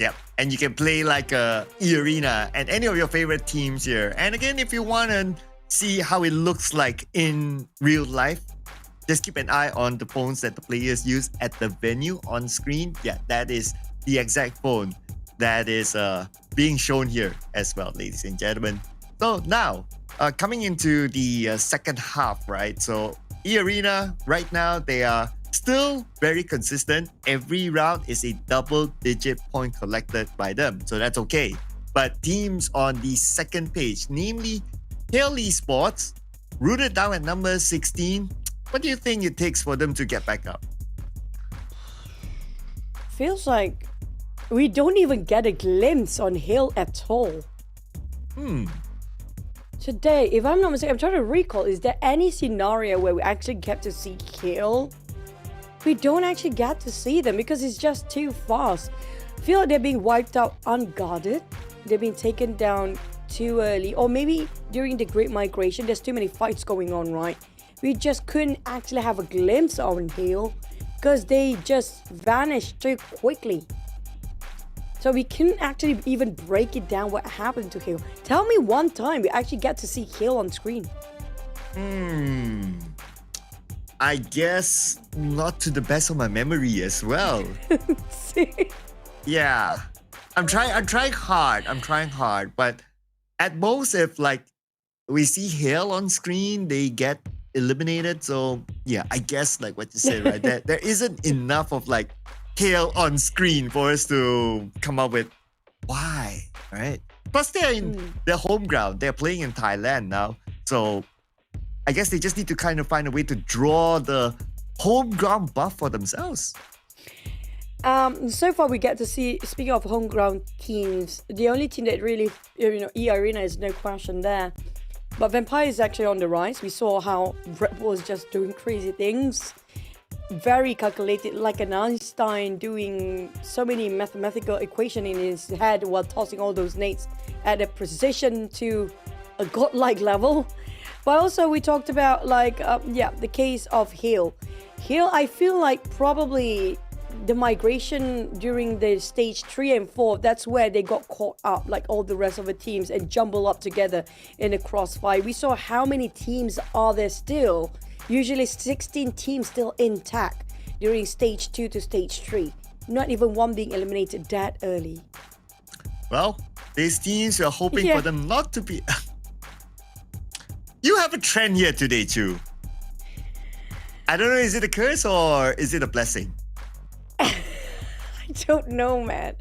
Yep, and you can play like eArena and any of your favorite teams here. And again, if you want to see how it looks like in real life, just keep an eye on the phones that the players use at the venue on screen. Yeah, that is the exact phone that is being shown here as well, ladies and gentlemen. So now, coming into the second half, right? So eArena, right now, they are still very consistent. Every round is a double-digit point collected by them, so that's okay. But teams on the second page, namely TALON Esports, rooted down at number 16, what do you think it takes for them to get back up? Feels like we don't even get a glimpse on Hill at all. Today, if I'm not mistaken, I'm trying to recall, is there any scenario where we actually get to see Hill? We don't actually get to see them because it's just too fast. I feel like they're being wiped out unguarded. They're being taken down too early. Or maybe during the Great Migration, there's too many fights going on, right? We just couldn't actually have a glimpse on Hill because they just vanished too quickly. So we couldn't actually even break it down what happened to Hill. Tell me one time we actually get to see Hill on screen. I guess not to the best of my memory as well. Yeah. I'm trying hard, but at most if like we see Hale on screen, they get eliminated. So yeah, I guess like what you said, right? There isn't enough of like Hale on screen for us to come up with why, right? Plus they're in their home ground. They're playing in Thailand now. So I guess they just need to kind of find a way to draw the home ground buff for themselves. So far we get to see, speaking of home ground teams, the only team that really, eArena is no question there. But Vampire is actually on the rise. We saw how Red Bull is just doing crazy things. Very calculated, like an Einstein doing so many mathematical equations in his head while tossing all those nades at a precision to a godlike level. But also we talked about like, the case of Hill. Hill, I feel like probably the migration during the stage 3 and 4, that's where they got caught up like all the rest of the teams and jumbled up together in a crossfire. We saw how many teams are there still. Usually 16 teams still intact during stage 2 to stage 3. Not even one being eliminated that early. Well, these teams, we're hoping for them not to be... You have a trend here today, Chu. I don't know, is it a curse or is it a blessing? I don't know, man.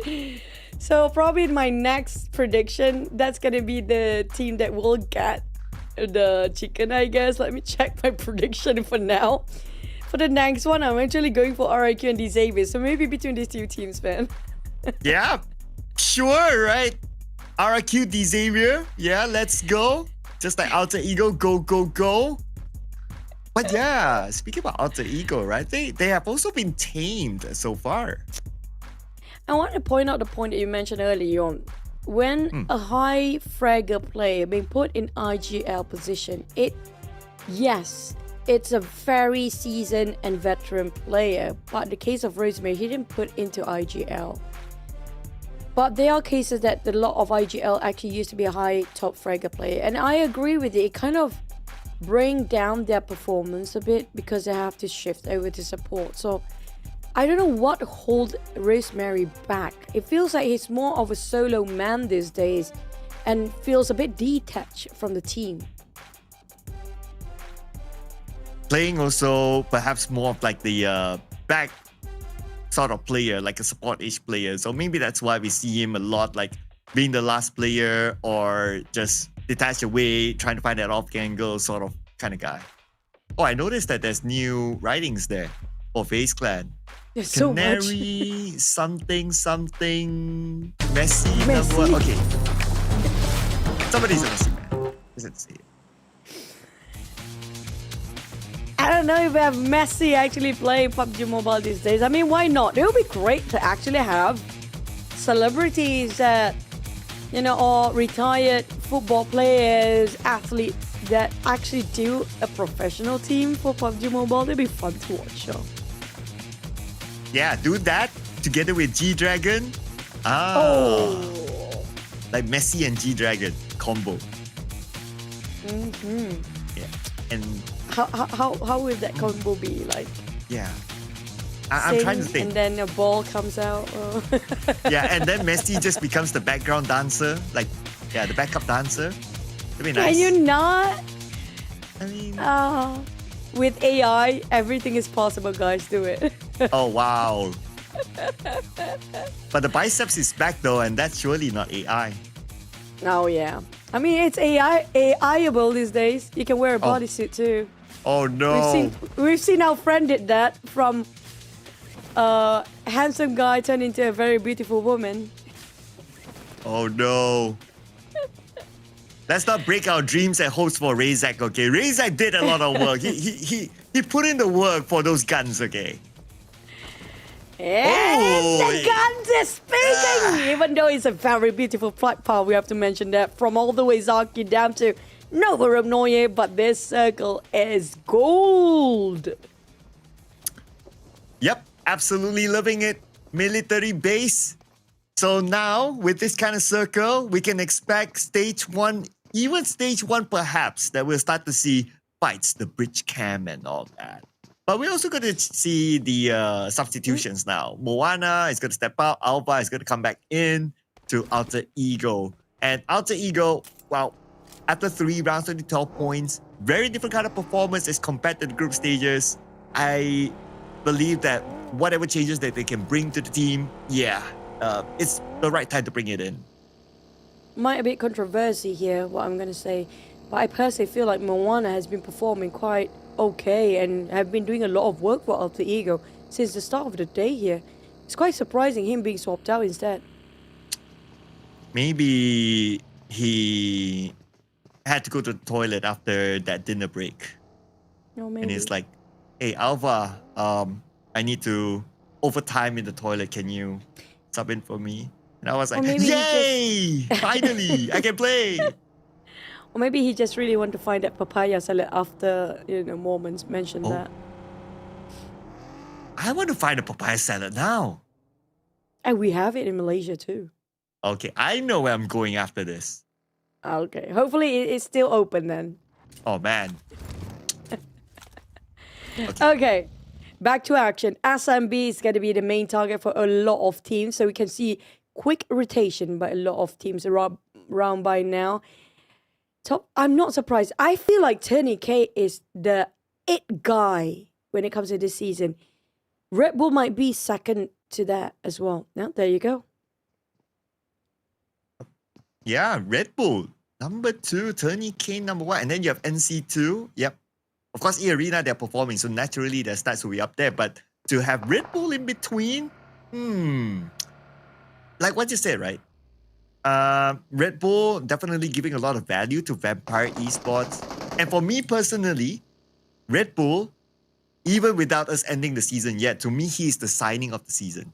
So probably in my next prediction, that's gonna be the team that will get the chicken, I guess. Let me check my prediction for now. For the next one, I'm actually going for RIQ and Xavier. So maybe between these two teams, man. Yeah, sure, right? RIQ, Xavier. Yeah, let's go. Just like Alter Ego, go, go, go. But yeah, speaking about Alter Ego, right? They have also been tamed so far. I want to point out the point that you mentioned earlier on. When a high fragger player being put in IGL position, yes, it's a very seasoned and veteran player. But in the case of Rosemary, he didn't put into IGL. But there are cases that a lot of IGL actually used to be a high top fragger player. And I agree with it. It kind of bring down their performance a bit because they have to shift over to support. So I don't know what holds Rosemary back. It feels like he's more of a solo man these days and feels a bit detached from the team. Playing also perhaps more of like the back sort of player, like a support-ish player. So maybe that's why we see him a lot like being the last player or just detached away, trying to find that off angle sort of kind of guy. Oh, I noticed that there's new writings there for FaZe Clan. There's so much. Canary, something, Messi. Number, okay. Somebody's a Messi man. Let's see. I don't know if we have Messi actually playing PUBG Mobile these days. I mean, why not? It would be great to actually have celebrities that, or retired football players, athletes that actually do a professional team for PUBG Mobile. It'd be fun to watch. So. Yeah, do that together with G-Dragon. Like Messi and G-Dragon combo. Yeah, and how would that combo be like? Yeah, I'm trying to think. And then a ball comes out. Yeah, and then Messi just becomes the background dancer, like the backup dancer. That'd be nice. Can you not? I mean, with AI, everything is possible, guys. Do it. Oh wow! But the biceps is back though, and that's surely not AI. Oh yeah. I mean, it's AI-able these days. You can wear a bodysuit too. Oh no! We've seen our friend did that from a handsome guy turned into a very beautiful woman. Oh no! Let's not break our dreams and hopes for Razak, okay? Razak did a lot of work. He put in the work for those guns, okay? And the guns is speaking! Even though it's a very beautiful flight path, we have to mention that from all the way Zaki down to Novorobnoye, but this circle is gold. Yep, absolutely loving it. Military base. So now, with this kind of circle, we can expect stage 1, even stage 1 perhaps, that we'll start to see fights, the bridge cam and all that. But we're also going to see the substitutions now. MAQNA is going to step out. Alpha is going to come back in to Alter Ego. And Alter Ego, well, after 3 rounds, 12 points, very different kind of performance as compared to the group stages. I believe that whatever changes that they can bring to the team, it's the right time to bring it in. Might a bit controversy here, what I'm going to say. But I personally feel like MAQNA has been performing quite okay and have been doing a lot of work for Alter Ego since the start of the day here. It's quite surprising him being swapped out instead. Maybe he had to go to the toilet after that dinner break. No, maybe. And he's like, hey, Alpha, I need to overtime in the toilet. Can you sub in for me? And I was like, yay! Finally, I can play. Or maybe he just really want to find that papaya salad after, Mormons mentioned that. I want to find a papaya salad now. And we have it in Malaysia too. Okay, I know where I'm going after this. Okay, hopefully it's still open then. Oh, man. Okay, back to action. SMB is going to be the main target for a lot of teams. So we can see quick rotation by a lot of teams around by now. So I'm not surprised. I feel like TODAK is the it guy when it comes to this season. Red Bull might be second to that as well. Now, there you go. Yeah, Red Bull, number 2, TODAK, number 1. And then you have NC2. Yep. Of course, eArena, they're performing, so naturally their stats will be up there. But to have Red Bull in between, like what you said, right? Red Bull definitely giving a lot of value to Vampire Esports. And for me personally, Red Bull, even without us ending the season yet, to me, he is the signing of the season.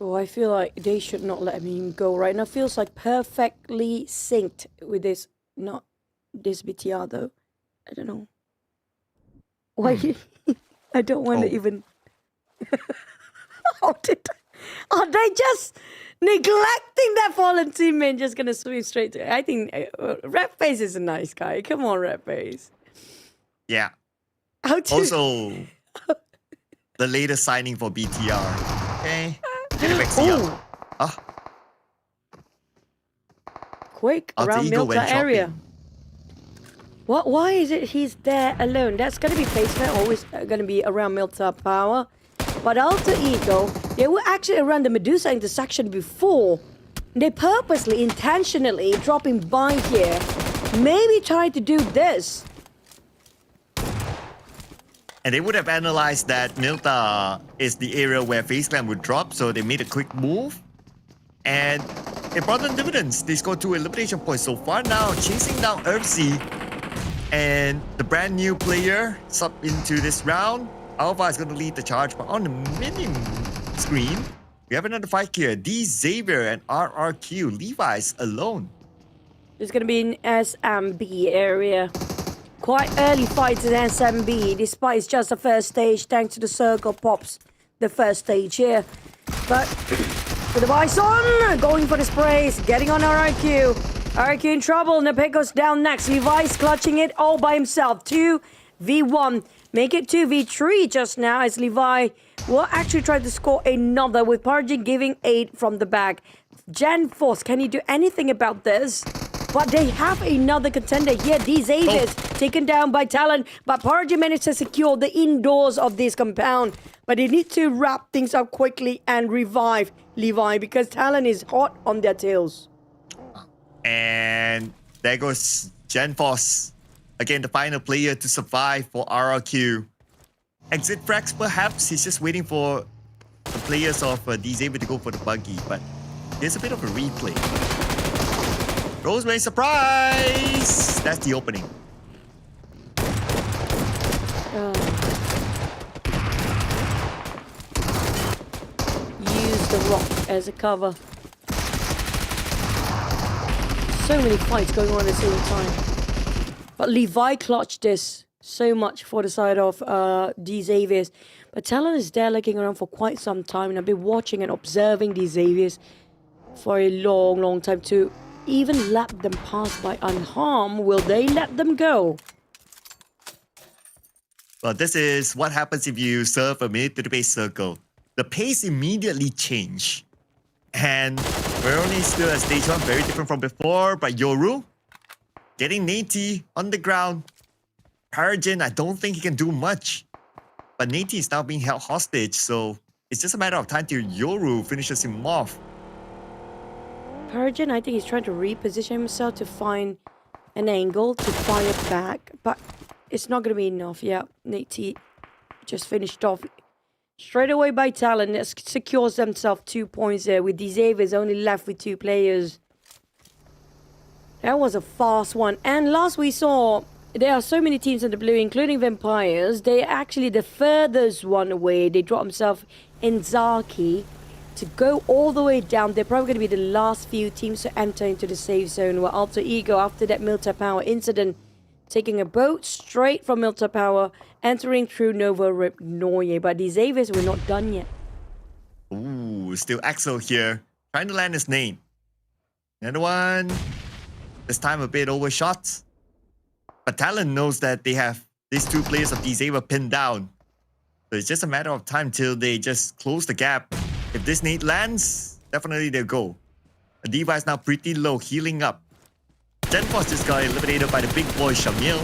Oh, I feel like they should not let him go right now. Feels like perfectly synced with this, not this BTR though. I don't know. Why? I don't want to even... Are they just neglecting that fallen teammate? Just gonna swing straight to... I think Red Face is a nice guy. Come on, Red Face. Yeah. Also, the latest signing for BTR. Okay. Get it back to Quick, around Milta area. What? Why is it he's there alone? That's going to be FaZe Clan, always going to be around Milta Power. But Alter Ego, they were actually around the Medusa intersection before. They purposely, intentionally dropping by here. Maybe trying to do this. And they would have analyzed that Milta is the area where FaZe Clan would drop, so they made a quick move. And it brought them dividends. They scored 2 elimination points so far now, chasing down Earthsea. And the brand new player sub into this round. Alpha is going to lead the charge, but on the mini screen, we have another fight here. D Xavier and RRQ. Levi's alone. It's going to be in SMB area. Quite early fights in SMB, despite it's just the first stage, thanks to the circle pops the first stage here. But with the Bison going for the sprays, getting on RRQ. RRQ in trouble, Nepeko's down next. Levi's clutching it all by himself. 2v1. Make it 2v3 just now as Levi will actually try to score another with PUBG giving aid from the back. Gen Force, can you do anything about this? But they have another contender here. D Xavier's taken down by TALON, but PUBG managed to secure the indoors of this compound. But they need to wrap things up quickly and revive Levi because TALON is hot on their tails. And there goes Gen Force. Again, the final player to survive for RRQ. Exit frags perhaps. He's just waiting for the players of D Xavier to go for the buggy. But there's a bit of a replay. Rosemary surprise! That's the opening. Use the rock as a cover. So many fights going on at the same time. But Levi clutched this so much for the side of the Xaviers. But Talon is there looking around for quite some time, and I've been watching and observing the Xaviers for a long, long time to even let them pass by unharmed. Will they let them go? Well, this is what happens if you serve a minute-to-the-base circle. The pace immediately change. And we're only still at stage 1, very different from before. But Yoru, getting Nate on the ground. Paragen, I don't think he can do much. But Nate is now being held hostage, so it's just a matter of time till Yoru finishes him off. Paragen, I think he's trying to reposition himself to find an angle to fire back. But it's not going to be enough. Yeah, Nate just finished off straight away by Talon. That secures themselves 2 points there, with the Xaviers only left with 2 players. That was a fast one. And last we saw, there are so many teams in the blue, including Vampires. They are actually the furthest one away. They dropped themselves in Zaki to go all the way down. They're probably going to be the last few teams to enter into the safe zone, where Alter Ego, after that Milta Power incident, taking a boat straight from Milta Power, entering through Nova Rip Noye. But the Xaviers were not done yet. Ooh, still Axel here, trying to land his name. Another one. This time a bit overshot. But Talon knows that they have these 2 players of the Xavier pinned down. So it's just a matter of time till they just close the gap. If this nade lands, definitely they'll go. The Diva is now pretty low, healing up. Genforce just got eliminated by the big boy Shamil.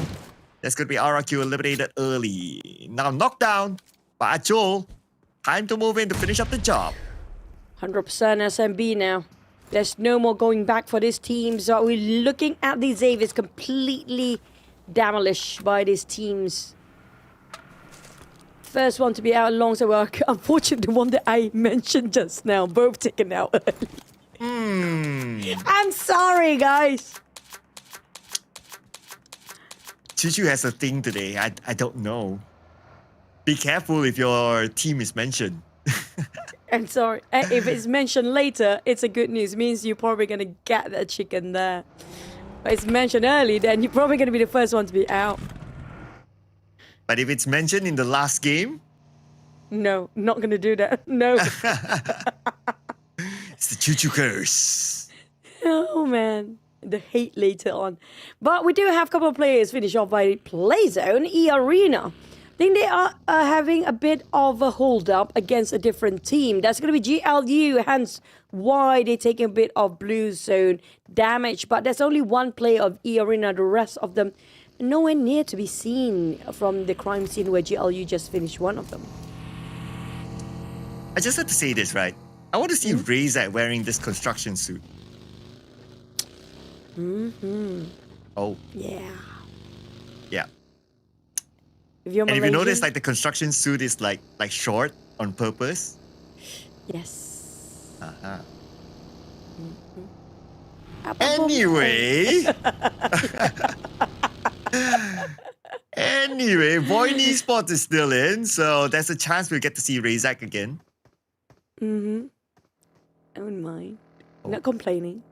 That's going to be RRQ eliminated early. Now knockdown by Ajol. Time to move in to finish up the job. 100% SMB now. There's no more going back for this team. So we're looking at the Xaviers completely demolished by these teams. First one to be out alongside, well, unfortunately, the one that I mentioned just now, both taken out early. I'm sorry, guys. Chuchu has a thing today. I don't know. Be careful if your team is mentioned. I'm sorry. If it's mentioned later, it's a good news. It means you're probably going to get that chicken there. But it's mentioned early, then you're probably going to be the first one to be out. But if it's mentioned in the last game? No, not going to do that. No. It's the Chuchu curse. Oh, man. The hate later on. But we do have a couple of players finish off by Playzone, eArena. I think they are having a bit of a hold-up against a different team. That's going to be GLU, hence why they're taking a bit of blue zone damage. But there's only one player of eArena. The rest of them nowhere near to be seen from the crime scene where GLU just finished one of them. I just have to say this, right? I want to see Razak wearing this construction suit. Oh. Yeah. Yeah. If and if you notice, like, the construction suit is like short on purpose. Yes. Anyway. Anyway, VOIN Esports is still in, so there's a chance we'll get to see Razak again. I wouldn't mind. Not complaining.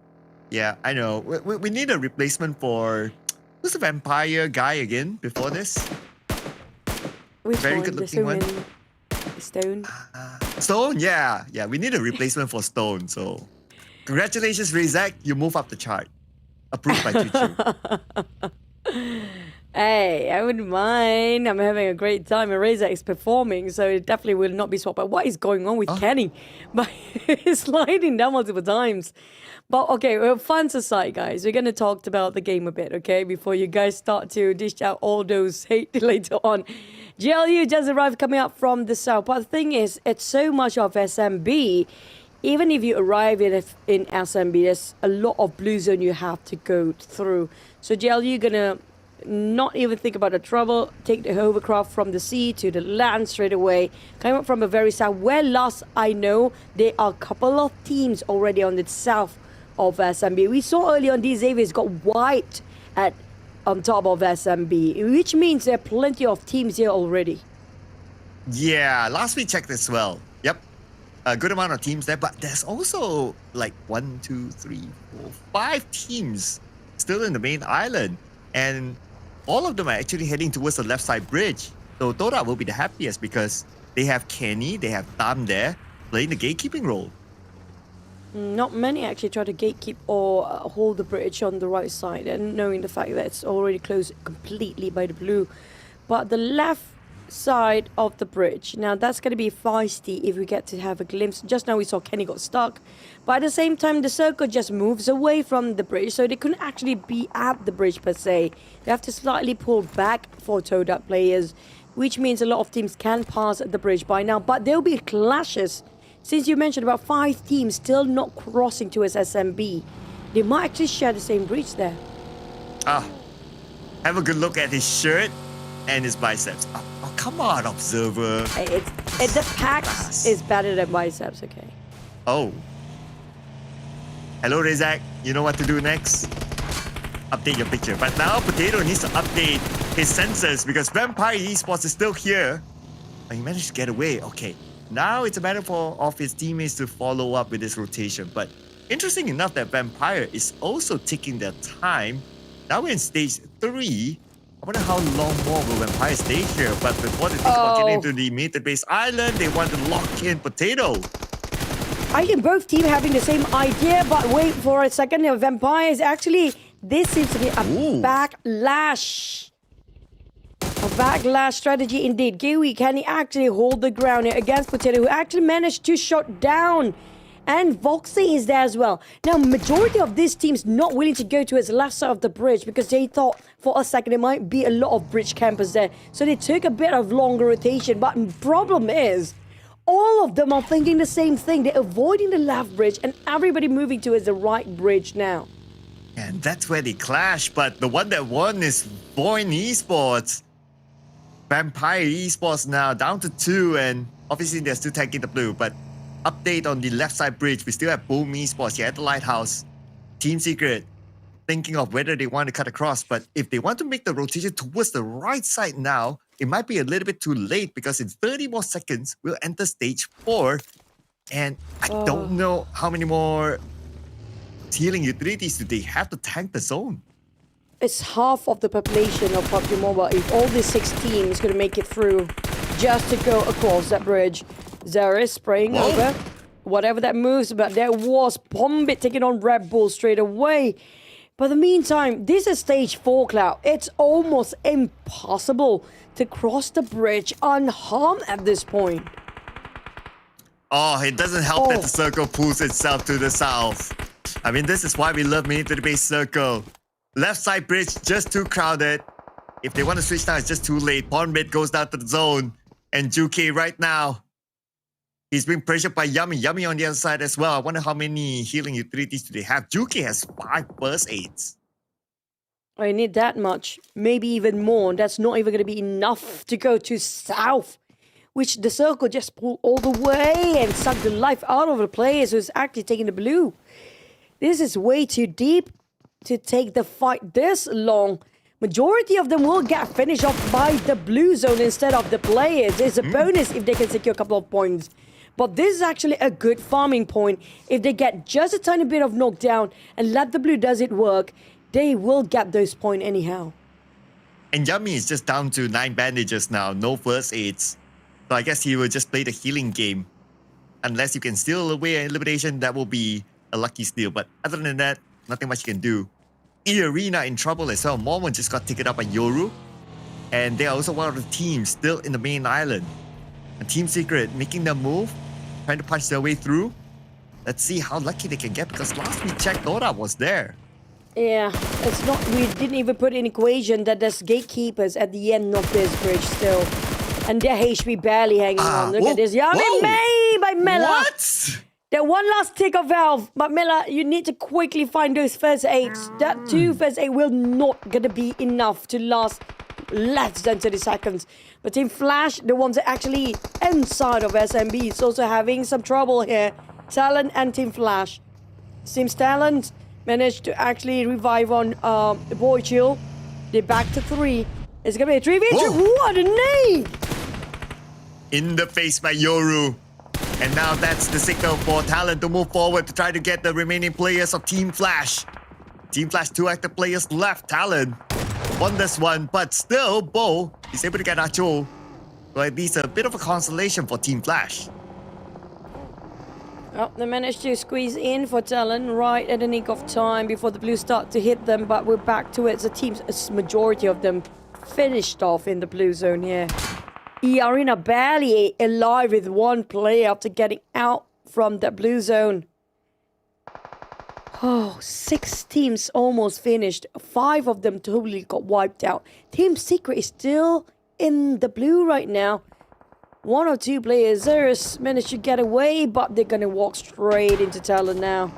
Yeah, I know. We need a replacement for... Who's the vampire guy again before this? Which Very one? good looking one. Stone? Stone, yeah. Yeah, we need a replacement for Stone, so... Congratulations, Razak. You move up the chart. Approved by Chuchu. Hey, I wouldn't mind. I'm having a great time. Razak is performing, so it definitely will not be swapped. But what is going on with Kenny? But he's sliding down multiple times. But okay, well, fun aside, guys. We're going to talk about the game a bit, okay? Before you guys start to dish out all those hate later on. GLU just arrived coming up from the south. But the thing is, it's so much of SMB. Even if you arrive in SMB, there's a lot of blue zone you have to go through. So GLU going to not even think about the trouble, take the hovercraft from the sea to the land straight away, coming up from the very south, where last I know there are a couple of teams already on the south of SMB. We saw earlier on these Xaviers got wiped on top of SMB, which means there are plenty of teams here already. Yeah, last we checked as well. Yep, a good amount of teams there, but there's also like 1, 2, 3, 4, 5 teams still in the main island. And all of them are actually heading towards the left side bridge. So TODAK will be the happiest because they have Kenny, they have Tam there playing the gatekeeping role. Not many actually try to gatekeep or hold the bridge on the right side, and knowing the fact that it's already closed completely by the blue. But the left side of the bridge, now that's going to be feisty if we get to have a glimpse. Just now we saw Kenny got stuck, but at the same time the circle just moves away from the bridge, so they couldn't actually be at the bridge per se. They have to slightly pull back for TODAK players, which means a lot of teams can pass the bridge by now, but there'll be clashes. Since you mentioned about 5 teams still not crossing towards SMB, they might actually share the same bridge there. Have a good look at his shirt and his biceps. Oh, come on, observer. The packs is better than biceps, okay? Oh. Hello, Rezak. You know what to do next? Update your picture. But now Potato needs to update his sensors because Vampire Esports is still here. Oh, he managed to get away. Okay. Now it's a matter of his teammates to follow up with this rotation. But interesting enough that Vampire is also taking their time. Now we're in stage 3. I wonder how long more will Vampire stay here. But before they think about getting to the metered base island, they want to lock in Potato. I think both teams having the same idea, but wait for a second. Vampire is actually, this seems to be a backlash. A backlash strategy indeed. Kiwi, can he actually hold the ground here against Potato, who actually managed to shut down? And Voxy is there as well. Now, majority of these teams not willing to go to his left side of the bridge because they thought for a second there might be a lot of bridge campers there. So they took a bit of longer rotation. But the problem is, all of them are thinking the same thing. They're avoiding the left bridge and everybody moving towards the right bridge now. And that's where they clash. But the one that won is VOIN Esports. Vampire Esports now down to 2, and obviously they're still tagging the blue. But update on the left side bridge, we still have Boom Esports here at the Lighthouse. Team Secret thinking of whether they want to cut across, but if they want to make the rotation towards the right side now, it might be a little bit too late because in 30 more seconds, we'll enter stage 4. And I don't know how many more healing utilities do they have to tank the zone. It's half of the population of PUBG Mobile. If all these 6 teams going to make it through just to go across that bridge. There is spraying over whatever that moves, but there was Bombit taking on Red Bull straight away. But in the meantime, this is stage 4, Cloud. It's almost impossible to cross the bridge unharmed at this point. Oh, it doesn't help that the circle pulls itself to the south. I mean, this is why we love Mini to the base circle. Left side bridge just too crowded. If they want to switch now, it's just too late. Bombit goes down to the zone. And Juki right now, he's being pressured by Yummy. Yummy on the other side as well. I wonder how many healing utilities do they have. Juki has 5 first aids. I need that much. Maybe even more. That's not even going to be enough to go to south. Which the circle just pulled all the way and sucked the life out of the players who's actually taking the blue. This is way too deep to take the fight this long. Majority of them will get finished off by the blue zone instead of the players. It's a bonus if they can secure a couple of points. But this is actually a good farming point. If they get just a tiny bit of knockdown and let the blue does it work, they will get those points anyhow. And Yummy is just down to 9 bandages now, no first aids. So I guess he will just play the healing game. Unless you can steal away an elimination, that will be a lucky steal. But other than that, nothing much you can do. eArena in trouble as well. Mormon just got taken up by Yoru. And they are also one of the teams still in the main island. And Team Secret making their move, trying to punch their way through. Let's see how lucky they can get because last we checked, TODAK was there. Yeah, it's not. We didn't even put in equation that there's gatekeepers at the end of this bridge still. And their HP barely hanging on. Look at this. Yummy May by Mela. What? That one last tick of Valve. But Mela, you need to quickly find those first aids. That 2 first aid will not gonna be enough to last less than 30 seconds. But Team Flash, the ones that actually inside of SMB, is also having some trouble here. Talon and Team Flash. Seems Talon managed to actually revive on Boy Chill. They're back to 3. It's gonna be a 3v3. What a nade! In the face by Yoru. And now that's the signal for Talon to move forward to try to get the remaining players of Team Flash. Team Flash, 2 active players left. Talon won this one, but still, Bo is able to get Acho. So at least a bit of a consolation for Team Flash. Oh, they managed to squeeze in for TALON right at the nick of time before the blue start to hit them, but we're back to it. The teams, a majority of them, finished off in the blue zone here. eArena barely alive with one player after getting out from the blue zone. Oh, 6 teams almost finished. 5 of them totally got wiped out. Team Secret is still in the blue right now. 1 or 2 players, Zerus managed to get away, but they're gonna walk straight into TALON now.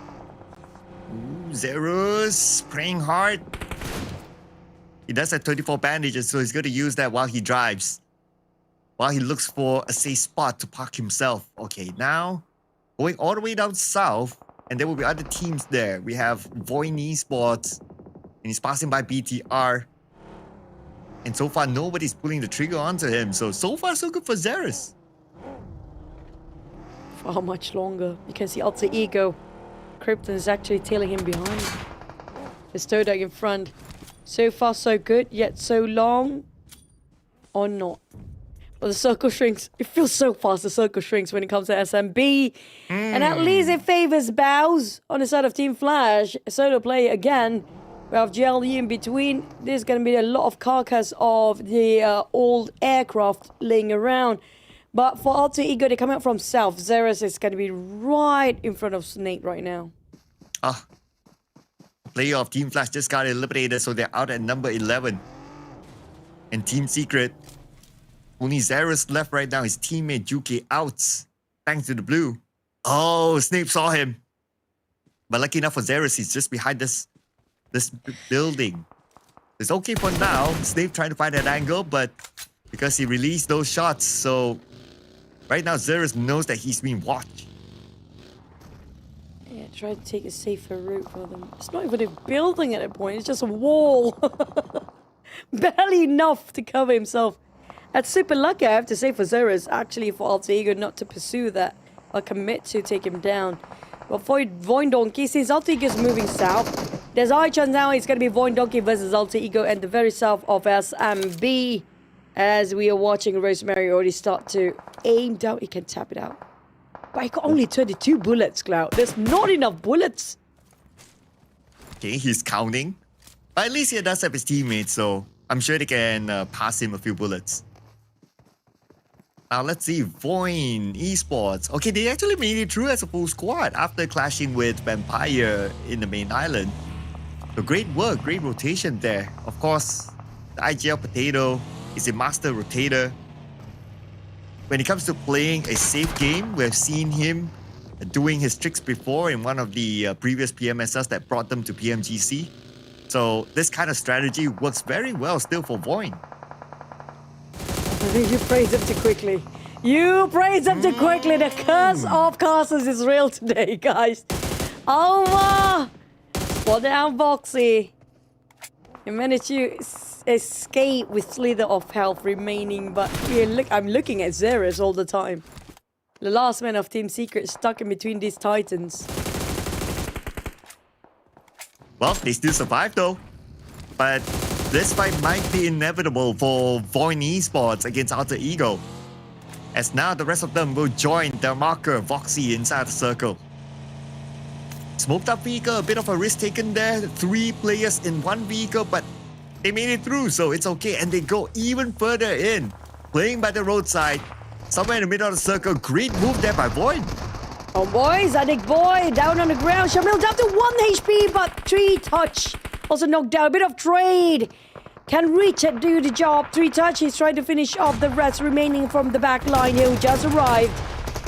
Zerus praying hard. He does have 24 bandages, so he's going to use that while he drives. While he looks for a safe spot to park himself. Okay, now going all the way down south, and there will be other teams there. We have VOIN Esports, and he's passing by BTR. And so far, nobody's pulling the trigger onto him. So far, so good for Zerus. For how much longer? You can see Alter Ego. Krypton is actually tailing him behind. There's TODAK in front. So far, so good, yet so long. Or not. But the circle shrinks. It feels so fast, the circle shrinks when it comes to SMB. And at least it favors Bows on the side of Team Flash. A solo play again. We have GLE in between. There's going to be a lot of carcass of the old aircraft laying around. But for Alter Ego, they come out from south. Zerus is going to be right in front of Snake right now. Player of Team Flash just got eliminated, so they're out at number 11. And Team Secret, only Zerus left right now. His teammate Juki out, thanks to the blue. Oh, Snape saw him. But lucky enough for Zerus, he's just behind this building. It's okay for now. Snape trying to find that angle, but because he released those shots, so right now Zerus knows that he's being watched. Yeah, try to take a safer route for them. It's not even a building at that point, it's just a wall. Barely enough to cover himself. That's super lucky, I have to say, for Zerus, actually, for Alter Ego not to pursue that or commit to take him down. But for VOIN Donkey, since Alter Ego's moving south, there's high chance now it's going to be VOIN Donkey versus Alter Ego and the very south of SMB. As we are watching Rosemary already start to aim down, he can tap it out. But he got only 22 bullets, Cloud. There's not enough bullets. Okay, he's counting. But at least he does have his teammates, so I'm sure they can pass him a few bullets. Now let's see, VOIN Esports. Okay, they actually made it through as a full squad after clashing with Vampire in the main island. So great work, great rotation there. Of course, the IGL Potato is a master rotator. When it comes to playing a safe game, we've seen him doing his tricks before in one of the previous PMSLs that brought them to PMGC. So this kind of strategy works very well still for VOIN. You praise him too quickly. You praise him too quickly. The curse of casters is real today, guys. Over for the Unboxy. He managed to escape with slither of health remaining, but I'm looking at Zerus all the time. The last man of Team Secret stuck in between these titans. Well, they still survived though. But this fight might be inevitable for VOIN Esports against Alter Ego, as now the rest of them will join their marker Voxy inside the circle. Smoked up vehicle, a bit of a risk taken there. 3 players in 1 vehicle, but they made it through, so it's okay. And they go even further in, playing by the roadside, somewhere in the middle of the circle. Great move there by VOIN. Oh boy, Zadig boy down on the ground. Shamil down to 1 HP, but 3 touch. Also knocked down. A bit of trade. Can Richard do the job? 3 touch. He's trying to finish off the rest remaining from the back line who just arrived.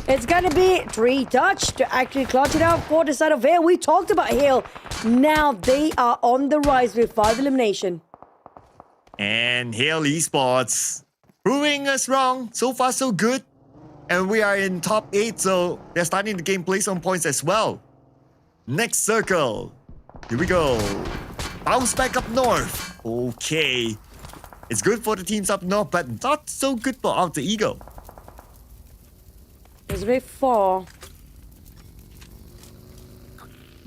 It's gonna be 3 touch to actually clutch it out for the side of Hale. We talked about Hale. Now they are on the rise with 5 elimination. And Hale Esports proving us wrong. So far, so good. And we are in top 8, so they're starting to gain place on points as well. Next circle. Here we go. Bounce back up north. Okay. It's good for the teams up north, but not so good for Alter Ego. It's a bit far.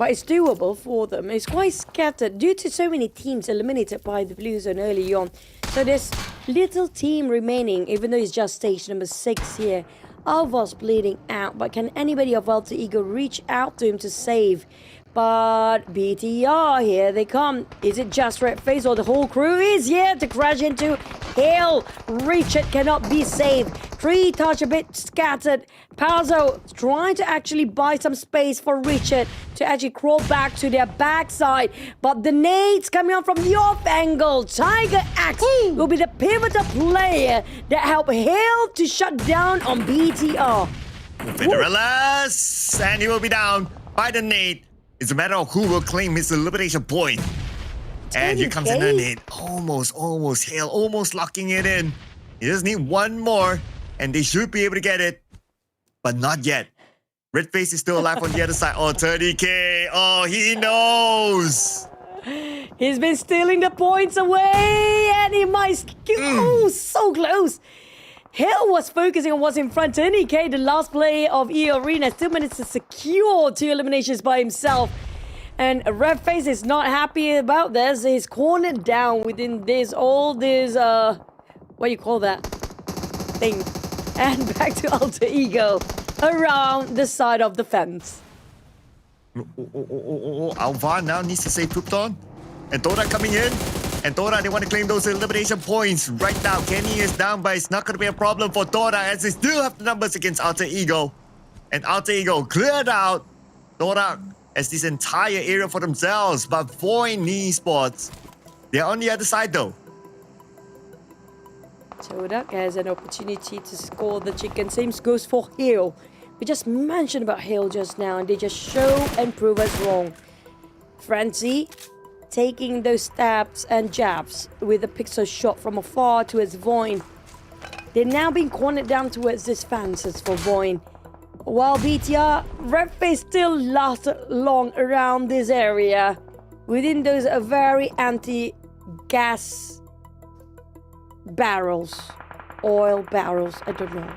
But it's doable for them. It's quite scattered due to so many teams eliminated by the Blue Zone early on. So there's little team remaining, even though it's just stage number 6 here. Alva's bleeding out, but can anybody of Alter Ego reach out to him to save? But BTR, here they come. Is it just Red FaZe or the whole crew is here to crash into Hill? Richard cannot be saved. Tree touch a bit scattered. Palzo trying to actually buy some space for Richard to actually crawl back to their backside. But the nades coming on from the off angle. Tiger Axe will be the pivotal player that help Hill to shut down on BTR. Fiderelas, and he will be down by the nade. It's a matter of who will claim his elimination point. And here comes another nade. Almost Hale, almost locking it in. He just need one more, and they should be able to get it. But not yet. Red FaZe is still alive on the other side. Oh, 30k. Oh, he knows. He's been stealing the points away, and he might... Oh, so close. Hill was focusing on what's in front. 30k, the last play of eArena, still managed to secure 2 eliminations by himself. And Red FaZe is not happy about this. He's cornered down within this, all this, what do you call that thing? And back to Alter Ego around the side of the fence. Alva now needs to save Krypton. And TODAK coming in. And TODAK, they want to claim those elimination points right now. Kenny is down, but it's not going to be a problem for TODAK as they still have the numbers against Alter Ego. And Alter Ego cleared out TODAK as this entire area for themselves. But VOIN Esports, they're on the other side though. TODAK has an opportunity to score the chicken. Same goes for Hill. We just mentioned about Hill just now, and they just show and prove us wrong. Frenzy taking those stabs and jabs with a pixel shot from afar towards VOIN. They're now being cornered down towards these fences for VOIN. While BTR, Red FaZe still lasts long around this area within those very anti-gas barrels, oil barrels, I don't know.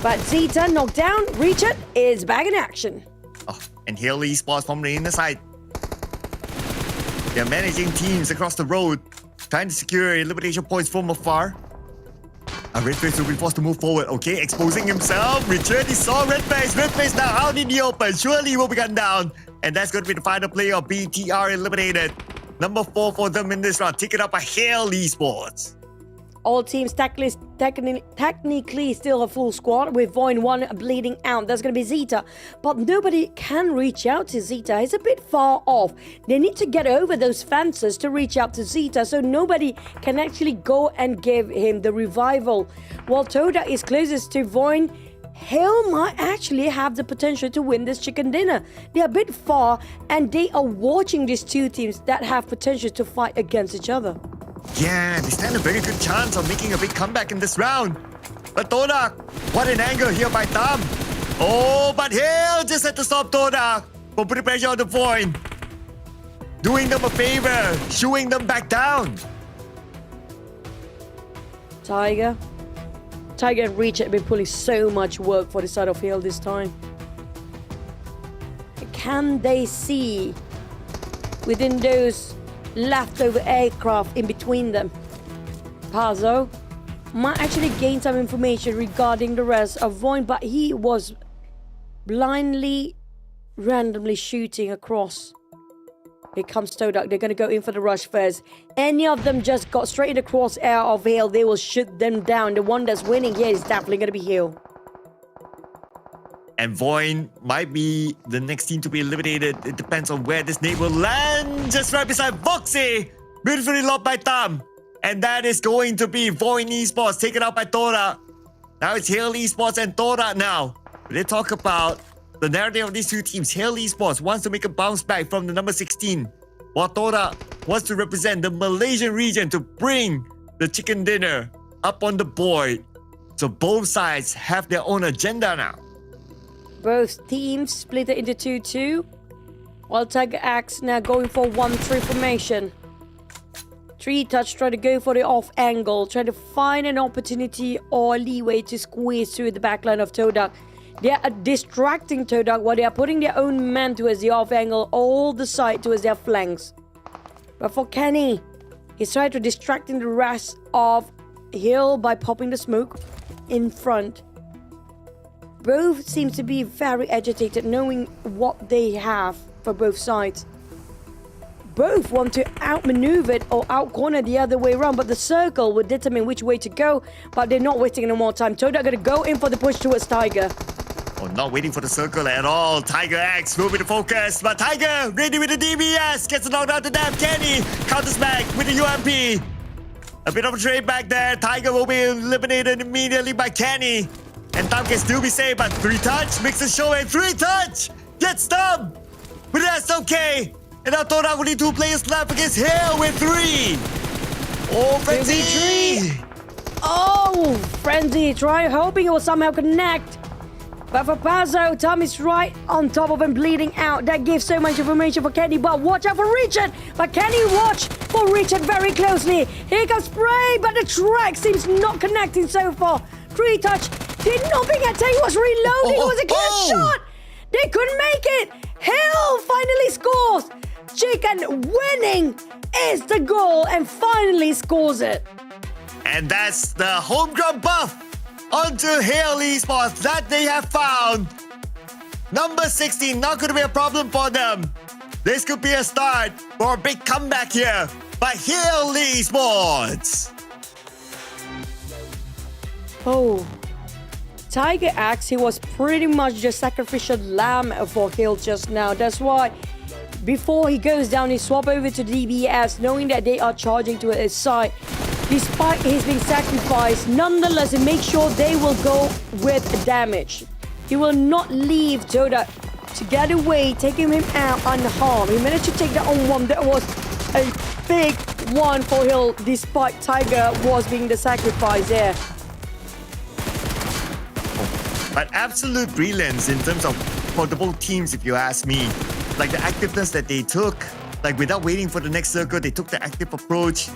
But Zeta knocked down. Richard is back in action. Oh, and Hill Esports from the inner side. They're managing teams across the road, trying to secure elimination points from afar. Red FaZe will be forced to move forward. Okay, exposing himself. Richard, he saw Red FaZe. Red FaZe now out in the open. Surely he will be gunned down. And that's going to be the final player of BTR eliminated. Number 4 for them in this round. Taken up by Hill Esports. All teams technically still a full squad with VOIN 1 bleeding out. That's going to be Zeta. But nobody can reach out to Zeta. He's a bit far off. They need to get over those fences to reach out to Zeta, so nobody can actually go and give him the revival. While TODAK is closest to VOIN, Hill might actually have the potential to win this chicken dinner. They're a bit far, and they are watching these two teams that have potential to fight against each other. Yeah, they stand a very good chance of making a big comeback in this round. But TODAK, what an angle here by Tam. Oh, but Hill just had to stop TODAK from putting pressure on the VOIN. Doing them a favor, shooing them back down. Tiger and Richard have been pulling so much work for the side of Hill this time. Can they see within those leftover aircraft in between them? Pazzo might actually gain some information regarding the rest of VOIN, but he was blindly, randomly shooting across. Here comes TODAK. They're going to go in for the rush first. Any of them just got straight in the crosshair of Hill, they will shoot them down. The one that's winning here is definitely going to be Hill. And VOIN might be the next team to be eliminated. It depends on where this nade will land. Just right beside Voxy. Beautifully lobbed by Tam. And that is going to be VOIN Esports taken out by TODAK. Now it's Hill Esports and TODAK now. They talk about the narrative of these two teams. Hill Esports wants to make a bounce back from the number 16. While TODAK wants to represent the Malaysian region to bring the chicken dinner up on the board. So both sides have their own agenda now. Both teams split it into 2-2. While Tiger Axe now going for 1-3 formation. Tree Touch try to go for the off angle, try to find an opportunity or leeway to squeeze through the backline of TODAK. They are distracting TODAK while they are putting their own men towards the off angle, all the side towards their flanks. But for Kenny, he's trying to distracting the rest of Hill by popping the smoke in front. Both seem to be very agitated, knowing what they have for both sides. Both want to outmaneuver it or outcorner the other way around, but the circle will determine which way to go. But they're not wasting any more time. TODAK gonna go in for the push towards Tiger. Oh, not waiting for the circle at all. Tiger X will be the focus, but Tiger ready with the DBS, gets a knockdown to them. Kenny counters back with the UMP. A bit of a trade back there. Tiger will be eliminated immediately by Kenny. And Thumb can still be saved, but 3-touch makes the show, and 3-touch gets Thumb. But that's okay. And now TODAK only 2 players left against Hale with 3. Oh, Frenzy! Oh, Frenzy, try hoping it will somehow connect. But for Pazzo, Tom is right on top of him, bleeding out. That gives so much information for Kenny, but watch out for Richard. But Kenny, watch for Richard very closely. Here comes Spray, but the track seems not connecting so far. 3-touch did nothing until he was reloading. It was a clear shot. They couldn't make it. Hill finally scores. Chicken winning is the goal and finally scores it. And that's the homegrown buff onto Hale Esports that they have found. Number 16, not going to be a problem for them. This could be a start for a big comeback here by Hale Esports. Oh, Tiger Axe, he was pretty much the sacrificial lamb for Hill just now. That's why before he goes down, he swap over to DBS, knowing that they are charging to his side. Despite his being sacrificed, nonetheless, he makes sure they will go with damage. He will not leave TODAK to get away, taking him out unharmed. He managed to take that on one. That was a big one for Hill, despite Tiger was being the sacrifice there. But absolute brilliance in terms of for the both teams, if you ask me. Like the activeness that they took, like without waiting for the next circle, they took the active approach.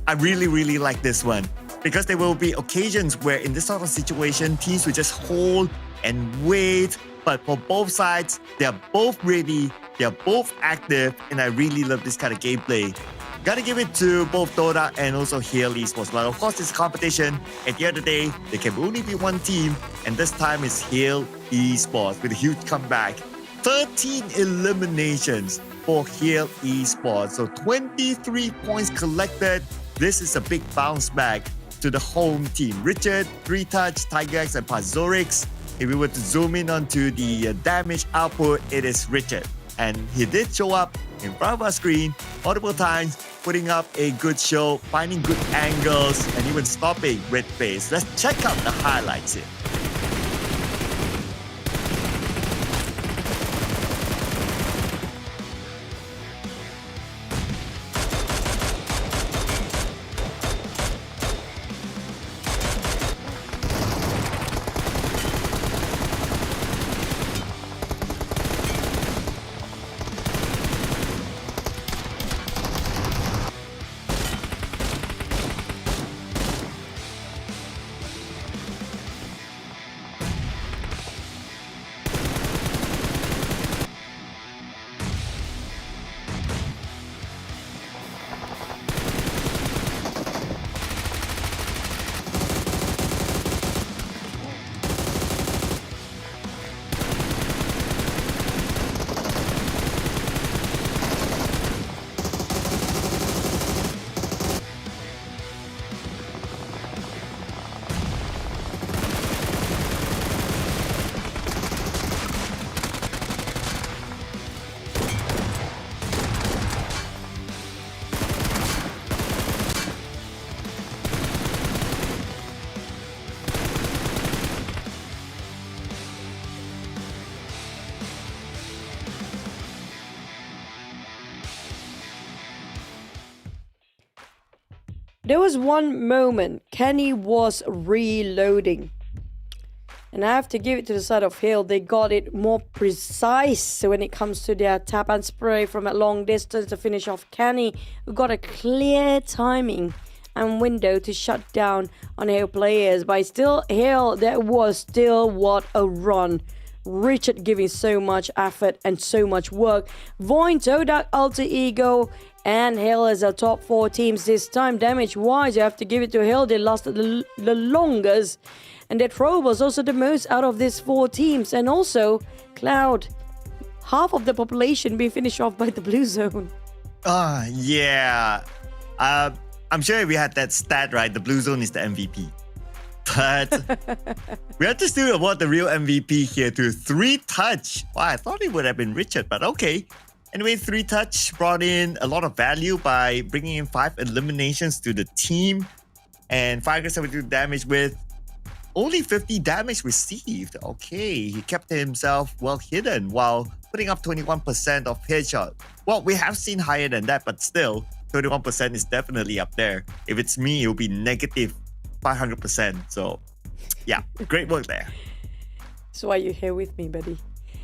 I really, really like this one. Because there will be occasions where in this sort of situation, teams will just hold and wait. But for both sides, they're both ready, they're both active, and I really love this kind of gameplay. Gotta give it to both TODAK and also Hale Esports. But of course, it's competition. At the end of the day, there can only be one team, and this time it's Hale Esports with a huge comeback. 13 eliminations for Hale Esports. So 23 points collected. This is a big bounce back to the home team. Richard, 3-touch, Tiger X, and Pazorix. If we were to zoom in onto the damage output, it is Richard. And he did show up in front of our screen multiple times, putting up a good show, finding good angles, and even stopping Red FaZe. Let's check out the highlights here. There was one moment Kenny was reloading. And I have to give it to the side of Hale. They got it more precise when it comes to their tap and spray from a long distance to finish off Kenny, who got a clear timing and window to shut down on Hale players. But still, Hale, that was still what a run. Richard giving so much effort and so much work. VOIN, TODAK, Alter Ego, and Hale as our top 4 teams this time. Damage-wise, you have to give it to Hale. They lasted the longest. And their throw was also the most out of these 4 teams. And also, Cloud, half of the population being finished off by the blue zone. Yeah. I'm sure we had that stat right. The blue zone is the MVP. But we have to still award the real MVP here to 3Touch. Wow, I thought it would have been Richard, but okay. Anyway, 3Touch brought in a lot of value by bringing in 5 eliminations to the team and 572 damage with only 50 damage received. Okay, he kept himself well hidden while putting up 21% of headshot. Well, we have seen higher than that, but still, 21% is definitely up there. If it's me, it will be negative 500%. So, yeah, great work there. That's why you're here with me, buddy.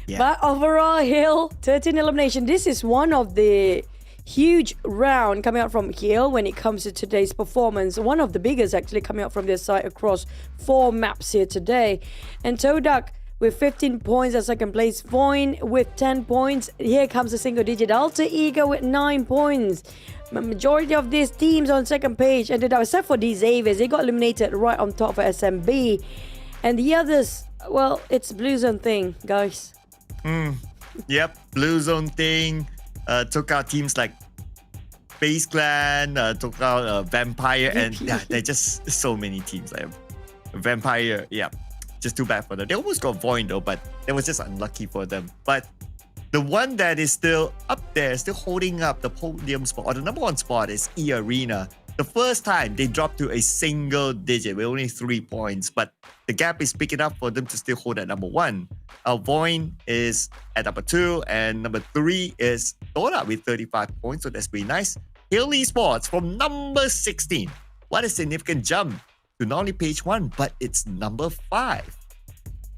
Yeah. But overall, Hill, 13 elimination. This is one of the huge round coming out from Hill when it comes to today's performance. One of the biggest actually coming out from their side across 4 maps here today. And TODAK with 15 points at second place. VOIN with 10 points. Here comes a single digit. Alter Ego with 9 points. Majority of these teams on second page ended up, except for these Aves, they got eliminated right on top of SMB. And the others, well, it's Blue Zone thing, guys. Yep, Blue Zone thing. Took out teams like FaZe Clan, took out Vampire, and yeah, there are just so many teams. Like Vampire, yeah, just too bad for them. They almost got VOIN though, but it was just unlucky for them. But the one that is still up there, still holding up the podium spot, or the number 1 spot, is eArena. The first time they dropped to a single digit with only 3 points, but the gap is big enough for them to still hold at number 1. VOIN is at number 2, and number 3 is TODAK with 35 points, so that's pretty nice. Hill Esports from number 16. What a significant jump to not only page 1, but it's number 5.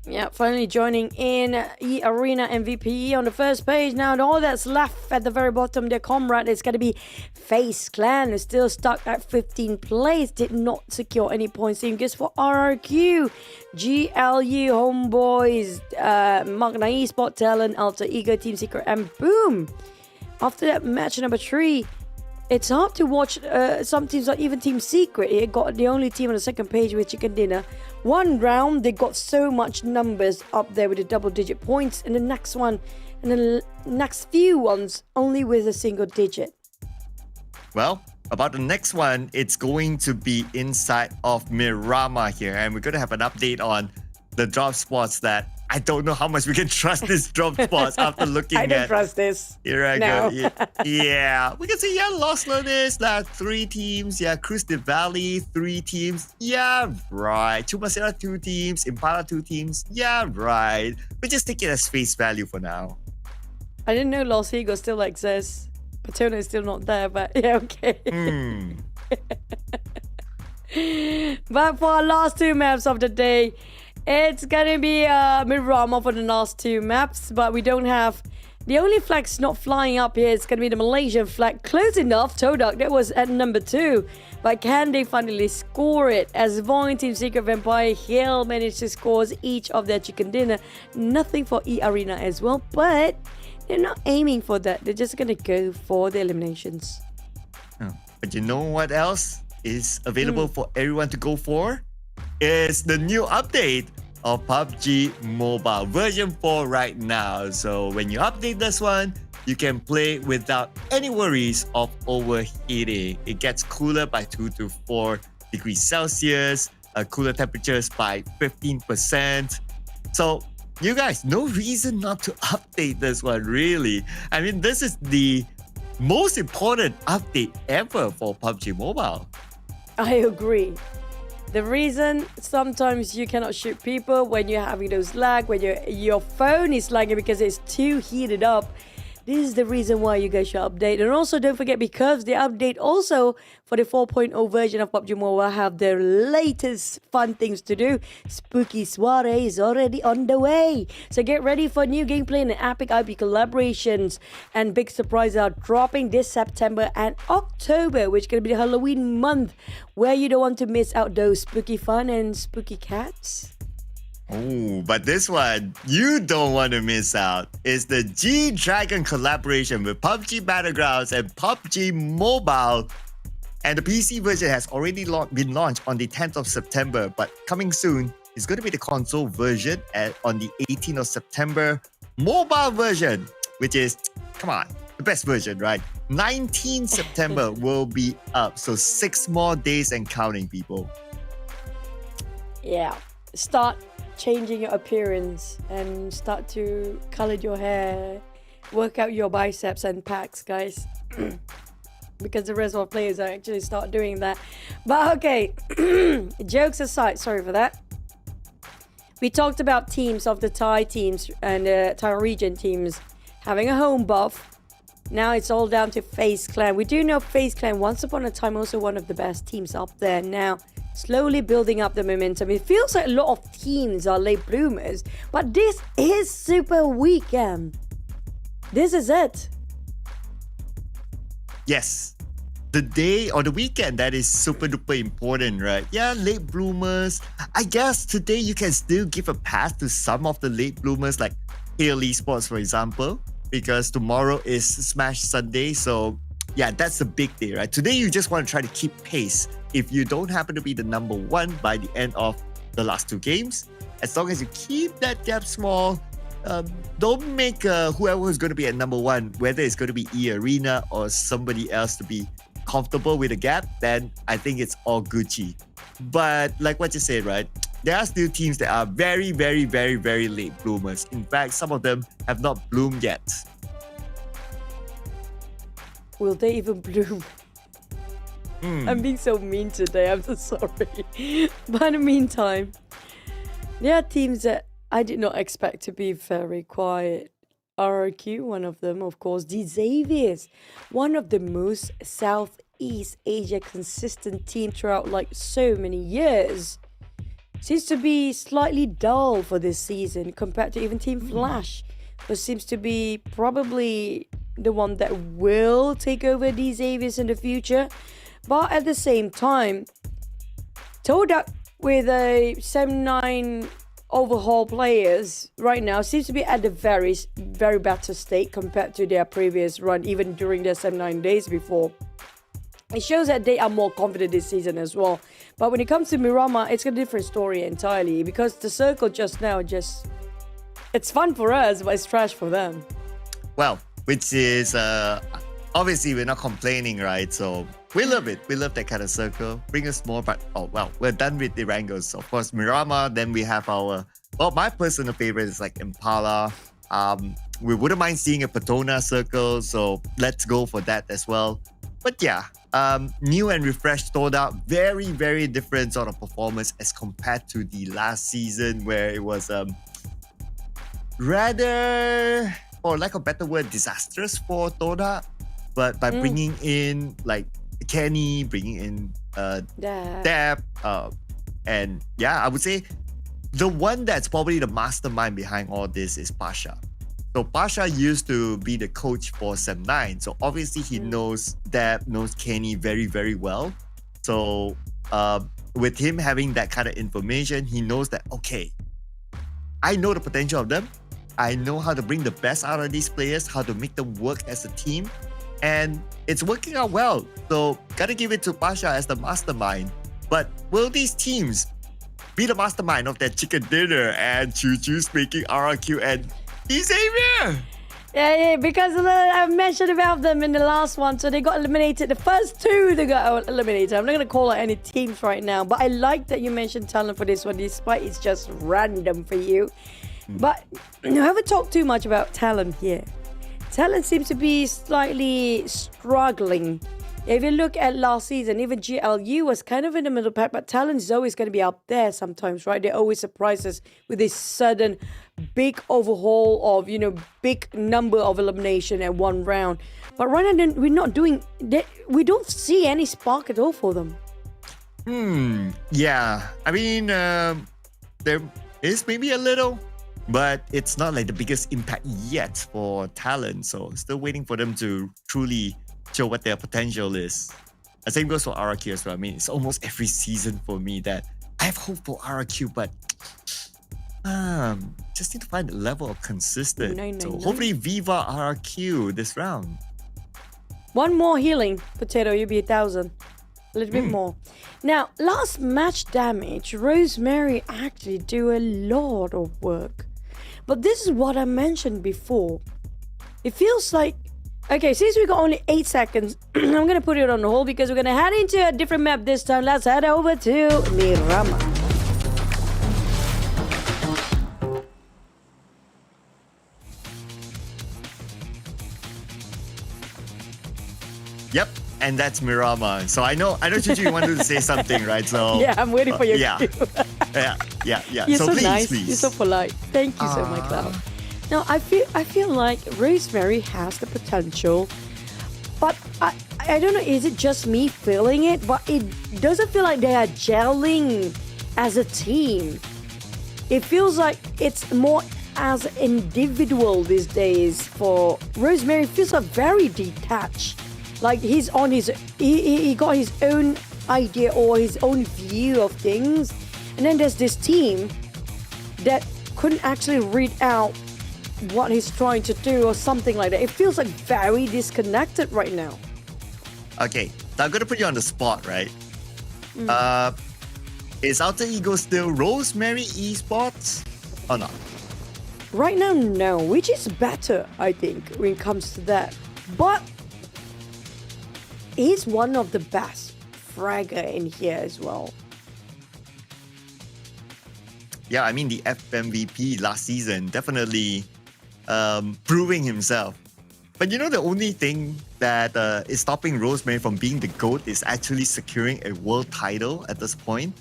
Yeah, finally joining in eArena MVP on the first page. Now, all that's left at the very bottom, their comrade, is going to be FaZe Clan, who's still stuck at 15th place. Did not secure any points. Same goes for RRQ, GLU, Homebois, MAQNA, Esports, TALON, Alter Ego, Team Secret, and boom! After that, match number 3. It's hard to watch some teams, like even Team Secret. It got the only team on the second page with Chicken Dinner. One round, they got so much numbers up there with the double-digit points. And the next one, and the next few ones, only with a single digit. Well, about the next one, it's going to be inside of Miramar here. And we're going to have an update on the drop spots that I don't know how much we can trust these drop spots after looking at... I don't trust this. Erangel. No. Yeah. We can see, yeah, Lost Learners, 3 teams. Yeah, Cruz de Valley, 3 teams. Yeah, right. Chumasera, 2 teams. Impala, 2 teams. Yeah, right. We just take it as face value for now. I didn't know Los Higos still exists. Paterno is still not there, but yeah, okay. But for our last 2 maps of the day, it's gonna be Miramar for the last 2 maps, but we don't have... The only flag's not flying up here is gonna be the Malaysian flag. Close enough, TODAK, that was at number 2. But can they finally score it? As VOIN, Team Secret, Vampire, Hill managed to score each of their chicken dinner. Nothing for eArena as well, but they're not aiming for that. They're just gonna go for the eliminations. But you know what else is available for everyone to go for? Is the new update of PUBG Mobile version 4 right now. So when you update this one, you can play without any worries of overheating. It gets cooler by 2 to 4 degrees Celsius, cooler temperatures by 15%. So you guys, no reason not to update this one, really. I mean, this is the most important update ever for PUBG Mobile. I agree. The reason sometimes you cannot shoot people when you're having those lag, when your phone is lagging because it's too heated up. This is the reason why you guys should update. And also don't forget, because the update also for the 4.0 version of PUBG Mobile have their latest fun things to do. Spooky Suare is already on the way. So get ready for new gameplay and epic IP collaborations. And big surprises are dropping this September and October, which is going to be the Halloween month, where you don't want to miss out those spooky fun and spooky cats. Oh, but this one you don't want to miss out. It's the G-Dragon collaboration with PUBG Battlegrounds and PUBG Mobile. And the PC version has already been launched on the 10th of September, but coming soon is going to be the console version on the 18th of September. Mobile version, which is, come on, the best version, right? 19th September will be up. So 6 more days and counting, people. Yeah, start changing your appearance and start to color your hair, work out your biceps and pecs, guys. Because the rest of our players are actually start doing that. But okay, jokes aside, sorry for that. We talked about teams of the Thai teams and Thai region teams having a home buff. Now it's all down to FaZe Clan. We do know FaZe Clan once upon a time also one of the best teams up there. Now slowly building up the momentum. It feels like a lot of teams are late bloomers, but this is Super Weekend. This is it. Yes. The day or the weekend that is super duper important, right? Yeah, late bloomers. I guess today you can still give a pass to some of the late bloomers like Hail Esports, for example, because tomorrow is Smash Sunday. So yeah, that's the big day, right? Today you just want to try to keep pace. If you don't happen to be the number 1 by the end of the last 2 games, as long as you keep that gap small, don't make whoever is going to be at number 1, whether it's going to be eArena or somebody else, to be comfortable with the gap, then I think it's all Gucci. But like what you said, right? There are still teams that are very, very, very, very late bloomers. In fact, some of them have not bloomed yet. Will they even bloom? I'm being so mean today, I'm so sorry. But in the meantime, there are teams that I did not expect to be very quiet. RRQ, one of them, of course. The Xaviers, one of the most Southeast Asia consistent team throughout like so many years. Seems to be slightly dull for this season compared to even Team Flash, but seems to be probably the one that will take over the Xaviers in the future. But at the same time, TODAK with a 7-9 overhaul players right now seems to be at the very, very better state compared to their previous run, even during their 7-9 days before. It shows that they are more confident this season as well. But when it comes to Miramar, it's a different story entirely, because the circle just now it's fun for us, but it's trash for them. Well, which is obviously we're not complaining, right? So we love it. We love that kind of circle. Bring us more, but oh well, we're done with the Erangels. Of course, Miramar. Then we have our, well, my personal favorite is like Impala. We wouldn't mind seeing a Patona circle, so let's go for that as well. But yeah, new and refreshed TODAK, very, very different sort of performance as compared to the last season, where it was rather, for lack of a better word, disastrous for TODAK. But by bringing in like Kenny, bringing in Deb, and yeah, I would say the one that's probably the mastermind behind all this is Pasha. So Pasha used to be the coach for Sem9, so obviously he knows Deb, knows Kenny very, very well. So with him having that kind of information, he knows that, okay, I know the potential of them. I know how to bring the best out of these players, how to make them work as a team. And it's working out well. So gotta give it to Pasha as the mastermind. But will these teams be the mastermind of that chicken dinner and Choo-Choo's making RRQ and Xavier? Yeah, because I mentioned about them in the last one. So they got eliminated. The first 2 they got eliminated. I'm not going to call out any teams right now. But I like that you mentioned TALON for this one, despite it's just random for you. But I haven't talked too much about TALON here. TALON seems to be slightly struggling If you look at last season, even GLU was kind of in the middle pack, but Talon is always going to be up there sometimes, right? They always surprise us with this sudden big overhaul of, big number of elimination at one round. But right now, we're not doing that. We don't see any spark at all for them. Yeah. I mean, there is maybe a little, but it's not like the biggest impact yet for Talon. So still waiting for them to truly show what their potential is. The same goes for RRQ as well. I mean, it's almost every season for me that I have hope for RRQ, but just need to find the level of consistent. So hopefully Viva RRQ this round. One more healing, Potato, you'll be 1,000. A little bit more. Now, last match damage, Rosemary actually do a lot of work. But this is what I mentioned before. It feels like, okay, since we got only 8 seconds, I'm going to put it on hold because we're going to head into a different map this time. Let's head over to Miramar. Yep, and that's Miramar. So I know, Chuchu, you wanted to say something, right? So yeah, I'm waiting for your cue. yeah. You're so so please, nice. please. You're so polite. Thank you so much, Cloud. Now, I feel like Rosemary has the potential, but I don't know, is it just me feeling it? But it doesn't feel like they are gelling as a team. It feels like it's more as an individual these days for Rosemary. It feels like very detached. Like he's on his, he got his own idea or his own view of things. And then there's this team that couldn't actually read out what he's trying to do or something like that. It feels like very disconnected right now. Okay, so I'm going to put you on the spot, right? Is Alter Ego still Rosemary Esports or not? Right now, no, which is better, I think, when it comes to that. But he's one of the best fragger in here as well. Yeah, I mean, the FMVP last season definitely proving himself. But the only thing that is stopping Rosemary from being the GOAT is actually securing a world title at this point.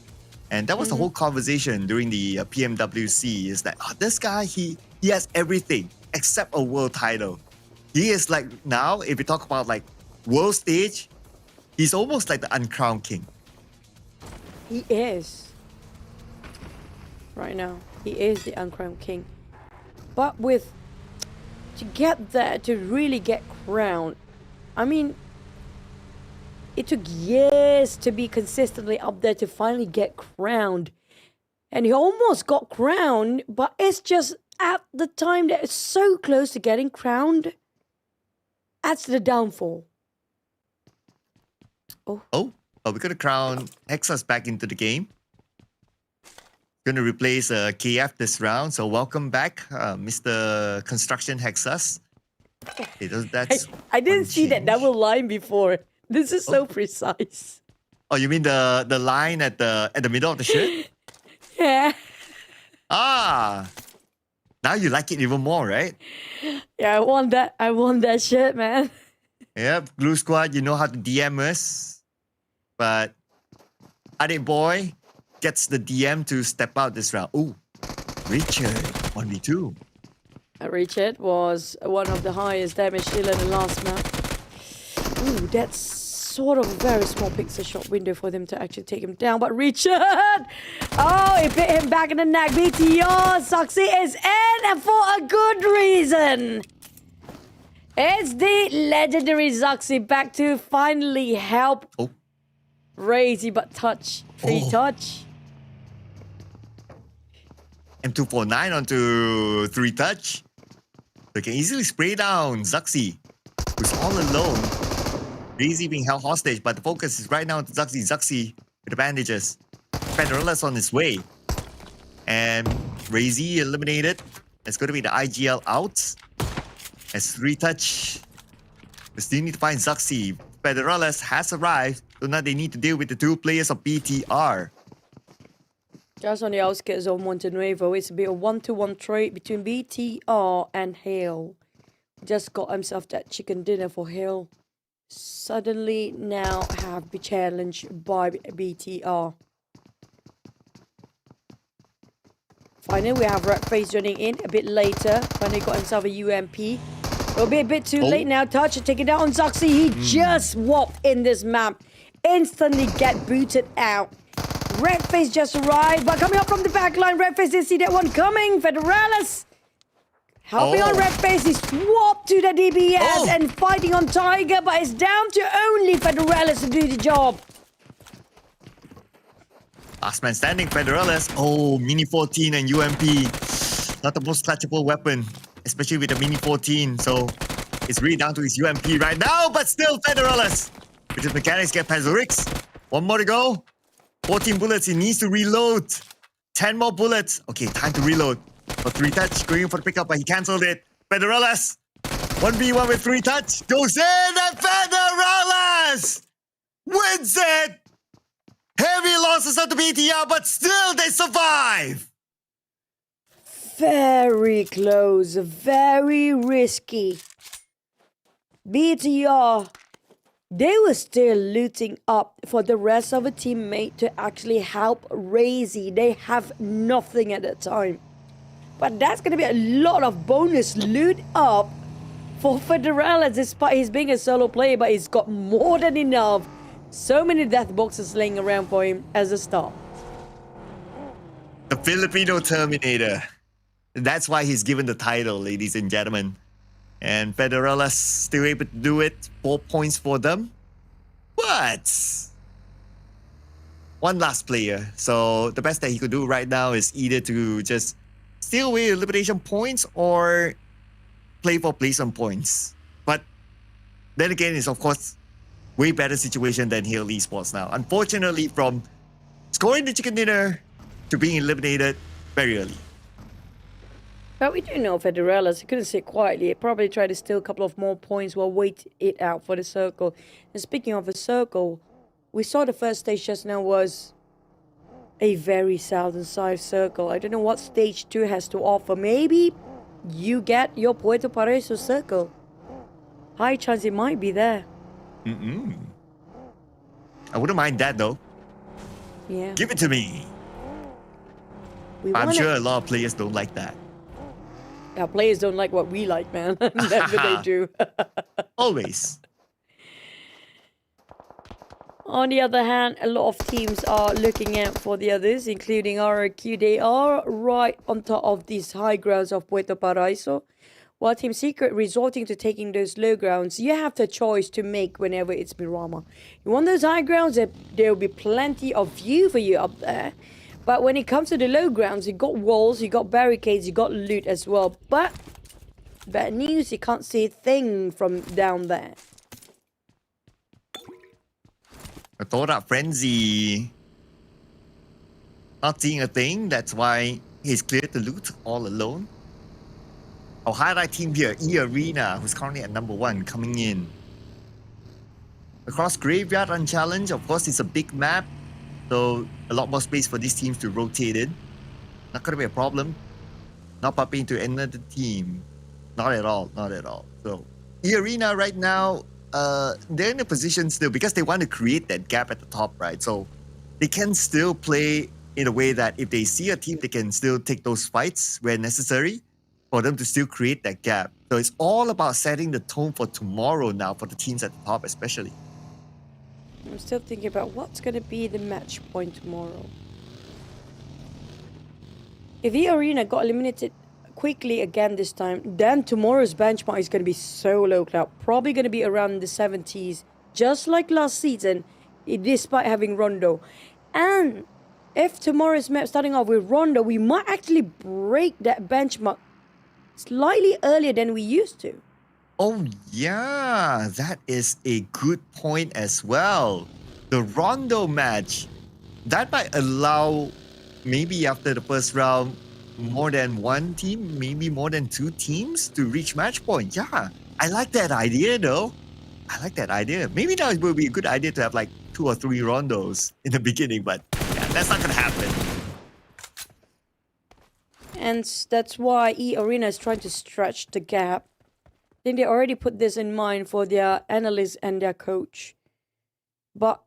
And that was the whole conversation during the PMWC, is that this guy, he has everything except a world title. He is like, now, if we talk about like world stage, he's almost like the uncrowned king. He is. Right now, he is the uncrowned king. But to get there, to really get crowned, I mean, it took years to be consistently up there to finally get crowned. And he almost got crowned, but it's just at the time that it's so close to getting crowned, that's the downfall. We're going to crown Hexas back into the game. Going to replace KF this round. So welcome back, Mr. Construction Hexas. Okay, that's I didn't see that double line before. This is so precise. Oh, you mean the line at the middle of the shirt? Yeah. Now you like it even more, right? Yeah, I want that shirt, man. Yep, Blue Squad, you know how to DM us. But Ade Boy gets the DM to step out this round. Ooh, Richard, 1v2. Richard was one of the highest damage dealer in the last map. Ooh, that's sort of a very small pixel shot window for them to actually take him down. But Richard! Oh, he bit him back in the neck. BTO, Soxy is in, and for a good reason. It's the legendary Zoxy back to finally help Crazy, but touch. Free touch. M249 onto 3 touch. They can easily spray down Zuxi, who's all alone. Crazy being held hostage, but the focus is right now on Zuxi. Zuxi with the bandages. Federella's on his way. And Razy eliminated. It's going to be the IGL out. As 3 touch. They still need to find Zuxi. Federella's has arrived. So now they need to deal with the 2 players of BTR. Just on the outskirts of Montenuevo, it's a bit of 1-to-1 trade between BTR and Hale. Just got himself that chicken dinner for Hale. suddenly now have been challenged by BTR. Finally, we have Red FaZe joining in a bit later. Finally got himself a UMP. It'll be a bit too late now. Touch to take it down on Zuxi. He just walked in this map. Instantly get booted out. Red FaZe just arrived, but coming up from the back line, Red FaZe didn't see that one coming. Federalis helping on Red FaZe. He swapped to the DBS and fighting on Tiger, but it's down to only Federalis to do the job. Last man standing, Federalis. Mini 14 and UMP. Not the most clutchable weapon, especially with the Mini 14. So it's really down to his UMP right now, but still Federalis. With his mechanics get Pazurix. One more to go. 14 bullets, he needs to reload. 10 more bullets. Okay, time to reload. For 3 touch, going for the pickup, but he cancelled it. Federalis. 1v1 with 3 touch. Goes in and Federalis wins it. Heavy losses at the BTR, but still they survive. Very close, very risky. BTR, they were still looting up for the rest of a teammate to actually help Razy. They have nothing at that time. But that's going to be a lot of bonus loot up for Federalis, despite his being a solo player, but he's got more than enough. So many death boxes laying around for him as a start. The Filipino Terminator. That's why he's given the title, ladies and gentlemen. And Federalis still able to do it. 4 points for them. But one last player. So the best that he could do right now is either to just steal away elimination points or play for placement points. But then again, it's of course way better situation than Hill Esports now. Unfortunately, from scoring the chicken dinner to being eliminated very early. But we do know Federalis, he couldn't sit quietly. He probably tried to steal a couple of more points while wait it out for the circle. And speaking of the circle, we saw the first stage just now was a very southern-side circle. I don't know what stage 2 has to offer. Maybe you get your Puerto Paraíso circle. High chance it might be there. I wouldn't mind that though. Yeah. Give it to me. I'm sure a lot of players don't like that. Our players don't like what we like, man. Never they do. Always. On the other hand, a lot of teams are looking out for the others, including RRQ. They are right on top of these high grounds of Puerto Paraíso. While Team Secret resorting to taking those low grounds, you have the choice to make whenever it's Miramar. You want those high grounds, there will be plenty of view for you up there. But when it comes to the low grounds, you got walls, you got barricades, you got loot as well. But bad news, you can't see a thing from down there. A TODAK frenzy. Not seeing a thing, that's why he's cleared the loot all alone. Our highlight team here, eArena, who's currently at number 1, coming in. Across Graveyard Unchallenged, of course, it's a big map. So, a lot more space for these teams to rotate in. Not going to be a problem. Not popping into another team. Not at all, not at all. So, eArena right now, they're in a position still because they want to create that gap at the top, right? So, they can still play in a way that if they see a team, they can still take those fights where necessary for them to still create that gap. So it's all about setting the tone for tomorrow now for the teams at the top especially. I'm still thinking about what's going to be the match point tomorrow. If eArena got eliminated quickly again this time, then tomorrow's benchmark is going to be so low, Cloud. Probably going to be around the 70s, just like last season, despite having Rondo. And if tomorrow's map starting off with Rondo, we might actually break that benchmark slightly earlier than we used to. Oh yeah, that is a good point as well. The Rondo match, that might allow maybe after the first round more than one team, maybe more than 2 teams to reach match point. Yeah, I like that idea though. I like that idea. Maybe now it will be a good idea to have like 2 or 3 Rondos in the beginning, but yeah, that's not gonna happen. And that's why eArena is trying to stretch the gap. think they already put this in mind for their analysts and their coach. But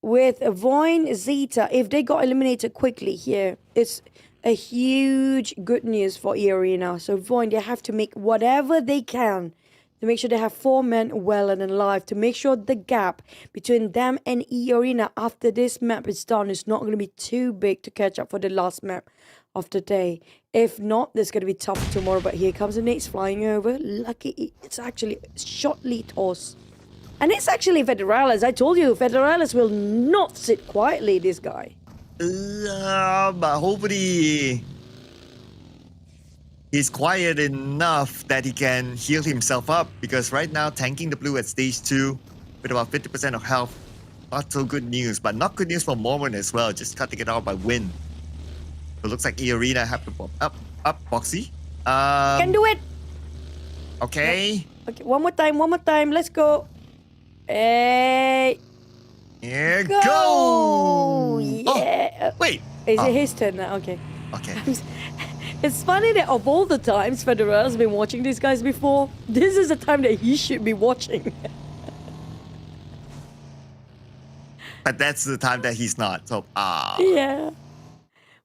with VOIN, Zeta, if they got eliminated quickly here, it's a huge good news for eArena. So VOIN, they have to make whatever they can to make sure they have 4 men well and alive, to make sure the gap between them and eArena after this map is done is not going to be too big to catch up for the last map of the day. If not, it's going to be tough tomorrow. But here comes the nades flying over. Lucky it's actually shortly tossed. And it's actually Federales. I told you, Federales will not sit quietly, this guy. But hopefully he's quiet enough that he can heal himself up, because right now tanking the blue at stage 2 with about 50% of health, not so good news, but not good news for Mormon as well, just cutting it out by win. So it looks like eArena have to pop up Boxy. Can do it. Okay. Okay, one more time, let's go. Hey. Here Go! go! Yeah. Oh, wait. Is it his turn now? Okay. Okay. It's funny that of all the times Federer has been watching these guys before, this is the time that he should be watching. But that's the time that he's not. So, Yeah.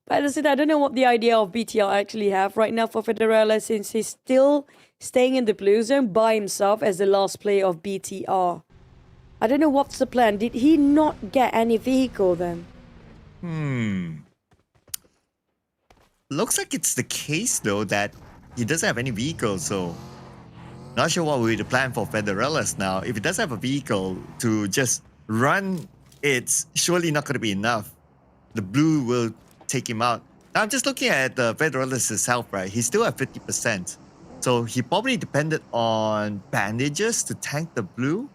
But as I said, I don't know what the idea of BTR actually have right now for Federer, since he's still staying in the blue zone by himself as the last player of BTR. I don't know what's the plan. Did he not get any vehicle then? Looks like it's the case though that he doesn't have any vehicle, so not sure what will be the plan for Federelas now. If he does have a vehicle to just run, it's surely not going to be enough. The blue will take him out. Now I'm just looking at Federelas' health, right? He's still at 50%. So he probably depended on bandages to tank the blue.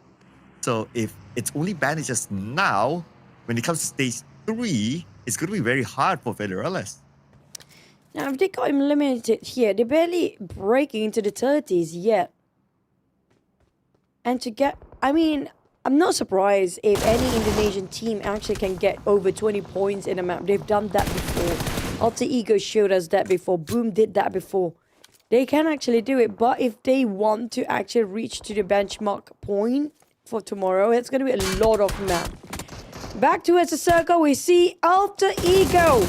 So if it's only bandages now, when it comes to stage 3, it's going to be very hard for Federelas. Now, if they got him limited here, they're barely breaking into the 30s yet. And to get, I mean, I'm not surprised if any Indonesian team actually can get over 20 points in a map. They've done that before. Alter Ego showed us that before. Boom did that before. They can actually do it, but if they want to actually reach to the benchmark point for tomorrow, it's going to be a lot of map. Back towards the circle, we see Alter Ego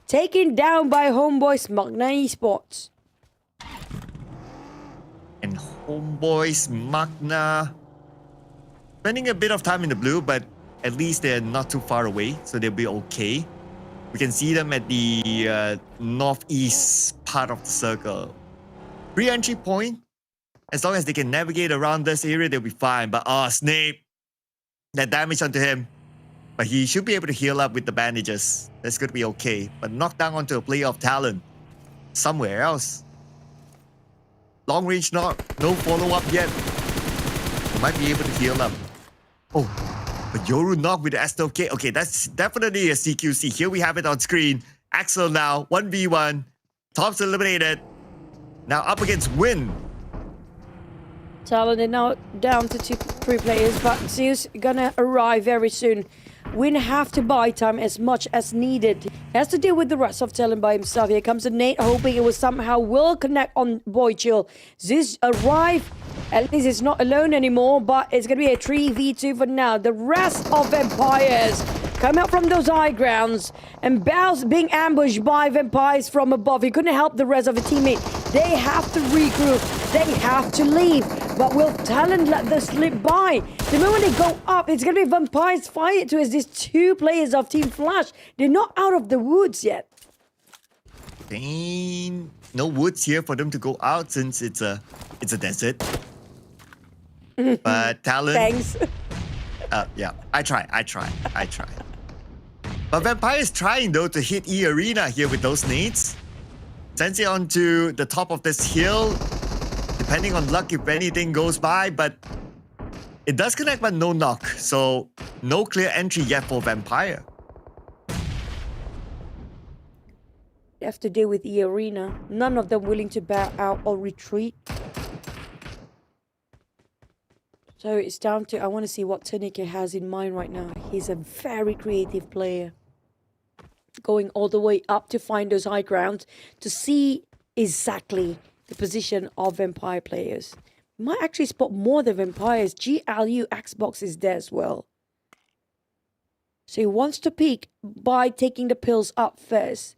taken down by Homebois MAQNA Esports. And Homebois MAQNA spending a bit of time in the blue, but at least they're not too far away, so they'll be okay. We can see them at the northeast part of the circle. Free entry point. As long as they can navigate around this area, they'll be fine. But Snape, that damage onto him. But he should be able to heal up with the bandages. That's going to be okay. But knocked down onto a player of TALON somewhere else. Long range knock. No follow-up yet. He might be able to heal up. Oh, but Yoru knocked with the SLK. Okay, that's definitely a CQC. Here we have it on screen. Axel now, 1v1. Thompson eliminated. Now up against Win. TALON is now down to 3 players, but Zeus gonna arrive very soon. Win have to buy time as much as needed. He has to deal with the rest of TALON by himself. Here comes the nade, hoping it will somehow will connect on Boy Chill. Zeus arrive. At least it's not alone anymore, but it's gonna be a 3v2 for now. The rest of Vampires come out from those high grounds, and Bao's being ambushed by Vampires from above. He couldn't help the rest of the teammate. They have to regroup. They have to leave. But will TALON let this slip by? The moment they go up, it's going to be Vampires fight towards these 2 players of Team Flash. They're not out of the woods yet. No woods here for them to go out since it's a desert. But TALON... Thanks. Yeah, I try. But Vampire is trying though to hit eArena here with those nades. Sends it onto the top of this hill. Depending on luck if anything goes by, but it does connect but no knock. So no clear entry yet for Vampire. They have to deal with eArena. None of them willing to back out or retreat. So it's down to, I want to see what TECNO has in mind right now. He's a very creative player. Going all the way up to find those high grounds to see exactly the position of Vampire players. We might actually spot more than Vampires. GLU Xbox is there as well. So he wants to peek by taking the pills up first.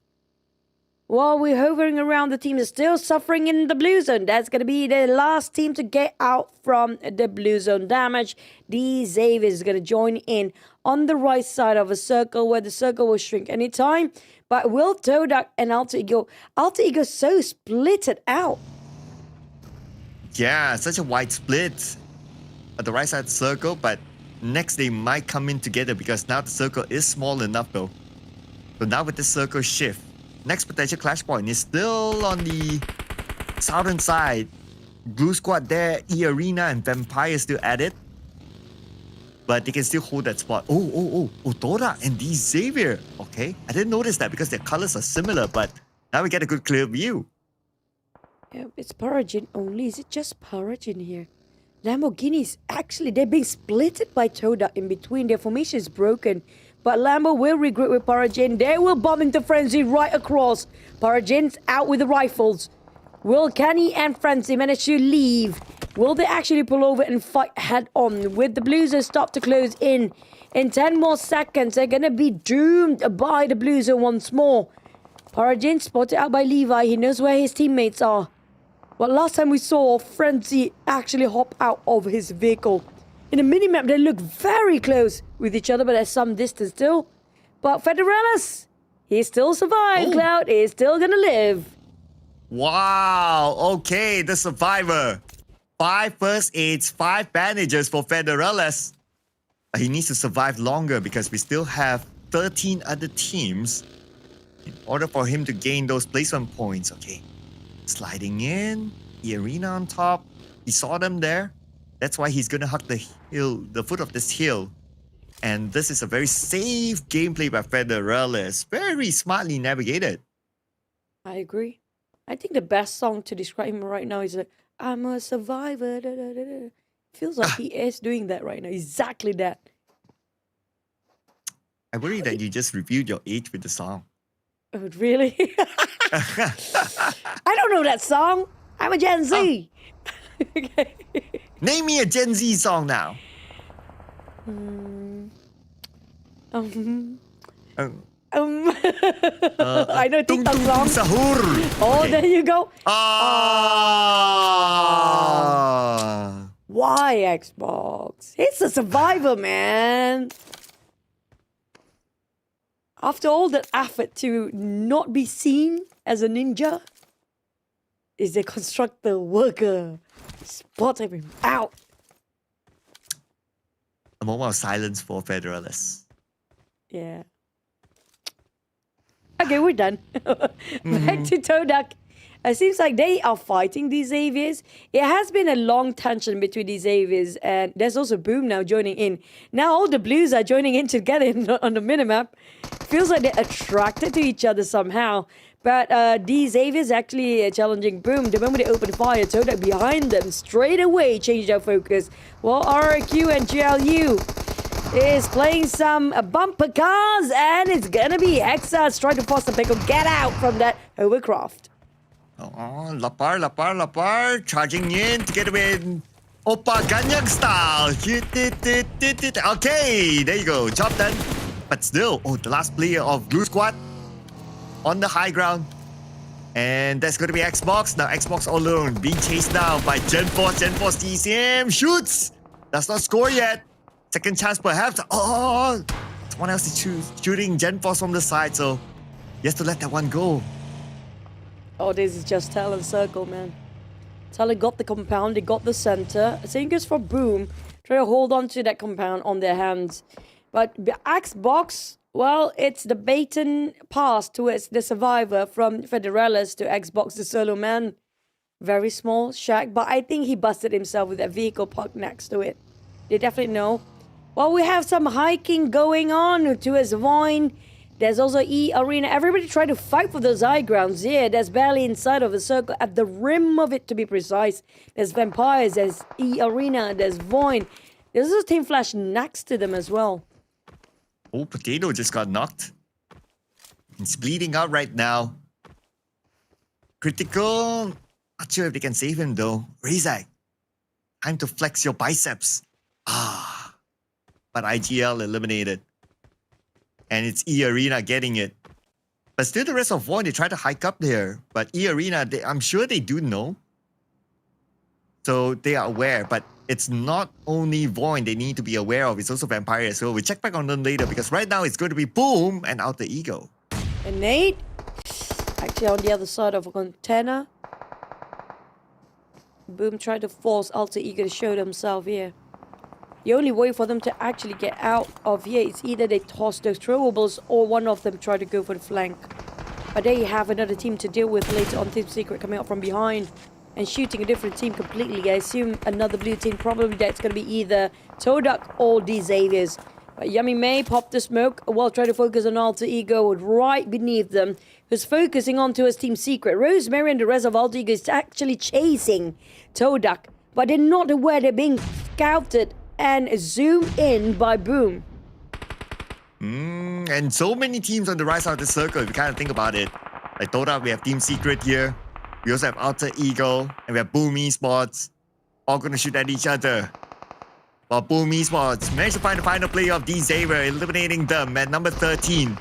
While we're hovering around, the team is still suffering in the blue zone. That's going to be the last team to get out from the blue zone damage. The Xavier is going to join in on the right side of a circle where the circle will shrink anytime. But will TODAK and Alter Ego so splitted out? Yeah, such a wide split at the right side circle, but next they might come in together because now the circle is small enough though. So now with the circle shift, next potential clash point is still on the southern side. Blue squad there, eArena and Vampire still at it. But they can still hold that spot. Oh, TODAK and the Xavier. Okay, I didn't notice that because their colors are similar, but now we get a good clear view. Yeah, it's Paragin only. Is it just Paragin here? Lamborghinis, actually, they're being splitted by TODAK in between. Their formation is broken. But Lambo will regroup with Paragin. They will bomb into Frenzy right across. Paragin's out with the rifles. Will Kenny and Frenzy manage to leave? Will they actually pull over and fight head on? With the Blues stop to close in 10 more seconds, they're going to be doomed by the Blues once more. Paragin spotted out by Levi. He knows where his teammates are. But last time we saw Frenzy actually hop out of his vehicle. In the minimap, they look very close with each other, but there's some distance still. But Federalis, he still survived. Cloud is still gonna live. Wow, okay, the survivor. 5 first aids, 5 bandages for Federalis. But he needs to survive longer because we still have 13 other teams in order for him to gain those placement points. Okay, sliding in, eArena on top. He saw them there. That's why he's gonna hug the hill, the foot of this hill. And this is a very safe gameplay by Federalis. Very smartly navigated. I agree. I think the best song to describe him right now is I'm a survivor. Da, da, da, da. Feels like he is doing that right now. Exactly that. I worry that you just reviewed your age with the song. Oh, really? I don't know that song. I'm a Gen Z. Okay. Name me a Gen Z song now. I know TikTok song. Sahur. Oh, Okay. there you go. Ah. Why Xbox? It's a survivor, man. After all that effort to not be seen as a ninja, is the constructor worker spotted him out. A moment of silence for Federalis. Yeah. Okay, we're done. Back to TODAK. It seems like they are fighting these Xaviers. It has been a long tension between these Xaviers, and there's also Boom now joining in. Now all the Blues are joining in together on the minimap. Feels like they're attracted to each other somehow. But these Xaviers actually challenging Boom. The moment they open fire, TODAK behind them straight away changed their focus. While RRQ and GLU is playing some bumper cars, and it's gonna be Hexas trying to force the pickle get out from that hovercraft. Oh, Lapar, charging in together with Oppa Gangnam style. Okay, there you go, job done. But still, the last player of Blue Squad on the high ground. And that's going to be Xbox. Now Xbox all alone, being chased down by Gen Force. Gen Force TCM shoots. Does not score yet. Second chance perhaps. Oh, someone else is shooting Gen Force from the side, so he has to let that one go. Oh, this is just Talon circle, man. Talon got the compound, they got the center. Same goes for Boom. Try to hold on to that compound on their hands. But the Xbox, well, it's the baton pass towards the survivor from Federalis to Xbox, the solo man. Very small shack, but I think he busted himself with that vehicle parked next to it. They definitely know. Well, we have some hiking going on towards VOIN. There's also eArena. Everybody trying to fight for those high grounds. Yeah, there's barely inside of the circle, at the rim of it to be precise. There's Vampires, there's eArena, there's VOIN. There's also Team Flash next to them as well. Oh, Potato just got knocked. It's bleeding out right now. Critical. Not sure if they can save him though. Razak, time to flex your biceps. But IGL eliminated. And it's eArena getting it. But still the rest of VOIN, they try to hike up there. But eArena, I'm sure they do know. So they are aware. But it's not only VOIN they need to be aware of, it's also Vampire as well. We'll check back on them later because right now it's going to be Boom and Alter Ego. And Nate, actually on the other side of a container. Boom tried to force Alter Ego to show themselves here. The only way for them to actually get out of here is either they toss those throwables or one of them try to go for the flank. But they have another team to deal with later on. Team Secret coming out from behind and shooting a different team completely. I assume another blue team, probably that's going to be either TODAK or the Xaviers. But Yummy May popped the smoke while trying to focus on Alter Ego right beneath them, who's focusing onto his Team Secret. Rosemary and the rest of Alter Ego is actually chasing TODAK, but they're not aware they're being scouted and zoomed in by Boom. And so many teams on the right side of the circle, if you kind of think about it. Like TODAK, we have Team Secret here. We also have Alter Ego, and we have Boom Esports. All going to shoot at each other. While Boom Esports managed to find the final player of Xavier, eliminating them at number 13.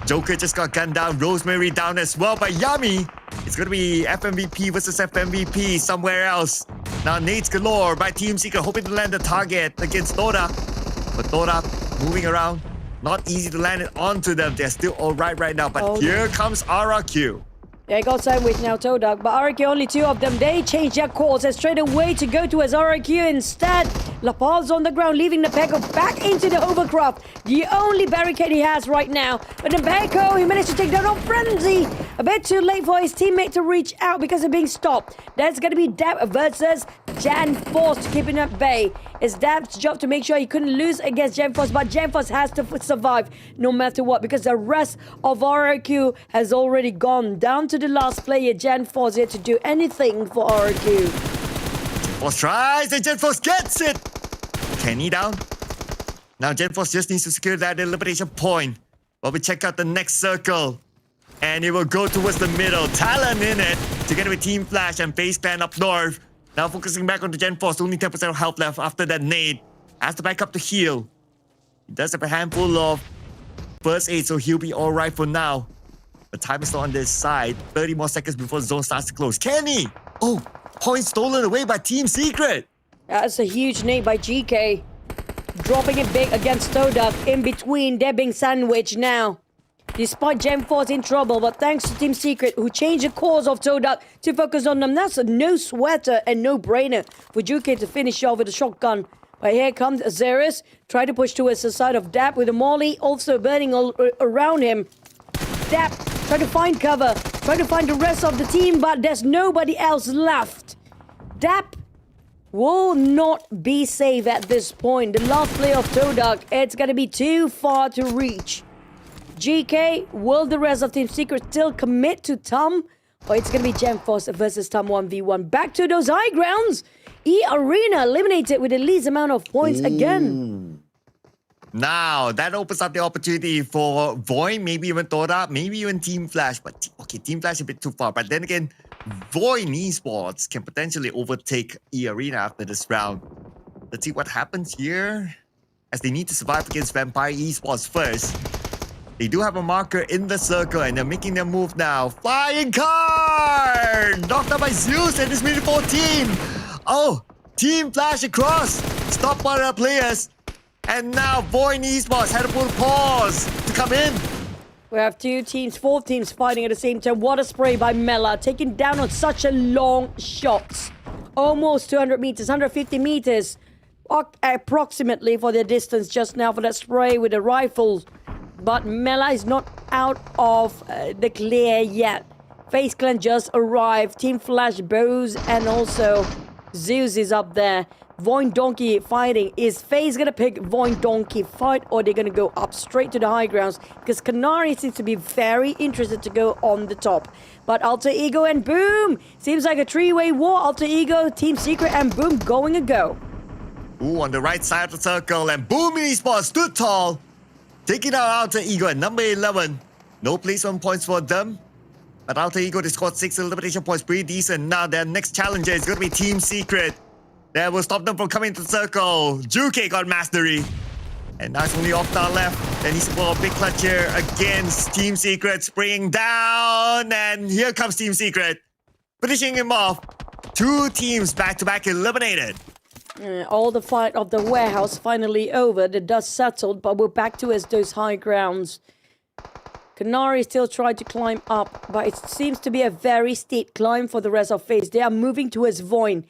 Joker just got gunned down. Rosemary down as well by Yummy. It's going to be FMVP versus FMVP somewhere else. Now nades galore by Team Secret, hoping to land the target against TODAK. But TODAK moving around. Not easy to land it onto them. They're still alright right now. But here comes RRQ. They got sandwich now, TODAK, but RRQ, only two of them. They changed their course and straight away to go towards RRQ instead. Lapal's on the ground, leaving Nepeko back into the hovercraft. The only barricade he has right now. But Nepeko, he managed to take down on Frenzy. A bit too late for his teammate to reach out because of being stopped. That's going to be Dab versus Janforce to keep him at bay. It's Dab's job to make sure he couldn't lose against Janforce, but Janforce has to survive no matter what because the rest of RRQ has already gone down to the last player. Janforce here to do anything for RRQ. Janforce tries and Janforce gets it. Kenny down. Now Janforce just needs to secure that elimination point. While we check out the next circle. And it will go towards the middle. TALON in it. Together with Team Flash and FaZe Clan up north. Now focusing back on the Janforce. Only 10% of health left after that nade. Has to back up to heal. He does have a handful of first aid, so he'll be alright for now. But time is still on this side. 30 more seconds before the zone starts to close. Kenny! Oh, point stolen away by Team Secret. That's a huge nade by GK. Dropping it big against TODAK. In between, they're being sandwiched now. Despite Janforce in trouble, but thanks to Team Secret, who changed the course of TODAK to focus on them. That's a no sweater and no brainer for GK to finish off with a shotgun. But here comes Xeris, try to push towards the side of Dab with a molly, also burning all around him. Dab, try to find cover, try to find the rest of the team, but there's nobody else left. Dab will not be safe at this point. The last play of TODAK, it's gonna be too far to reach. GK, will the rest of Team Secret still commit to Tom? Or it's gonna be Janforce versus Tom 1v1. Back to those high grounds. eArena eliminated with the least amount of points again. Now, that opens up the opportunity for VOIN, maybe even TODAK, maybe even Team Flash. But okay, Team Flash a bit too far. But then again, VOIN Esports can potentially overtake eArena after this round. Let's see what happens here. As they need to survive against Vampire Esports first. They do have a marker in the circle and they're making their move now. Flying car! Knocked out by Zeus and his minute 14. Oh, Team Flash across. Stop by our players. And now VOIN Esports had to put a pause to come in. We have four teams fighting at the same time. Water spray by Mela, taking down on such a long shot. Almost 200 meters, 150 meters. Approximately for the distance just now for that spray with the rifle. But Mela is not out of the clear yet. FaZe Clan just arrived. Team Flash, Bows, and also Zeus is up there. VOIN Donkey fighting. Is FaZe gonna pick VOIN Donkey fight, or they're gonna go up straight to the high grounds? Because Canary seems to be very interested to go on the top. But Alter Ego and Boom seems like a three-way war. Alter Ego, Team Secret, and Boom going a go. Ooh, on the right side of the circle, and Boom Esports stood tall. Taking out Alter Ego at number 11. No placement points for them. But Alter Ego, they scored 6 elimination points, pretty decent. Now their next challenger is going to be Team Secret. That will stop them from coming to the circle. Juke got mastery. And now it's only Octa left. Then he's for a big clutch here against Team Secret, spraying down. And here comes Team Secret, finishing him off. 2 teams back-to-back eliminated. All the fight of the warehouse finally over. The dust settled, but we're back to those high grounds. Canary still tried to climb up, but it seems to be a very steep climb for the rest of FaZe. They are moving towards VOIN.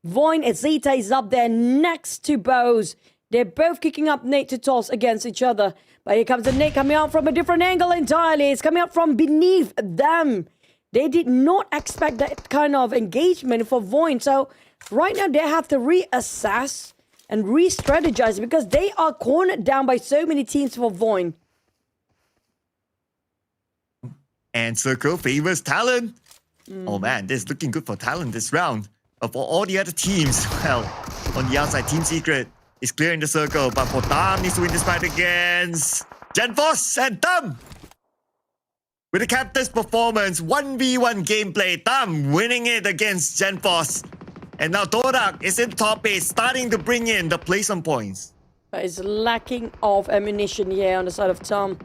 VOIN and Zeta is up there next to Bose. They're both kicking up Nate to toss against each other. But here comes the Nate coming out from a different angle entirely. It's coming out from beneath them. They did not expect that kind of engagement for VOIN. So right now they have to reassess and re-strategize because they are cornered down by so many teams for VOIN. And Circle favors TALON. Oh man, this is looking good for TALON this round. But for all the other teams, well, on the outside, Team Secret is clearing the circle. But for Tam needs to win this fight against Genforce and Tam. With the captain's performance, 1v1 gameplay, Tam winning it against Genforce. And now TODAK is in top 8, starting to bring in the placement points. It's lacking of ammunition here on the side of Tam.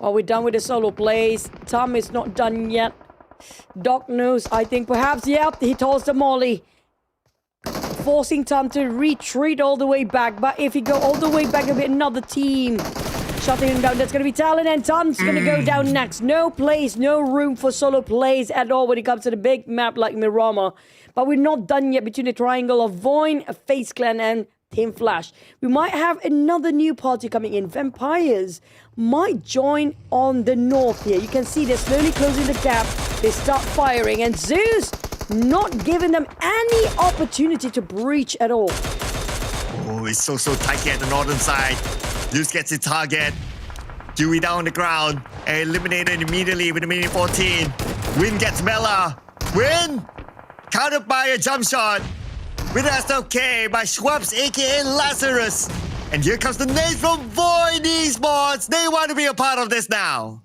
Well, we're done with the solo plays. Tam is not done yet. Doc knows, I think perhaps, yep, he tossed the molly. Forcing Tam to retreat all the way back. But if he go all the way back, it'll be another team shutting him down. That's going to be TALON, and Tam's going to go down next. No place, no room for solo plays at all when it comes to the big map like Miramar. But we're not done yet between the triangle of VOIN, FaZe Clan, and Team Flash. We might have another new party coming in. Vampires might join on the north here. You can see they're slowly closing the gap. They start firing, and Zeus not giving them any opportunity to breach at all. Oh, it's so tight here at the northern side. Zeus gets his target. Dewey down on the ground. Eliminated immediately with a minute 14. Win gets Mela. Win! Countered by a jump shot. With SLK by Schwabs, aka Lazarus. And here comes the nade from VOIN Esports. They want to be a part of this now.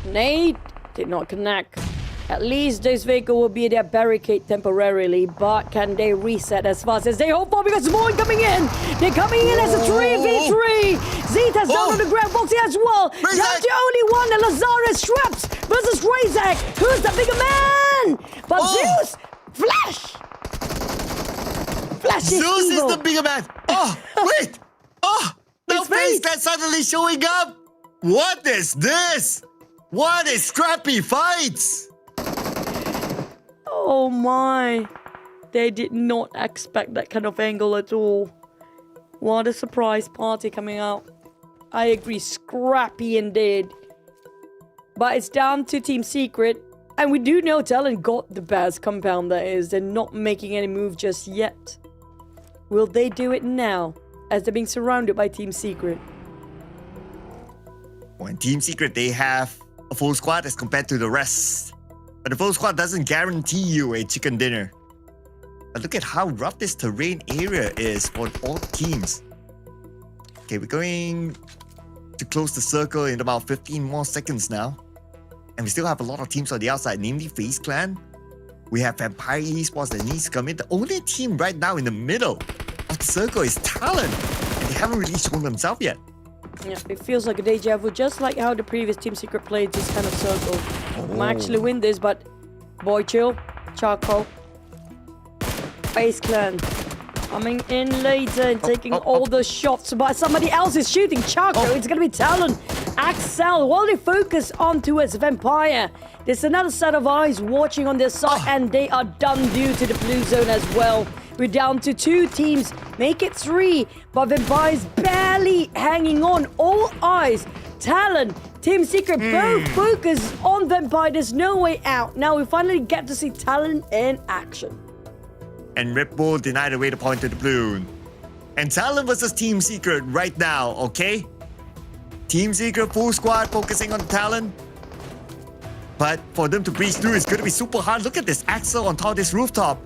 Nade did not connect. At least this vehicle will be their barricade temporarily, but can they reset as fast as they hope for? Because VOIN coming in. They're coming in as a 3v3. Zeta's down on the ground, Foxy as well. Down to only one, and Lazarus Schwabs versus Razak. Who's the bigger man? But Zeus, Flash. Flash is Zeus evil. is the bigger man. Oh, wait. Oh, the FaZe Clan suddenly showing up. What is this? What is scrappy fights? Oh my. They did not expect that kind of angle at all. What a surprise party coming out. I agree, scrappy indeed. But it's down to Team Secret. And we do know TALON got the best compound, that is. They're not making any move just yet. Will they do it now, as they're being surrounded by Team Secret? Well, in Team Secret, they have a full squad as compared to the rest. But the full squad doesn't guarantee you a chicken dinner. But look at how rough this terrain area is for all teams. Okay, we're going to close the circle in about 15 more seconds now. And we still have a lot of teams on the outside, namely FaZe Clan. We have Vampire Esports that needs to come in. The only team right now in the middle of the circle is TALON. And they haven't really shown themselves yet. Yeah, it feels like a deja vu, just like how the previous Team Secret played this kind of circle. Might actually win this, but Boy Chill, Charcoal, FaZe Clan coming in later and taking all the shots, but somebody else is shooting. Charcoal, it's going to be TALON. Axel, while they focus on towards Vampire, there's another set of eyes watching on their side, and they are done due to the blue zone as well. We're down to 2 teams, make it 3, but Vampire's barely hanging on. All eyes, TALON, Team Secret, both focus on Vampire. There's no way out. Now we finally get to see TALON in action. And Red Bull denied away the point to the balloon. And TALON versus Team Secret right now, okay? Team Secret full squad focusing on TALON. But for them to breach through, it's going to be super hard. Look at this Axel on top of this rooftop.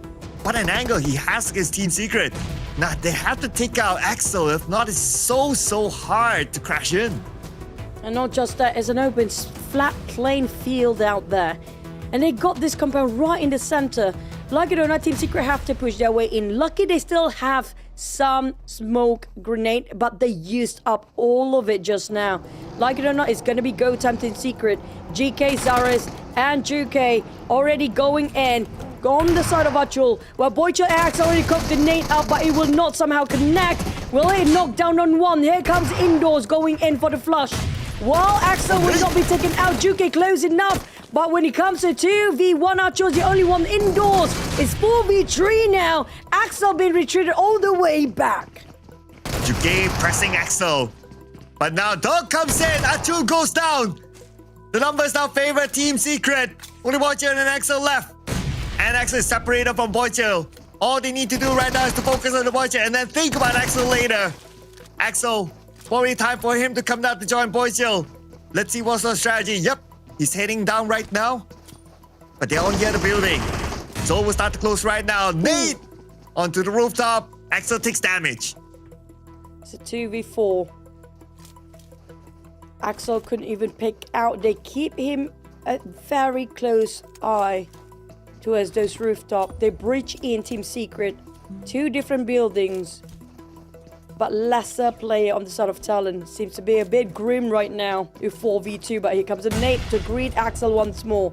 What an angle he has against Team Secret. Now, they have to take out Axel. If not, it's so hard to crash in. And not just that, it's an open, flat, plain field out there. And they got this compound right in the center. Like it or not, Team Secret have to push their way in. Lucky they still have some smoke grenade, but they used up all of it just now. Like it or not, it's gonna be go time Team Secret. GK, Zaris, and Juke already going in. On the side of Achul, where Boycha Axe already cooked the nade up, but it will not somehow connect. Will it knock down on one? Here comes Indoors going in for the flush. While Axel will not be taken out, Juke close enough. But when it comes to 2v1, Achul's the only one indoors. It's 4v3 now. Axel being retreated all the way back. Juke pressing Axel. But now Dog comes in. Achul goes down. The numbers now favor Team Secret. Only Boychill and Axel left. And Axel is separated from Boychill. All they need to do right now is to focus on the Boychill and then think about Axel later. Axel, probably time for him to come down to join Boychill. Let's see what's the strategy. Yep, he's heading down right now. But they're on the building. So we'll start to close right now. Nate onto the rooftop. Axel takes damage. It's a 2v4. Axel couldn't even pick out. They keep him at very close eye towards those rooftop. They breach in Team Secret. 2 different buildings. But lesser player on the side of TALON. Seems to be a bit grim right now with 4v2. But here comes a nade to greet Axel once more.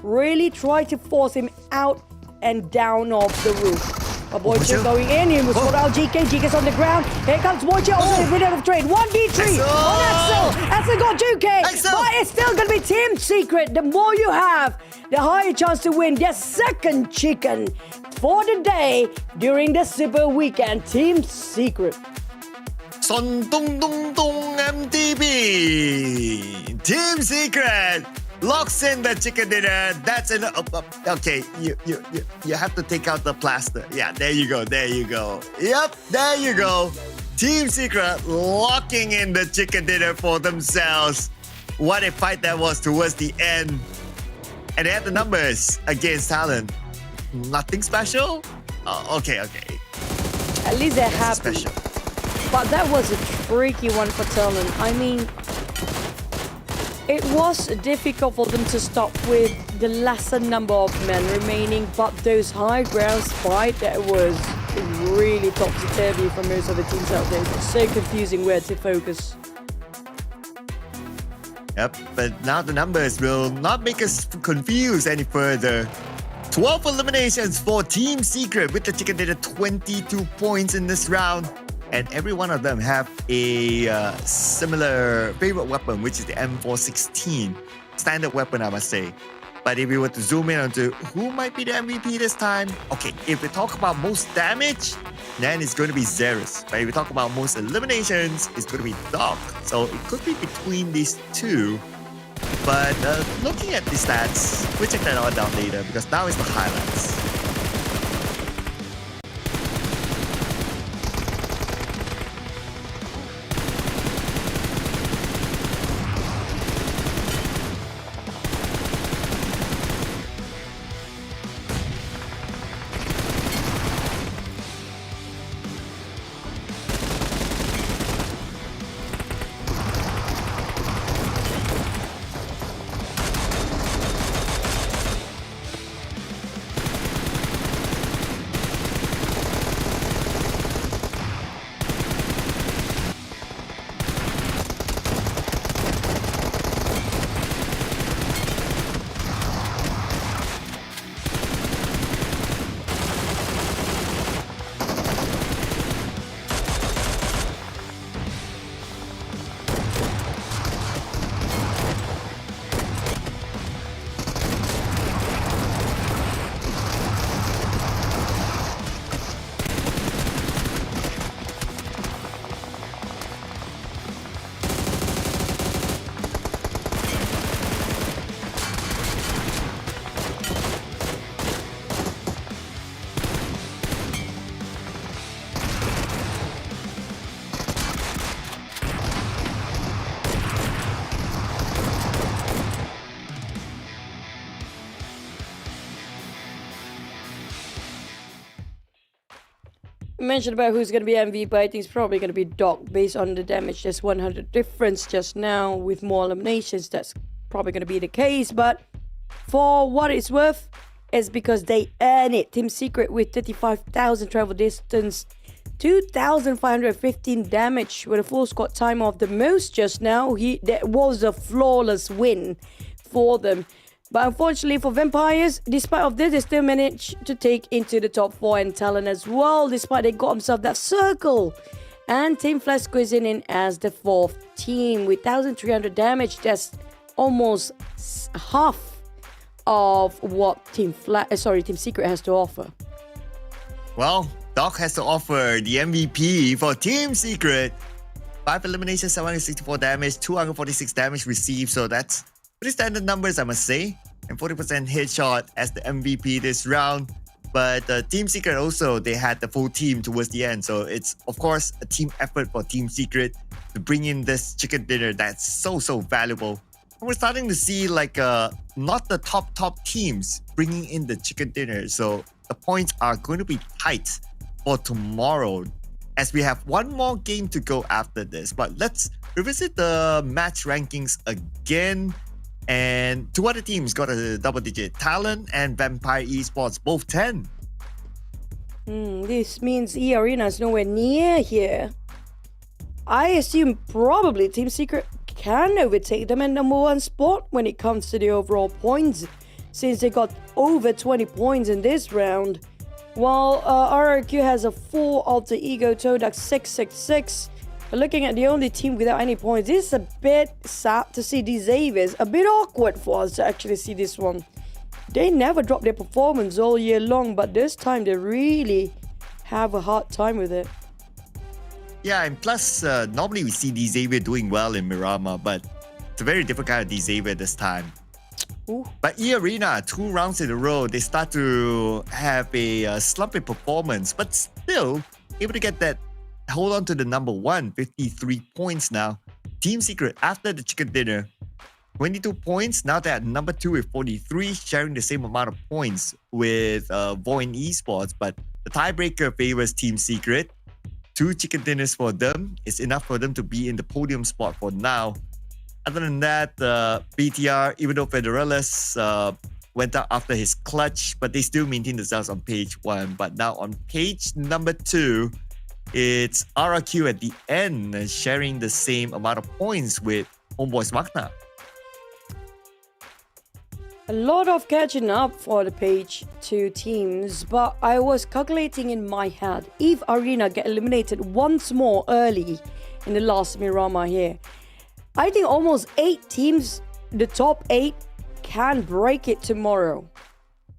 Really try to force him out and down off the roof. But Boychill going in. He was put out GK. GK's on the ground. Here comes Boychill. Oh, rid of trade. 1v3 on Axel. Axel got Juke. But it's still going to be Team Secret. The more you have, the higher chance to win their second chicken for the day during the Super Weekend. Team Secret. Son Dong Dong Dong MTB. Team Secret locks in the chicken dinner. That's an okay. You have to take out the plaster. Yeah, there you go. There you go. Yep, there you go. Team Secret locking in the chicken dinner for themselves. What a fight that was towards the end. And they had the numbers against TALON. Nothing special? Oh, okay. At least they're happy. Special. But that was a tricky one for TALON. I mean, it was difficult for them to stop with the lesser number of men remaining, but those high grounds fight, that was really topsy-turvy for most of the teams out there. It's so confusing where to focus. Yep, but now the numbers will not make us confused any further. 12 eliminations for Team Secret with the chicken dinner, 22 points in this round. And every one of them have a similar favorite weapon, which is the M416. Standard weapon, I must say. But if we were to zoom in onto who might be the MVP this time, okay, if we talk about most damage, then it's going to be Xeris. But if we talk about most eliminations, it's going to be Doc. So it could be between these two. But looking at the stats, we'll check that out down later because now is the highlights. mentioned about who's going to be MVP, but I think it's probably going to be Doc based on the damage. There's 100 difference just now with more eliminations. That's probably going to be the case. But for what it's worth, it's because they earn it. Team Secret with 35,000 travel distance, 2,515 damage with a full squad time of the most just now. That was a flawless win for them. But unfortunately for Vampires, despite of this, they still managed to take into the top 4 and TALON as well, despite they got themselves that circle. And Team Flash squeezing in as the 4th team with 1,300 damage. That's almost half of what Team Secret has to offer. Well, Doc has to offer the MVP for Team Secret. 5 eliminations, 764 damage, 246 damage received. So that's pretty standard numbers, I must say. And 40% headshot as the MVP this round. But Team Secret also, they had the full team towards the end. So it's, of course, a team effort for Team Secret to bring in this chicken dinner that's so valuable. And we're starting to see like not the top teams bringing in the chicken dinner. So the points are going to be tight for tomorrow, as we have one more game to go after this. But let's revisit the match rankings again. And 2 other teams got a double digit. TALON and Vampire Esports, both 10. This means eArena is nowhere near here. I assume probably Team Secret can overtake them in number 1 spot when it comes to the overall points, since they got over 20 points in this round. While RRQ has a 4 alter ego, TODAK 666. Looking at the only team without any points, it's a bit sad to see these Xaviers. A bit awkward for us to actually see this one. They never drop their performance all year long, but this time they really have a hard time with it. Yeah, and plus, normally we see the Xavier doing well in Miramar, but it's a very different kind of the Xavier this time. Ooh. But eArena, 2 rounds in a row, they start to have a slumpy performance, but still able to get that. Hold on to the number 1, 53 points now. Team Secret, after the chicken dinner, 22 points. Now they're at number 2 with 43, sharing the same amount of points with VOIN Esports. But the tiebreaker favors Team Secret. 2 chicken dinners for them is enough for them to be in the podium spot for now. Other than that, BTR, even though Federalis went out after his clutch, but they still maintain themselves on page 1. But now on page number 2, it's RRQ at the end, sharing the same amount of points with Homebois MAQNA. A lot of catching up for the page 2 teams, but I was calculating in my head, if Arena get eliminated once more early in the last Miramar here, I think almost 8 teams, the top 8, can break it tomorrow.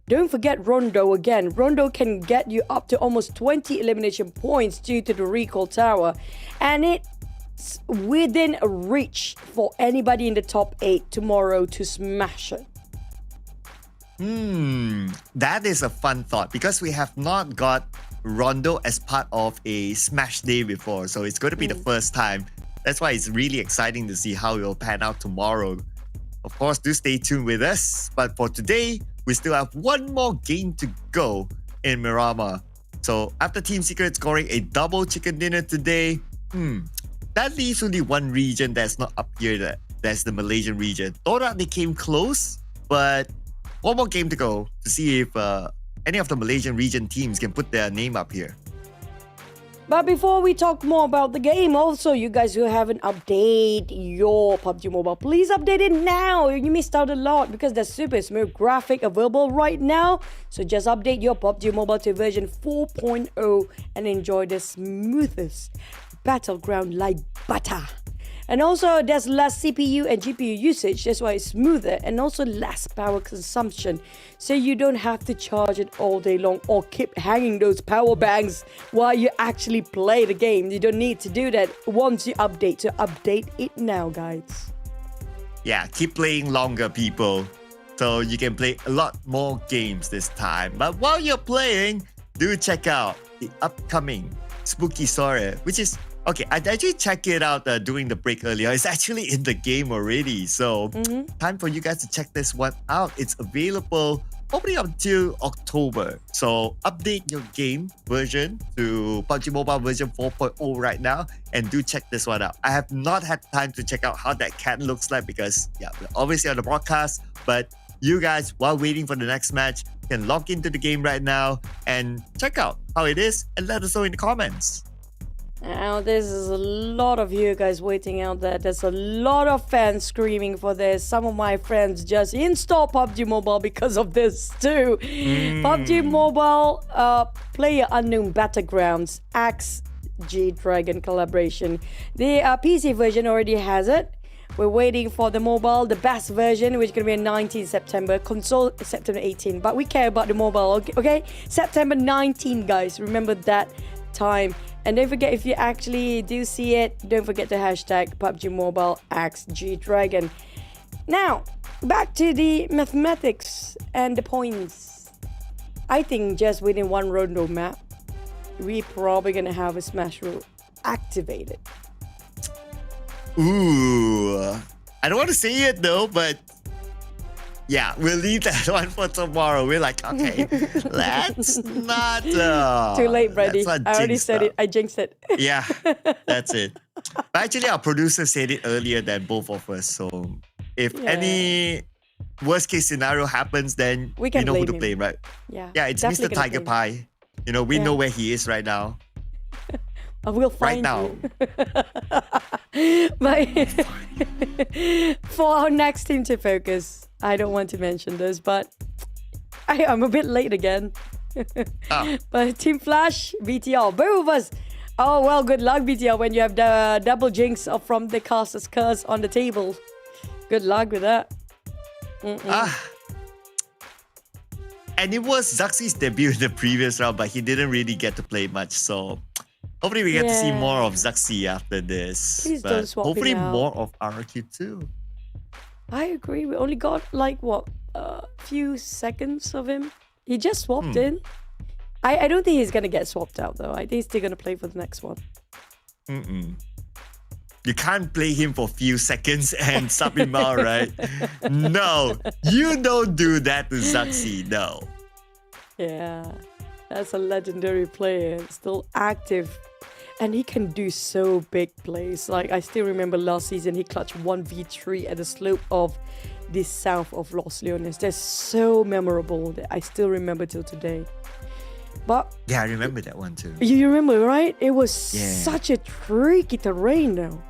Don't forget Rondo again. Rondo can get you up to almost 20 elimination points due to the recall tower. And it's within reach for anybody in the top 8 tomorrow to smash it. That is a fun thought, because we have not got Rondo as part of a smash day before. So it's going to be the first time. That's why it's really exciting to see how it will pan out tomorrow. Of course, do stay tuned with us. But for today, we still have one more game to go in Miramar. So after Team Secret scoring a double chicken dinner today, that leaves only one region that's not up here. That's the Malaysian region. TODAK, they came close, but one more game to go to see if any of the Malaysian region teams can put their name up here. But before we talk more about the game, also, you guys who haven't updated your PUBG Mobile, please update it now. You missed out a lot because there's super smooth graphic available right now. So just update your PUBG Mobile to version 4.0 and enjoy the smoothest battleground like butter. And also, there's less CPU and GPU usage, that's why it's smoother, and also less power consumption, so you don't have to charge it all day long or keep hanging those power banks while you actually play the game. You don't need to do that once you update, so update it now, guys. Yeah, keep playing longer, people, so you can play a lot more games this time. But while you're playing, do check out the upcoming Spooky Suare, which is okay, I actually checked it out during the break earlier. It's actually in the game already. So time for you guys to check this one out. It's available only until October. So update your game version to PUBG Mobile version 4.0 right now, and do check this one out. I have not had time to check out how that cat looks like because we're obviously on the broadcast, but you guys, while waiting for the next match, can log into the game right now and check out how it is and let us know in the comments. Now, there's a lot of you guys waiting out there. There's a lot of fans screaming for this. Some of my friends just install PUBG Mobile because of this too. PUBG Mobile Player Unknown Battlegrounds Axe G-Dragon collaboration. The PC version already has it. We're waiting for the mobile, the best version, which is going to be on 19 September. Console September 18. But we care about the mobile, okay? September 19, guys. Remember that time. And don't forget, if you actually do see it, don't forget to hashtag PUBG Mobile Axe G-Dragon. Now, back to the mathematics and the points. I think just within one Rondo map, we're probably going to have a smash rule activated. Ooh, I don't want to say it though, but yeah, we'll leave that one for tomorrow. We're like, okay, let's not. Too late, Brady. I already said it. I jinxed it. Yeah, that's it. But actually, our producer said it earlier than both of us. So if any worst case scenario happens, then we know who to blame, right? Yeah, it's Mr. Tiger Pie. You know, we know where he is right now. I will find you. But for our next team to focus, I don't want to mention this, but I'm a bit late again. But Team Flash, BTL, both of us. Oh, well, good luck, BTL, when you have the double jinx from the caster's curse on the table. Good luck with that. And it was Zaxi's debut in the previous round, but he didn't really get to play much, so hopefully we get to see more of Zaxi after this. Please but don't swap hopefully him out. more of RQ too. I agree. We only got like what a few seconds of him. He just swapped in. I don't think he's gonna get swapped out though. I think he's still gonna play for the next one. You can't play him for a few seconds and sub him out, right? No, you don't do that to Zaxi. No. Yeah, that's a legendary player, still active. And he can do so big plays. Like, I still remember last season, he clutched 1v3 at the slope of the south of Los Leones. That's so memorable that I still remember till today. But yeah, I remember that one too. You remember, right? It was such a tricky terrain though.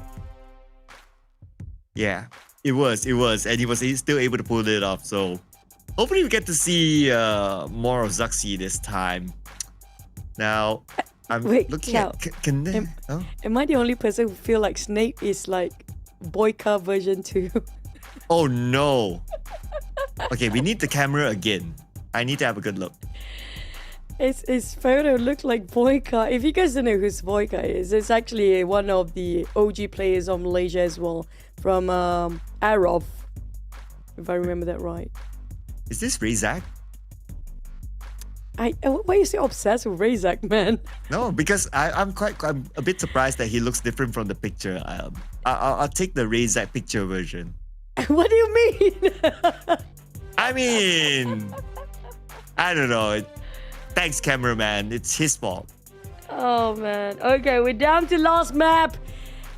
Yeah, it was. And he was still able to pull it off. So hopefully we get to see more of Zaxi this time. Now, I'm looking at... Am I the only person who feel like Snape is like Boyka version 2? Oh no. Okay, we need the camera again. I need to have a good look. His photo looked like Boyka. If you guys don't know who Boyka is, it's actually one of the OG players of Malaysia as well. From Arov, if I remember that right. Is this Razak? Why are you so obsessed with Razak, man? No, because I'm a bit surprised that he looks different from the picture. I'll take the Razak picture version. What do you mean? I mean, I don't know. Thanks, cameraman. It's his fault. Oh man. Okay, we're down to last map.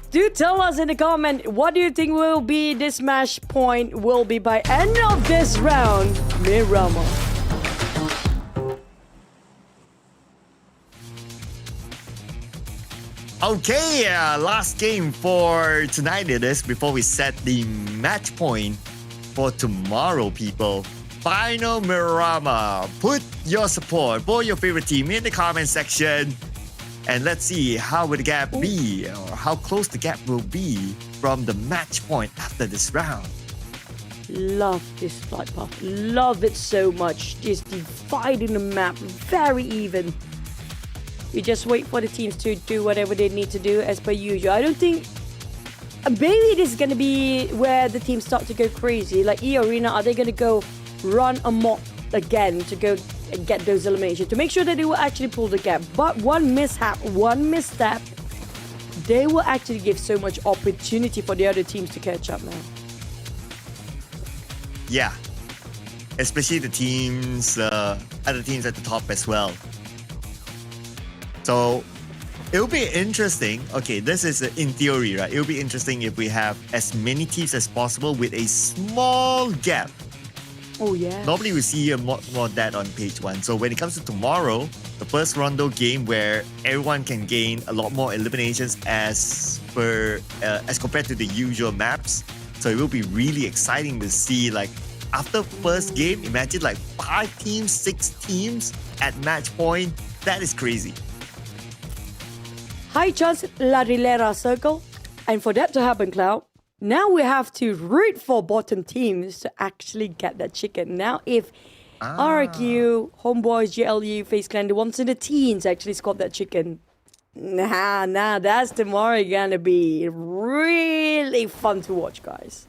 Do tell us in the comment, what do you think will be this match point will be by end of this round? Miramar. Okay, last game for tonight it is before we set the match point for tomorrow, people. Final Miramar. Put your support for your favorite team in the comment section. And let's see how will the gap be, or how close the gap will be from the match point after this round. Love this flight path. Love it so much. Just dividing the map very even. You just wait for the teams to do whatever they need to do as per usual. I don't think... Maybe this is going to be where the teams start to go crazy. Like eArena, are they going to go run amok again to go and get those eliminations? To make sure that they will actually pull the gap. But one mishap, one misstep, they will actually give so much opportunity for the other teams to catch up now. Yeah. especially the teams, other teams at the top as well. So it will be interesting. Okay, this is in theory, right? It will be interesting if we have as many teams as possible with a small gap. Oh, yeah. Normally we see more of that on page 1. So when it comes to tomorrow, the first Rondo game where everyone can gain a lot more eliminations as compared to the usual maps. So it will be really exciting to see, like, after first game, imagine like 5 teams, 6 teams at match point. That is crazy. High chance La Rilera circle. And for that to happen, Cloud, now we have to root for bottom teams to actually get that chicken. Now, if RQ, Homebois, GLU, FaZe Clan, the ones in the teens actually scored that chicken, nah, that's tomorrow gonna be really fun to watch, guys.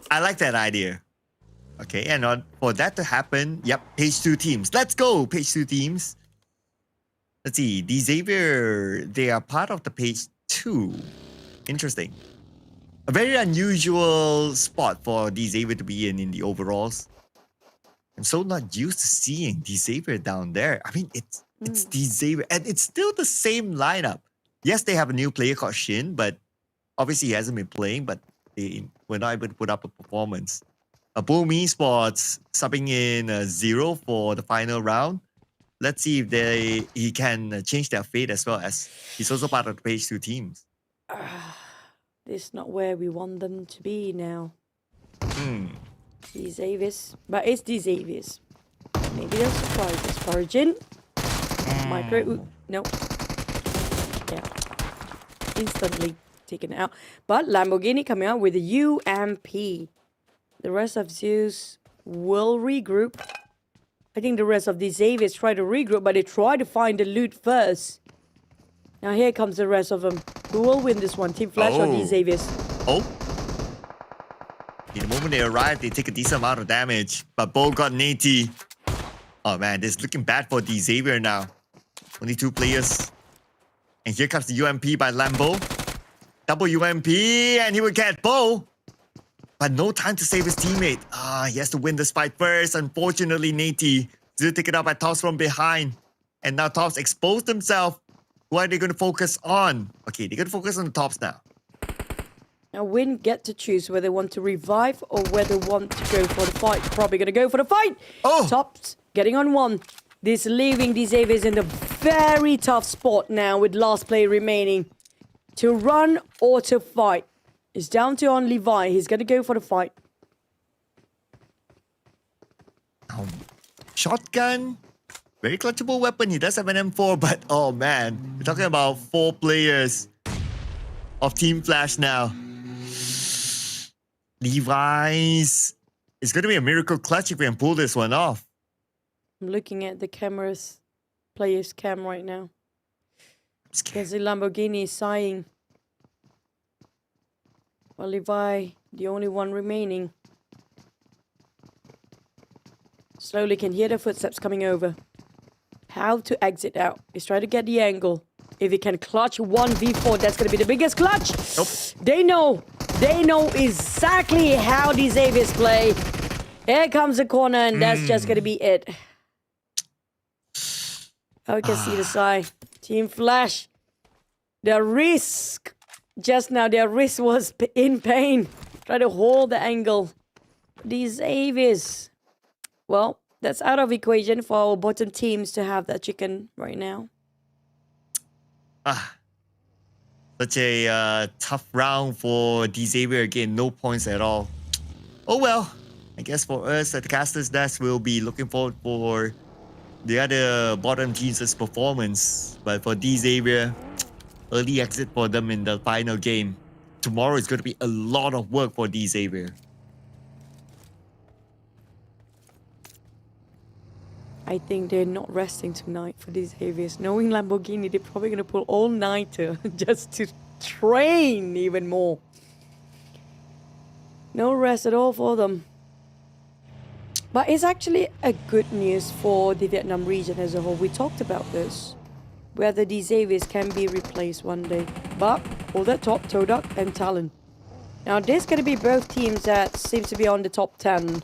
I like that idea. Okay, and for that to happen, yep, page 2 teams. Let's go, page 2 teams. Let's see, the Xavier, they are part of the page 2. Interesting. A very unusual spot for the Xavier to be in the overalls. I'm so not used to seeing the Xavier down there. I mean, it's the Xavier, and it's still the same lineup. Yes, they have a new player called Shin, but obviously he hasn't been playing, but they were not able to put up a performance. Boom Esports subbing in 0 for the final round. Let's see if he can change their fate as well, as he's also part of the page 2 teams. This is not where we want them to be now. The Xaviers. But it's the Xaviers. Maybe they'll surprise us. Origin. Micro. No. Yeah. Instantly taken out. But Lamborghini coming out with a UMP. The rest of Zeus will regroup. I think the rest of the Xaviers try to regroup, but they try to find the loot first. Now here comes the rest of them. Who will win this one? Team Flash or the Xaviers? Oh. In the moment they arrive, they take a decent amount of damage. But Bo got Nate. Oh man, this is looking bad for the Xavier now. Only 2 players. And here comes the UMP by Lambo. Double UMP, and he will get Bo. But no time to save his teammate. He has to win this fight first. Unfortunately, Nate still take it up by Tops from behind. And now Tops exposed himself. Who are they going to focus on? Okay, they're going to focus on the Tops now. Now Win get to choose whether they want to revive or whether they want to go for the fight. Probably going to go for the fight. Oh! Tops getting on 1. This leaving the Xaviers in a very tough spot now with last player remaining. To run or to fight. It's down to only Vi. He's going to go for the fight. Shotgun. Very clutchable weapon. He does have an M4, but oh man. We're talking about 4 players of Team Flash now. Levi's. It's going to be a miracle clutch if we can pull this one off. I'm looking at the player's cam right now. Because the Lamborghini is sighing. Well, Levi, the only one remaining. Slowly can hear the footsteps coming over. How to exit out. He's trying to get the angle. If he can clutch 1v4, that's going to be the biggest clutch. Nope. They know exactly how the Xaviers play. Here comes the corner, and that's just going to be it. Oh, we can see the side. Team Flash. The risk. Just now, their wrist was in pain. Try to hold the angle. These Xaviers. Well, that's out of equation for our bottom teams to have that chicken right now. Such a tough round for the Xavier again. No points at all. Oh well. I guess for us at the Caster's Desk, we'll be looking forward for the other bottom teams' performance. But for the Xavier, early exit for them in the final game. Tomorrow is going to be a lot of work for the Xavier. I think they're not resting tonight for these Xaviers. Knowing Lamborghini, they're probably going to pull all-nighter just to train even more. No rest at all for them. But it's actually a good news for the Vietnam region as a whole. We talked about this. Whether these Xaviers can be replaced one day. But hold that top, TODAK and TALON. Now, there's going to be both teams that seem to be on the top 10.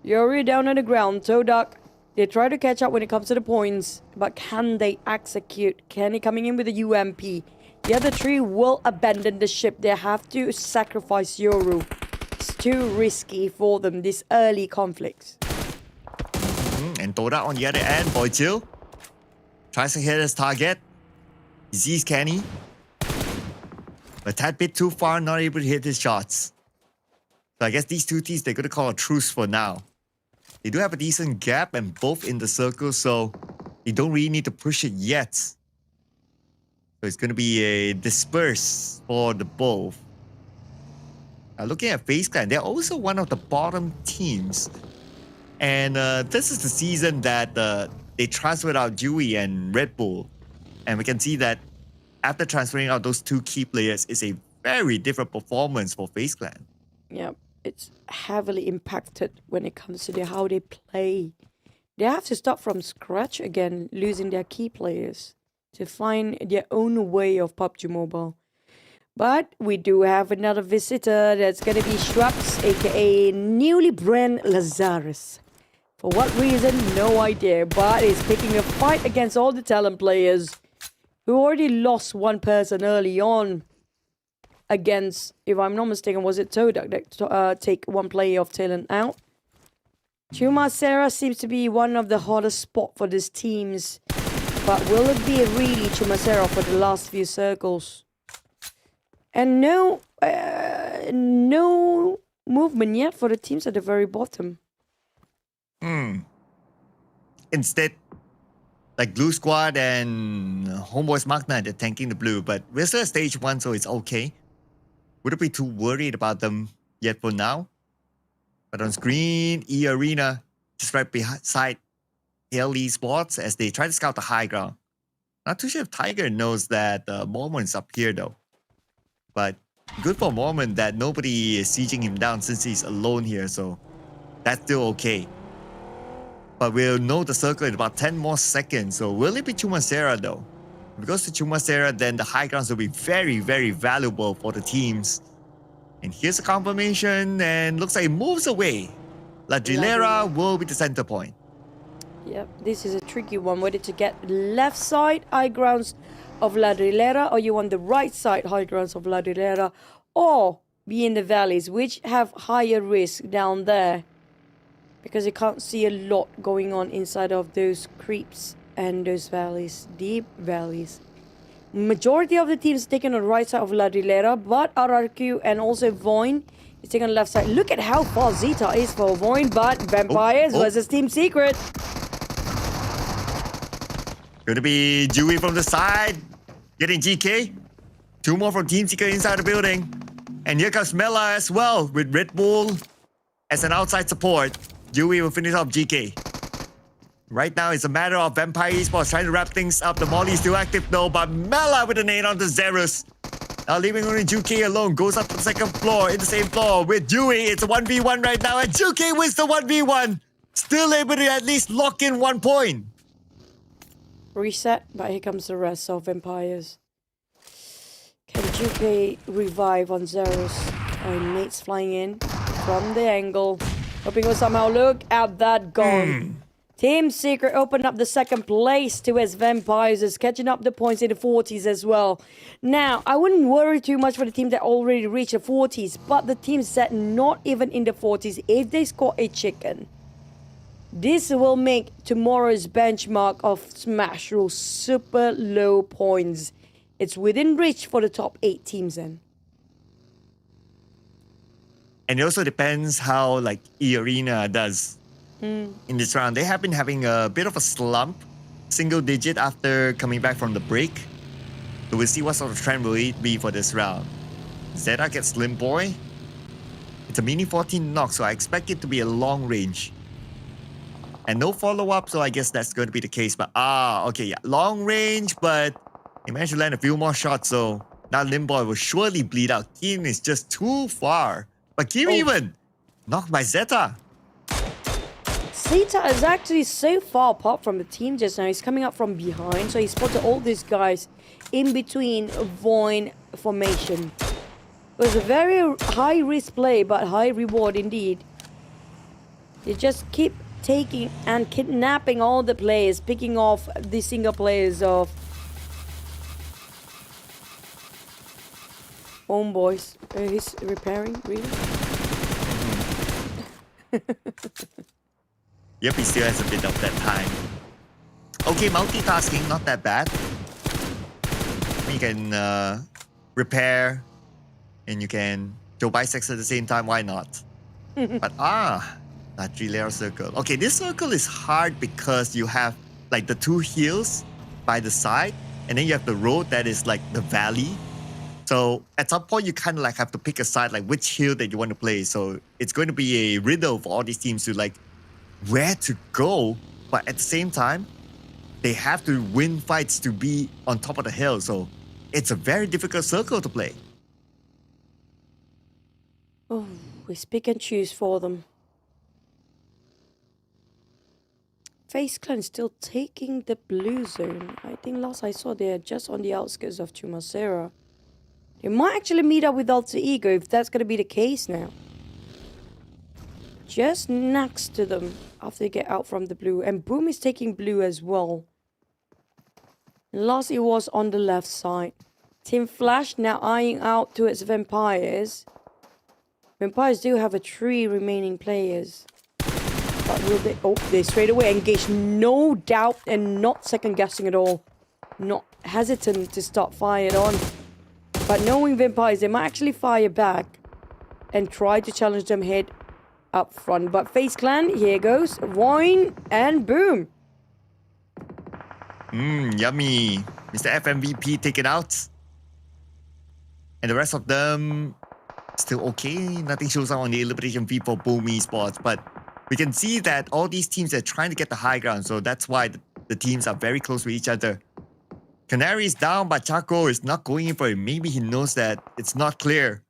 Yuri down on the ground. TODAK, they try to catch up when it comes to the points, but can they execute? Kenny coming in with a UMP. The other three will abandon the ship. They have to sacrifice Yoru. It's too risky for them, these early conflicts. And TODAK on the other end, Boy Chill tries to hit his target. He sees Kenny, but a tad bit too far, not able to hit his shots. So I guess these two teams, they're going to call a truce for now. They do have a decent gap and both in the circle, so they don't really need to push it yet. So it's going to be a disperse for the both. Looking at FaZe Clan, they're also one of the bottom teams. And this is the season that they transferred out Dewey and Red Bull. And we can see that after transferring out those two key players, it's a very different performance for FaZe Clan. Yeah, it's heavily impacted when it comes to how they play. They have to start from scratch again, losing their key players to find their own way of PUBG Mobile. But we do have another visitor. That's going to be Schraps, aka newly brand Lazarus. For what reason, no idea. But he's picking a fight against all the talent players who already lost one person early on against, if I'm not mistaken, was it TODAK that take one player of talent out? Chumacera seems to be one of the hottest spot for these teams. But will it be really Chumacera for the last few circles? And no movement yet for the teams at the very bottom. Instead, like Blue Squad and Homebois MAQNA, they're tanking the blue, but we're still at stage 1, so it's okay. Wouldn't be too worried about them yet for now. But on screen, eArena, just right beside Esports as they try to scout the high ground. Not too sure if Tiger knows that Mormon's up here though. But good for Mormon that nobody is sieging him down since he's alone here, so that's still okay. But we'll know the circle in about 10 more seconds, so will it be Chumacera though? If it goes to Chumacera, then the high grounds will be very, very valuable for the teams. And here's a confirmation, and looks like it moves away. La Drilera will be the center point. Yep, this is a tricky one. Whether to get left side high grounds of La Drilera, or you want the right side high grounds of La Drilera, or be in the valleys, which have higher risk down there. Because you can't see a lot going on inside of those creeps and those valleys, deep valleys. Majority of the teams taking on the right side of La Drilera, but RRQ and also VOIN is taking on the left side. Look at how far Zeta is for VOIN, but Vampires versus Team Secret. Gonna be Dewey from the side, getting GK. 2 more from Team Secret inside the building. And here comes Mela as well with Red Bull as an outside support. Dewey will finish off GK. Right now, it's a matter of Vampire Esports trying to wrap things up. The Molly is still active though, but Mela with a nade onto Zerus. Now leaving only GK alone, goes up to the second floor, in the same floor with Dewey. It's a 1v1 right now, and GK wins the 1v1. Still able to at least lock in 1 point. Reset, but here comes the rest of Vampires. Can GK revive on Zerus? Nate's flying in from the angle. Hoping we'll somehow look at that gone. Team Secret opened up the second place to his Vampires, is catching up the points in the 40s as well. Now, I wouldn't worry too much for the team that already reached the 40s, but the teams that not even in the 40s, if they score a chicken, this will make tomorrow's benchmark of Smash Rules super low points. It's within reach for the top 8 teams then. And it also depends how like eArena does in this round. They have been having a bit of a slump, single digit after coming back from the break. So we'll see what sort of trend will it be for this round. Zeta gets Slim Boy. It's a mini 14 knock, so I expect it to be a long range. And no follow-up, so I guess that's going to be the case. But okay, yeah, long range, but he managed to land a few more shots, so now Limboy will surely bleed out. Keen is just too far. But Keen even knocked by Zeta. Zeta is actually so far apart from the team just now. He's coming up from behind, so he spotted all these guys in between VOIN formation. It was a very high risk play, but high reward indeed. They just keep taking and kidnapping all the players, picking off the single players of Homebois. He's repairing, really? Yep, he still has a bit of that time. Okay, multitasking, not that bad. You can repair and you can do biceps at the same time, why not? But that 3-layer circle. Okay, this circle is hard because you have like the 2 hills by the side, and then you have the road that is like the valley. So at some point you kind of like have to pick a side, like which hill that you want to play. So it's going to be a riddle for all these teams to like where to go, but at the same time, they have to win fights to be on top of the hill. So it's a very difficult circle to play. Oh, it's pick and choose for them. FaZe Clan still taking the blue zone. I think last I saw they're just on the outskirts of Chumasera. They might actually meet up with Alter Ego if that's going to be the case now. Just next to them after they get out from the blue. And Boom is taking blue as well. And last it was on the left side. Team Flash now eyeing out towards Vampires. Vampires do have 3 remaining players. But will they... Oh, they straight away engage. No doubt and not second guessing at all. Not hesitant to start firing on. But knowing Vampires, they might actually fire back. And try to challenge them head up front. But FaZe Clan, here goes. VOIN and Boom. Yummy. Mr. FMVP taken out. And the rest of them still okay. Nothing shows up on the elimination feed for Boom Esports. But we can see that all these teams are trying to get the high ground. So that's why the teams are very close with each other. Canary is down, but Chaco is not going in for it. Maybe he knows that it's not clear.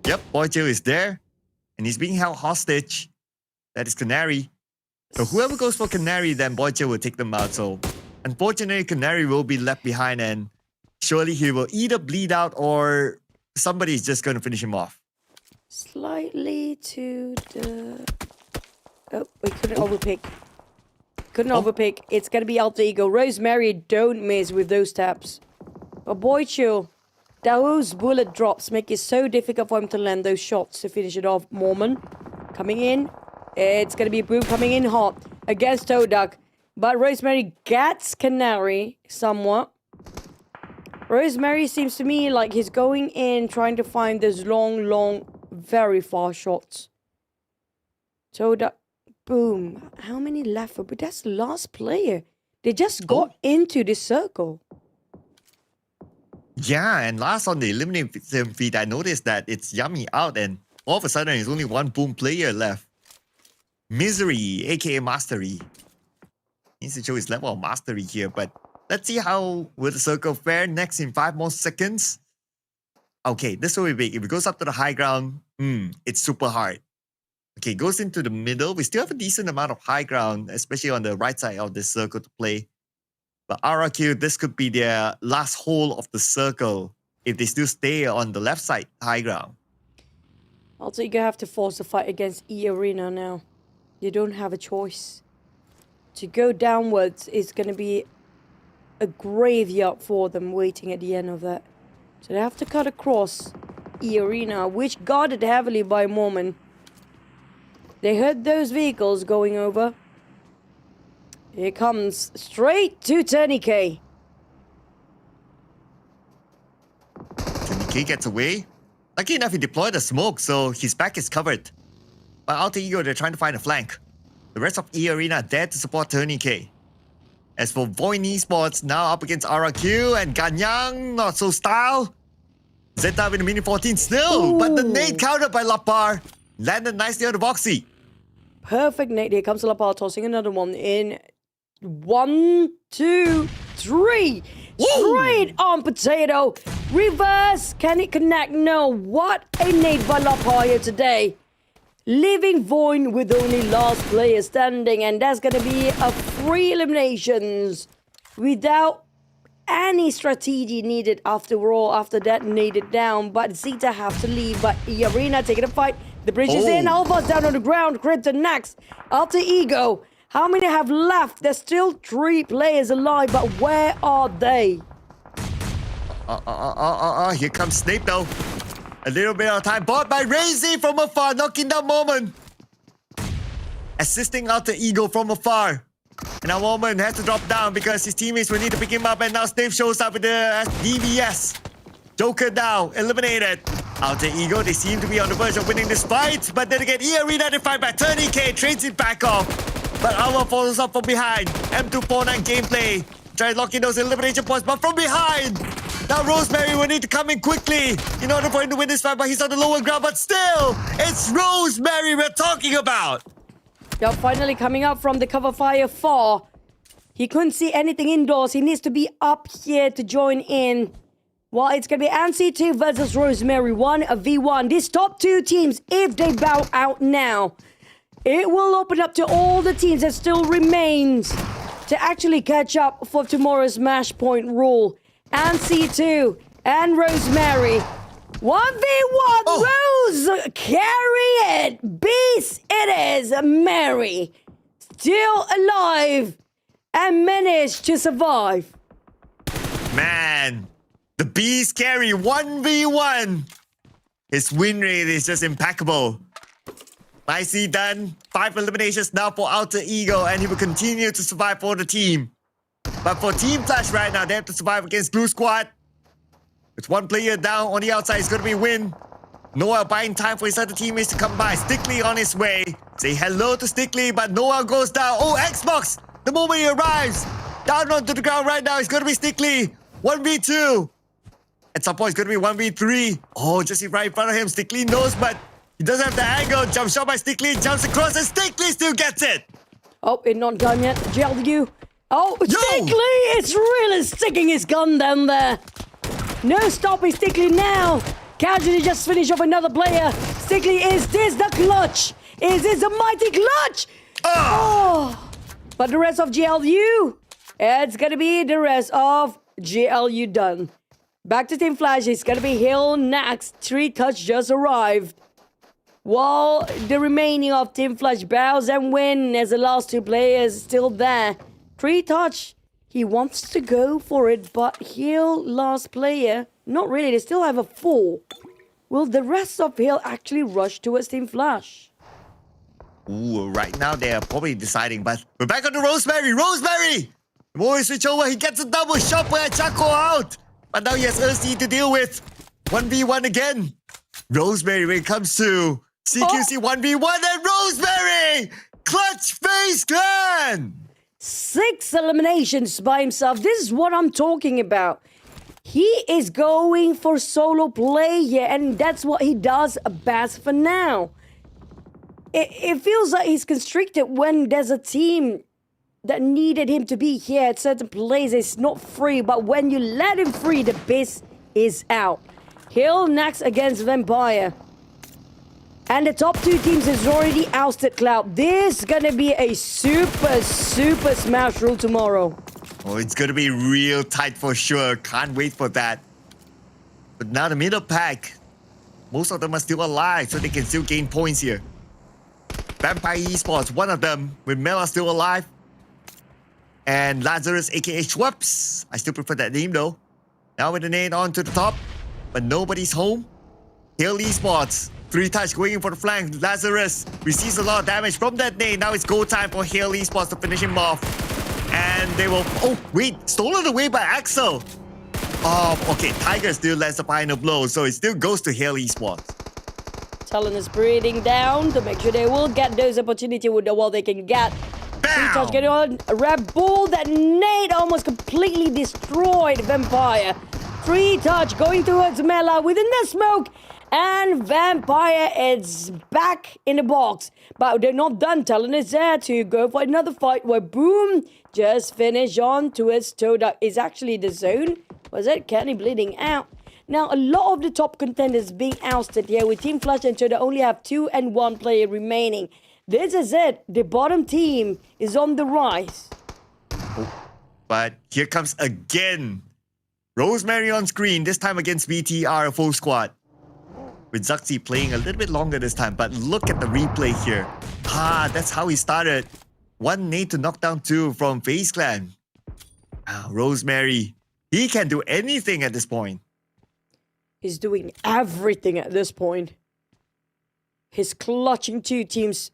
Yep, Boychill is there. And he's being held hostage. That is Canary. So whoever goes for Canary, then Boychill will take them out. So unfortunately, Canary will be left behind, and surely he will either bleed out or somebody is just going to finish him off. Slightly to the... Oh, we couldn't overpick. Couldn't overpick. It's going to be Alter Ego. Rosemary, don't miss with those taps. But Boychill, those bullet drops make it so difficult for him to land those shots to finish it off. Mormon coming in. It's going to be Boom coming in hot against TODAK. But Rosemary gets Canary somewhat. Rosemary seems to me like he's going in trying to find those long, very far shots. TODAK. Boom. How many left? But that's the last player. They just got into the circle. Yeah, and last on the elimination feed, I noticed that it's Yummy out, and all of a sudden, there's only one Boom player left. Misery, aka Mastery. Needs to show his level of mastery here, but let's see how will the circle fare next in 5 more seconds. Okay, this will be big. If it goes up to the high ground, it's super hard. Okay, goes into the middle. We still have a decent amount of high ground, especially on the right side of the circle to play. But RRQ, this could be their last hole of the circle if they still stay on the left side high ground. Also, you have to force a fight against eArena now. You don't have a choice. To go downwards is going to be a graveyard for them waiting at the end of that. So they have to cut across eArena, which guarded heavily by Mormon. They heard those vehicles going over. Here comes straight to TECNO. TECNO gets away. Lucky enough, he deployed the smoke, so his back is covered. But Alter Ego, they're trying to find a flank. The rest of eArena are there to support TECNO. As for VOIN Esports, now up against RRQ and Ganyang, not so style. Zeta with a mini 14 still, but the nade countered by Lapar. Landed nicely on the boxy. Perfect nade. Here comes Lapar tossing another one in. 1, 2, 3. Straight on Potato. Reverse. Can it connect? No. What a nade by Lapar here today. Leaving VOIN with only last player standing. And that's going to be a 3 eliminations without any strategy needed after all. After that, nated down. But Zeta have to leave. But eArena taking a fight. The bridge is in. Oh. Alpha's down on the ground. Crimson next. Alter Ego. How many have left? There's still 3 players alive, but where are they? Here comes Snape though. A little bit of time bought by Razy from afar, knocking down Moment. Assisting Alter Ego from afar. And now Moment has to drop down because his teammates will need to pick him up. And now Snape shows up with the DBS. Joker now, eliminated. Alter Ego, they seem to be on the verge of winning this fight. But then again, eArena, they fight back. 30k, trades it back off. But Alva follows up from behind. M249 gameplay. Try locking those elimination points, but from behind. Now Rosemary will need to come in quickly in order for him to win this fight, but he's on the lower ground. But still, it's Rosemary we're talking about. They're finally coming up from the cover fire 4. He couldn't see anything indoors. He needs to be up here to join in. Well, it's going to be NC2 versus Rosemary 1, a V1. These top 2 teams, if they bow out now, it will open up to all the teams that still remains to actually catch up for tomorrow's match point rule. NC2 and Rosemary. 1v1, Rose, carry it. Beast it is, Mary. Still alive and managed to survive. Man, the Beast carry 1v1. His win rate is just impeccable. Nicely done. 5 eliminations now for Alter Ego, and he will continue to survive for the team. But for Team Flash right now, they have to survive against Blue Squad. With 1 player down on the outside, it's going to be Win. Noah buying time for his other teammates to come by. Stickley on his way. Say hello to Stickley, but Noah goes down. Oh, Xbox! The moment he arrives, down onto the ground right now, it's going to be Stickley. 1v2. At some point, it's going to be 1v3. Oh, just right in front of him. Stickley knows, but he doesn't have the angle. Jump shot by Stickley. Jumps across, and Stickley still gets it. Oh, it's not done yet. JLU. Oh, Stickley is really sticking his gun down there. No stopping Stickley now. Casually just finished off another player. Stickley, is this the clutch? Is this the mighty clutch? Oh. But the rest of GLU, it's going to be the rest of GLU done. Back to Team Flash. It's going to be Hill next. 3 touch just arrived. While the remaining of Team Flash bows and win as the last 2 players still there. 3 touch. He wants to go for it, but Hill, last player, not really. They still have a 4. Will the rest of Hill actually rush towards Team Flash? Ooh, right now they are probably deciding, but we're back on the Rosemary. Rosemary! The more we switch over, he gets a double shot by Chaco out. But now he has Ursi to deal with. 1v1 again. Rosemary when it comes to CQC 1v1 and Rosemary! Clutch FaZe Clan! 6 eliminations by himself. This is what I'm talking about. He is going for solo play here, and that's what he does best for now. It feels like he's constricted when there's a team that needed him to be here at certain places. It's not free, but when you let him free, the beast is out. Hill next against Vampire. And the top 2 teams is already ousted Cloud. This is gonna be a super smash rule tomorrow. Oh, it's gonna be real tight for sure. Can't wait for that. But now the middle pack, most of them are still alive, so they can still gain points here. Vampire Esports, one of them, with Mela still alive. And Lazarus, aka Schweppes. I still prefer that name though. Now with the nade on to the top, but nobody's home. Hill Esports, 3 touch going in for the flank. Lazarus receives a lot of damage from that nade. Now it's go time for Hill Esports to finish him off. And they will, oh wait, stolen away by Axel. Oh, okay, Tiger still lands the final blow, so it still goes to Hill Esports. TALON is breathing down to make sure they will get those opportunities with the wall they can get. 3 touch getting on. Red Bull, that nade almost completely destroyed Vampire. 3 touch going towards Mela within the smoke. And Vampire is back in the box. But they're not done. TALON is there to go for another fight where Boom just finished on towards TODAK. Is actually the zone. Was it? Kenny bleeding out. Now, a lot of the top contenders being ousted here with Team Flash and TODAK only have 2 and 1 player remaining. This is it. The bottom team is on the rise. But here comes again. Rosemary on screen, this time against BTR, a full squad. with Zuxi playing a little bit longer this time. But look at the replay here. That's how he started. 1 nade to knock down 2 from FaZe Clan. Rosemary, he can do anything at this point. He's doing everything at this point. He's clutching 2 teams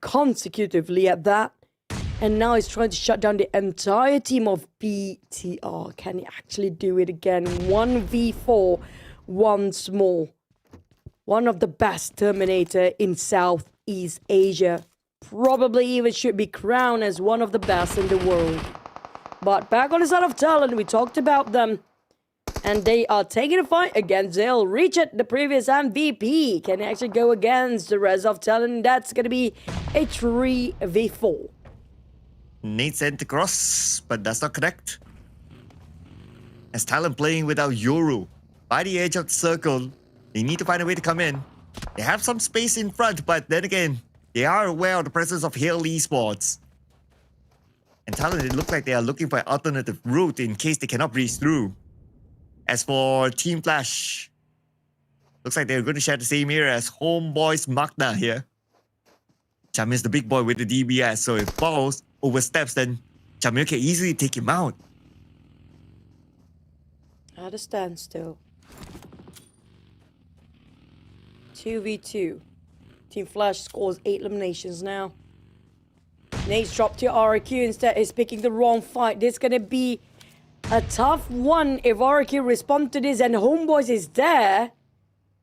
consecutively at that. And now he's trying to shut down the entire team of BTR. Can he actually do it again? 1v4 once more. One of the best Terminator in Southeast Asia. Probably even should be crowned as one of the best in the world. But back on the side of TALON, we talked about them. And they are taking a fight against Zale. Richard, the previous MVP, can actually go against the rest of TALON. That's going to be a 3v4. Nate sent across, but that's not connect. As TALON playing without Yoru. By the edge of the circle, they need to find a way to come in. They have some space in front, but then again, they are aware of the presence of Hale Esports. And TALON, it looks like they are looking for an alternative route in case they cannot breeze through. As for Team Flash, looks like they're going to share the same area as Homebois MAQNA here. Jamil is the big boy with the DBS, so if Balls oversteps, then Jamil can easily take him out. At a standstill. 2v2. Team Flash scores 8 eliminations now. Nate's dropped to RQ instead. He's picking the wrong fight. This is going to be a tough one if RQ respond to this and Homebois is there.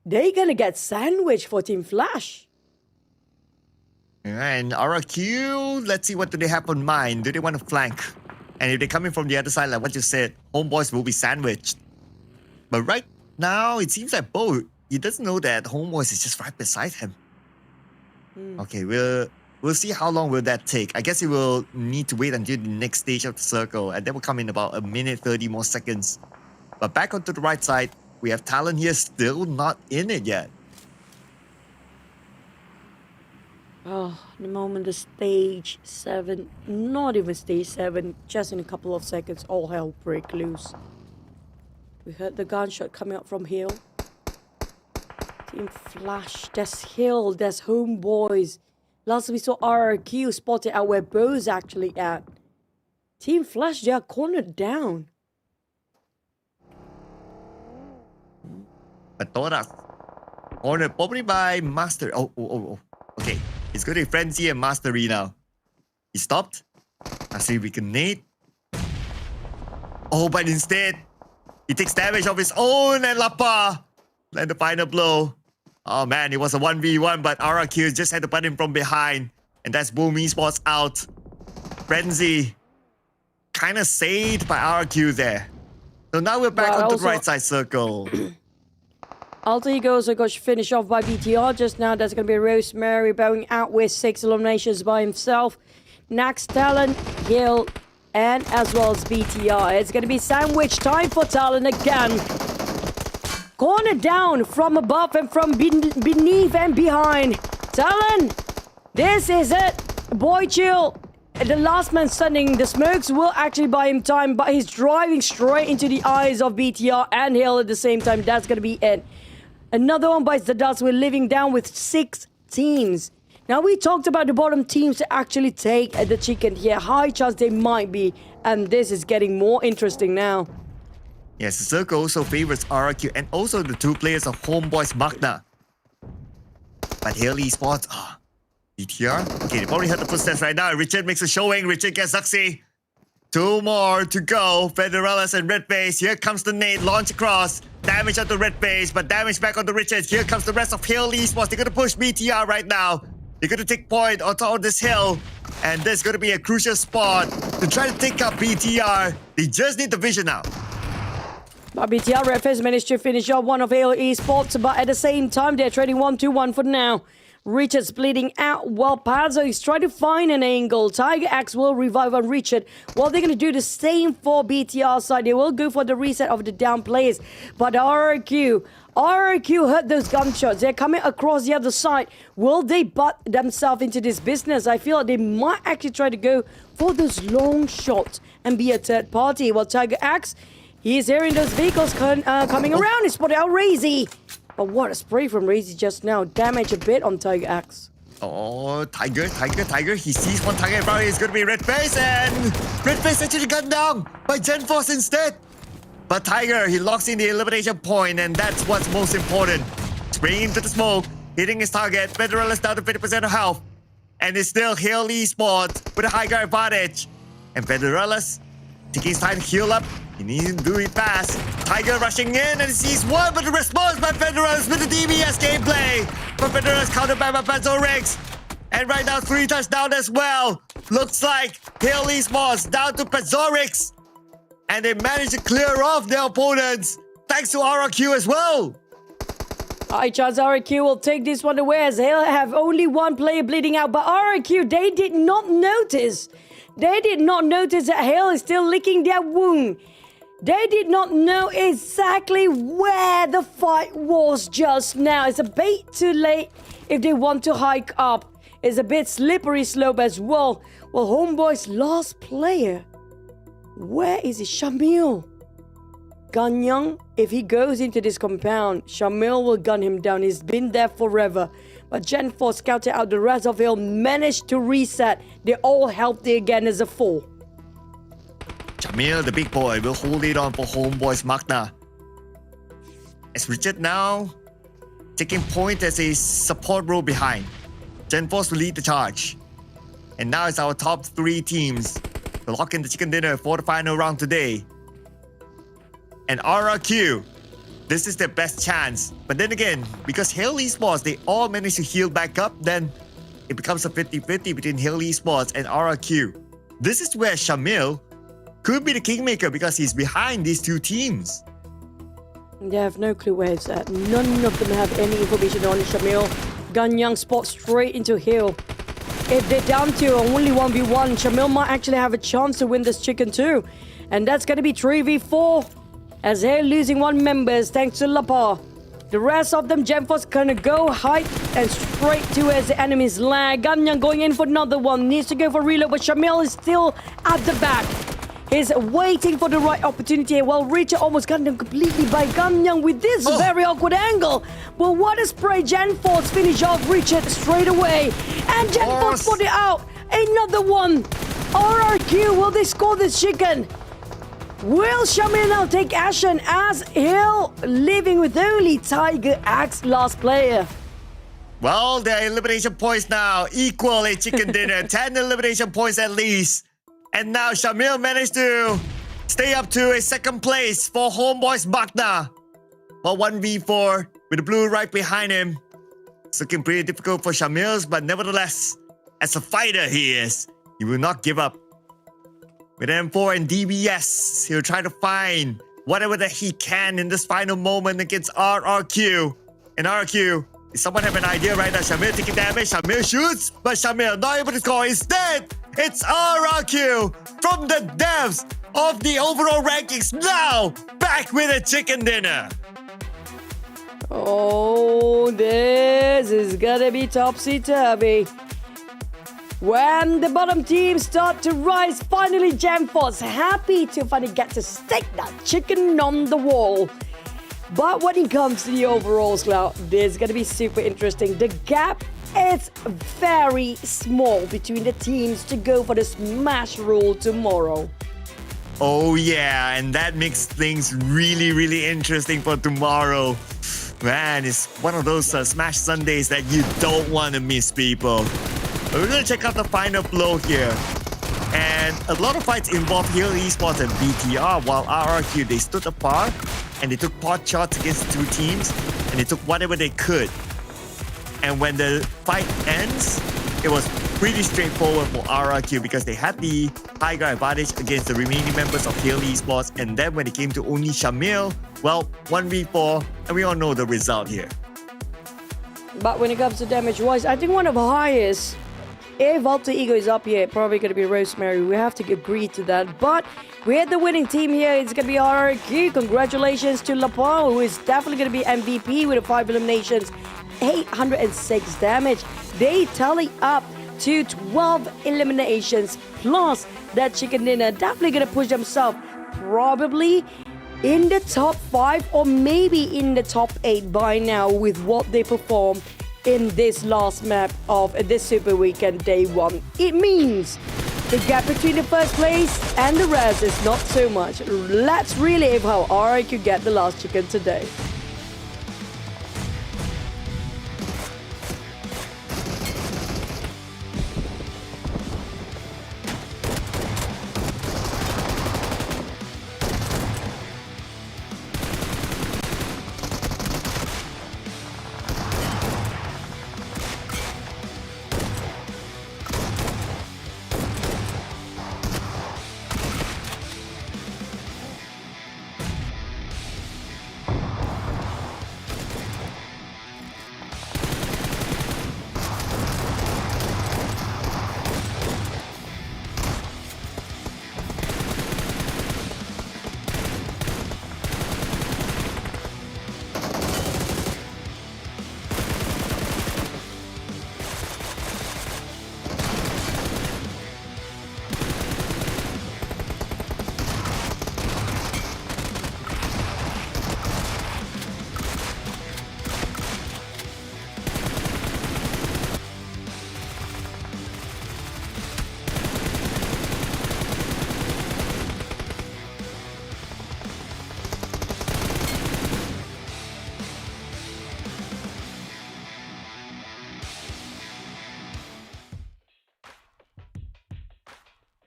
They're going to get sandwiched for Team Flash. And RQ, let's see what do they have on mind. Do they want to flank? And if they're coming from the other side, like what you said, Homebois will be sandwiched. But right now, it seems like Bo, he doesn't know that Homebois is just right beside him. Okay, we'll see how long will that take. I guess he will need to wait until the next stage of the circle, and that will come in about 1 minute 30 more seconds. But back onto the right side, we have TALON here still not in it yet. Oh, the moment the stage 7, not even stage 7, just in a couple of seconds, all hell break loose. We heard the gunshot coming up from Hill. Team Flash, there's Hill, there's Homebois. Last we saw RRQ spotted out where Bo's actually at. Team Flash, they are cornered down. But TODAK cornered probably by Master. Oh. Okay, it's going to be Frenzy and Mastery now. He stopped. I see we can nade. Oh, but instead, he takes damage of his own and Lapa land the final blow. Oh man, it was a 1v1, but RRQ just had to put him from behind. And that's Boom Esports out. Frenzy kind of saved by RRQ there. So now we're back onto the right side circle. Alter Egos got finished off by BTR just now. That's going to be Rosemary bowing out with 6 eliminations by himself. Next, TALON, Hill, and as well as BTR. It's going to be sandwich time for TALON again. Corner down from above and from beneath and behind. TALON, this is it. Boy chill. The last man standing. The smokes will actually buy him time, but he's driving straight into the eyes of BTR and Hill at the same time. That's going to be it. Another one bites the dust. We're living down with 6 teams. Now, we talked about the bottom teams to actually take the chicken here. High chance they might be. And this is getting more interesting now. Yes, the circle also favors RRQ and also the 2 players of Homebois MAQNA. But Hale Esports, BTR. Okay, they've already heard the footsteps right now. Richard makes a showing. Richard gets Zuxi. 2 more to go. Federales and Red Base. Here comes the nade. Launch across. Damage on the Red Base, but damage back on the Richard. Here comes the rest of Hale Esports. They're going to push BTR right now. They're going to take point on top of this hill. And there's going to be a crucial spot to try to take up BTR. They just need the vision now. But BTR Red Face managed to finish off one of Hale Esports, but at the same time, they're trading 1-2-1 for now. Richard's bleeding out while Pazzo is trying to find an angle. Tiger Axe will revive on Richard. Well, they're going to do the same for BTR side. They will go for the reset of the down players. But RRQ heard those gunshots. They're coming across the other side. Will they butt themselves into this business? I feel like they might actually try to go for those long shots and be a third party. Well, Tiger Axe, he is hearing those vehicles coming around. He spotted out Razy. But what a spray from Razy just now. Damage a bit on Tiger Axe. Oh, Tiger. He sees one Tiger in front of him. It's going to be Red Face, and Red Face actually gunned down by Gen Force instead. But Tiger, he locks in the elimination point, and that's what's most important. Spraying into the smoke, hitting his target. Federal is down to 50% of health. And it's still Hail Esports with a high guard advantage. And Federalis taking his time to heal up. He needs to do it fast. Tiger rushing in and he sees one, but the response by Federalis with the DBS gameplay. But Federalis countered by Pazorix. And right now 3 touchdowns as well. Looks like Hail Esports down to Pazorix. And they managed to clear off their opponents thanks to RRQ as well. High chance RRQ will take this one away as they'll have only one player bleeding out. But RRQ, they did not notice. They did not notice that Hale is still licking their wound. They did not know exactly where the fight was just now. It's a bit too late if they want to hike up. It's a bit slippery slope as well. Well, Homeboy's last player. Where is he? Shamil. Ganyang, if he goes into this compound, Shamil will gun him down. He's been there forever. But Gen 4 scouted out the rest of Hill, managed to reset. They all healthy again as a 4. Jamil, the big boy, will hold it on for Homebois MAQNA. As Richard now taking point as a support role behind. Gen Force will lead the charge. And now it's our top 3 teams to lock in the chicken dinner for the final round today. And RRQ, this is their best chance. But then again, because Hail Esports, they all managed to heal back up, then it becomes a 50-50 between Hail Esports and RRQ. This is where Shamil could be the kingmaker because he's behind these 2 teams. They have no clue where it's at. None of them have any information on Shamil. Ganyang spots straight into Hill. If they're down to only 1v1, Shamil might actually have a chance to win this chicken too. And that's going to be 3v4. As they're losing 1 member thanks to Lapa. The rest of them, Gemforce gonna go hide and straight towards the enemy's lag. Ganyang going in for another one. Needs to go for reload, but Shamil is still at the back. He's waiting for the right opportunity. Well, Richard almost got him completely by Ganyang with this very awkward angle. Well, what a spray. Genforce finish off Richard straight away. And Genforce put it out. Another one. RRQ, will they score this chicken? Will Shamil now take action as Hill living with only Tiger Axe last player? Well, their elimination points now equal a chicken dinner. 10 elimination points at least. And now Shamil managed to stay up to a 2nd place for Homebois MAQNA. Well, 1v4 with the blue right behind him. It's looking pretty difficult for Shamil, but nevertheless, as a fighter he is, he will not give up. With M4 and DBS, he'll try to find whatever that he can in this final moment against RRQ. And RRQ, does someone have an idea right now? Shamil taking damage, Shamil shoots, but Shamil not able to score. Instead, it's RRQ from the depths of the overall rankings, now back with a chicken dinner. Oh, this is gonna be topsy-turvy. When the bottom teams start to rise, finally Gemforce happy to finally get to stick that chicken on the wall. But when it comes to the overalls, Cloud, this is going to be super interesting. The gap is very small between the teams to go for the smash rule tomorrow. Oh yeah, and that makes things really, really interesting for tomorrow. Man, it's one of those Smash Sundays that you don't want to miss, people. We're going to check out the final flow here. And a lot of fights involve Hill Esports and BTR, while RRQ, they stood apart and they took pot shots against 2 teams and they took whatever they could. And when the fight ends, it was pretty straightforward for RRQ because they had the high ground advantage against the remaining members of Hill Esports. And then when it came to only Shamil, well, 1v4, and we all know the result here. But when it comes to damage-wise, I think one of the highest, if Alter Ego is up here, probably going to be Rosemary. We have to agree to that. But we had the winning team here. It's going to be RRQ. Congratulations to Lapao, who is definitely going to be MVP with the 5 eliminations, 806 damage. They tally up to 12 eliminations plus that chicken dinner. Definitely going to push themselves probably in the top 5 or maybe in the top 8 by now with what they perform in this last map of this Super Weekend Day 1. It means the gap between the first place and the rest is not so much. Let's relive how RIQ get the last chicken today.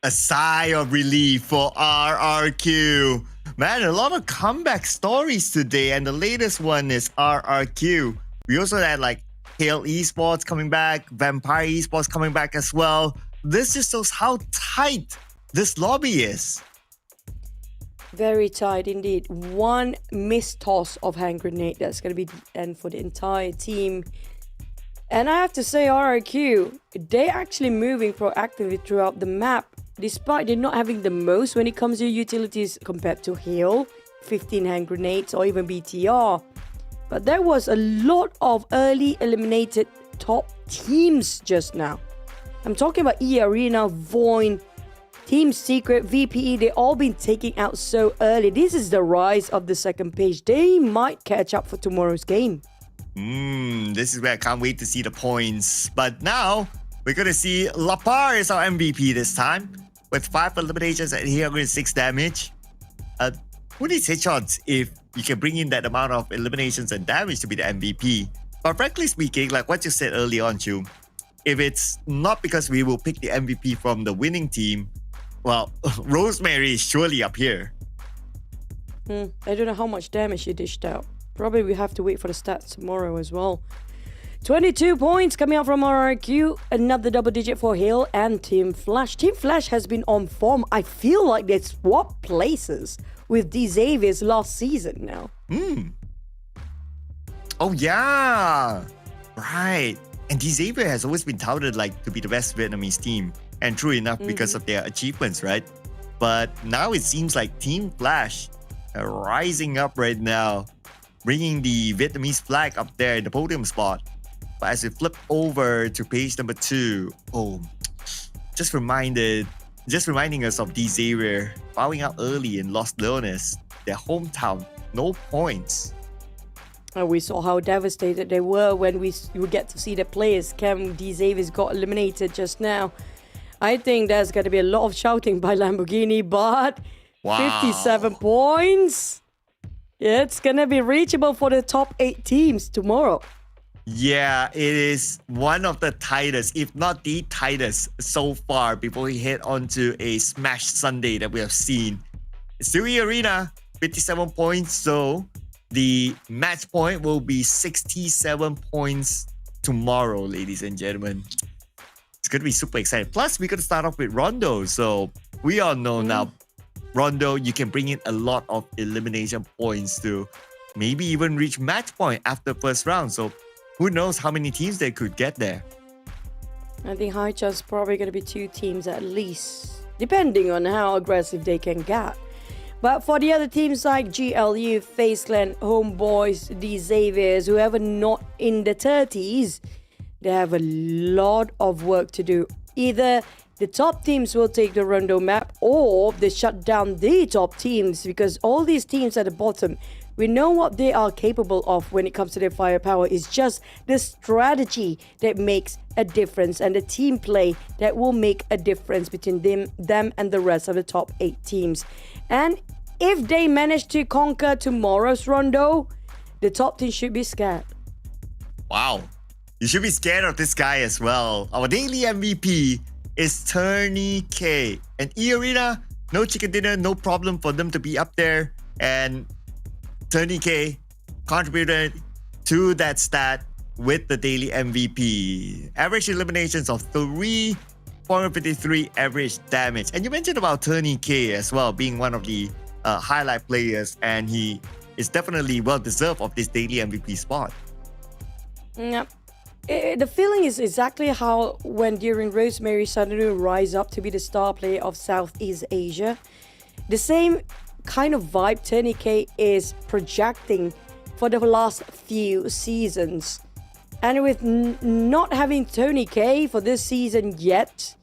A sigh of relief for RRQ. Man, a lot of comeback stories today, and the latest one is RRQ. We also had like Hail Esports coming back, Vampire Esports coming back as well. This just shows how tight this lobby is. Very tight indeed. One missed toss of hand grenade, that's going to be the end for the entire team. And I have to say, RRQ, they're actually moving proactively throughout the map, despite they're not having the most when it comes to utilities compared to Hail, 15 hand grenades, or even BTR. But there was a lot of early eliminated top teams just now. I'm talking about eArena, VOIN, Team Secret, VPE, they all been taken out so early. This is the rise of the second page. They might catch up for tomorrow's game. This is where I can't wait to see the points. But now, we're going to see Lapar is our MVP this time, with 5 eliminations and 806 damage. Who needs headshots if you can bring in that amount of eliminations and damage to be the MVP? But frankly speaking, like what you said early on, Chu, if it's not because we will pick the MVP from the winning team, well, Rosemary is surely up here. I don't know how much damage she dished out. Probably we have to wait for the stats tomorrow as well. 22 points coming out from RRQ. Another double digit for Hail and Team Flash. Team Flash has been on form. I feel like they swapped places with Xavier's last season now. Oh yeah, right. And Xavier has always been touted like to be the best Vietnamese team. And true enough, because of their achievements, right? But now it seems like Team Flash are rising up right now, bringing the Vietnamese flag up there in the podium spot. But as we flip over to page number 2, just reminding us of Xavier bowing out early in Los Leones, their hometown, no points. We saw how devastated they were when we get to see the players. Cam Xavier's got eliminated just now. I think there's going to be a lot of shouting by Lamborghini, but 57 points. It's going to be reachable for the top 8 teams tomorrow. Yeah, it is one of the tightest, if not the tightest so far before we head on to a Smash Sunday that we have seen. It's still eArena, 57 points, so the match point will be 67 points tomorrow, ladies and gentlemen. It's going to be super exciting. Plus, we're going to start off with Rondo. So we all know now, Rondo, you can bring in a lot of elimination points to maybe even reach match point after first round. So who knows how many teams they could get there. I think high chance probably going to be 2 teams at least, depending on how aggressive they can get. But for the other teams like GLU, FaZe Clan, Homebois, the Xaviers, whoever not in the 30s, they have a lot of work to do Either the top teams will take the Rondo map or they shut down the top teams, because all these teams at the bottom, we know what they are capable of when it comes to their firepower. It's just the strategy that makes a difference and the team play that will make a difference between them and the rest of the top 8 teams. And if they manage to conquer tomorrow's Rondo, the top team should be scared. Wow. You should be scared of this guy as well. Our daily MVP is TODAK. And eArena, no chicken dinner, no problem for them to be up there. And TODAK contributed to that stat with the daily MVP. Average eliminations of 3.53 average damage. And you mentioned about TODAK as well, being one of the highlight players. And he is definitely well-deserved of this daily MVP spot. Yep. The feeling is exactly how when during Rosemary suddenly rise up to be the star player of Southeast Asia. The same kind of vibe TODAK is projecting for the last few seasons. And with not having TODAK for this season yet,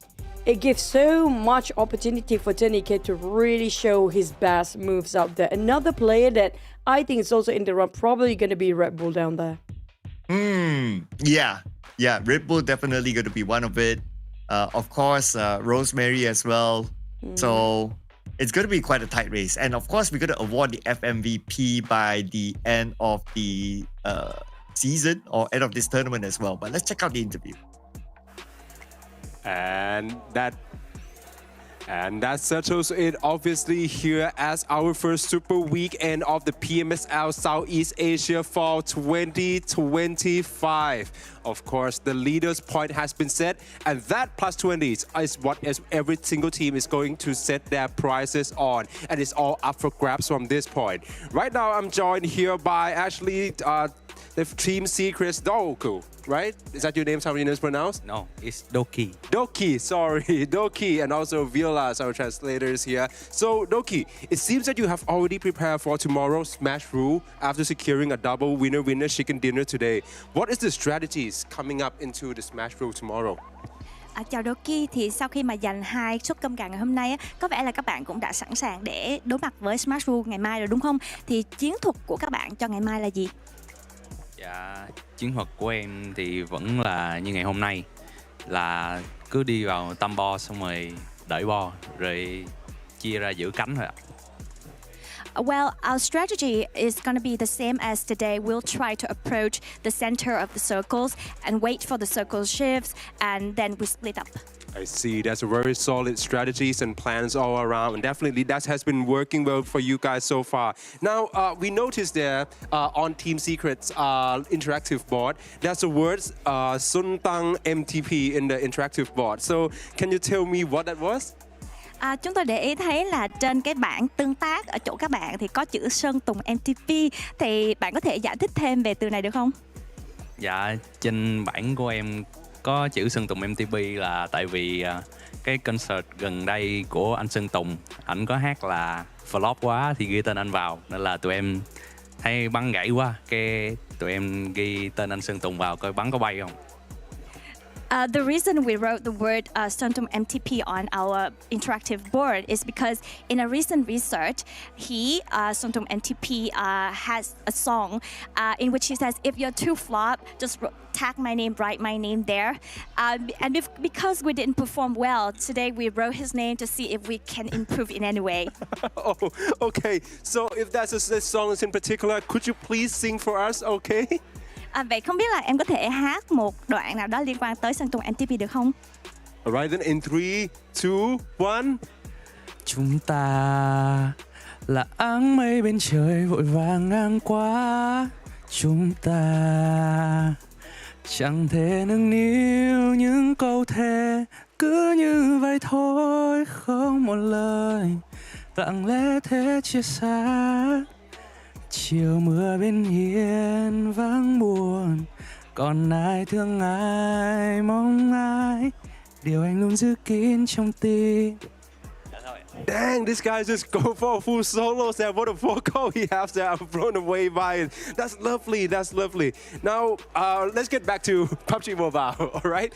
it gives so much opportunity for TODAK to really show his best moves out there. Another player that I think is also in the run, probably going to be Red Bull down there. Yeah, Red Bull definitely going to be one of it. Of course, Rosemary as well. So it's going to be quite a tight race. And of course, we're going to award the FMVP by the end of the season or end of this tournament as well. But let's check out the interview. And that settles it obviously here as our first super weekend of the PMSL Southeast Asia Fall 2025. Of course, the leader's point has been set, and that plus 20s is what every single team is going to set their prizes on, and it's all up for grabs from this point. Right now, I'm joined here by actually the team secrets Doku, right? Is that your name? How your name is pronounced? No, it's Doki. Doki, sorry, Doki, and also Viola, our translators here. So, Doki, it seems that you have already prepared for tomorrow's Smash Rule after securing a double winner chicken dinner today. What is the strategies coming up into the Smash Rule tomorrow? Chào Doki, thì sau khi mà giành 2 suất cơm gà ngày hôm nay, có vẻ là các bạn cũng đã sẵn sàng để đối mặt với Smash Rule ngày mai rồi đúng không? Thì chiến thuật của các bạn cho ngày mai là gì? Dạ, chiến thuật của em thì vẫn là như ngày hôm nay, là cứ đi vào tâm bo xong rồi đợi bo rồi chia ra giữ cánh thôi ạ. Well, our strategy is going to be the same as today. We'll try to approach the center of the circles and wait for the circle shifts, and then we split up. I see. That's a very solid strategies and plans all around, and definitely that has been working well for you guys so far. Now, we noticed there on Team Secret's interactive board, there's the words Suntang MTP in the interactive board. So, can you tell me what that was? Chúng tôi để ý thấy là trên cái bảng tương tác ở chỗ các bạn thì có chữ Sơn Tùng MTP. Thì bạn có thể giải thích thêm về từ này được không? Dạ, trên bảng của em có chữ Sơn Tùng MTP là tại vì cái concert gần đây của anh Sơn Tùng, ảnh có hát là flop quá thì ghi tên anh vào, nên là tụi em thấy bắn gãy quá, cái tụi em ghi tên anh Sơn Tùng vào coi bắn có bay không. The reason we wrote the word Suntum MTP on our interactive board is because in a recent research, Suntum MTP has a song in which he says, if you're too flop, just tag my name, write my name there. And because we didn't perform well, today we wrote his name to see if we can improve in any way. Oh, okay. So if that's a song in particular, could you please sing for us, okay? Vậy không biết là em có thể hát một đoạn nào đó liên quan tới Sơn Tùng MTP được không? Alright then, in 3, 2, 1. Chúng ta là áng mây bên trời vội vàng ngang qua. Chúng ta chẳng thể nâng niu những câu thề, cứ như vậy thôi không một lời lặng lẽ thế chia xa. Chiều mưa bên hiên vắng buồn, còn ai thương ai mong ai, điều anh luôn giữ kín trong tim. Dang, this guy just go for a full solo set. What a vocal he has there. I'm blown away by it. That's lovely. That's lovely. Now, let's get back to PUBG Mobile, all right?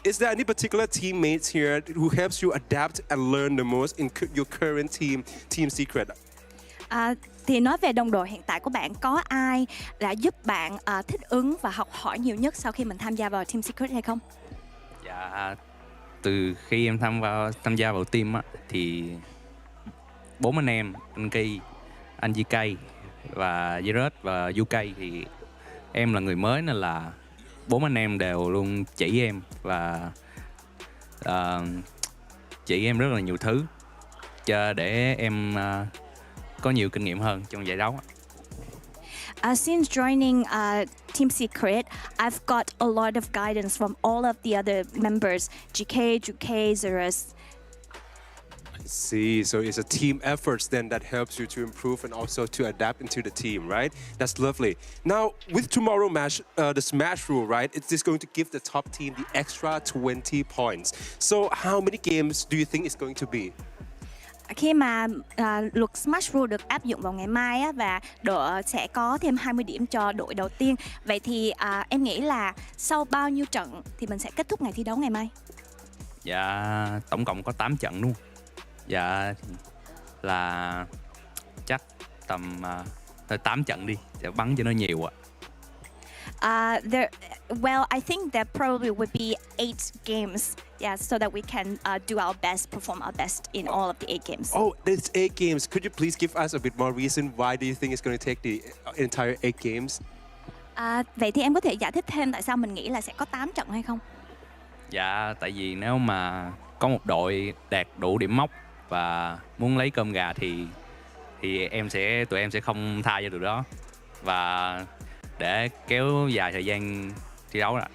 Is there any particular teammates here who helps you adapt and learn the most in your current team secret? Thì nói về đồng đội hiện tại của bạn, có ai đã giúp bạn thích ứng và học hỏi nhiều nhất sau khi mình tham gia vào Team Secret hay không? Dạ, từ khi em tham gia vào team á, thì 4 anh em, anh Ki, anh GK và Zerus và UK, thì em là người mới nên là 4 anh em đều luôn chỉ em và chỉ em rất là nhiều thứ để em có nhiều kinh nghiệm hơn trong giải đấu. Since joining Team Secret, I've got a lot of guidance from all of the other members, GK, Zerus. I see. So it's a team effort then that helps you to improve and also to adapt into the team, right? That's lovely. Now, with tomorrow match, the smash rule, right? It's just going to give the top team the extra 20 points. So how many games do you think it's going to be? Khi mà luật Smash Rule được áp dụng vào ngày mai á, và đội sẽ có thêm 20 điểm cho đội đầu tiên. Vậy thì em nghĩ là sau bao nhiêu trận thì mình sẽ kết thúc ngày thi đấu ngày mai? Dạ, tổng cộng có 8 trận luôn. Dạ, là chắc tầm 8 trận đi, sẽ bắn cho nó nhiều ạ. Well, I think there probably would be 8 games. Yeah, so that we can do our best, perform our best in all of the 8 games. Oh, there's 8 games. Could you please give us a bit more reason why do you think it's going to take the entire 8 games? Vậy thì em có thể giải thích thêm tại sao mình nghĩ là sẽ có 8 trận hay không? Dạ, tại vì nếu mà có một đội đạt đủ điểm mốc và muốn lấy cơm gà thì tụi em sẽ không tha cho tụi đó, và để kéo dài thời gian thi đấu ạ.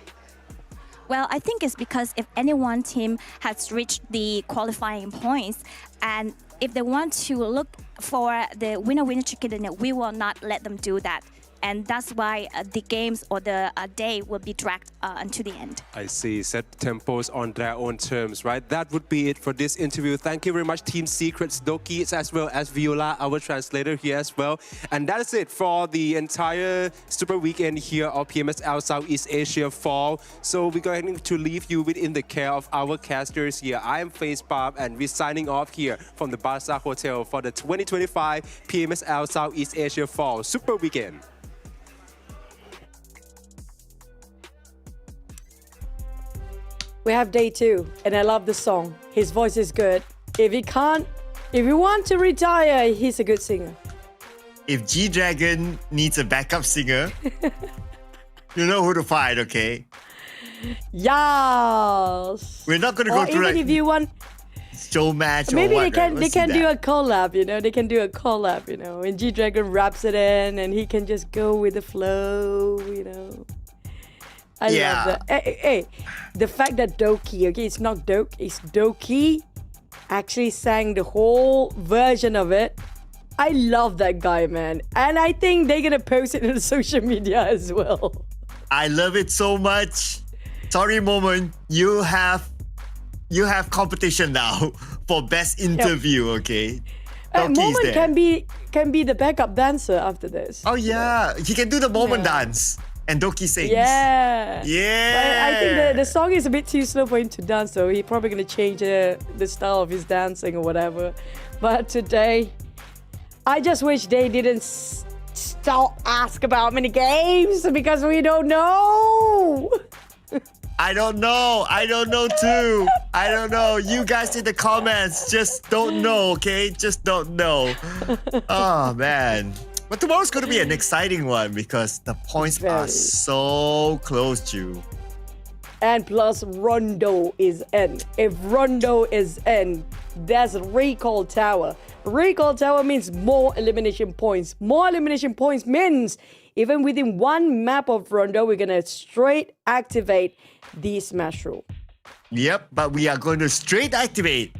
Well, I think it's because if any one team has reached the qualifying points, and if they want to look for the winner chicken dinner, we will not let them do that. And that's why the games or the day will be dragged until the end. I see. Set tempos on their own terms, right? That would be it for this interview. Thank you very much, Team Secrets, Doki, as well as Viola, our translator here as well. And that is it for the entire Super Weekend here of PMSL Southeast Asia Fall. So we're going to leave you within the care of our casters here. I am FaZe Bomb, and we're signing off here from the Barca Hotel for the 2025 PMSL Southeast Asia Fall Super Weekend. We have day 2, and I love the song. His voice is good. If you want to retire, he's a good singer. If G-Dragon needs a backup singer, you know who to find, okay? Yes. We're not going to go through even if you want show match maybe or what. they can do a collab, you know. They can do a collab, you know. And G-Dragon raps it in, and he can just go with the flow, you know. I love that. Hey, the fact that Doki, okay, it's not Doke, it's Doki, actually sang the whole version of it. I love that guy, man. And I think they're gonna post it on social media as well. I love it so much. Sorry, Moment. You have competition now for best interview, okay? Moment there. can be the backup dancer after this. Oh yeah, he can do the Moment dance. And Doki sings. Yeah. Yeah. I think the song is a bit too slow for him to dance, so he's probably going to change the style of his dancing or whatever. But today, I just wish they didn't stop ask about many games, because we don't know. I don't know too. I don't know. You guys in the comments just don't know, okay? Just don't know. Oh, man. But tomorrow's going to be an exciting one because the points are so close, Ju. And plus, Rondo is in. If Rondo is in, that's Recall Tower. Recall Tower means more elimination points. More elimination points means even within one map of Rondo, we're going to straight activate the Smash Rule. Yep, but we are going to straight activate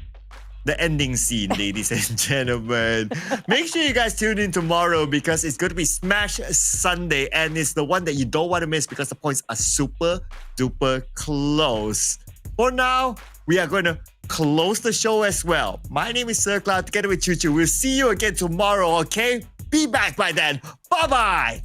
the ending scene, ladies and gentlemen. Make sure you guys tune in tomorrow because it's going to be Smash Sunday, and it's the one that you don't want to miss because the points are super duper close. For now, we are going to close the show as well. My name is Sir Cloud together with Chuchu. We'll see you again tomorrow, okay? Be back by then. Bye-bye.